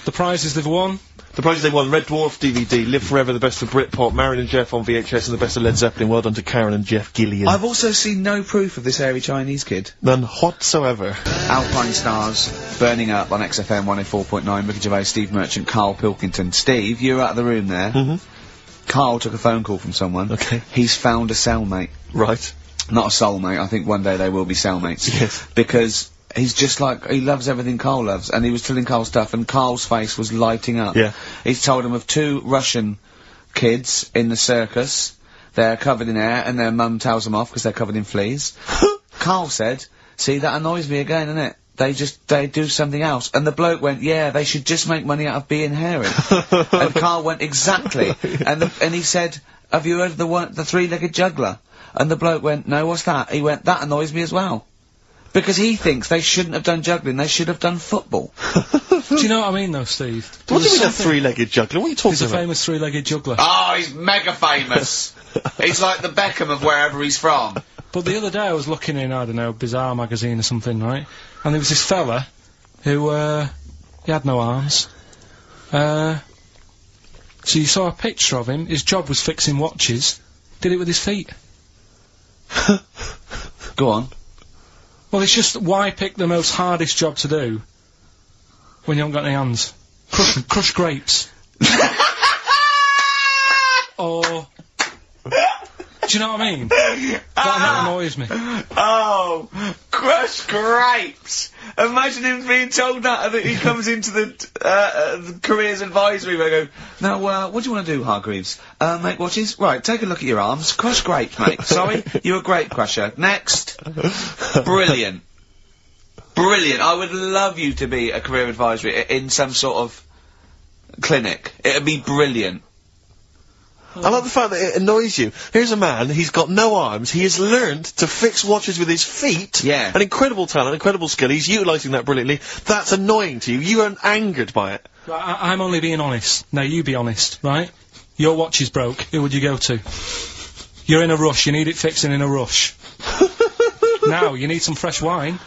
[SPEAKER 11] The prizes they've won.
[SPEAKER 2] The prizes they won: Red Dwarf DVD, Live Forever, the best of Britpop, Marin and Jeff on VHS, and the best of Led Zeppelin. Well done to Karen and Jeff Gillian.
[SPEAKER 1] I've also seen no proof of this hairy Chinese kid.
[SPEAKER 2] None whatsoever.
[SPEAKER 1] Alpine Stars, Burning Up on XFM 104.9, Ricky Gervais, Steve Merchant, Karl Pilkington. Steve, you were out of the room there. Carl took a phone call from someone.
[SPEAKER 2] Okay.
[SPEAKER 1] He's found a cellmate.
[SPEAKER 2] Right.
[SPEAKER 1] Not a soulmate, I think one day they will be cellmates.
[SPEAKER 2] Yes.
[SPEAKER 1] Because he's just like, he loves everything Carl loves, and he was telling Carl stuff, and Carl's face was lighting up.
[SPEAKER 2] Yeah.
[SPEAKER 1] He's told him of 2 Russian kids in the circus. They're covered in hair, and their mum tells them off because they're covered in fleas. Carl said, see, that annoys me again, innit? They do something else. And the bloke went, yeah, they should just make money out of being hairy. And Carl went, exactly. And he said, have you heard of the 3-legged juggler? And the bloke went, no, what's that? He went, that annoys me as well. Because he thinks they shouldn't have done juggling, they should have done football.
[SPEAKER 11] Do you know what I mean, though, Steve?
[SPEAKER 2] What do you mean a 3-legged juggler? What are you talking
[SPEAKER 11] He's a
[SPEAKER 2] about?
[SPEAKER 11] famous 3-legged juggler.
[SPEAKER 1] Oh, he's mega famous. He's like the Beckham of wherever he's from.
[SPEAKER 11] But the other day I was looking in, I don't know, Bizarre magazine or something, right? And there was this fella who, he had no arms. So you saw a picture of him, his job was fixing watches, did it with his feet.
[SPEAKER 1] Go on.
[SPEAKER 11] Well, it's just, why pick the most hardest job to do when you haven't got any hands? Crush grapes. Or... Do you know what I mean? That annoys me.
[SPEAKER 1] Oh, crush grapes! Imagine him being told that he comes into the careers advisory where I go, now, what do you want to do, Hargreaves? Make watches? Right, take a look at your arms. Crush grapes, mate. Sorry, you're a grape crusher. Next. Brilliant. Brilliant. I would love you to be a career advisory in some sort of clinic. It'd be brilliant.
[SPEAKER 2] I like the fact that it annoys you. Here's a man, he's got no arms, he has learned to fix watches with his feet.
[SPEAKER 1] Yeah.
[SPEAKER 2] An incredible talent, incredible skill, he's utilising that brilliantly. That's annoying to you. You are angered by it.
[SPEAKER 11] I'm only being honest. Now, you be honest, right? Your watch is broke. Who would you go to? You're in a rush. You need it fixing in a rush. Now, you need some fresh wine.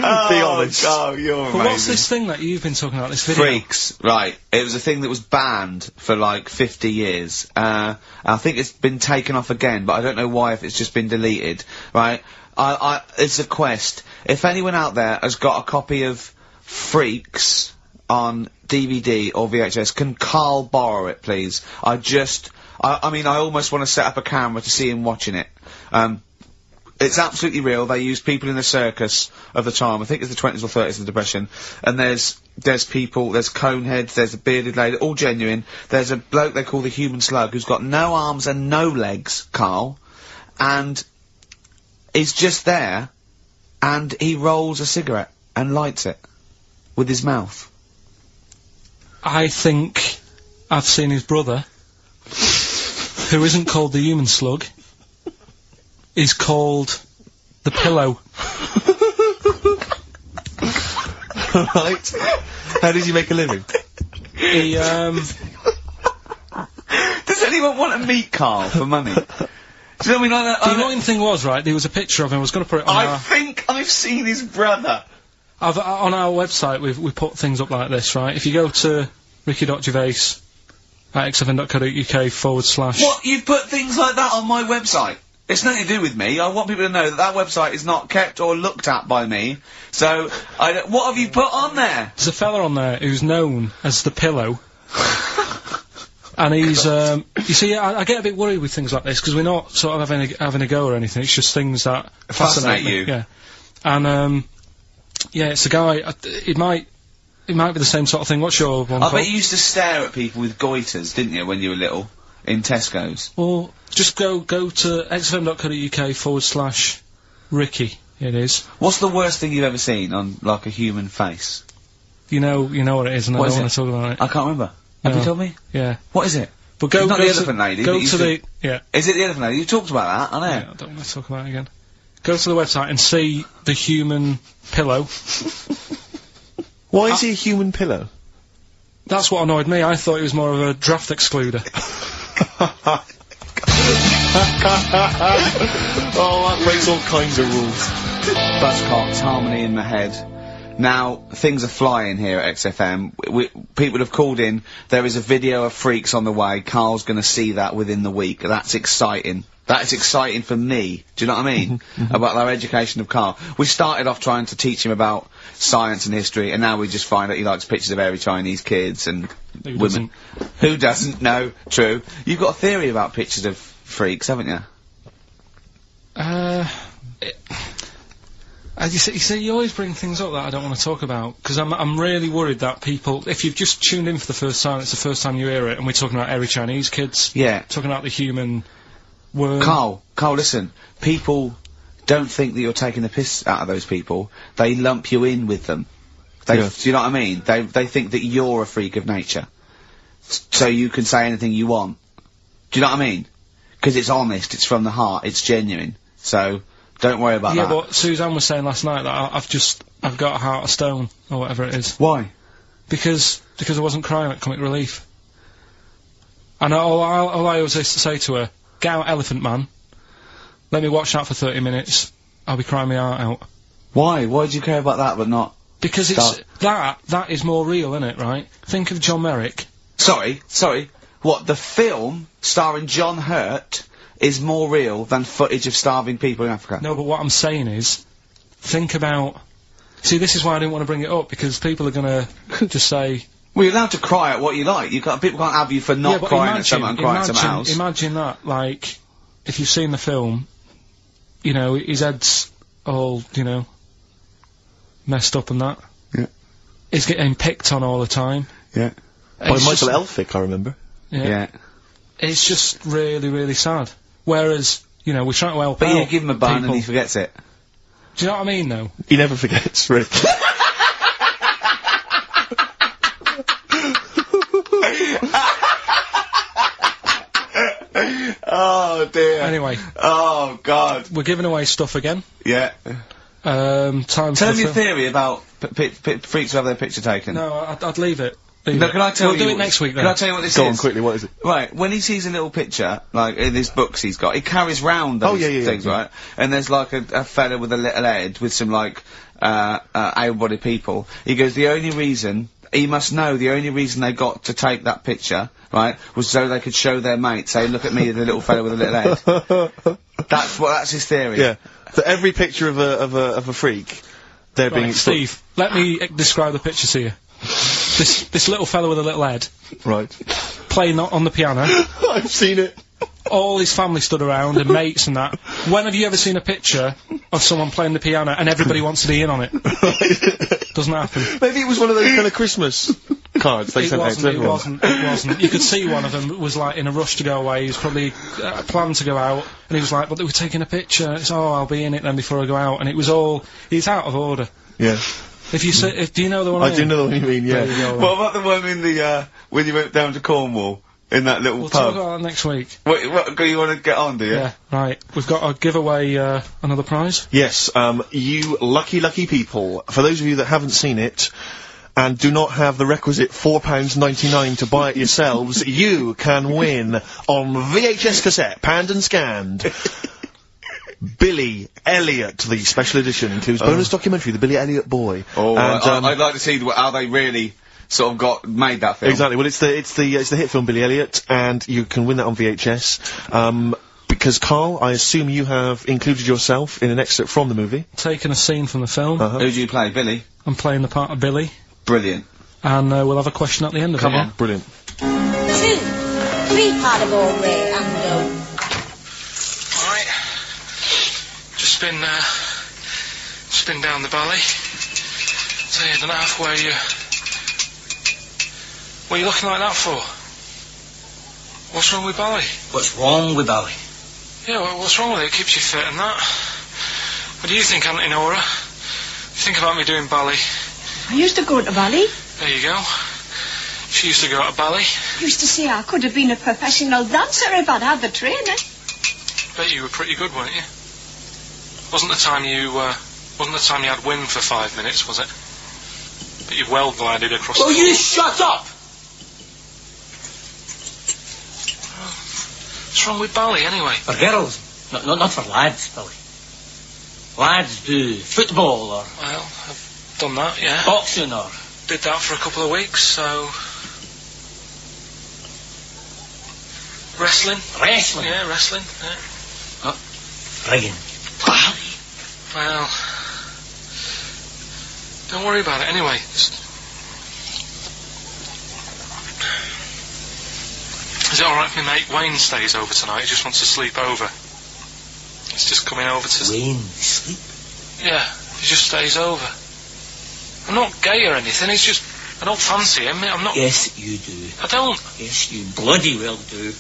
[SPEAKER 2] Be honest.
[SPEAKER 1] Oh, you're amazing.
[SPEAKER 11] But what's this thing that you've been talking about, this video?
[SPEAKER 1] Freaks, right. It was a thing that was banned for like 50 years. I think it's been taken off again, but I don't know why, if it's just been deleted, right? It's a quest. If anyone out there has got a copy of Freaks on DVD or VHS, can Carl borrow it, please? I mean, I almost want to set up a camera to see him watching it. It's absolutely real. They used people in the circus of the time. I think it's the 20s or 30s of the Depression. And there's people, there's coneheads, there's a bearded lady, all genuine. There's a bloke they call the Human Slug who's got no arms and no legs, Carl. And he's just there, and he rolls a cigarette and lights it with his mouth.
[SPEAKER 11] I think I've seen his brother, who isn't called the Human Slug. Is called the Pillow.
[SPEAKER 2] Right. How does he make a living?
[SPEAKER 11] He,
[SPEAKER 1] anyone want to meet Karl for money? Do you know what I mean?
[SPEAKER 11] The annoying thing was, right, there was a picture of him, I was going to put it on
[SPEAKER 1] I think I've seen his brother.
[SPEAKER 11] on our website, we put things up like this, right? If you go to ricky.gervais at xfm.co.uk/...
[SPEAKER 1] What? You've put things like that on my website? It's nothing to do with me. I want people to know that that website is not kept or looked at by me. So, what have you put on there?
[SPEAKER 11] There's a fella on there who's known as the Pillow. And he's, you see, I get a bit worried with things like this, because we're not sort of having a go or anything, it's just things that
[SPEAKER 1] fascinate you.
[SPEAKER 11] Yeah. And, yeah, it's a guy, it might be the same sort of thing. What's your one
[SPEAKER 1] I
[SPEAKER 11] called?
[SPEAKER 1] bet you used to stare at people with goiters, didn't you, when you were little? In Tesco's.
[SPEAKER 11] Well, just go to xfm.co.uk/Ricky, it is.
[SPEAKER 1] What's the worst thing you've ever seen on, like, a human face?
[SPEAKER 11] You know what it is, and I don't want to talk about it.
[SPEAKER 1] I can't remember. Have you told me?
[SPEAKER 11] Yeah.
[SPEAKER 1] What is it?
[SPEAKER 11] But go,
[SPEAKER 1] it's not
[SPEAKER 11] go
[SPEAKER 1] the
[SPEAKER 11] to,
[SPEAKER 1] elephant lady.
[SPEAKER 11] Go to the, yeah.
[SPEAKER 1] Is it the elephant lady? You talked about that, I know.
[SPEAKER 11] Yeah, I don't want to talk about it again. Go to the website and see the human pillow.
[SPEAKER 2] Why is he a human pillow?
[SPEAKER 11] That's what annoyed me. I thought he was more of a draft excluder.
[SPEAKER 2] Oh, that breaks all kinds of rules.
[SPEAKER 1] Buzzcocks, harmony in the head. Now, things are flying here at XFM. People have called in. There is a video of Freaks on the way. Karl's gonna see that within the week. That's exciting. That's exciting for me. Do you know what I mean? About our education of Karl. We started off trying to teach him about science and history, and now we just find that he likes pictures of hairy Chinese kids and women. Who doesn't? No, true. You've got a theory about pictures of freaks, haven't you?
[SPEAKER 11] You see, you always bring things up that I don't want to talk about, because I'm really worried that people, if you've just tuned in for the first time, it's the first time you hear it, and we're talking about hairy Chinese kids.
[SPEAKER 1] Yeah.
[SPEAKER 11] Talking about the human worm.
[SPEAKER 1] Karl, listen. People don't think that you're taking the piss out of those people. They lump you in with them. Do you know what I mean? They think that you're a freak of nature. So you can say anything you want. Do you know what I mean? Because it's honest, it's from the heart, it's genuine. So, don't worry about that.
[SPEAKER 11] Yeah, but Suzanne was saying last night that I've got a heart of stone, or whatever it is.
[SPEAKER 1] Why?
[SPEAKER 11] Because I wasn't crying at Comic Relief. And all I always used to say to her, get out, Elephant Man. Let me watch that for 30 minutes. I'll be crying my heart out.
[SPEAKER 1] Why? Why do you care about that but not...
[SPEAKER 11] Because it's... That is more real, isn't it, right? Think of John Merrick.
[SPEAKER 1] Sorry. What, the film starring John Hurt is more real than footage of starving people in Africa?
[SPEAKER 11] No, but what I'm saying is, think about... See, this is why I didn't want to bring it up, because people are gonna just say...
[SPEAKER 1] Well, you're allowed to cry at what you like. People can't have you for not crying at someone and crying at someone else.
[SPEAKER 11] Imagine that, like, if you've seen the film, you know, his head's all, you know, messed up and that.
[SPEAKER 1] Yeah.
[SPEAKER 11] He's getting picked on all the time.
[SPEAKER 1] Yeah.
[SPEAKER 2] By Michael Elphick, I remember.
[SPEAKER 11] Yeah. It's just really, really sad. Whereas, you know, we're trying to help out.
[SPEAKER 1] But you give him a bun and he forgets it.
[SPEAKER 11] Do you know what I mean, though?
[SPEAKER 2] He never forgets, Rick.
[SPEAKER 1] Oh dear.
[SPEAKER 11] Anyway.
[SPEAKER 1] Oh God.
[SPEAKER 11] We're giving away stuff again.
[SPEAKER 1] Yeah.
[SPEAKER 11] Tell
[SPEAKER 1] me your theory about freaks who have their picture taken.
[SPEAKER 11] No, I'd leave it.
[SPEAKER 1] No, can I tell you?
[SPEAKER 11] We'll do it next week then.
[SPEAKER 1] Can I tell you what this is?
[SPEAKER 2] Go on quickly, what is it?
[SPEAKER 1] Right, when he sees a little picture, like in his books he's got, he carries round those things, right? And there's like a fella with a little head with some like, able-bodied people. He goes, the only reason they got to take that picture, right, was so they could show their mate, say, look at me, the little fella with a little head. That's his theory.
[SPEAKER 2] Yeah. So every picture of a freak, they're being...
[SPEAKER 11] Steve, let me describe the picture to you. This little fella with a little head.
[SPEAKER 2] Right.
[SPEAKER 11] Playing on the piano.
[SPEAKER 2] I've seen it.
[SPEAKER 11] All his family stood around, and mates and that. When have you ever seen a picture of someone playing the piano and everybody wants to be in on it? Doesn't happen.
[SPEAKER 2] Maybe it was one of those kind of Christmas cards they sent out to everyone.
[SPEAKER 11] It wasn't. You could see one of them was like in a rush to go away. He was probably planned to go out, and he was like, but they were taking a picture. It's, oh, I'll be in it then before I go out. And it was all... It's out of order.
[SPEAKER 2] Yeah.
[SPEAKER 11] If you say... do you know the one I mean?
[SPEAKER 2] do know the one you mean, yeah.
[SPEAKER 1] What about the one in the, when you went down to Cornwall? In that little
[SPEAKER 11] We'll
[SPEAKER 1] pub?
[SPEAKER 11] talk about that next week.
[SPEAKER 1] What, you want to get on, do you?
[SPEAKER 11] Yeah, right. We've got to give away, another prize.
[SPEAKER 2] Yes, you lucky people. For those of you that haven't seen it, and do not have the requisite £4.99 to buy it yourselves, you can win on VHS cassette, panned and scanned. Billy Elliot, the special edition, includes bonus documentary, The Billy Elliot Boy.
[SPEAKER 7] Oh, and, I'd like to see how they really sort of made that film.
[SPEAKER 2] Exactly. Well, it's the hit film Billy Elliot, and you can win that on VHS. Because Carl, I assume you have included yourself in an excerpt from the movie.
[SPEAKER 11] Taken a scene from the film.
[SPEAKER 7] Who do you play, Billy?
[SPEAKER 11] I'm playing the part of Billy.
[SPEAKER 7] Brilliant.
[SPEAKER 11] And we'll have a question at the end of it.
[SPEAKER 2] Come on. Brilliant.
[SPEAKER 15] 2, 3 part of all way and go.
[SPEAKER 3] Alright. Just been down the valley. So I don't know where you... What are you looking like that for? What's wrong with Bally?
[SPEAKER 16] What's wrong with Bally?
[SPEAKER 3] Yeah, well, what's wrong with it? It keeps you fit and that. What do you think, Auntie Nora? You think about me doing ballet?
[SPEAKER 15] I used to go to ballet.
[SPEAKER 3] There you go. She used to go to ballet.
[SPEAKER 15] Used to say I could have been a professional dancer if I'd had the training.
[SPEAKER 3] Bet you were pretty good, weren't you? Wasn't the time you had wind for 5 minutes, was it? But you well glided across
[SPEAKER 16] Will
[SPEAKER 3] the
[SPEAKER 16] you shut up?
[SPEAKER 3] What's wrong with ballet, anyway?
[SPEAKER 16] For girls, not for lads, Billy. Lads do football or...
[SPEAKER 3] Well, I've done that, yeah.
[SPEAKER 16] Boxing or...
[SPEAKER 3] Did that for a couple of weeks, so... Wrestling?
[SPEAKER 16] Wrestling?
[SPEAKER 3] Yeah, wrestling, yeah.
[SPEAKER 16] Oh, friggin' ballet.
[SPEAKER 3] Well... Don't worry about it, anyway. Is it alright if my mate Wayne stays over tonight? He just wants to sleep over. He's just coming over to...
[SPEAKER 16] Wayne, sleep?
[SPEAKER 3] Yeah, he just stays over. I'm not gay or anything, it's just... I don't fancy him, I'm not...
[SPEAKER 16] Yes, you do.
[SPEAKER 3] I don't.
[SPEAKER 16] Yes, you bloody well do.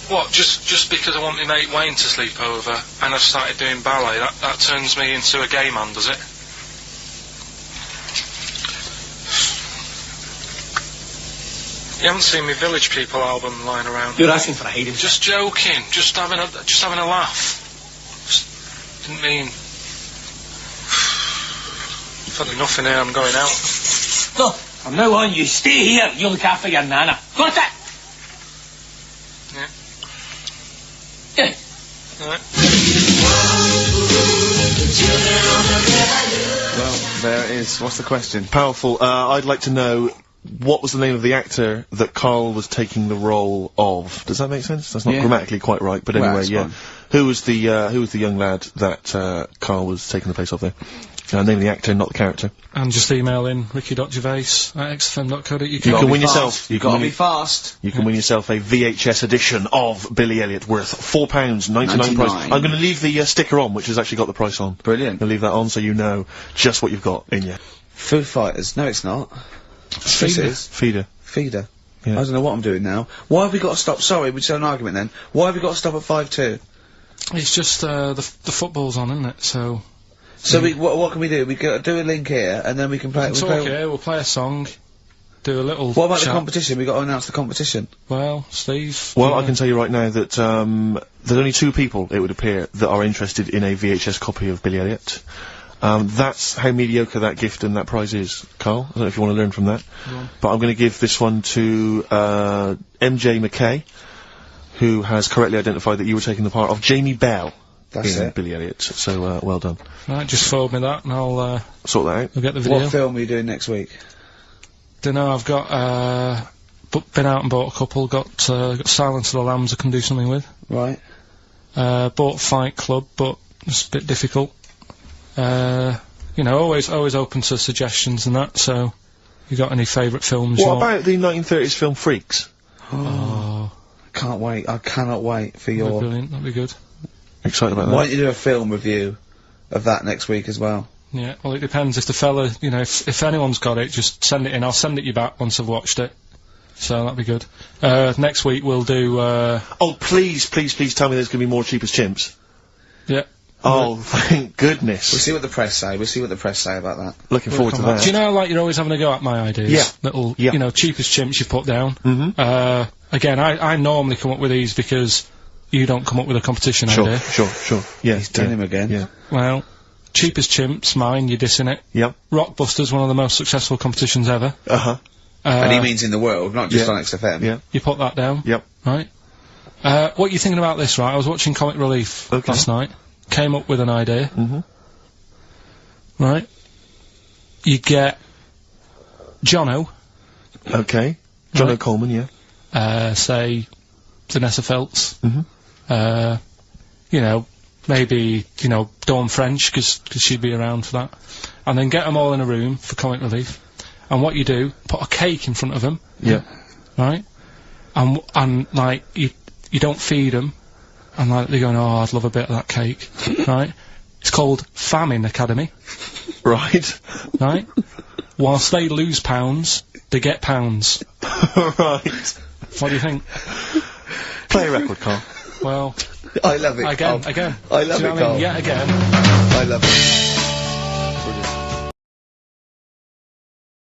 [SPEAKER 3] What, just because I want my mate Wayne to sleep over and I've started doing ballet, that turns me into a gay man, does it? You haven't seen my Village People album lying around.
[SPEAKER 16] You're asking for a hiding.
[SPEAKER 3] Just joking. Just having a laugh. Just didn't mean. I've had enough in here. I'm going out.
[SPEAKER 16] No, from now on, you stay here. You look after your nana. Got it?
[SPEAKER 3] Yeah.
[SPEAKER 16] Yeah.
[SPEAKER 3] All right.
[SPEAKER 7] Well, there it is. What's the question?
[SPEAKER 2] Powerful. I'd like to know what was the name of the actor that Carl was taking the role of? Does that make sense? That's not grammatically quite right, but anyway, yeah. Who was the young lad that Carl was taking the place of there? Name of the actor, not the character.
[SPEAKER 11] And just email in ricky.gervais@xfm.co.uk.
[SPEAKER 2] You can win yourself.
[SPEAKER 7] You gotta be fast.
[SPEAKER 2] You can win yourself a VHS edition of Billy Elliot worth £4.99 price. I'm going to leave the sticker on, which has actually got the price on.
[SPEAKER 7] Brilliant.
[SPEAKER 2] I'll leave that on so you know just what you've got in you.
[SPEAKER 1] Foo Fighters. No, it's not.
[SPEAKER 2] Feeder.
[SPEAKER 1] Feeder.
[SPEAKER 2] Yeah.
[SPEAKER 1] I don't know what I'm doing now. Why have we got to stop? Sorry, we just had an argument then. Why have we got to stop at 5-2?
[SPEAKER 11] It's just the football's on, isn't it? So
[SPEAKER 1] what can we do? We do a link here, and then we can play.
[SPEAKER 11] We'll play a song. Do a little.
[SPEAKER 1] What about
[SPEAKER 11] chat.
[SPEAKER 1] the competition? We got to announce the competition.
[SPEAKER 11] Well, Steve.
[SPEAKER 2] Well, I can tell you right now that there's only 2 people, it would appear, that are interested in a VHS copy of Billy Elliot. That's how mediocre that gift and that prize is, Carl. I don't know if you want to learn from that. But I'm going to give this one to MJ McKay, who has correctly identified that you were taking the part of Jamie Bell in Billy Elliot. So, well done.
[SPEAKER 11] Right, just forward me that and I'll
[SPEAKER 2] sort that out.
[SPEAKER 11] I'll get the video.
[SPEAKER 1] What film are you doing next week?
[SPEAKER 11] Dunno, I've got been out and bought a couple, got Silence of the Lambs I can do something with.
[SPEAKER 1] Right.
[SPEAKER 11] Bought Fight Club, but it's a bit difficult. You know, always open to suggestions and that, so you got any favourite films?
[SPEAKER 2] What about the 1930s film Freaks?
[SPEAKER 1] Oh. Can't wait. I cannot wait for your...
[SPEAKER 11] Brilliant, that'd be good.
[SPEAKER 2] Excited about that.
[SPEAKER 1] Why don't you do a film review of that next week as well?
[SPEAKER 11] Yeah, well it depends if the fella, you know, if anyone's got it, just send it in, I'll send it you back once I've watched it. So that'd be good. Next week we'll do,
[SPEAKER 2] Oh, please tell me there's gonna be more Cheap as Chimps.
[SPEAKER 11] Yeah.
[SPEAKER 2] Oh, thank goodness.
[SPEAKER 1] We'll see what the press say. We'll see what the press say about that.
[SPEAKER 2] Looking forward to that.
[SPEAKER 11] Do you know, like, you're always having a go at my ideas?
[SPEAKER 2] Yeah.
[SPEAKER 11] Little, you know, Cheap as Chimps you put down.
[SPEAKER 2] Mm-hmm.
[SPEAKER 11] Again, I normally come up with these because you don't come up with a competition idea.
[SPEAKER 2] Sure. Yeah.
[SPEAKER 1] He's done him again.
[SPEAKER 2] Yeah.
[SPEAKER 11] Well, Cheap as Chimps, mine, you're dissing it.
[SPEAKER 2] Yep.
[SPEAKER 11] Rockbusters, one of the most successful competitions ever.
[SPEAKER 2] Uh-huh.
[SPEAKER 1] And he means in the world, not just on XFM.
[SPEAKER 2] Yeah.
[SPEAKER 11] You put that down.
[SPEAKER 2] Yep.
[SPEAKER 11] Right. What you thinking about this, right? I was watching Comic Relief last night. Came up with an idea. Right. You get Jono.
[SPEAKER 2] Okay. Jono Coleman, yeah.
[SPEAKER 11] Say Vanessa Feltz. You know, maybe, you know, Dawn French, because she'd be around for that. And then get them all in a room for Comic Relief. And what you do, put a cake in front of them.
[SPEAKER 2] Yeah.
[SPEAKER 11] Right? And like, you don't feed them. And like, they're going, oh, I'd love a bit of that cake. Right? It's called Famine Academy.
[SPEAKER 2] Right.
[SPEAKER 11] Right? Whilst they lose pounds, they get pounds.
[SPEAKER 2] Right.
[SPEAKER 11] What do you think?
[SPEAKER 2] Play a record, Carl.
[SPEAKER 11] Well...
[SPEAKER 1] I love it.
[SPEAKER 11] Again.
[SPEAKER 1] I love it, Carl.
[SPEAKER 11] Yeah, again.
[SPEAKER 1] I love it.